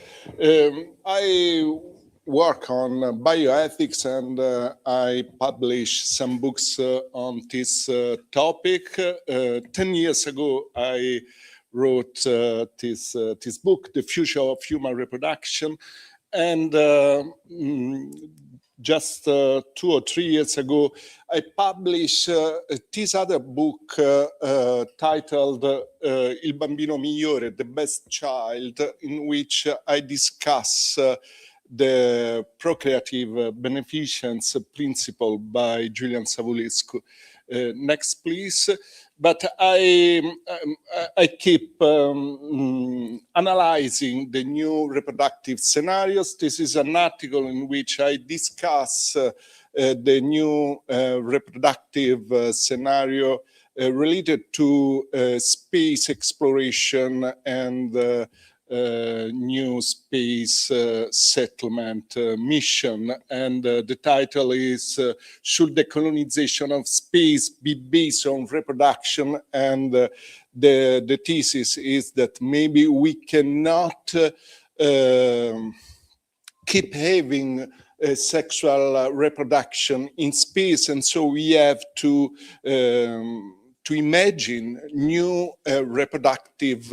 I work on bioethics and I publish some books on this topic. 10 years ago, I wrote this book, The Future of Human Reproduction. And just 2 or 3 years ago, I published this other book titled Il Bambino Migliore, The Best Child, in which I discuss the procreative beneficence principle by Julian Savulescu. Next, please. But I keep analyzing the new reproductive scenarios. This is an article in which I discuss the new reproductive scenario related to space exploration and new space settlement mission, and the title is Should the Colonization of Space be Based on Reproduction? And the thesis is that maybe we cannot keep having sexual reproduction in space, and so we have to imagine new reproductive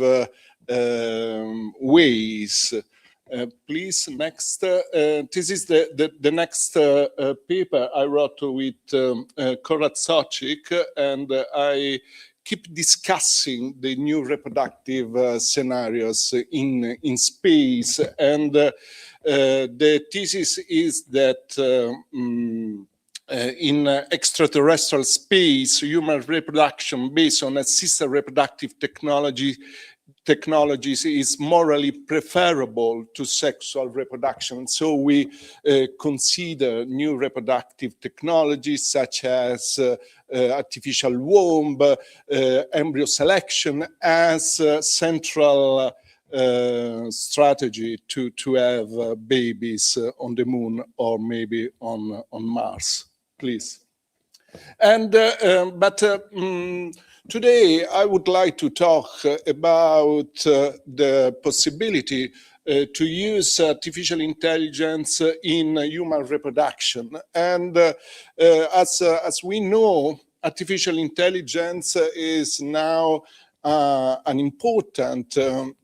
ways. Please, next. This is the next paper I wrote with Konrad Socik, and I keep discussing the new reproductive scenarios in space. And the thesis is that in extraterrestrial space, human reproduction based on assisted reproductive technologies is morally preferable to sexual reproduction. So we consider new reproductive technologies such as artificial womb, embryo selection as central strategy to have babies on the moon or maybe on Mars. Please. And today I would like to talk about the possibility to use artificial intelligence in human reproduction. And as we know, artificial intelligence is now an important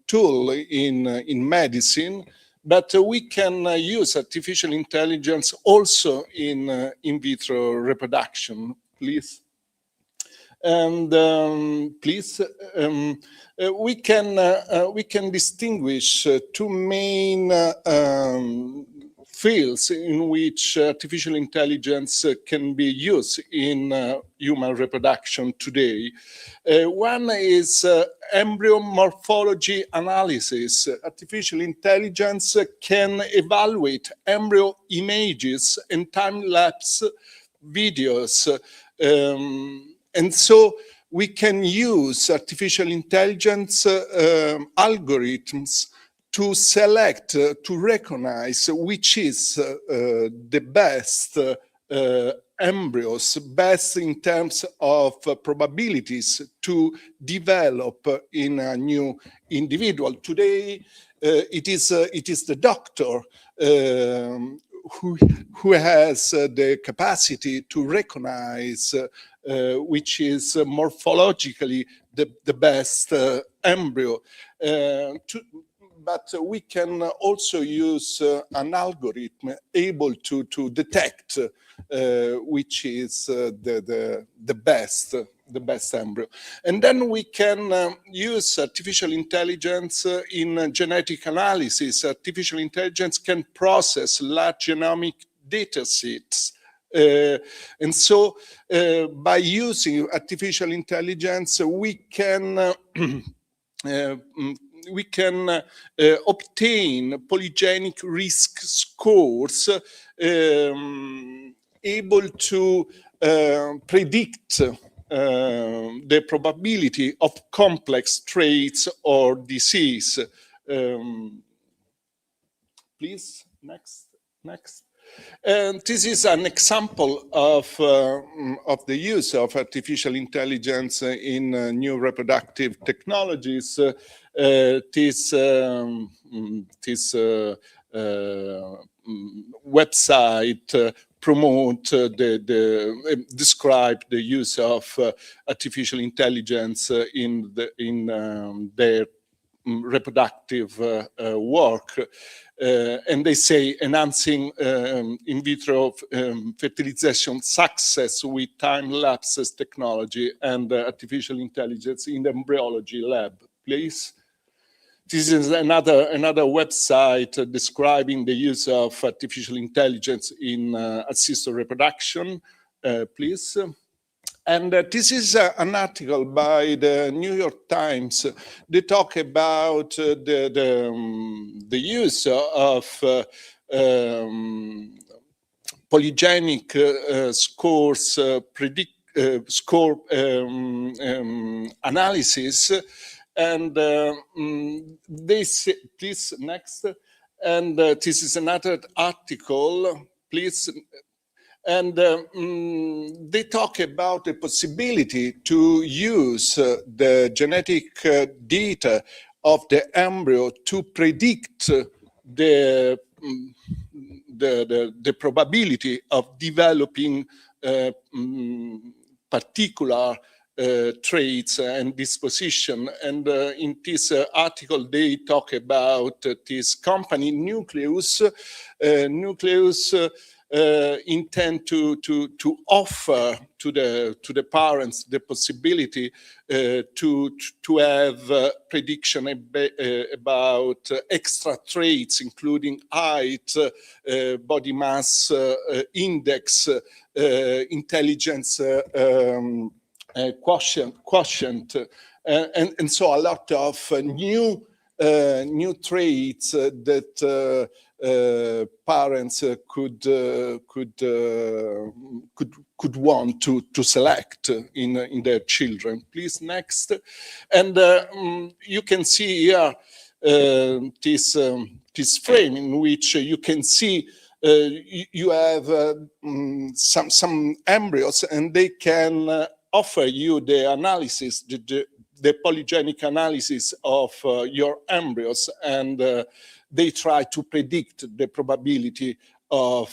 tool in medicine, but we can use artificial intelligence also in vitro reproduction. Please. And please, we can distinguish two main fields in which artificial intelligence can be used in human reproduction today. One is embryo morphology analysis. Artificial intelligence can evaluate embryo images and time-lapse videos. And so we can use artificial intelligence algorithms to select, to recognize which is the best embryos, best in terms of probabilities to develop in a new individual. Today, it is the doctor who has the capacity to recognize which is morphologically the best embryo. But we can also use an algorithm able to detect which is the best embryo. And then we can use artificial intelligence in genetic analysis. Artificial intelligence can process large genomic data sets. And so by using artificial intelligence, we can obtain polygenic risk scores able to predict the probability of complex traits or disease. Please, next. And this is an example of the use of artificial intelligence in new reproductive technologies. This website promote describe the use of artificial intelligence in their reproductive work. And they say enhancing in vitro fertilization success with time-lapse technology and artificial intelligence in the embryology lab. Please. This is another website describing the use of artificial intelligence in assisted reproduction. Please. And this is an article by the New York Times. They talk about the use of polygenic score analysis, and this next, and this is another article, please. And they talk about the possibility to use the genetic data of the embryo to predict the probability of developing particular traits and disposition. And in this article, they talk about this company, Nucleus. Nucleus intend to offer to the parents the possibility to have prediction about extra traits, including height, body mass index, intelligence quotient, and so a lot of new traits that parents could want to select in their children. Please, next. And you can see here this frame in which you can see you have some embryos, and they can offer you the analysis, the polygenic analysis of your embryos, and they try to predict the probability of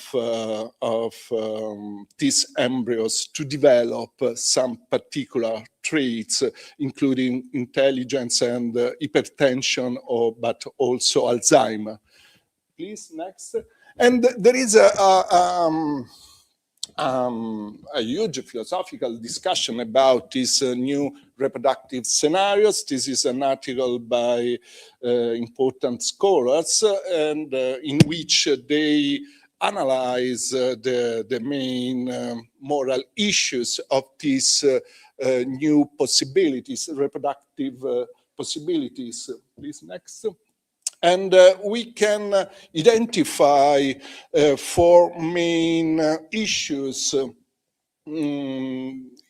these embryos to develop some particular traits, including intelligence and hypertension, but also Alzheimer. Please, next. And there is a huge philosophical discussion about these new reproductive scenarios. This is an article by important scholars, and in which they analyze the main moral issues of these new possibilities, reproductive possibilities. Please, next. And we can identify 4 main issues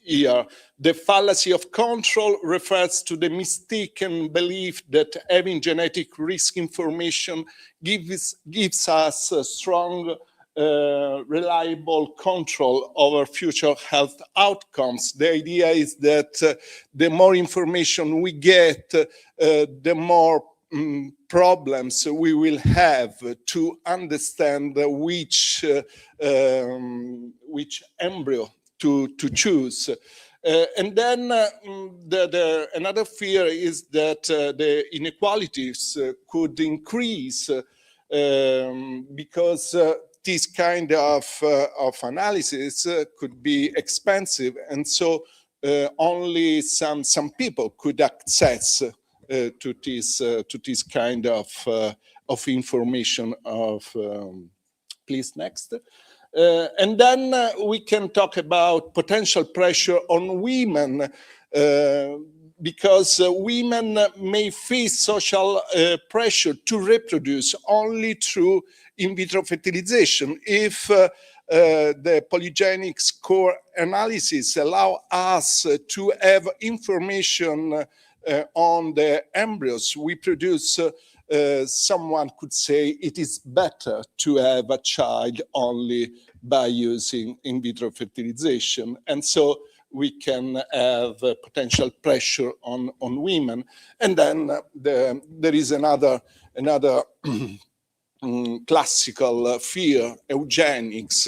here. The fallacy of control refers to the mistaken belief that having genetic risk information gives us a strong, reliable control over future health outcomes. The idea is that the more information we get, the more problems we will have to understand which embryo to choose. And then another fear is that the inequalities could increase because this kind of analysis could be expensive, and so only some people could access to this kind of information. Please, next. And then we can talk about potential pressure on women, because women may face social pressure to reproduce only through in vitro fertilization. If the polygenic score analysis allow us to have information on the embryos we produce, someone could say it is better to have a child only by using in vitro fertilization. And so we can have potential pressure on women. And then there is another classical fear, eugenics.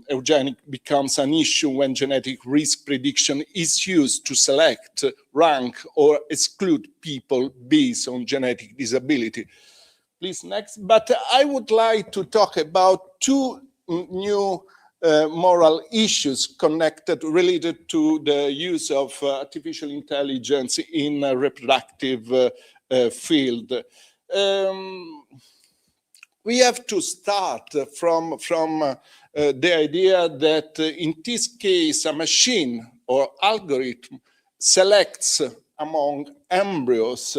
Eugenics becomes an issue when genetic risk prediction is used to select, rank, or exclude people based on genetic disability. Please, next. But I would like to talk about 2 new moral issues related to the use of artificial intelligence in a reproductive field. We have to start from the idea that in this case, a machine or algorithm selects among embryos.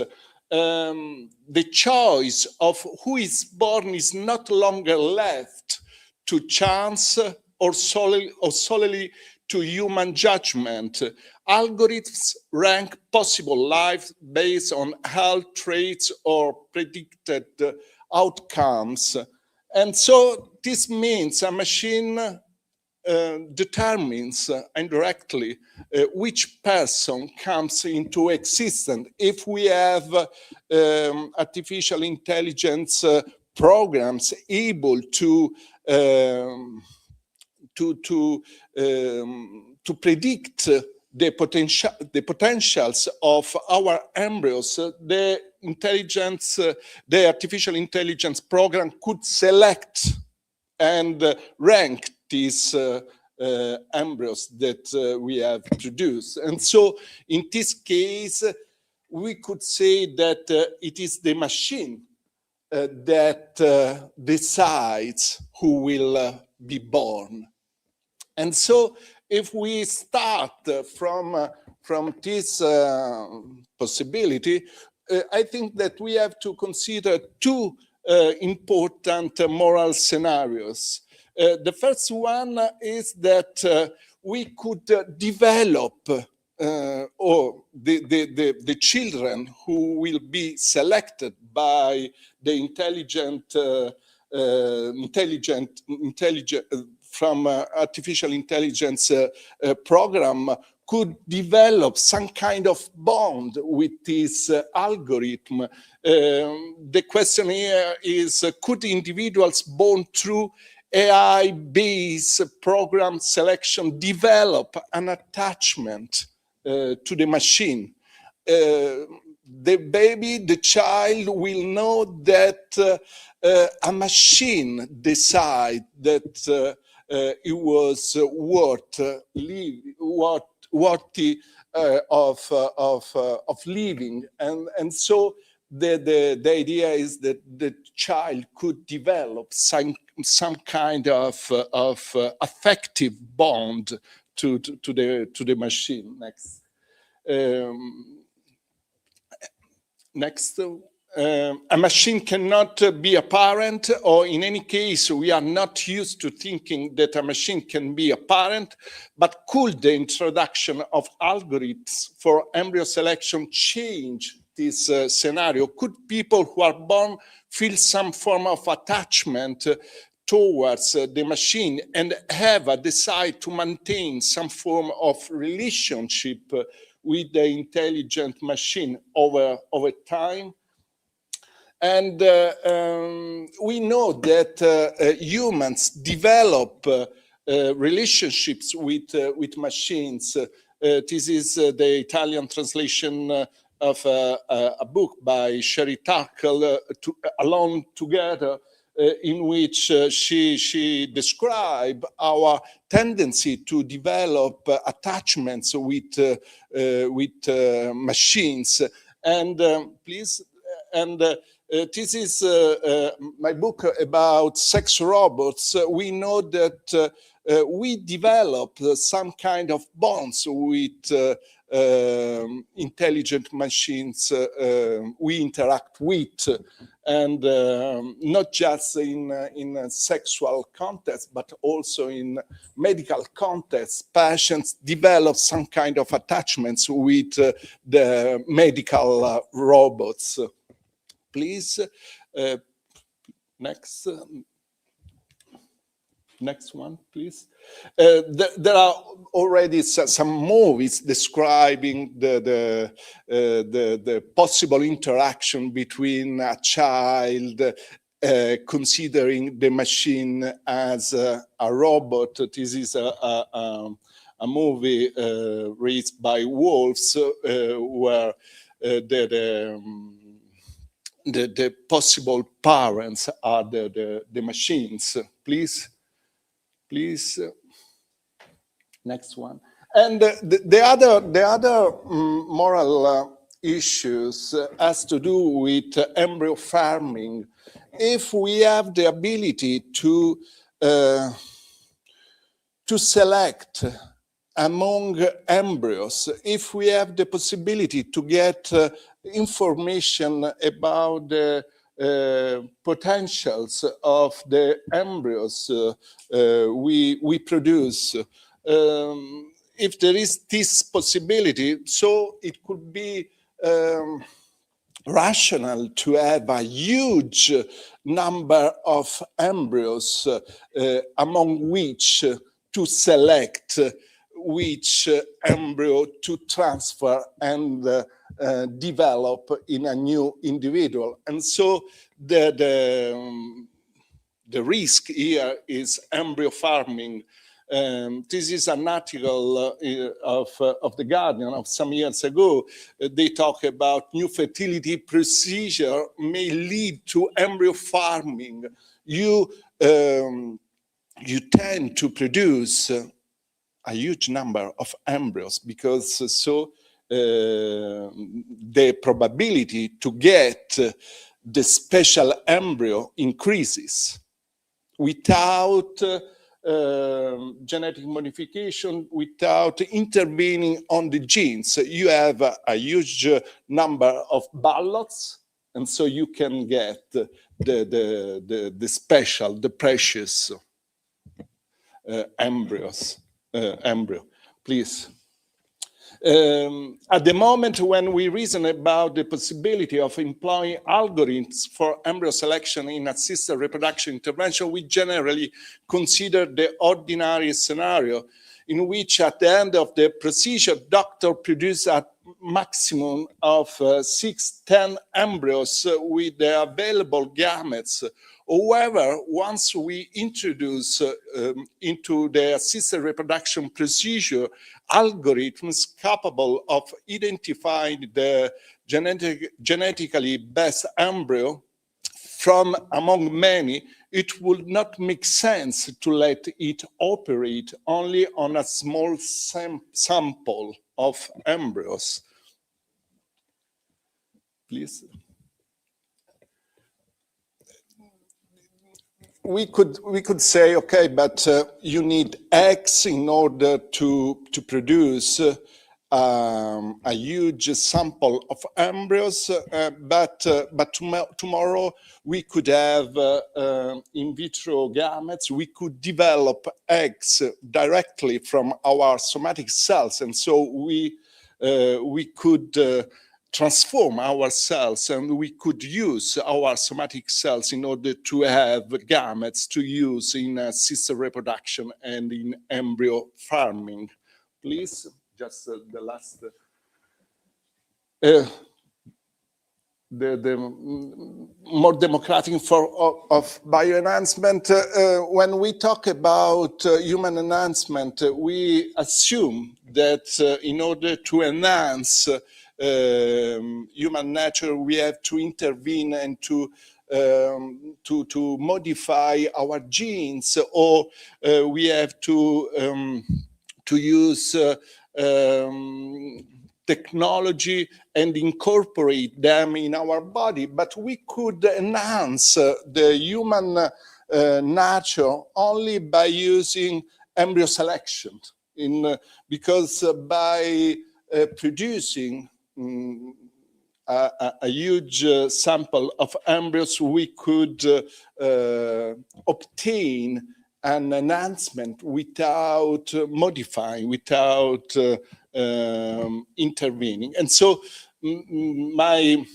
The choice of who is born is not longer left to chance or solely to human judgment. Algorithms rank possible lives based on health traits or predicted outcomes. And so this means a machine determines indirectly which person comes into existence. If we have artificial intelligence programs able to predict the potentials of our embryos, the artificial intelligence program could select and rank these embryos that we have produced. And so in this case, we could say that it is the machine that decides who will be born. And so if we start from this possibility, I think that we have to consider two important moral scenarios. The first one is that we could develop or the children who will be selected by the intelligent from artificial intelligence program could develop some kind of bond with this algorithm. The question here is, could individuals born through AI-based program selection develop an attachment to the machine? The baby, the child will know that a machine decide that it was worthy of living, and so the idea is that the child could develop some kind of affective bond to the machine. Next. A machine cannot be a parent, or in any case, we are not used to thinking that a machine can be a parent, but could the introduction of algorithms for embryo selection change this scenario? Could people who are born feel some form of attachment towards the machine and have a desire to maintain some form of relationship with the intelligent machine over time? And we know that humans develop relationships with machines. This is the Italian translation of a book by Sherry Turkle, Alone Together, in which she describes our tendency to develop attachments with machines. And this is my book about sex robots. We know that we develop some kind of bonds with intelligent machines we interact with, and not just in a sexual context, but also in medical context. Patients develop some kind of attachments with the medical robots. Please, next one, please. There are already some movies describing the possible interaction between a child considering the machine as a robot. This is a movie raised by wolves where the possible parents are the machines. Please, next one. And the other moral issues has to do with embryo farming. If we have the ability to select among embryos, if we have the possibility to get information about the potentials of the embryos we produce. If there is this possibility, so it could be rational to have a huge number of embryos among which to select which embryo to transfer and develop in a new individual. And so the risk here is embryo farming. This is an article of The Guardian of some years ago. They talk about new fertility procedure may lead to embryo farming. You tend to produce a huge number of embryos because the probability to get the special embryo increases. Without genetic modification, without intervening on the genes, you have a huge number of ballots, and so you can get the special, the precious embryo. Please. At the moment when we reason about the possibility of employing algorithms for embryo selection in assisted reproduction intervention, we generally consider the ordinary scenario in which at the end of the procedure, doctor produces a maximum of 6-10 embryos with the available gametes. However, once we introduce into the assisted reproduction procedure algorithms capable of identifying the genetically best embryo from among many, it would not make sense to let it operate only on a small sample of embryos. Please. We could say, okay, but you need eggs in order to produce a huge sample of embryos, but tomorrow we could have in vitro gametes. We could develop eggs directly from our somatic cells, and so we could transform our cells, and we could use our somatic cells in order to have gametes to use in assisted reproduction and in embryo farming. Please, just the last. The more democratic form of bioenhancement. When we talk about human enhancement, we assume that in order to enhance human nature, we have to intervene and to modify our genes, or we have to use technology and incorporate them in our body. But we could enhance the human nature only by using embryo selection, because by producing a huge sample of embryos, we could obtain an enhancement without modifying, without intervening. And so my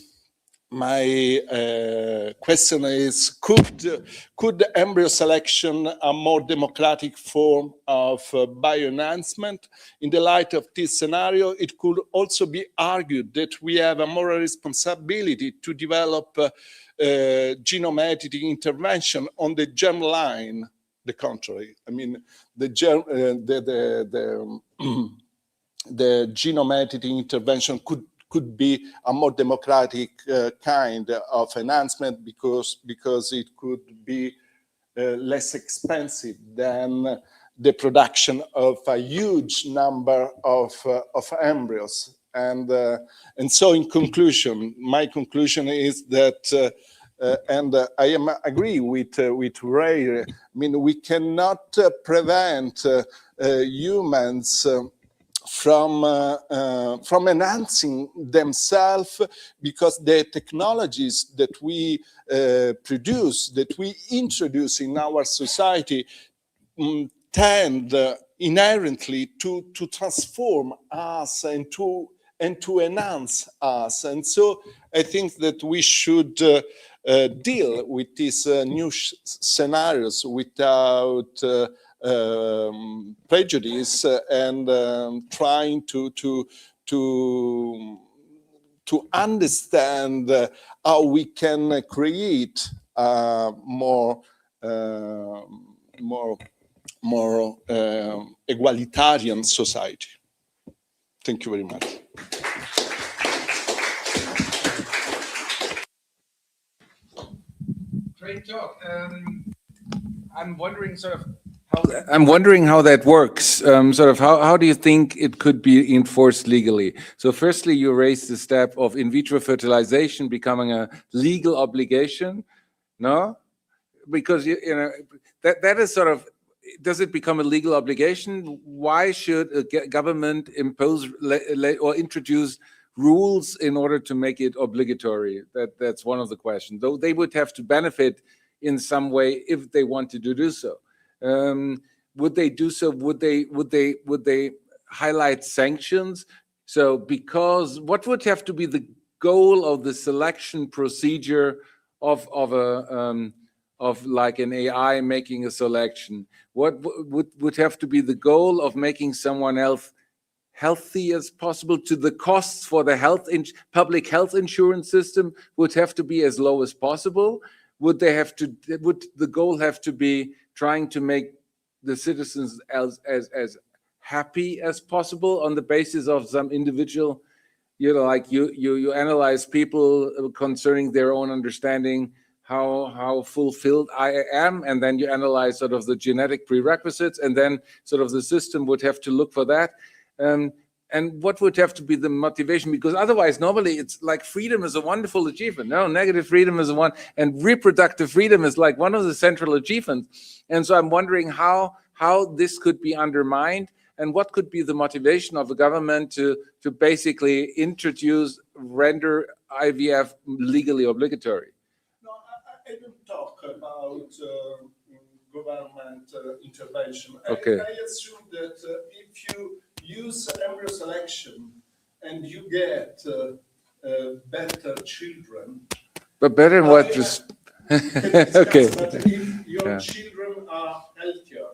question is, could embryo selection, a more democratic form of bioenhancement? In the light of this scenario, it could also be argued that we have a moral responsibility to develop genome editing intervention on the germline. The contrary, I mean, the genome editing intervention could be a more democratic kind of enhancement because it could be less expensive than the production of a huge number of embryos. And so in conclusion, my conclusion is that and I agree with Ray. I mean, we cannot prevent humans from enhancing themselves, because the technologies that we produce, that we introduce in our society, tend inherently to transform us and to enhance us. And so I think that we should deal with these new scenarios without prejudice and trying to understand how we can create more egalitarian society. Thank you very much. Great talk. I'm wondering how that works. Sort of how do you think it could be enforced legally? So firstly, you raised the step of in vitro fertilization becoming a legal obligation, no? Because you know that is sort of, does it become a legal obligation? Why should a government impose or introduce rules in order to make it obligatory? That's one of the questions. Though they would have to benefit in some way if they wanted to do so. Would they do so? Would they highlight sanctions? So because what would have to be the goal of the selection procedure of like an AI making a selection? What would have to be the goal of making someone else healthy as possible? To the costs for the public health insurance system would have to be as low as possible? Would the goal have to be trying to make the citizens as happy as possible on the basis of some individual, you know, like you analyze people concerning their own understanding, how fulfilled I am, and then you analyze sort of the genetic prerequisites, and then sort of the system would have to look for that. And what would have to be the motivation? Because otherwise, normally it's like freedom is a wonderful achievement. No, negative freedom is one, and reproductive freedom is like one of the central achievements. And so I'm wondering how this could be undermined, and what could be the motivation of the government to basically render IVF legally obligatory. I don't talk about government intervention. Okay. I assume that if you use embryo selection and you get better children. But better what? Just okay. But if your children are healthier,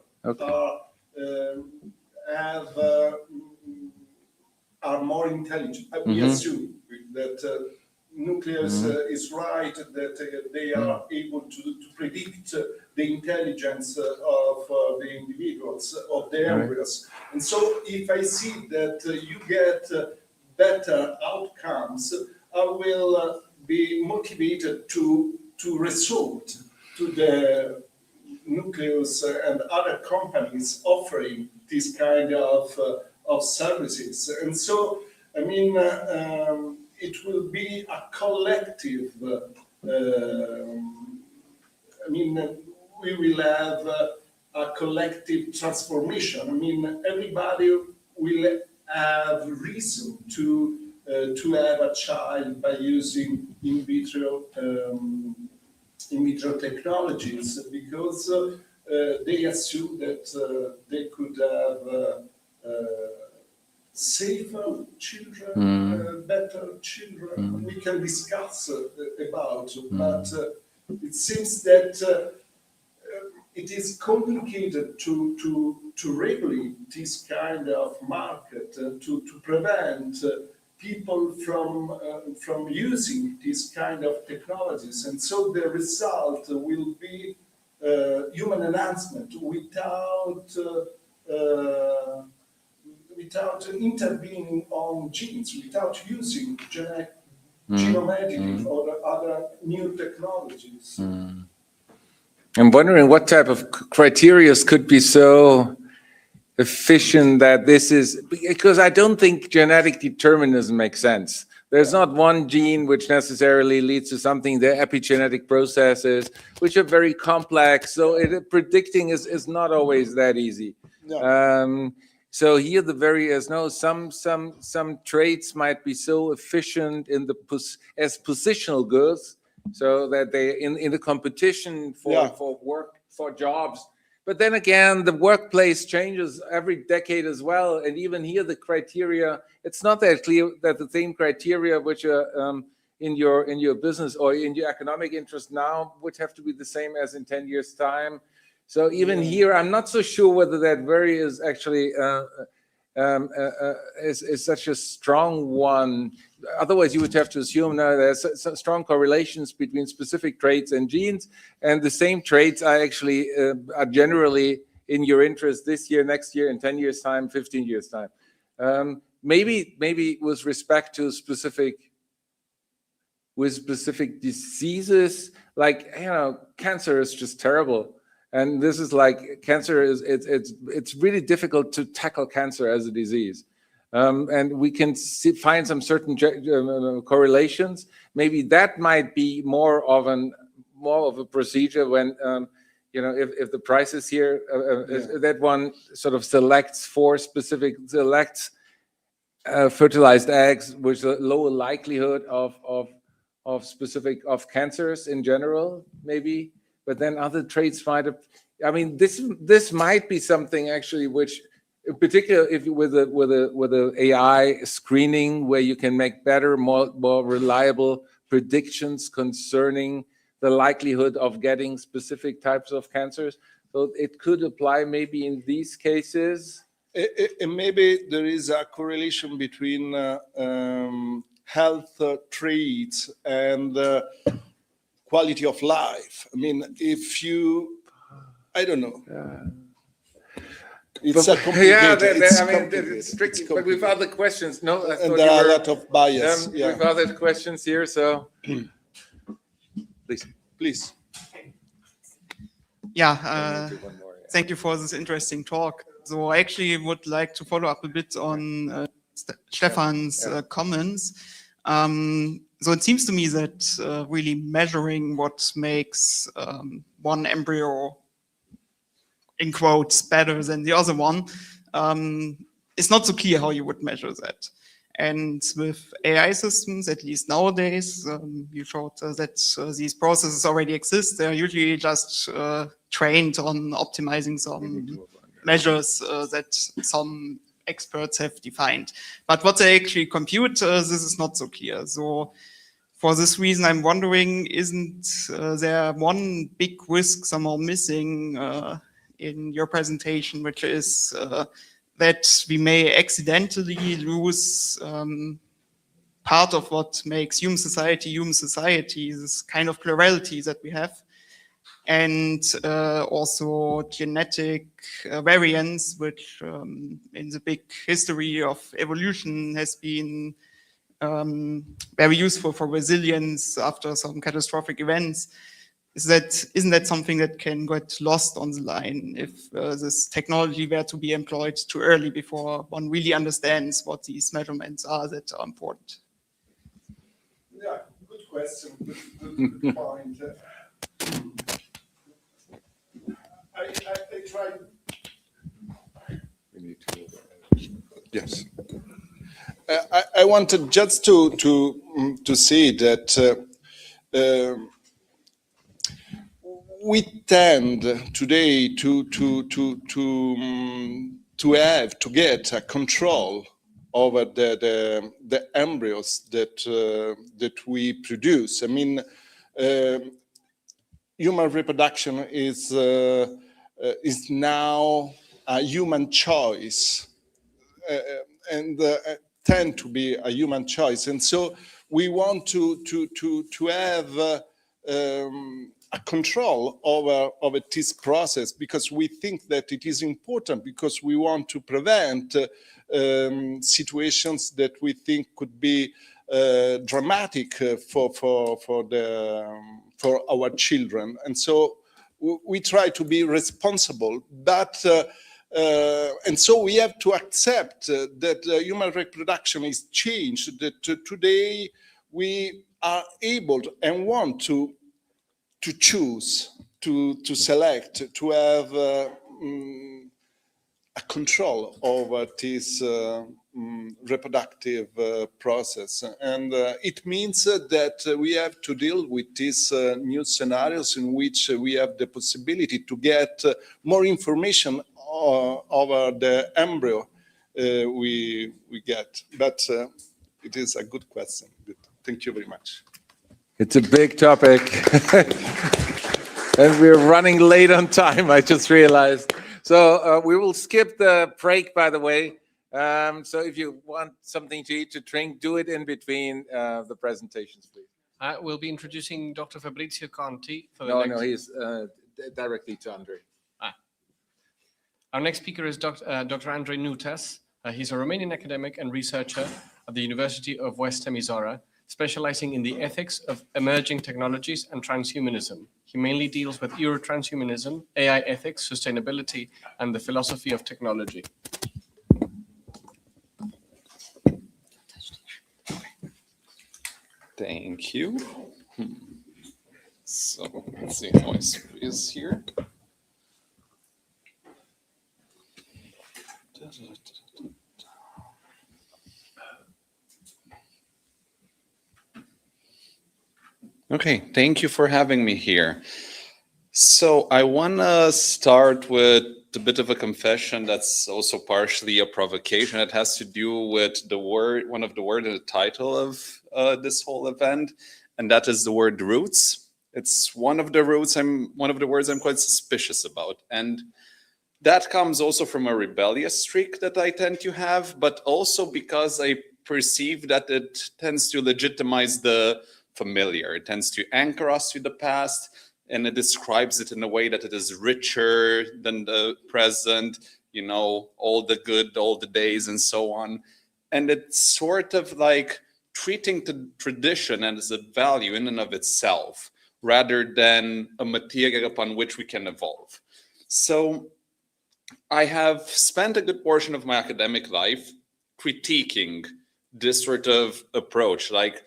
are more intelligent, we assume that nucleus is right, that they are able to predict the intelligence of the individuals, of the embryos. And so if I see that you get better outcomes, I will be motivated to resort to the nucleus and other companies offering this kind of services. And so, I mean, it will be a collective, I mean, we will have a collective transformation. I mean, everybody will have reason to have a child by using in vitro technologies, because they assume that they could have safer children, better children. We can discuss about, but it seems that it is complicated to regulate this kind of market, to prevent people from using this kind of technologies. And so the result will be human enhancement without intervening on genes, without using genome editing or other new technologies. I'm wondering what type of criteria could be so efficient that this is, because I don't think genetic determinism makes sense. There's not one gene which necessarily leads to something. The epigenetic processes, which are very complex, so predicting is not always that easy. No. So here the various some traits might be so efficient in the as positional goods, so that they in the competition for work, for jobs. But then again, the workplace changes every decade as well, and even here the criteria, it's not that clear that the same criteria which are in your business or in your economic interest now would have to be the same as in 10 years time. So even here, I'm not so sure whether that very is actually is such a strong one. Otherwise, you would have to assume now there's strong correlations between specific traits and genes, and the same traits are actually are generally in your interest this year, next year, in 10 years time, 15 years time. Maybe with respect to specific diseases, like cancer is just terrible. And this is like cancer is it's really difficult to tackle cancer as a disease, and we can find some certain correlations. Maybe that might be more of a procedure when if the price is here, that one sort of selects fertilized eggs with a lower likelihood of specific cancers in general, maybe. But then other traits might have. I mean, this might be something actually which, in particular, if with a AI screening where you can make better, more reliable predictions concerning the likelihood of getting specific types of cancers. So it could apply maybe in these cases. And maybe there is a correlation between health traits and quality of life. I mean, I don't know. It's complicated. It's tricky. But with other questions, no. And there are a lot of bias. With other questions here, so please. Yeah. Thank you for this interesting talk. So I actually would like to follow up a bit on Stefan's comments. So it seems to me that really measuring what makes one embryo, in quotes, better than the other one, is not so clear how you would measure that. And with AI systems, at least nowadays, you showed that these processes already exist. They're usually just trained on optimizing some measures that some experts have defined. But what they actually compute, this is not so clear. So for this reason, I'm wondering, isn't there one big risk somehow missing in your presentation, which is that we may accidentally lose part of what makes human society, this kind of plurality that we have, and also genetic variance, which in the big history of evolution has been very useful for resilience after some catastrophic events. Isn't that something that can get lost on the line if this technology were to be employed too early before one really understands what these measurements are that are important? Yeah, good question. Good point. I tried. Yes. I wanted just to say that we tend today to get a control over the embryos that we produce. I mean, human reproduction is now a human choice, and tend to be a human choice, and so we want to have a control over this process, because we think that it is important, because we want to prevent situations that we think could be dramatic for our children, and so we try to be responsible, but and so we have to accept that human reproduction is changed, that today we are able and want to choose, to select, to have a control over this reproductive process. And it means that we have to deal with these new scenarios in which we have the possibility to get more information over the embryo we get. But it is a good question. Thank you very much. It's a big topic. And we're running late on time, I just realized. So we will skip the break, by the way. So if you want something to eat, to drink, do it in between the presentations, please. We'll be introducing Dr. Fabrizio Conti for the No, next... no, he's directly to Andre. Our next speaker is Dr. Andrei Nutas. He's a Romanian academic and researcher at the University of West Timisoara, specializing in the ethics of emerging technologies and transhumanism. He mainly deals with EuroTranshumanism, AI ethics, sustainability, and the philosophy of technology. Thank you. So let's see how it is here. Okay, thank you for having me here. So I want to start with a bit of a confession that's also partially a provocation. It has to do with the word, one of the words in the title of this whole event, and that is the word roots. It's one of the words I'm quite suspicious about, and that comes also from a rebellious streak that I tend to have, but also because I perceive that it tends to legitimize the familiar. It tends to anchor us to the past, and it describes it in a way that it is richer than the present, you know, all the good, all the days, and so on. And it's sort of like treating the tradition as a value in and of itself, rather than a material upon which we can evolve. So I have spent a good portion of my academic life critiquing this sort of approach. Like,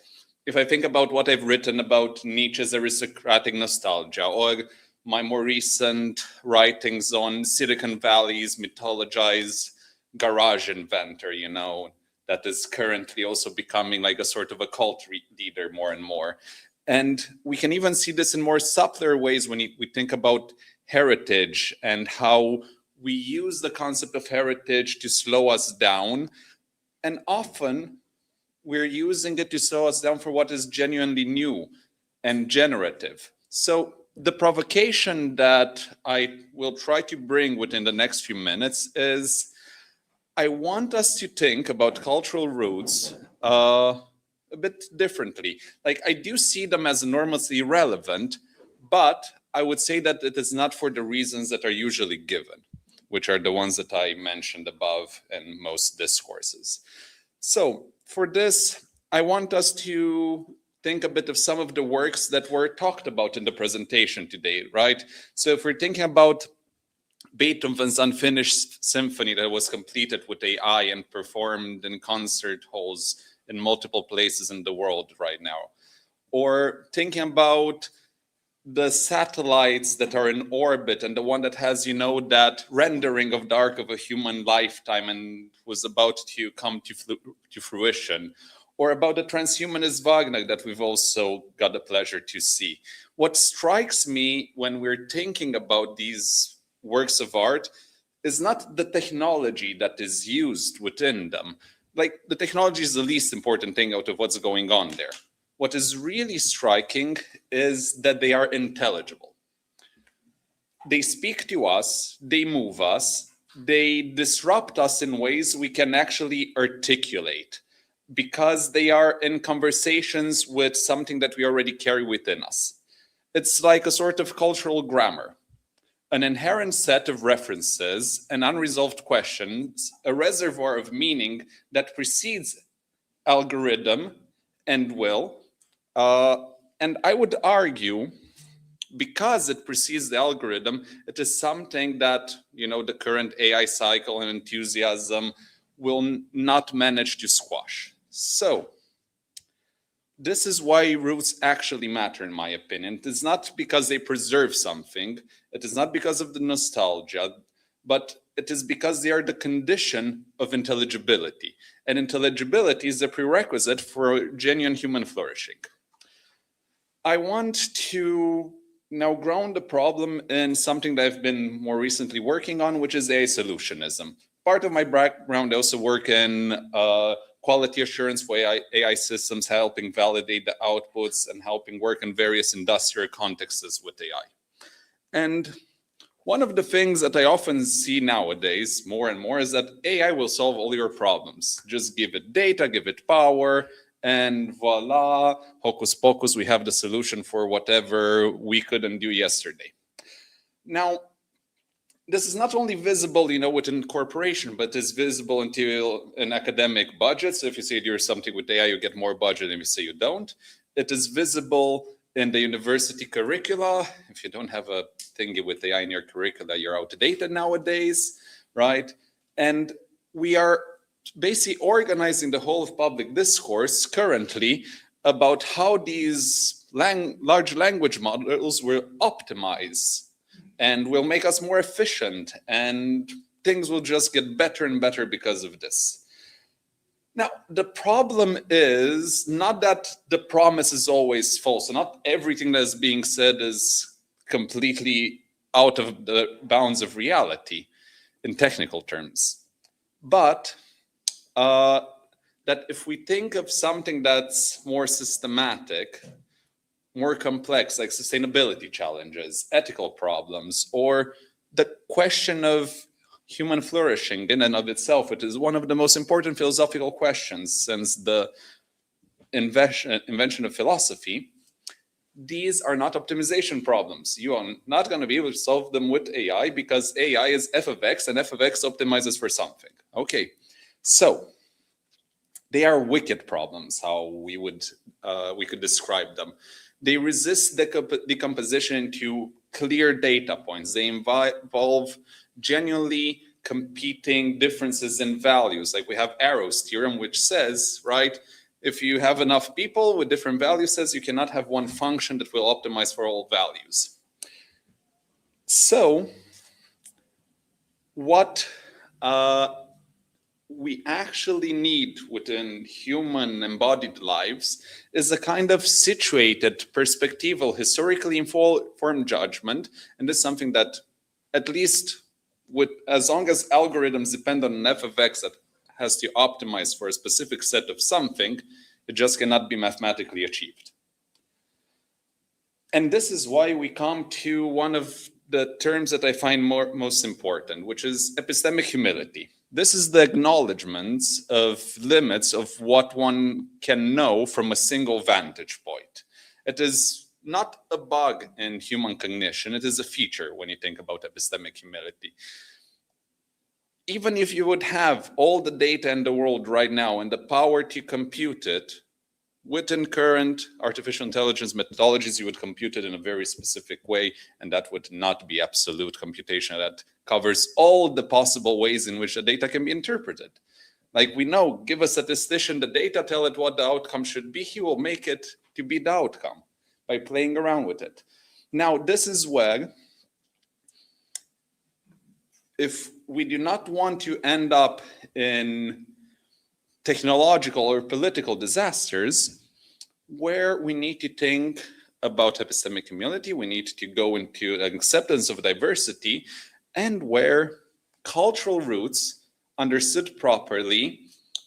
if I think about what I've written about Nietzsche's aristocratic nostalgia, or my more recent writings on Silicon Valley's mythologized garage inventor, you know, that is currently also becoming like a sort of a cult leader more and more. And we can even see this in more subtler ways when we think about heritage and how we use the concept of heritage to slow us down. And often we're using it to slow us down for what is genuinely new and generative. So the provocation that I will try to bring within the next few minutes is I want us to think about cultural roots a bit differently. Like, I do see them as enormously relevant, but I would say that it is not for the reasons that are usually given, which are the ones that I mentioned above in most discourses. So for this, I want us to think a bit of some of the works that were talked about in the presentation today, right? So if we're thinking about Beethoven's unfinished symphony that was completed with AI and performed in concert halls in multiple places in the world right now, or thinking about the satellites that are in orbit and the one that has, you know, that rendering of the arc of a human lifetime and was about to come to fruition, or about the transhumanist Wagner that we've also got the pleasure to see. What strikes me when we're thinking about these works of art is not the technology that is used within them. Like, the technology is the least important thing out of what's going on there. What is really striking is that they are intelligible. They speak to us, they move us, they disrupt us in ways we can actually articulate because they are in conversations with something that we already carry within us. It's like a sort of cultural grammar, an inherent set of references and unresolved questions, a reservoir of meaning that precedes algorithm and will. And I would argue, because it precedes the algorithm, it is something that, you know, the current AI cycle and enthusiasm will not manage to squash. So this is why roots actually matter, in my opinion. It is not because they preserve something. It is not because of the nostalgia, but it is because they are the condition of intelligibility. And intelligibility is a prerequisite for genuine human flourishing. I want to now ground the problem in something that I've been more recently working on, which is AI solutionism. Part of my background, I also work in quality assurance for AI systems, helping validate the outputs and helping work in various industrial contexts with AI. And one of the things that I often see nowadays, more and more, is that AI will solve all your problems. Just give it data, give it power, and voila, hocus pocus, we have the solution for whatever we couldn't do yesterday. Now, this is not only visible, within corporation, but is visible in academic budgets. So if you say you do something with AI, you get more budget, and if you say you don't. It is visible in the university curricula. If you don't have a thingy with AI in your curricula, you're outdated nowadays, right? And we are basically organizing the whole of public discourse currently about how these large language models will optimize and will make us more efficient, and things will just get better and better because of this. Now, the problem is not that the promise is always false, and not everything that is being said is completely out of the bounds of reality in technical terms. But that if we think of something that's more systematic, more complex, like sustainability challenges, ethical problems, or the question of human flourishing in and of itself, it is one of the most important philosophical questions since the invention of philosophy. These are not optimization problems. You are not going to be able to solve them with AI because AI is f of x, and f of x optimizes for something. Okay, so they are wicked problems, how we could describe them. They resist decomposition into clear data points. They involve genuinely competing differences in values. Like we have Arrow's theorem, which says, right, if you have enough people with different value sets, you cannot have one function that will optimize for all values. So what we actually need within human embodied lives is a kind of situated, perspectival, historically informed judgment. And this is something that, at least as long as algorithms depend on an f of x that has to optimize for a specific set of something, it just cannot be mathematically achieved. And this is why we come to one of the terms that I find most important, which is epistemic humility. This is the acknowledgement of limits of what one can know from a single vantage point. It is not a bug in human cognition, it is a feature when you think about epistemic humility. Even if you would have all the data in the world right now and the power to compute it, within current artificial intelligence methodologies, you would compute it in a very specific way, and that would not be absolute computation. That covers all the possible ways in which the data can be interpreted. Like we know, give a statistician the data, tell it what the outcome should be, he will make it to be the outcome by playing around with it. Now, this is where, if we do not want to end up in technological or political disasters, where we need to think about epistemic humility, we need to go into acceptance of diversity, and where cultural roots, understood properly,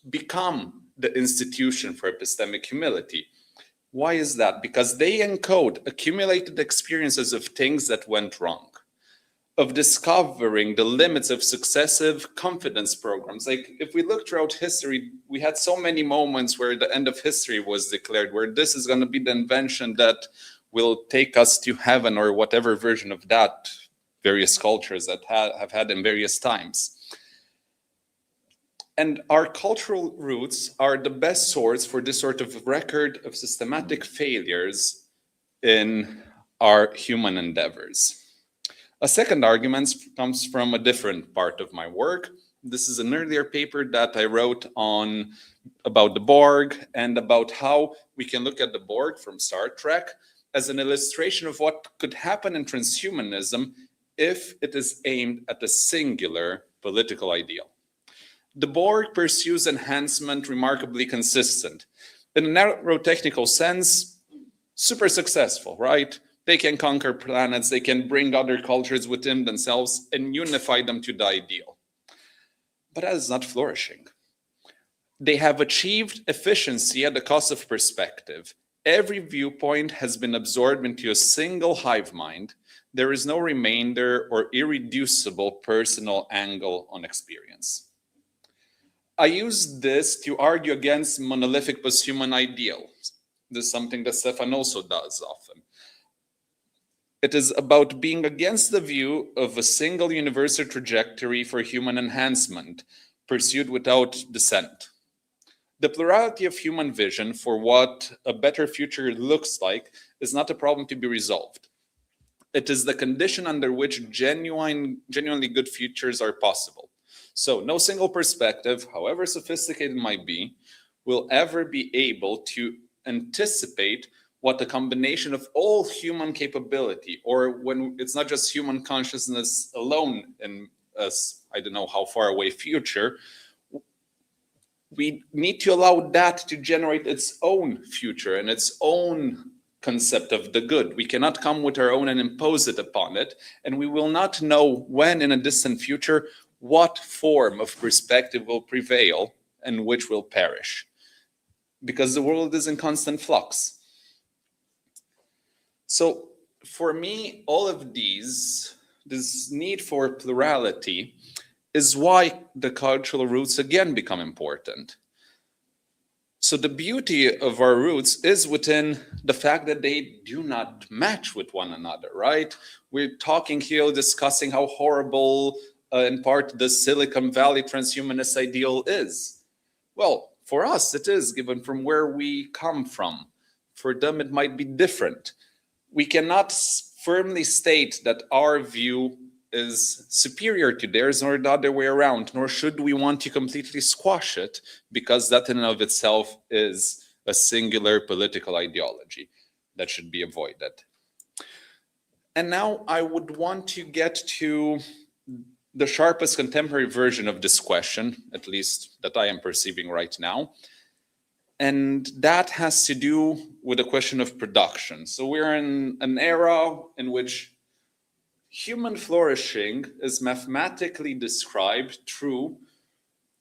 become the institution for epistemic humility. Why is that? Because they encode accumulated experiences of things that went wrong, of discovering the limits of successive confidence programs. Like if we look throughout history, we had so many moments where the end of history was declared, where this is going to be the invention that will take us to heaven, or whatever version of that various cultures that have had in various times. And our cultural roots are the best source for this sort of record of systematic failures in our human endeavors. A second argument comes from a different part of my work. This is an earlier paper that I wrote about the Borg, and about how we can look at the Borg from Star Trek as an illustration of what could happen in transhumanism if it is aimed at a singular political ideal. The Borg pursues enhancement remarkably consistent. In a narrow technical sense, super successful, right? They can conquer planets, they can bring other cultures within themselves and unify them to the ideal. But that is not flourishing. They have achieved efficiency at the cost of perspective. Every viewpoint has been absorbed into a single hive mind. There is no remainder or irreducible personal angle on experience. I use this to argue against monolithic posthuman ideals. This is something that Stefan also does often. It is about being against the view of a single universal trajectory for human enhancement, pursued without dissent. The plurality of human vision for what a better future looks like is not a problem to be resolved. It is the condition under which genuinely good futures are possible. So no single perspective, however sophisticated it might be, will ever be able to anticipate what the combination of all human capability, or when it's not just human consciousness alone in a, I don't know how far away future, we need to allow that to generate its own future and its own concept of the good. We cannot come with our own and impose it upon it, and we will not know when in a distant future what form of perspective will prevail and which will perish, because the world is in constant flux. So for me, all of this need for plurality is why the cultural roots again become important. So the beauty of our roots is within the fact that they do not match with one another, right? We're talking here, discussing how horrible in part the Silicon Valley transhumanist ideal is. Well, for us it is, given from where we come from. For them it might be different. We cannot firmly state that our view is superior to theirs, nor the other way around, nor should we want to completely squash it, because that in and of itself is a singular political ideology that should be avoided. And now I would want to get to the sharpest contemporary version of this question, at least that I am perceiving right now. And that has to do with the question of production. So we're in an era in which human flourishing is mathematically described through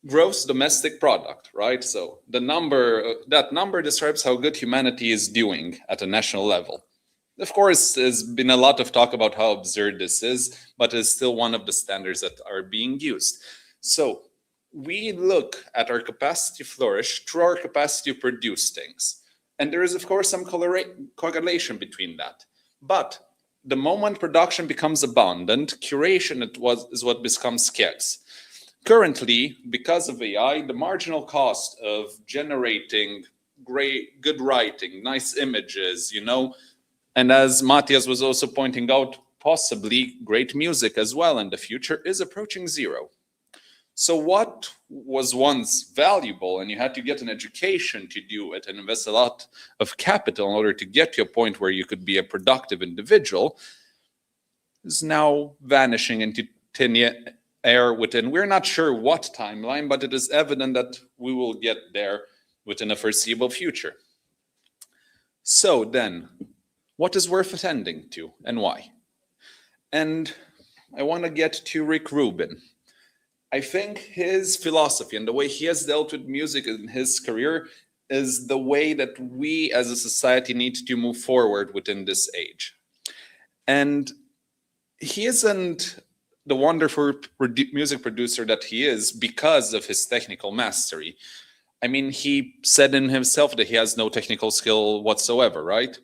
gross domestic product, right? So the number, that number describes how good humanity is doing at a national level. Of course, there's been a lot of talk about how absurd this is, but it's still one of the standards that are being used. So we look at our capacity to flourish through our capacity to produce things. And there is, of course, some correlation between that. But the moment production becomes abundant, curation is what becomes scarce. Currently, because of AI, the marginal cost of generating good writing, nice images, and as Matthias was also pointing out, possibly great music as well in the future, is approaching zero. So what was once valuable, and you had to get an education to do it and invest a lot of capital in order to get to a point where you could be a productive individual, is now vanishing into thin air within, we're not sure what timeline, but it is evident that we will get there within a foreseeable future. So then, what is worth attending to and why? And I want to get to Rick Rubin. I think his philosophy and the way he has dealt with music in his career is the way that we as a society need to move forward within this age. And he isn't the wonderful music producer that he is because of his technical mastery. I mean, he said in himself that he has no technical skill whatsoever, right?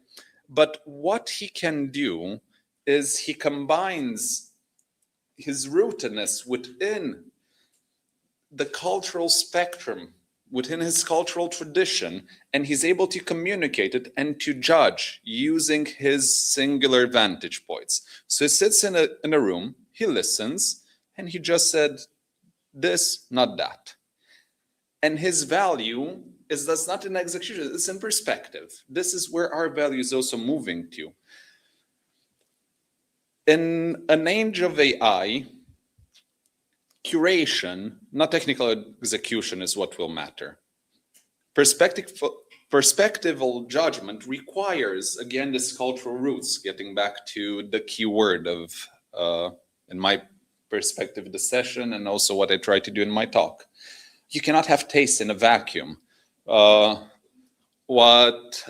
But what he can do is he combines his rootedness within the cultural spectrum, within his cultural tradition, and he's able to communicate it and to judge using his singular vantage points. So he sits in a room, he listens, and he just said, this, not that. And his value is that's not in execution, it's in perspective. This is where our value is also moving to. In an age of AI, curation, not technical execution, is what will matter. Perspectival judgment requires, again, this cultural roots, getting back to the key word of, in my perspective, the session, and also what I try to do in my talk. You cannot have taste in a vacuum. What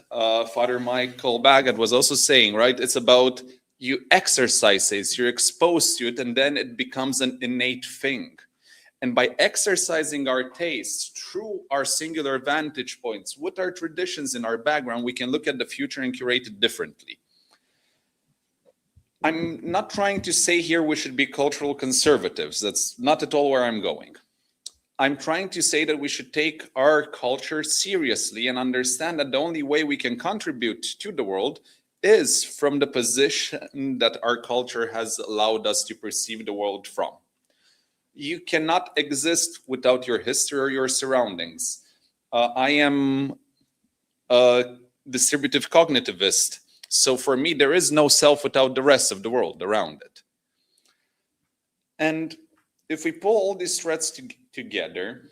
Father Michael Baggett was also saying, right? It's about you exercise it, you're exposed to it, and then it becomes an innate thing. And by exercising our taste through our singular vantage points, with our traditions in our background, we can look at the future and curate it differently. I'm not trying to say here we should be cultural conservatives. That's not at all where I'm going. I'm trying to say that we should take our culture seriously and understand that the only way we can contribute to the world is from the position that our culture has allowed us to perceive the world from. You cannot exist without your history or your surroundings. I am a distributive cognitivist, so for me, there is no self without the rest of the world around it. And if we pull all these threads together,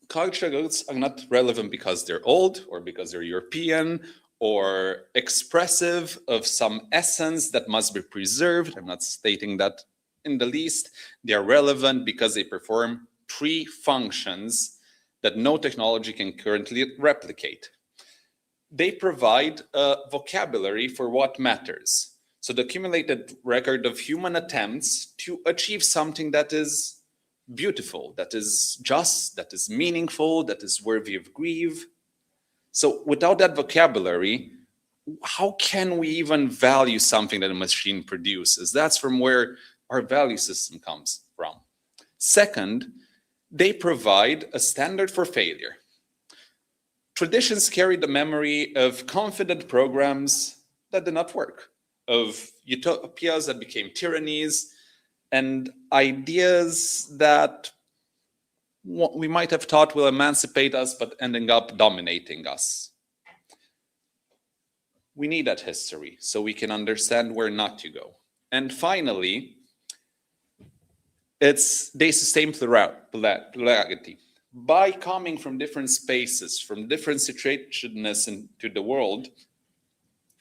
cultures are not relevant because they're old or because they're European or expressive of some essence that must be preserved. I'm not stating that in the least. They are relevant because they perform three functions that no technology can currently replicate. They provide a vocabulary for what matters. So the accumulated record of human attempts to achieve something that is beautiful, that is just, that is meaningful, that is worthy of grief. So without that vocabulary, how can we even value something that a machine produces? That's from where our value system comes from. Second, they provide a standard for failure. Traditions carry the memory of confident programs that did not work, of utopias that became tyrannies, and ideas that we might have thought will emancipate us, but ending up dominating us. We need that history so we can understand where not to go. And finally, they sustain plurality. By coming from different spaces, from different situationness into the world,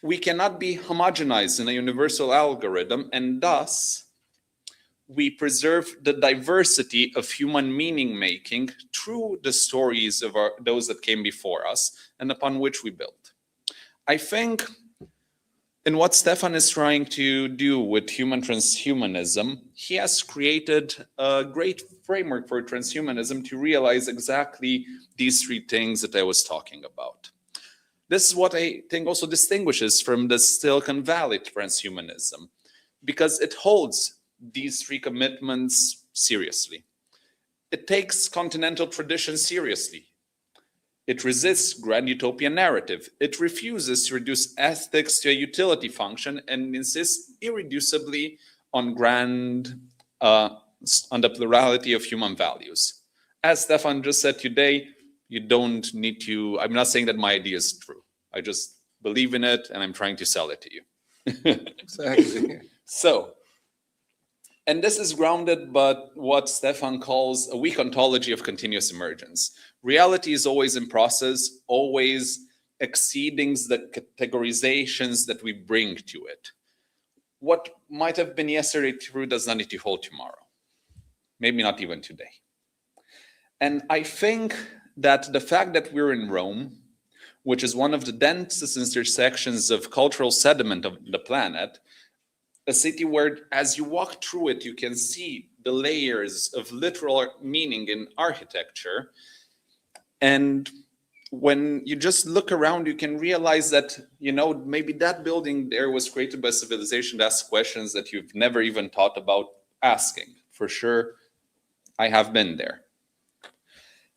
we cannot be homogenized in a universal algorithm, and thus we preserve the diversity of human meaning making through the stories of those that came before us and upon which we built. I think in what Stefan is trying to do with human transhumanism, he has created a great framework for transhumanism to realize exactly these three things that I was talking about. This is what I think also distinguishes from the Silicon Valley transhumanism, because it holds these three commitments seriously. It takes continental tradition seriously. It resists grand utopian narrative. It refuses to reduce ethics to a utility function and insists irreducibly on on the plurality of human values. As Stefan just said today, you don't need to, I'm not saying that my idea is true. I just believe in it and I'm trying to sell it to you. Exactly. So, and this is grounded by what Stefan calls a weak ontology of continuous emergence. Reality is always in process, always exceeding the categorizations that we bring to it. What might have been yesterday true does not need to hold tomorrow. Maybe not even today. And I think that the fact that we're in Rome, which is one of the densest intersections of cultural sediment of the planet, a city where as you walk through it, you can see the layers of literal meaning in architecture. And when you just look around, you can realize that, you know, maybe that building there was created by a civilization that asks questions that you've never even thought about asking. For sure, I have been there.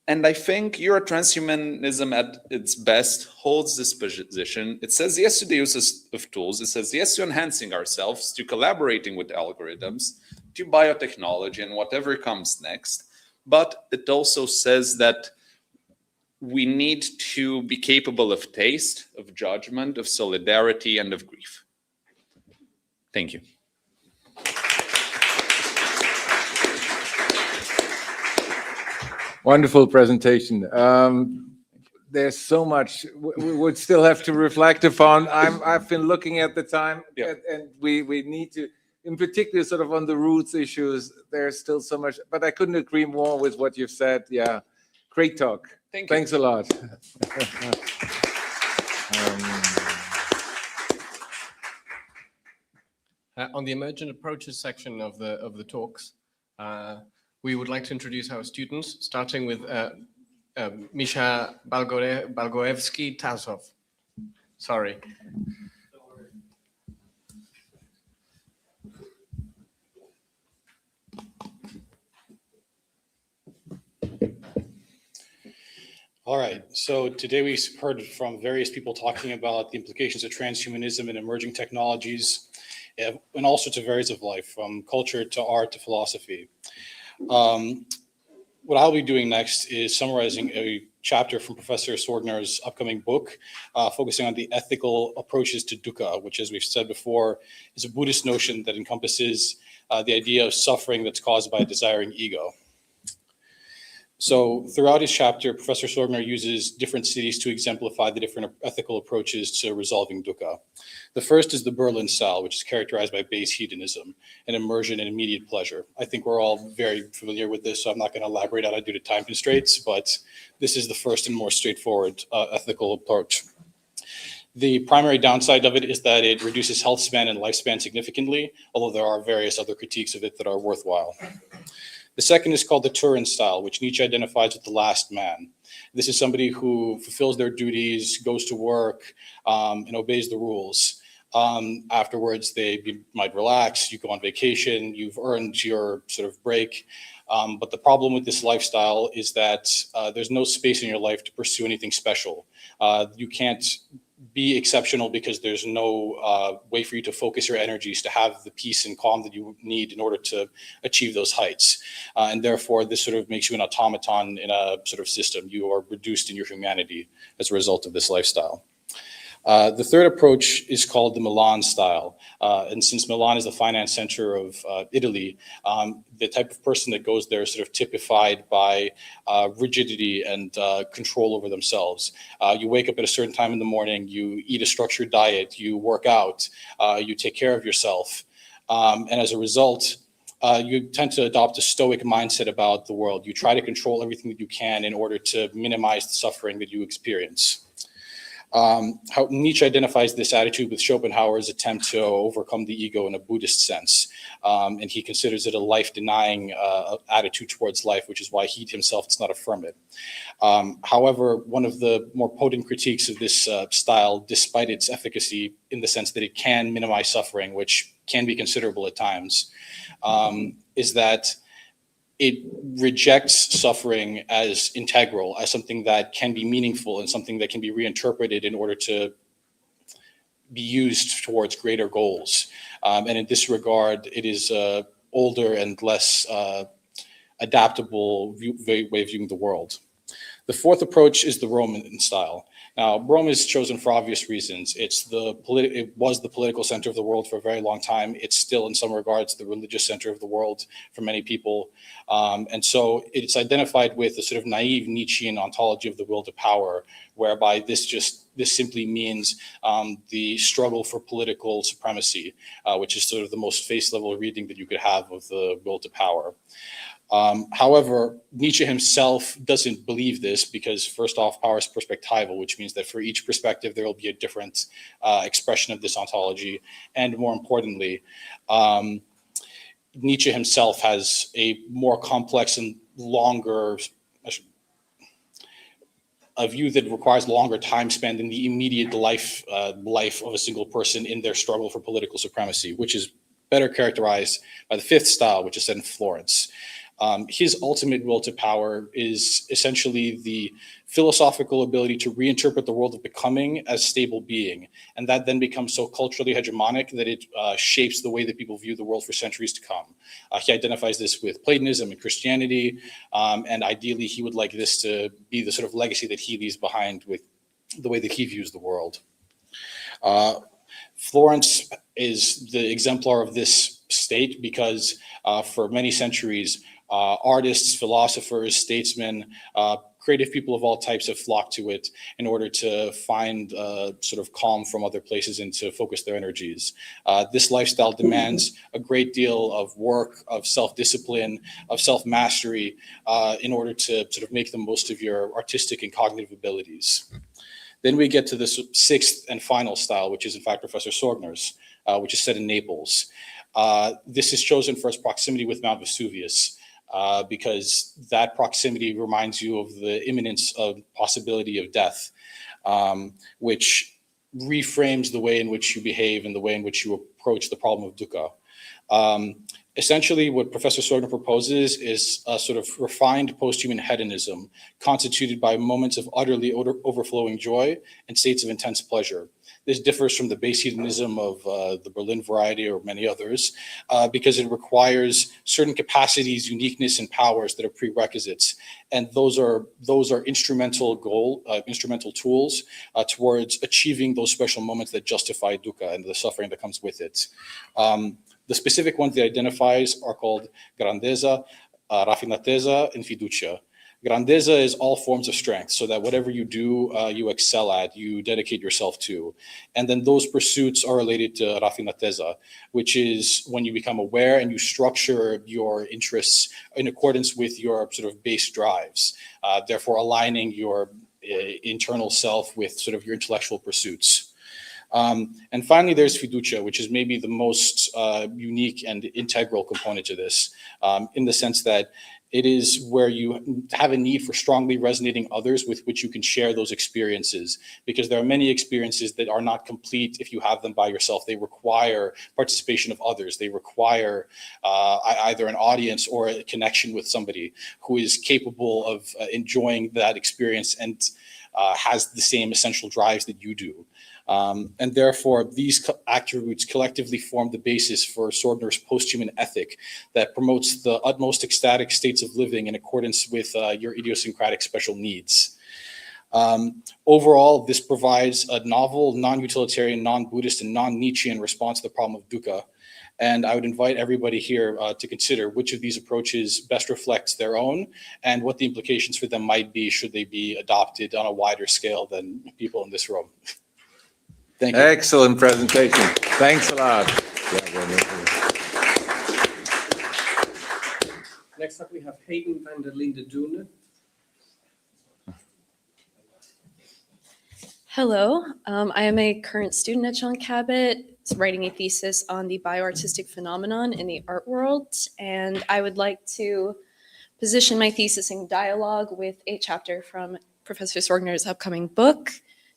And I think EuroTranshumanism at its best holds this position. It says yes to the use of tools. It says yes to enhancing ourselves, to collaborating with algorithms, to biotechnology and whatever comes next. But it also says that we need to be capable of taste, of judgment, of solidarity, and of grief. Thank you. Wonderful presentation. There's so much we would still have to reflect upon. I've been looking at the time, and we need to, in particular, sort of on the roots issues. There's still so much, but I couldn't agree more with what you've said. Yeah, great talk. Thanks a lot. On the emergent approaches section of the talks, we would like to introduce our students, starting with Misha Balgoevsky-Tazov. Sorry. All right, so today we heard from various people talking about the implications of transhumanism and emerging technologies in all sorts of areas of life, from culture to art to philosophy. What I'll be doing next is summarizing a chapter from Professor Sorgner's upcoming book, focusing on the ethical approaches to dukkha, which, as we've said before, is a Buddhist notion that encompasses the idea of suffering that's caused by a desiring ego. So throughout his chapter, Professor Sorgner uses different cities to exemplify the different ethical approaches to resolving dukkha. The first is the Berlin style, which is characterized by base hedonism and immersion in immediate pleasure. I think we're all very familiar with this, so I'm not going to elaborate on it due to time constraints, but this is the first and more straightforward ethical approach. The primary downside of it is that it reduces health span and lifespan significantly, although there are various other critiques of it that are worthwhile. The second is called the Turin style, which Nietzsche identifies with the last man. This is somebody who fulfills their duties, goes to work, and obeys the rules. Afterwards, they might relax, you go on vacation, you've earned your sort of break. But the problem with this lifestyle is that there's no space in your life to pursue anything special. You can't be exceptional because there's no way for you to focus your energies to have the peace and calm that you need in order to achieve those heights. And therefore, this sort of makes you an automaton in a sort of system. You are reduced in your humanity as a result of this lifestyle. The third approach is called the Milan style. And since Milan is the finance center of Italy, the type of person that goes there is sort of typified by rigidity and control over themselves. You wake up at a certain time in the morning, you eat a structured diet, you work out, you take care of yourself. And as a result, you tend to adopt a stoic mindset about the world. You try to control everything that you can in order to minimize the suffering that you experience. How Nietzsche identifies this attitude with Schopenhauer's attempt to overcome the ego in a Buddhist sense. And he considers it a life-denying attitude towards life, which is why he himself does not affirm it. However, one of the more potent critiques of this style, despite its efficacy in the sense that it can minimize suffering, which can be considerable at times, is that it rejects suffering as integral, as something that can be meaningful and something that can be reinterpreted in order to be used towards greater goals. And in this regard, it is an older and less adaptable way of viewing the world. The fourth approach is the Roman style. Now, Rome is chosen for obvious reasons. It was the political center of the world for a very long time. It's still, in some regards, the religious center of the world for many people. And so it's identified with a sort of naive Nietzschean ontology of the will to power, whereby this simply means the struggle for political supremacy, which is sort of the most face level reading that you could have of the will to power. However, Nietzsche himself doesn't believe this because, first off, power is perspectival, which means that for each perspective, there will be a different expression of this ontology. And more importantly, Nietzsche himself has a more complex and longer, a view that requires longer time span than the immediate life of a single person in their struggle for political supremacy, which is better characterized by the fifth style, which is set in Florence. His ultimate will to power is essentially the philosophical ability to reinterpret the world of becoming as stable being. And that then becomes so culturally hegemonic that it shapes the way that people view the world for centuries to come. He identifies this with Platonism and Christianity. And ideally, he would like this to be the sort of legacy that he leaves behind with the way that he views the world. Florence is the exemplar of this state because for many centuries, Artists, philosophers, statesmen, creative people of all types have flocked to it in order to find sort of calm from other places and to focus their energies. This lifestyle demands a great deal of work, of self-discipline, of self-mastery in order to sort of make the most of your artistic and cognitive abilities. Then we get to this sixth and final style, which is in fact Professor Sorgner's, which is set in Naples. This is chosen for its proximity with Mount Vesuvius, because that proximity reminds you of the imminence of possibility of death, which reframes the way in which you behave and the way in which you approach the problem of dukkha. Essentially, what Professor Sorgner proposes is a sort of refined post-human hedonism constituted by moments of utterly overflowing joy and states of intense pleasure. This differs from the base hedonism of the Berlin variety or many others because it requires certain capacities, uniqueness, and powers that are prerequisites, and those are instrumental tools towards achieving those special moments that justify dukkha and the suffering that comes with it. The specific ones that identifies are called grandezza, raffinatezza, and fiducia. Grandezza is all forms of strength, so that whatever you do, you excel at, you dedicate yourself to. And then those pursuits are related to raffinatezza, which is when you become aware and you structure your interests in accordance with your sort of base drives, therefore aligning your internal self with sort of your intellectual pursuits. And finally, there's fiducia, which is maybe the most unique and integral component to this, in the sense that it is where you have a need for strongly resonating others with which you can share those experiences, because there are many experiences that are not complete if you have them by yourself. They require participation of others. They require either an audience or a connection with somebody who is capable of enjoying that experience and has the same essential drives that you do. And therefore, these attributes collectively form the basis for Sorgner's post-human ethic that promotes the utmost ecstatic states of living in accordance with your idiosyncratic special needs. Overall, this provides a novel, non-utilitarian, non-Buddhist, and non-Nietzschean response to the problem of dukkha. And I would invite everybody here to consider which of these approaches best reflects their own and what the implications for them might be should they be adopted on a wider scale than people in this room. Thank you. Excellent presentation. Thanks a lot. Next up, we have Hayden van der Linde Dune. Hello, I am a current student at John Cabot, writing a thesis on the bioartistic phenomenon in the art world, and I would like to position my thesis in dialogue with a chapter from Professor Sorgner's upcoming book,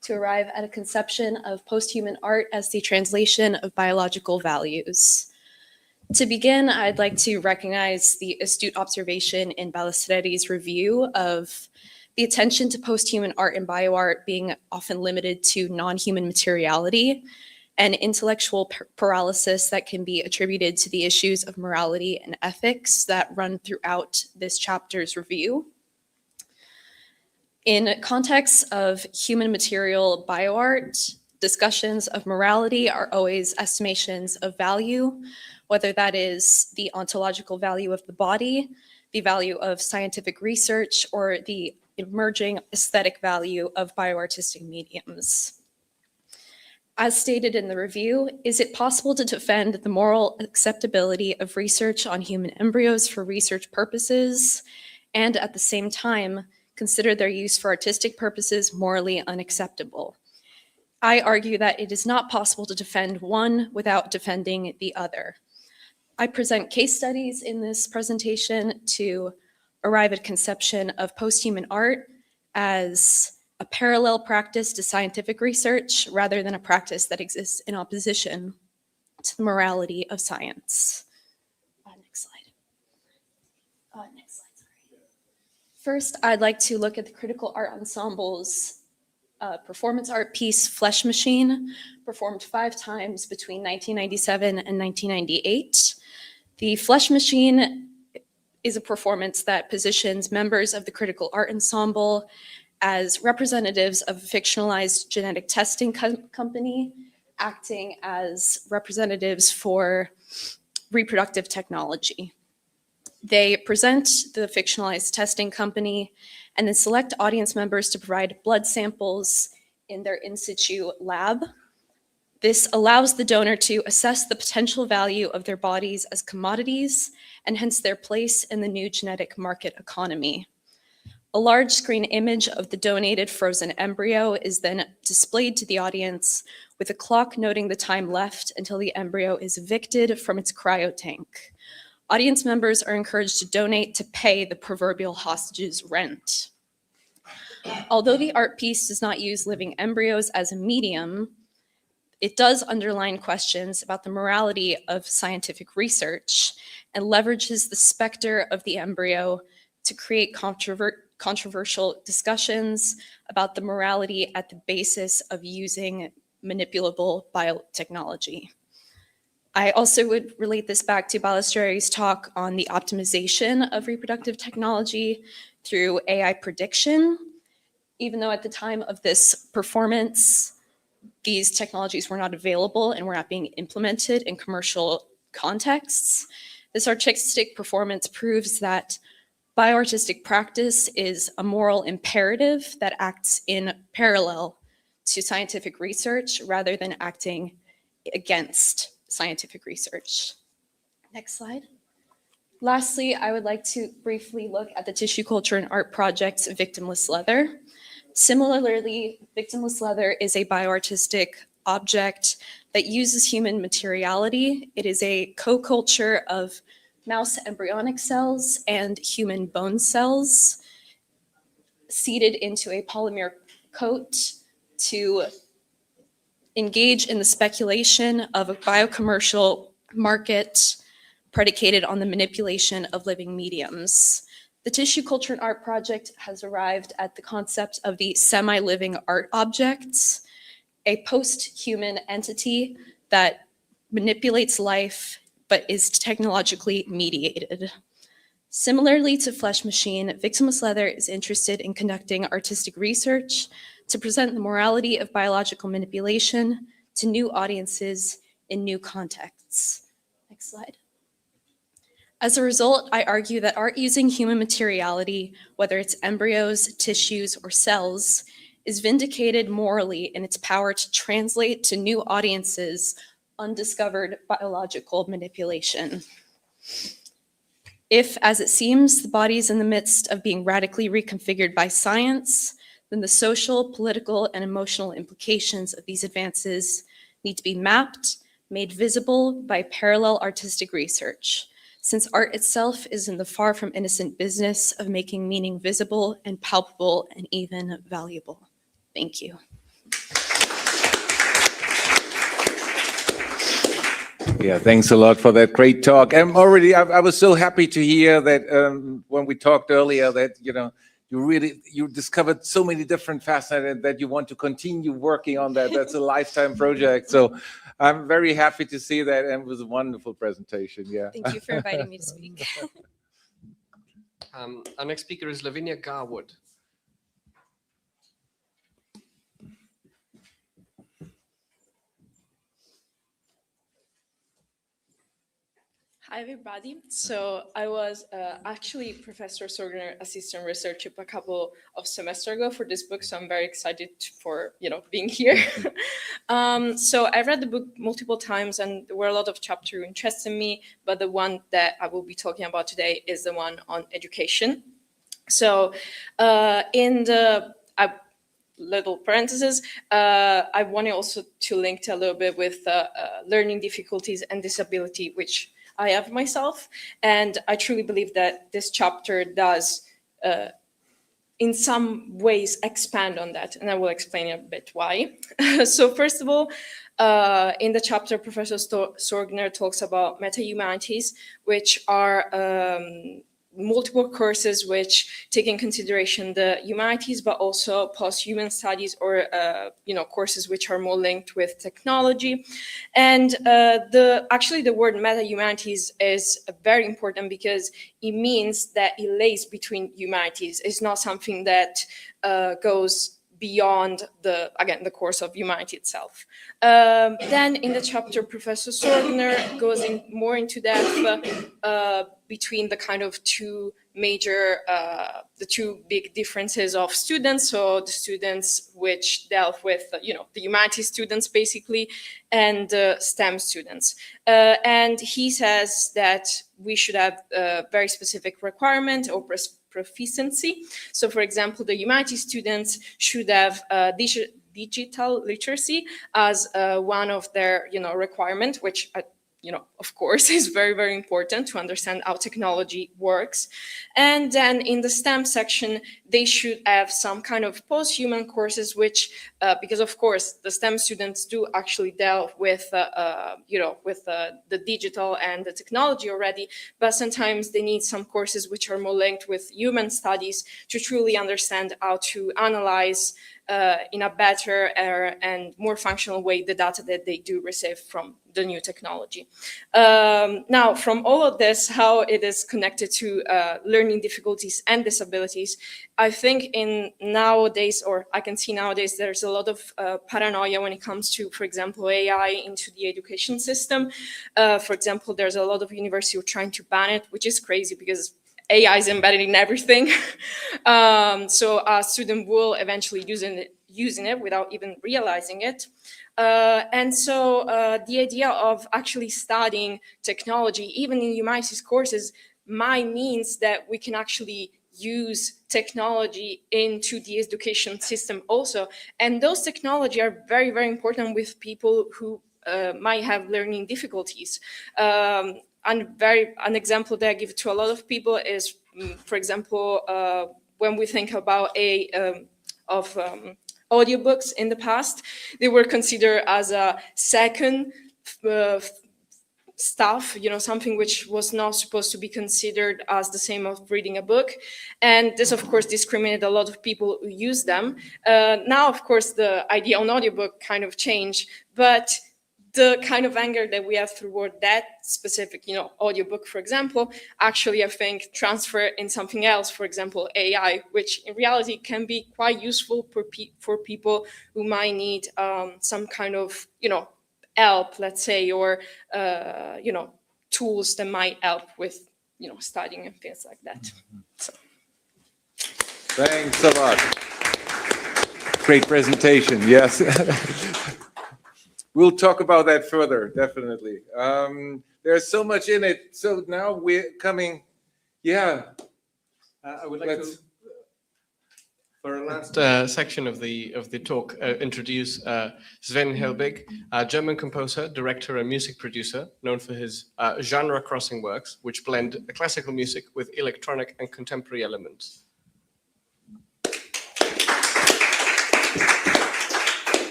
to arrive at a conception of post-human art as the translation of biological values. To begin, I'd like to recognize the astute observation in Ballestretti's review of the attention to post-human art and bioart being often limited to non-human materiality and intellectual paralysis that can be attributed to the issues of morality and ethics that run throughout this chapter's review. In context of human material bioart, discussions of morality are always estimations of value, whether that is the ontological value of the body, the value of scientific research, or the emerging aesthetic value of bioartistic mediums. As stated in the review, is it possible to defend the moral acceptability of research on human embryos for research purposes, and at the same time, consider their use for artistic purposes morally unacceptable? I argue that it is not possible to defend one without defending the other. I present case studies in this presentation to arrive at a conception of post-human art as a parallel practice to scientific research rather than a practice that exists in opposition to the morality of science. Next slide. Next slide. First, I'd like to look at the Critical Art Ensemble's performance art piece, Flesh Machine, performed 5 times between 1997 and 1998. The Flesh Machine is a performance that positions members of the Critical Art Ensemble as representatives of a fictionalized genetic testing company, acting as representatives for reproductive technology. They present the fictionalized testing company and then select audience members to provide blood samples in their in situ lab. This allows the donor to assess the potential value of their bodies as commodities and hence their place in the new genetic market economy. A large screen image of the donated frozen embryo is then displayed to the audience with a clock noting the time left until the embryo is evicted from its cryo tank. Audience members are encouraged to donate to pay the proverbial hostage's rent. Although the art piece does not use living embryos as a medium, it does underline questions about the morality of scientific research and leverages the specter of the embryo to create controversial discussions about the morality at the basis of using manipulable biotechnology. I also would relate this back to Balistreri's talk on the optimization of reproductive technology through AI prediction. Even though at the time of this performance, these technologies were not available and were not being implemented in commercial contexts, this artistic performance proves that bioartistic practice is a moral imperative that acts in parallel to scientific research rather than acting against scientific research. Next slide. Lastly, I would like to briefly look at the tissue culture and art project's Victimless Leather. Similarly, Victimless Leather is a bioartistic object that uses human materiality. It is a co-culture of mouse embryonic cells and human bone cells seeded into a polymer coat to engage in the speculation of a biocommercial market predicated on the manipulation of living mediums. The Tissue Culture and Art Project has arrived at the concept of the semi-living art objects, a post-human entity that manipulates life but is technologically mediated. Similarly to Flesh Machine, Victimless Leather is interested in conducting artistic research to present the morality of biological manipulation to new audiences in new contexts. Next slide. As a result, I argue that art using human materiality, whether it's embryos, tissues, or cells, is vindicated morally in its power to translate to new audiences undiscovered biological manipulation. If, as it seems, the body is in the midst of being radically reconfigured by science, then the social, political, and emotional implications of these advances need to be mapped, made visible by parallel artistic research, since art itself is in the far from innocent business of making meaning visible and palpable and even valuable. Thank you. Yeah, thanks a lot for that great talk. I was so happy to hear that when we talked earlier that, you discovered so many different facets and that you want to continue working on that. That's a lifetime project. So I'm very happy to see that, and it was a wonderful presentation. Yeah. Thank you for inviting me to speak. Our next speaker is Lavinia Garwood. Hi, everybody. So I was actually Professor Sorgner assistant researcher a couple of semesters ago for this book, so I'm very excited for being here. So I read the book multiple times, and there were a lot of chapters interesting me, but the one that I will be talking about today is the one on education. So in the little parentheses, I wanted also to link to a little bit with learning difficulties and disability, which I have myself, and I truly believe that this chapter does in some ways expand on that, and I will explain a bit why. So first of all, in the chapter, Professor Sorgner talks about meta-humanities, which are multiple courses which take in consideration the humanities, but also post-human studies, or courses which are more linked with technology. And actually the word meta-humanities is very important because it means that it lays between humanities. It's not something that goes beyond the course of humanity itself. Then in the chapter, Professor Sorgner goes more into depth between the kind of two major, the two big differences of students. So the students which dealt with, the humanities students basically, and STEM students. And he says that we should have a very specific requirement or proficiency. So for example, the humanities students should have digital literacy as one of their, requirement, which of course, is very, very important to understand how technology works. And then in the STEM section, they should have some kind of post-human courses, which, because of course, the STEM students do actually delve with, the digital and the technology already, but sometimes they need some courses which are more linked with human studies to truly understand how to analyze in a better and more functional way the data that they do receive from the new technology. Now, from all of this, how it is connected to learning difficulties and disabilities, I think in nowadays, or I can see nowadays, there's a lot of paranoia when it comes to, for example, AI into the education system. For example, there's a lot of universities who are trying to ban it, which is crazy because AI is embedded in everything. So a student will eventually using it without even realizing it. And so the idea of actually studying technology, even in humanities courses, means that we can actually use technology into the education system also. And those technology are very, very important with people who might have learning difficulties. An example that I give to a lot of people is, for example, when we think about audiobooks in the past, they were considered as a second stuff, something which was not supposed to be considered as the same of reading a book. And this, of course, discriminated a lot of people who use them. Now, of course, the idea on audiobook kind of changed, but the kind of anger that we have toward that specific, audiobook, for example, actually, I think, transfer in something else, for example, AI, which in reality can be quite useful for people who might need some kind of, help, let's say, or, tools that might help with, studying and things like that. So. Thanks a lot. Great presentation, yes. We'll talk about that further, definitely. There's so much in it. So now we're coming, I would like to, for our last section of the talk, introduce Sven Helbig, a German composer, director, and music producer, known for his genre-crossing works, which blend classical music with electronic and contemporary elements.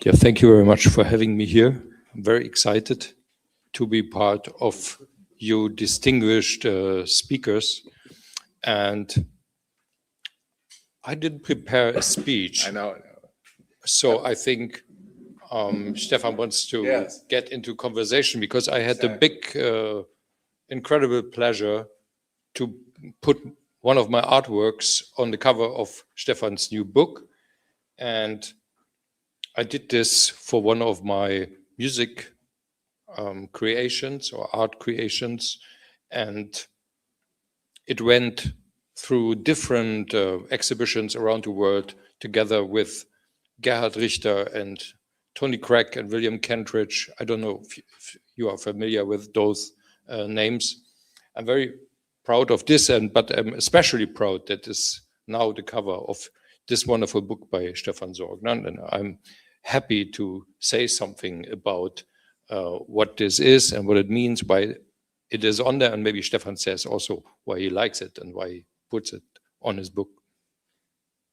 Yeah, thank you very much for having me here. I'm very excited to be part of you distinguished speakers. And I didn't prepare a speech. I know. So I think Stefan wants to get into conversation because I had the big, incredible pleasure to put one of my artworks on the cover of Stefan's new book. And I did this for one of my music creations or art creations, and it went through different exhibitions around the world together with Gerhard Richter and Tony Craig and William Kentridge. I don't know if you are familiar with those names. I'm very proud of this, but I'm especially proud that this is now the cover of this wonderful book by Stefan Sorgner, and I'm happy to say something about what this is and what it means, why it is on there, and maybe Stefan says also why he likes it and why he puts it on his book.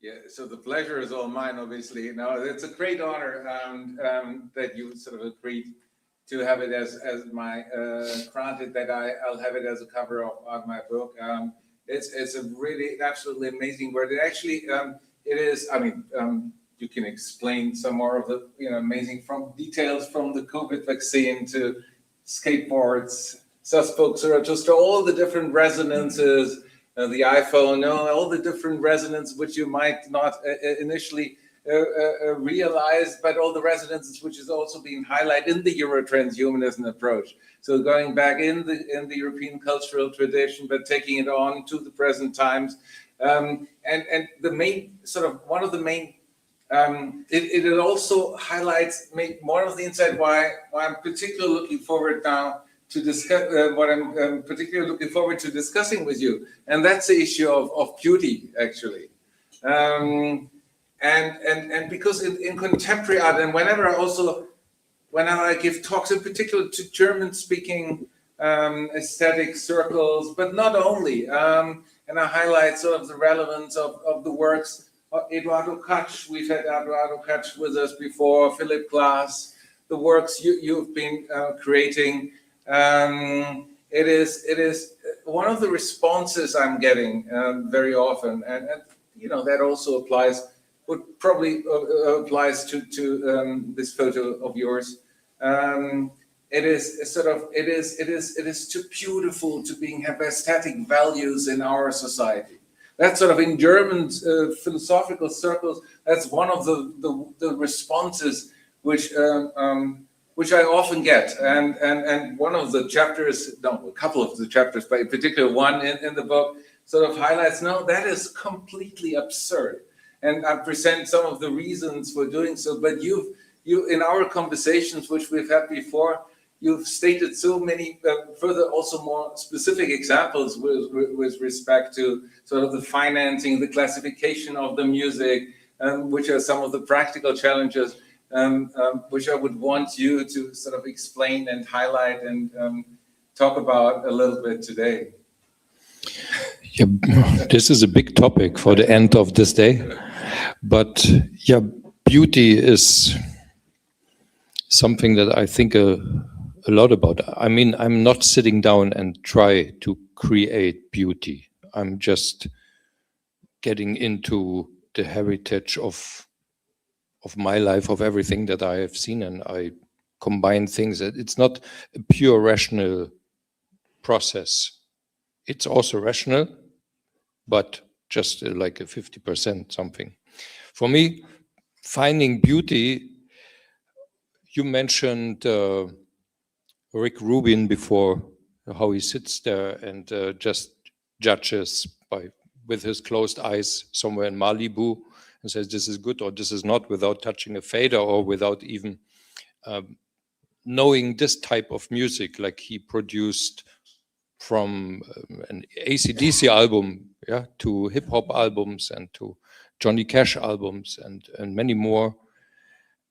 Yeah, so the pleasure is all mine, obviously. No, it's a great honor that you sort of agreed to have it as my granted that I'll have it as a cover of my book. It's a really absolutely amazing word. It actually it is, I mean, you can explain some more of the, amazing from details from the COVID vaccine to skateboards, Suspok, Zarathustra, all the different resonances, the iPhone, all the different resonances which you might not initially realize, but all the resonances which is also being highlighted in the EuroTranshumanism approach. So going back in the European cultural tradition, but taking it on to the present times, and the main sort of one of the main. It also highlights more of the insight why I'm particularly looking forward now to discuss what I'm particularly looking forward to discussing with you, and that's the issue of beauty, actually. And because in contemporary art, and whenever I give talks, in particular to German-speaking aesthetic circles, but not only, and I highlight sort of the relevance of the works. Eduardo Kach, we've had Eduardo Kach with us before, Philip Glass, the works you've been creating. It is one of the responses I'm getting very often, and that also applies. What probably applies to this photo of yours. It is too beautiful to have aesthetic values in our society. That's sort of in German philosophical circles. That's one of the responses which I often get. And one of the chapters, a couple of the chapters, but in particular one in the book, sort of highlights, no, that is completely absurd. And I present some of the reasons for doing so. But you in our conversations, which we've had before, you've stated so many further, also more specific examples with respect to sort of the financing, the classification of the music, which are some of the practical challenges, which I would want you to sort of explain and highlight and talk about a little bit today. Yeah, this is a big topic for the end of this day. But yeah, beauty is something that I think a lot about. I mean, I'm not sitting down and try to create beauty. I'm just getting into the heritage of my life, of everything that I have seen, and I combine things. It's not a pure rational process. It's also rational, but just like a 50% something. For me, finding beauty, you mentioned Rick Rubin before, how he sits there and just judges with his closed eyes somewhere in Malibu and says this is good or this is not, without touching a fader or without even knowing this type of music, like he produced from an AC/DC album, yeah, to hip hop albums and to Johnny Cash albums and many more.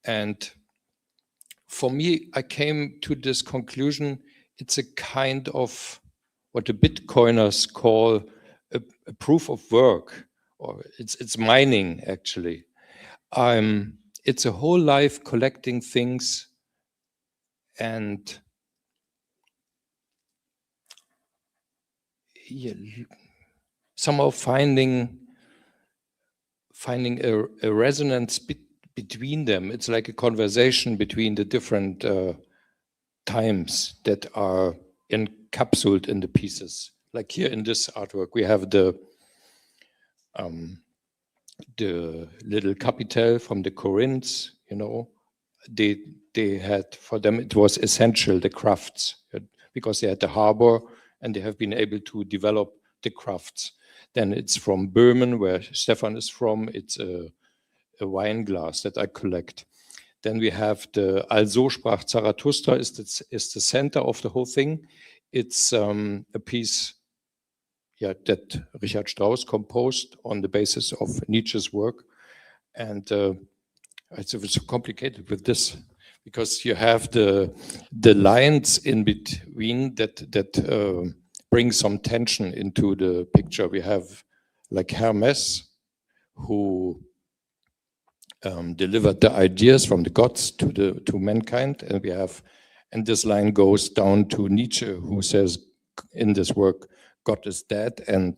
And for me, I came to this conclusion, it's a kind of what the Bitcoiners call a proof of work, or it's mining actually. It's a whole life collecting things and somehow finding a resonance between them. It's like a conversation between the different times that are encapsulated in the pieces. Like here in this artwork, we have the little capital from the Corinthians. They had, for them it was essential, the crafts, because they had the harbor and they have been able to develop the crafts. Then it's from Böhmen, where Stefan is from. It's a wine glass that I collect. Then we have the Also sprach Zarathustra is the center of the whole thing. It's a piece that Richard Strauss composed on the basis of Nietzsche's work. And it's so complicated with this, because you have the lines in between that bring some tension into the picture. We have like Hermes, who delivered the ideas from the gods to mankind, and this line goes down to Nietzsche, who says in this work, God is dead, and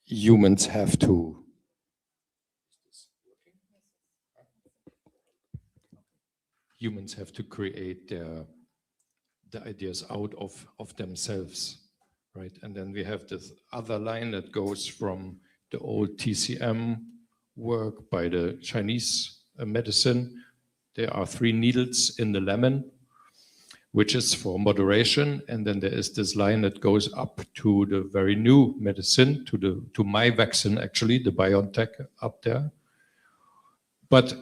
humans have to create the ideas out of themselves, right? And then we have this other line that goes from the old TCM work by the Chinese medicine. There are 3 needles in the lemon, which is for moderation. And then there is this line that goes up to the very new medicine, to my vaccine, actually, the BioNTech up there. But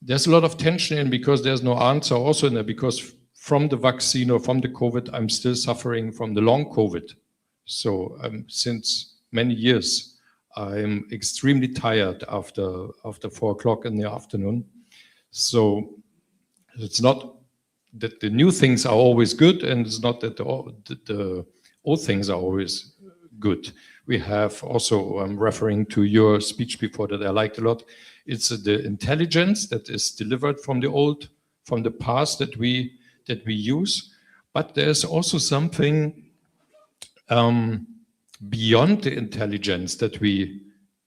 there's a lot of tension in, because there's no answer also in there, because from the vaccine or from the COVID, I'm still suffering from the long COVID. So since many years, I'm extremely tired after 4 o'clock in the afternoon. So it's not that the new things are always good, and it's not that the old things are always good. We have also, I'm referring to your speech before that I liked a lot, it's the intelligence that is delivered from the past that we use. But there's also something beyond the intelligence that we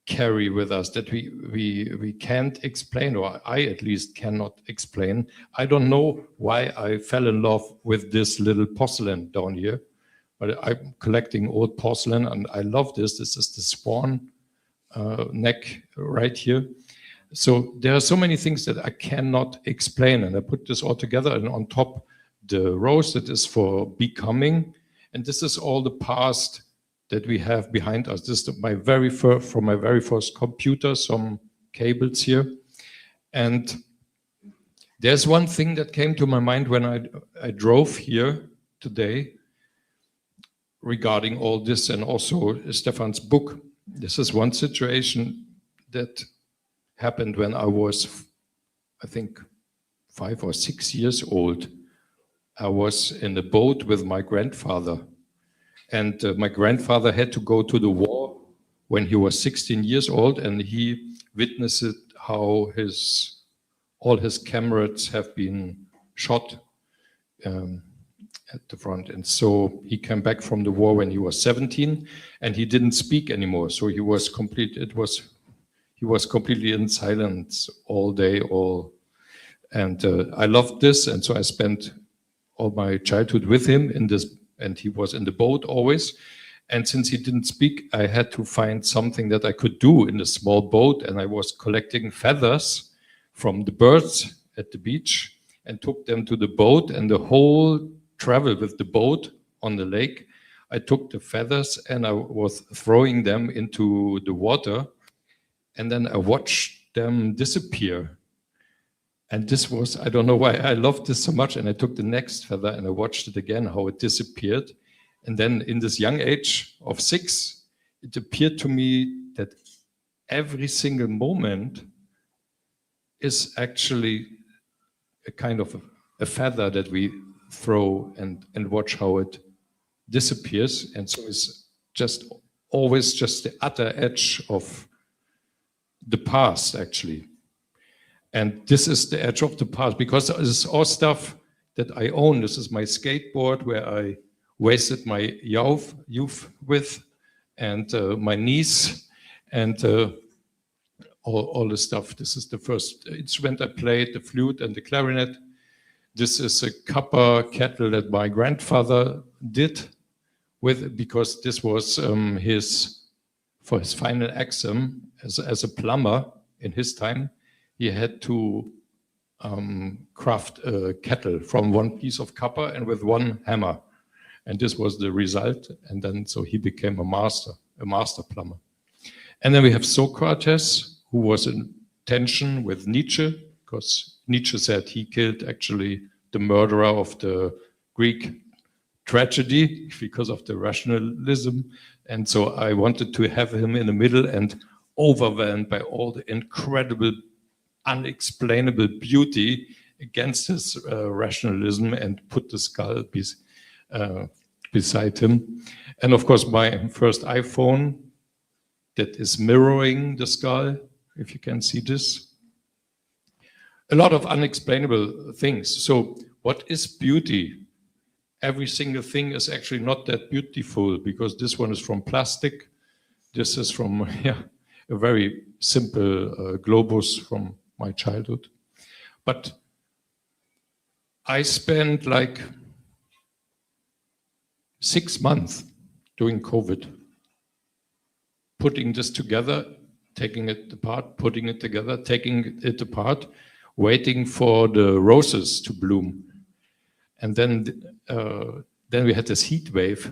carry with us, that we can't explain, or I at least cannot explain. I don't know why I fell in love with this little porcelain down here, but I'm collecting old porcelain and I love this. This is the swan neck right here. So there are so many things that I cannot explain, and I put this all together, and on top the rose that is for becoming, and this is all the past that we have behind us. This is from my very first computer, some cables here. And there's one thing that came to my mind when I drove here today regarding all this, and also Stefan's book. This is one situation that happened when I was, I think, 5 or 6 years old. I was in a boat with my grandfather. And my grandfather had to go to the war when he was 16 years old, and he witnessed how all his comrades have been shot at the front. And so he came back from the war when he was 17, and he didn't speak anymore. So he was completely in silence all day, and I loved this, and so I spent all my childhood with him in this. And he was in the boat always. And since he didn't speak, I had to find something that I could do in the small boat. And I was collecting feathers from the birds at the beach and took them to the boat. And the whole travel with the boat on the lake, I took the feathers and I was throwing them into the water. And then I watched them disappear. And this was, I don't know why I loved this so much. And I took the next feather and I watched it again, how it disappeared. And then in this young age of 6, it appeared to me that every single moment is actually a kind of a feather that we throw and watch how it disappears. And so it's just always just the utter edge of the past, actually. And this is the edge of the past, because it's all stuff that I own. This is my skateboard where I wasted my youth with, and my niece, and all the stuff. This is the first instrument I played, the flute and the clarinet. This is a copper kettle that my grandfather did because this was for his final exam as a plumber in his time. He had to craft a kettle from one piece of copper and with one hammer. And this was the result. And then so he became a master plumber. And then we have Socrates, who was in tension with Nietzsche, because Nietzsche said he killed actually the murderer of the Greek tragedy because of the rationalism. And so I wanted to have him in the middle, and overwhelmed by all the incredible unexplainable beauty against his rationalism, and put the skull beside him. And of course, my first iPhone that is mirroring the skull, if you can see this. A lot of unexplainable things. So what is beauty? Every single thing is actually not that beautiful, because this one is from plastic, This is from a very simple globus from my childhood. But I spent like 6 months during COVID, putting this together, taking it apart, putting it together, taking it apart, waiting for the roses to bloom. And then we had this heat wave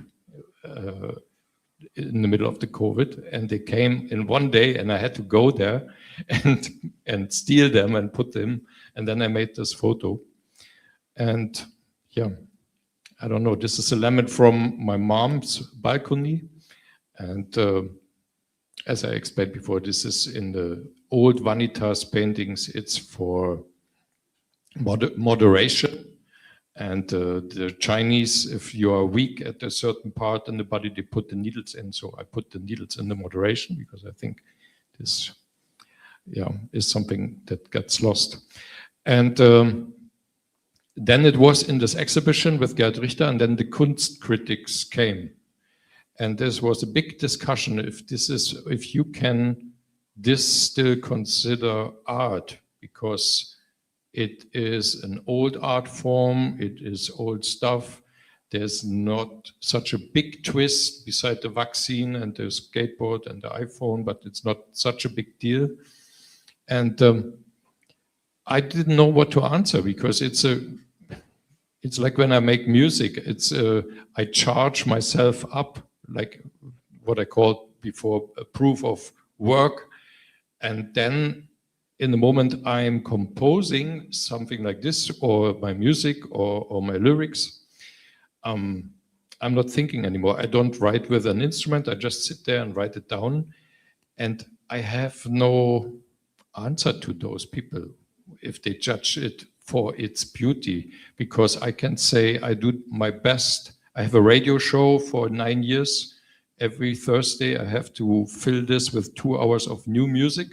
in the middle of the COVID, and they came in one day, and I had to go there and steal them and put them. And then I made this photo. And yeah, I don't know, this is a lemon from my mom's balcony. And as I explained before, this is in the old Vanitas paintings. It's for moderation. And the Chinese, if you are weak at a certain part in the body, they put the needles in. So I put the needles in the moderation because I think this, is something that gets lost. And then it was in this exhibition with Gerd Richter, and then the Kunstkritics came. And this was a big discussion if you can still consider art, because it is an old art form, it is old stuff. There's not such a big twist beside the vaccine and the skateboard and the iPhone, but it's not such a big deal. And I didn't know what to answer, because it's like when I make music, I charge myself up, like what I called before a proof of work. And then in the moment I'm composing something like this, or my music or my lyrics, I'm not thinking anymore. I don't write with an instrument. I just sit there and write it down. And I have no answer to those people if they judge it for its beauty, because I can say I do my best. I have a radio show for 9 years. Every Thursday I have to fill this with 2 hours of new music.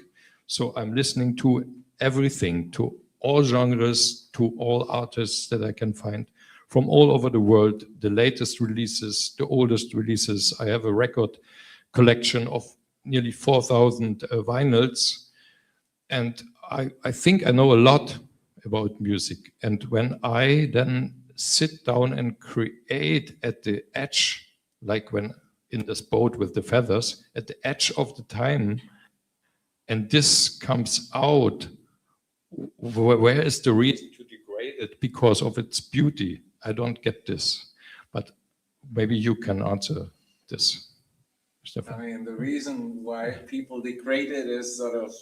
So I'm listening to everything, to all genres, to all artists that I can find from all over the world, the latest releases, the oldest releases. I have a record collection of nearly 4,000 vinyls. And I think I know a lot about music. And when I then sit down and create at the edge, like when in this boat with the feathers, at the edge of the time, and this comes out, where is the reason to degrade it because of its beauty? I don't get this, but maybe you can answer this, Stefan. I mean, the reason why people degrade it is sort of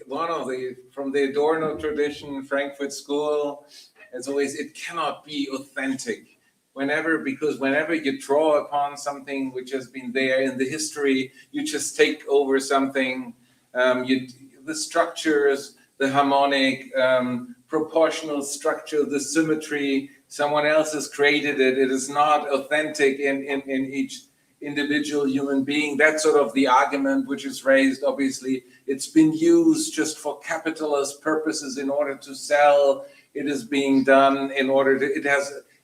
one of from the Adorno tradition, Frankfurt School. It's always, it cannot be authentic. Because whenever you draw upon something which has been there in the history, you just take over something. The structures, the harmonic, proportional structure, the symmetry, someone else has created it. It is not authentic in each individual human being. That's sort of the argument which is raised. Obviously, it's been used just for capitalist purposes in order to sell. It is being done in order to,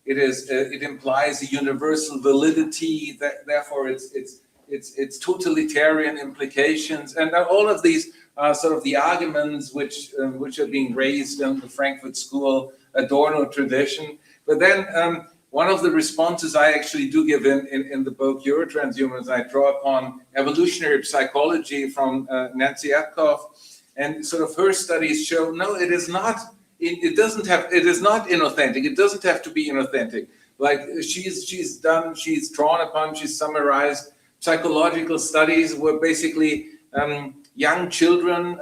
it implies a universal validity, that therefore it's totalitarian implications, and all of these are sort of the arguments which are being raised in the Frankfurt School Adorno tradition. But then one of the responses I actually do give in the book EuroTranshumanism, I draw upon evolutionary psychology from Nancy Apkoff, and sort of her studies show no, it is not. It is not inauthentic. It doesn't have to be inauthentic. Like she's drawn upon, she's summarized psychological studies where basically young children,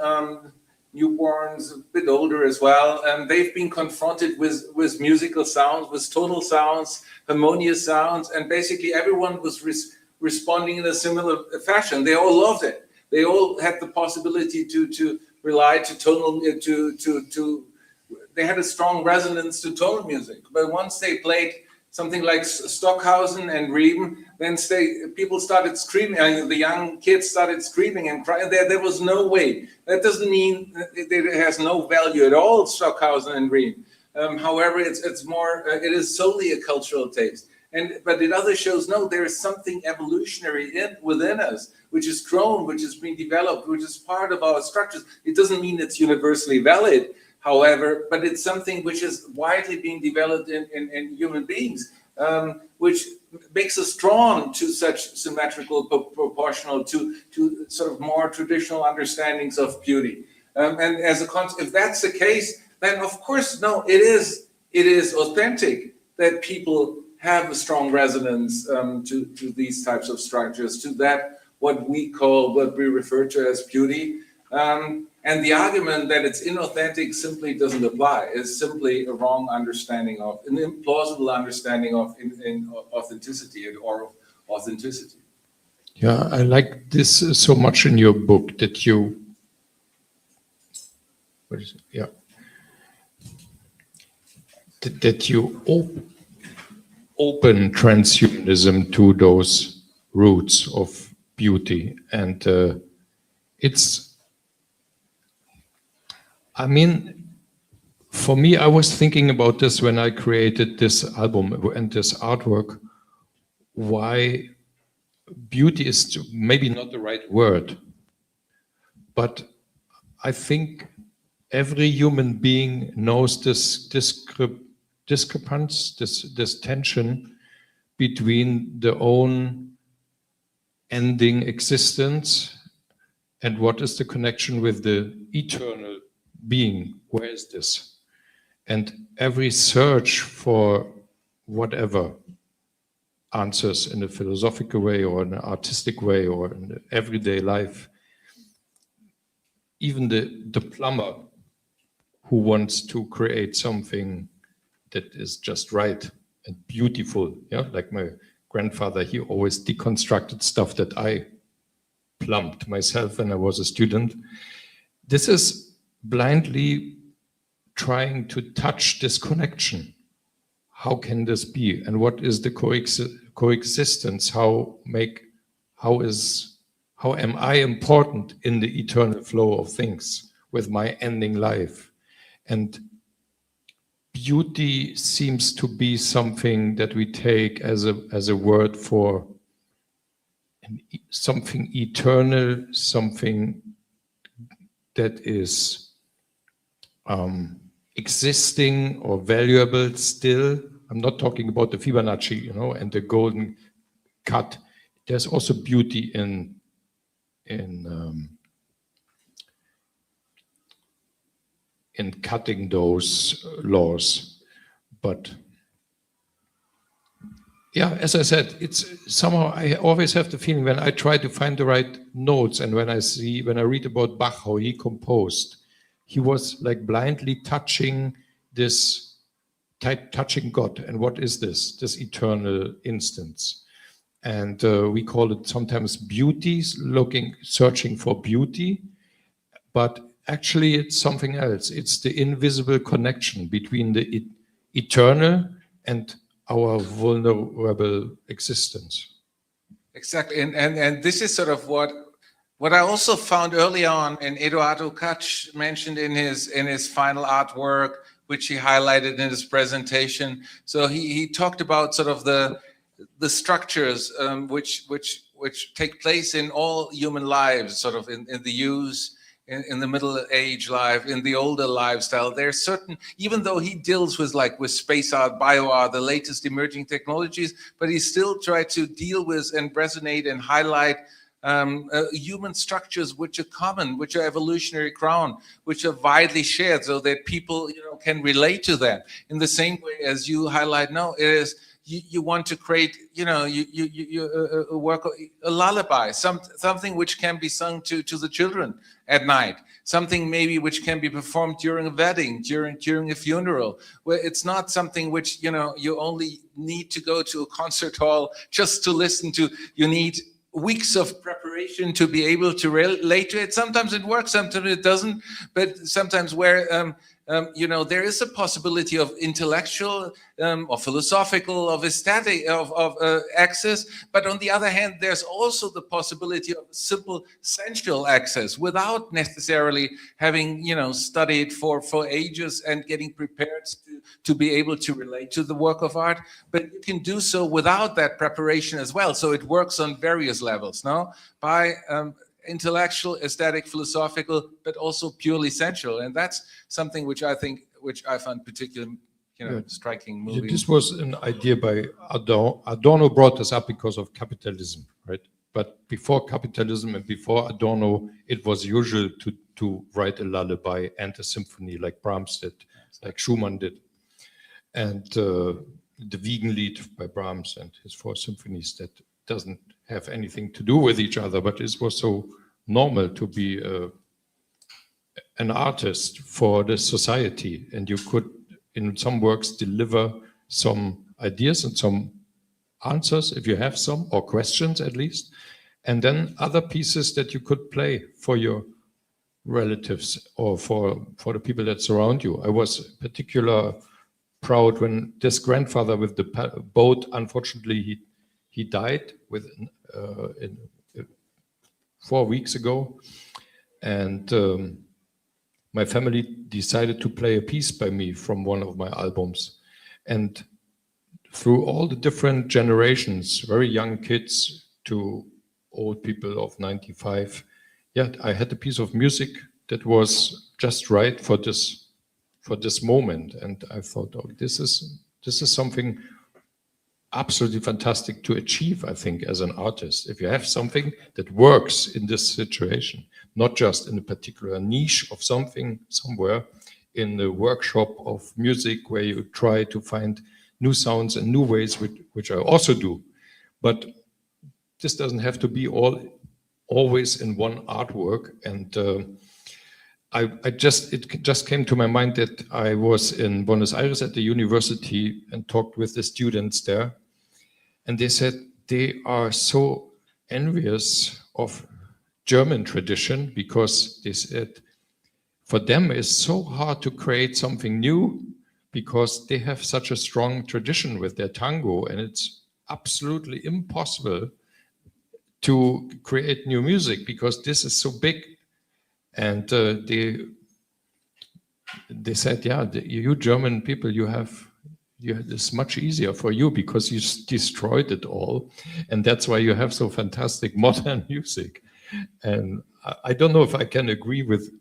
newborns, a bit older as well, they've been confronted with musical sounds, with tonal sounds, harmonious sounds, and basically everyone was responding in a similar fashion. They all loved it. They all had the possibility to rely to tonal, they had a strong resonance to tonal music. But once they played something like Stockhausen and Riemann, then people started screaming, the young kids started screaming and crying. There was no way. That doesn't mean that it has no value at all, Stockhausen and Riemann. However, it's more, it is solely a cultural taste. But it other shows, no, there is something evolutionary within us, which is grown, which is being developed, which is part of our structures. It doesn't mean it's universally valid, however, but it's something which is widely being developed in human beings, which makes us drawn to such symmetrical, proportional, to sort of more traditional understandings of beauty. And as a if that's the case, then of course, no, it is authentic that people have a strong resonance to these types of structures, to that what we refer to as beauty. And the argument that it's inauthentic simply doesn't apply. It's simply a wrong understanding of, an implausible understanding of authenticity or authenticity. Yeah, I like this so much in your book that you, what is it? Yeah, that you open transhumanism to those roots of beauty, and I mean, for me, I was thinking about this when I created this album and this artwork, why beauty is maybe not the right word, but I think every human being knows this discrepancy, this tension between the own ending existence and what is the connection with the eternal being. Where is this? And every search for whatever answers in a philosophical way or in an artistic way or in the everyday life, even the plumber who wants to create something that is just right and beautiful, yeah, like my grandfather, he always deconstructed stuff that I plumbed myself when I was a student. This is blindly trying to touch this connection. How can this be? And what is the coexistence? How am I important in the eternal flow of things with my ending life? And beauty seems to be something that we take as a word for something eternal, something that is existing or valuable still. I'm not talking about the Fibonacci, and the golden cut. There's also beauty in cutting those laws, but yeah, as I said, it's somehow I always have the feeling when I try to find the right notes, and when I read about Bach, how he composed, he was like blindly touching God. And what is this eternal instance? And we call it sometimes beauty, searching for beauty, but actually it's something else. It's the invisible connection between the eternal and our vulnerable existence. Exactly, and this is sort of what I also found early on, and Eduardo Kach mentioned in his final artwork, which he highlighted in his presentation. So he talked about sort of the structures which take place in all human lives, sort of in the youth, in the middle age life, in the older lifestyle. There's certain, even though he deals with space art, bio art, the latest emerging technologies, but he still tried to deal with and resonate and highlight human structures which are common, which are evolutionary ground, which are widely shared, so that people can relate to them. In the same way as you highlight, no, it is you want to create, you work a lullaby, something which can be sung to the children at night, something maybe which can be performed during a wedding, during a funeral, where it's not something which you only need to go to a concert hall just to listen to. You need weeks of preparation to be able to relate to it. Sometimes it works, sometimes it doesn't, but sometimes where there is a possibility of intellectual or philosophical, of aesthetic, of access. But on the other hand, there's also the possibility of simple sensual access without necessarily having, studied for ages and getting prepared to be able to relate to the work of art. But you can do so without that preparation as well. So it works on various levels, no? By intellectual, aesthetic, philosophical, but also purely sensual, and that's something which I find particularly, striking. Moving. This was an idea by Adorno. Adorno brought this up because of capitalism, right? But before capitalism and before Adorno, it was usual to write a lullaby and a symphony like Brahms did, like Schumann did, and the Wiegenlied by Brahms and his 4 symphonies that doesn't have anything to do with each other, but it was so normal to be an artist for the society, and you could, in some works, deliver some ideas and some answers, if you have some, or questions at least, and then other pieces that you could play for your relatives or for the people that surround you. I was particularly proud when this grandfather with the boat, unfortunately, he died within 4 weeks ago, and my family decided to play a piece by me from one of my albums. And through all the different generations, very young kids to old people of 95, I had a piece of music that was just right for this moment. And I thought, oh, this is something absolutely fantastic to achieve, I think, as an artist. If you have something that works in this situation, not just in a particular niche of something somewhere, in the workshop of music where you try to find new sounds and new ways, which I also do. But this doesn't have to be always in one artwork. And it just came to my mind that I was in Buenos Aires at the university and talked with the students there. And they said they are so envious of German tradition because they said for them it's so hard to create something new because they have such a strong tradition with their tango, and it's absolutely impossible to create new music because this is so big. And they said, you German people, it's much easier for you because you destroyed it all, and that's why you have so fantastic modern music. And I don't know if I can agree with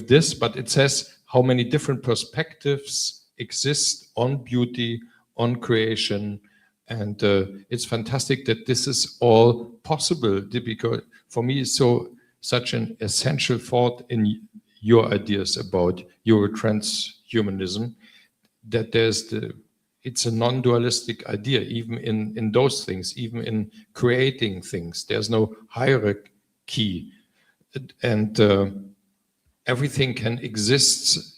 this, but it says how many different perspectives exist on beauty, on creation, and it's fantastic that this is all possible, because for me it's such an essential thought in your ideas about Eurotranshumanism, that it's a non-dualistic idea, even in those things, even in creating things. There's no hierarchy, and everything can exist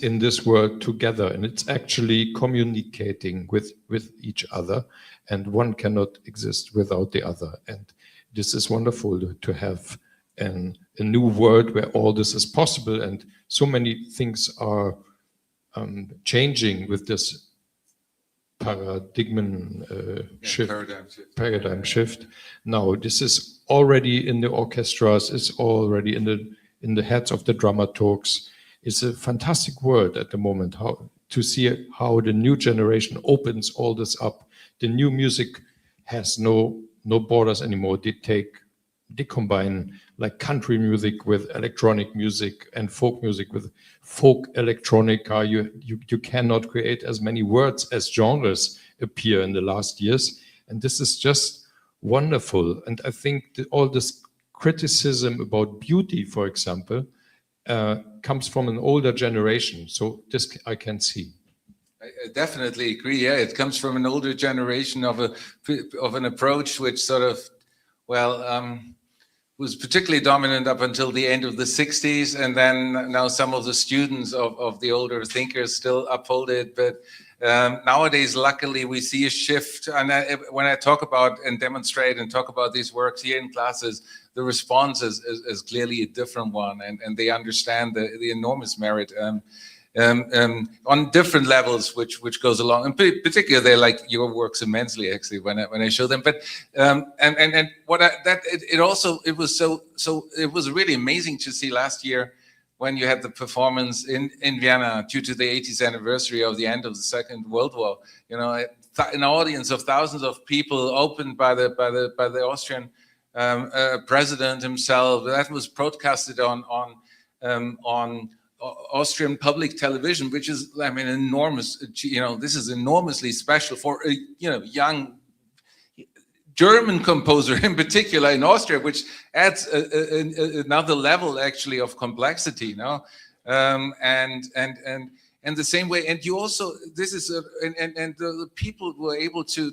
in this world together, and it's actually communicating with each other, and one cannot exist without the other. And this is wonderful to have a new world where all this is possible, and so many things are changing with this paradigm shift. Now this is already in the orchestras, it's already in the heads of the dramaturgs. It's a fantastic world at the moment, to see how the new generation opens all this up. The new music has no borders anymore. They combine like country music with electronic music and folk music with folk electronica. You cannot create as many words as genres appear in the last years. And this is just wonderful. And I think that all this criticism about beauty, for example, comes from an older generation. So this I can see. I definitely agree. Yeah, it comes from an older generation of an approach which sort of, was particularly dominant up until the end of the 60s, and then now some of the students of the older thinkers still uphold it. But nowadays, luckily, we see a shift. And when I talk about and demonstrate and talk about these works here in classes, the response is clearly a different one, and they understand the enormous merit. on different levels, which goes along. And particularly, they like your works immensely, actually, when I show them. But and what it was really amazing to see last year when you had the performance in Vienna due to the 80th anniversary of the end of the Second World War. You know, an audience of thousands of people, opened by the Austrian president himself. That was broadcasted on Austrian public television, which is, I mean, enormous. You know, this is enormously special for a young German composer in particular in Austria, which adds another level actually of complexity. No, and the same way, and you also, this is and the people were able to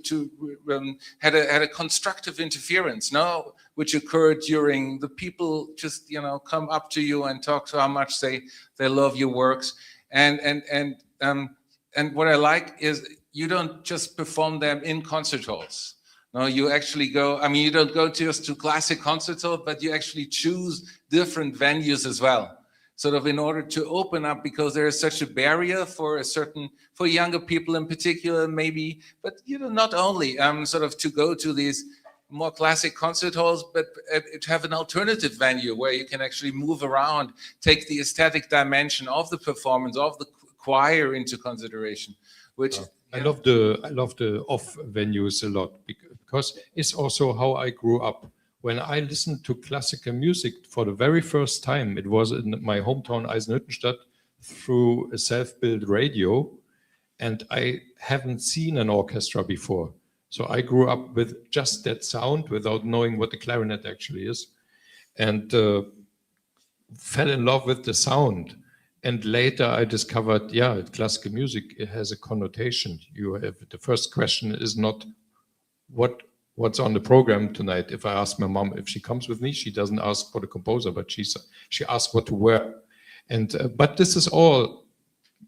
had a constructive interference, no, which occurred during the people just come up to you and talk to how much they love your works, and what I like is you don't just perform them in concert halls. No, you actually go. I mean, you don't go just to classic concert hall, but you actually choose different venues as well, sort of in order to open up, because there is such a barrier for younger people in particular, maybe, but not only sort of to go to these more classic concert halls, but to have an alternative venue where you can actually move around, take the aesthetic dimension of the performance of the choir into consideration, which I love the off venues a lot, because it's also how I grew up. When I listened to classical music for the very first time, it was in my hometown Eisenhüttenstadt through a self-built radio, and I haven't seen an orchestra before. So I grew up with just that sound without knowing what the clarinet actually is, and fell in love with the sound. And later I discovered, yeah, classical music, it has a connotation. You have, the first question is not what's on the program tonight. If I ask my mom if she comes with me, she doesn't ask for the composer, but she asks what to wear. And but this is all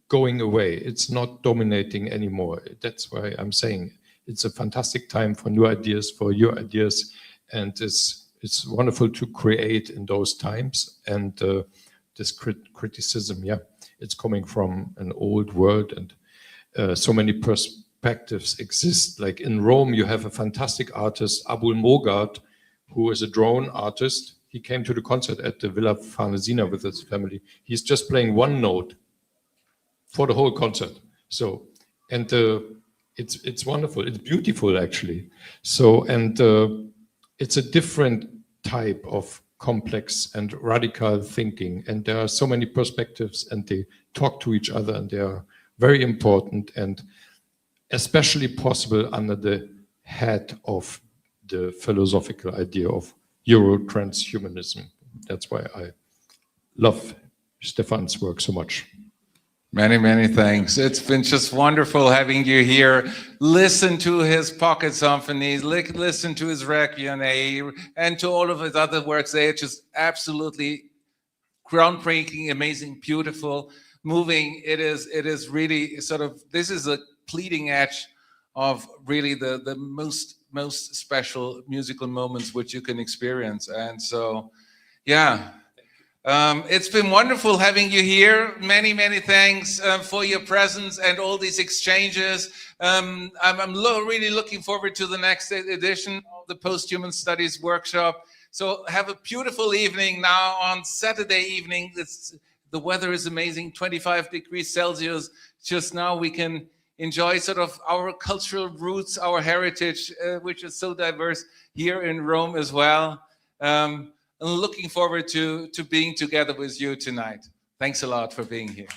going away. It's not dominating anymore. That's why I'm saying it's a fantastic time for new ideas, for your ideas, and it's wonderful to create in those times. And this criticism, yeah, it's coming from an old world, and so many perspectives exist. Like in Rome, you have a fantastic artist, Abul Mogad, who is a drone artist. He came to the concert at the Villa Farnesina with his family. He's just playing one note for the whole concert. So, and it's wonderful. It's beautiful, actually. So, and it's a different type of complex and radical thinking, and there are so many perspectives, and they talk to each other, and they are very important, and especially possible under the head of the philosophical idea of EuroTranshumanism. That's why I love Stefan's work so much. Many, many thanks. It's been just wonderful having you here. Listen to his pocket symphonies, listen to his Requiem, and to all of his other works. They are just absolutely groundbreaking, amazing, beautiful, moving. It is really sort of, this is a bleeding edge of really the most special musical moments which you can experience. And so, yeah. It's been wonderful having you here. Many, many thanks for your presence and all these exchanges. I'm really looking forward to the next edition of the Post-Human Studies workshop. So have a beautiful evening now on Saturday evening. The weather is amazing, 25 degrees Celsius. Just now we can enjoy sort of our cultural roots, our heritage, which is so diverse here in Rome as well. I'm looking forward to being together with you tonight. Thanks a lot for being here.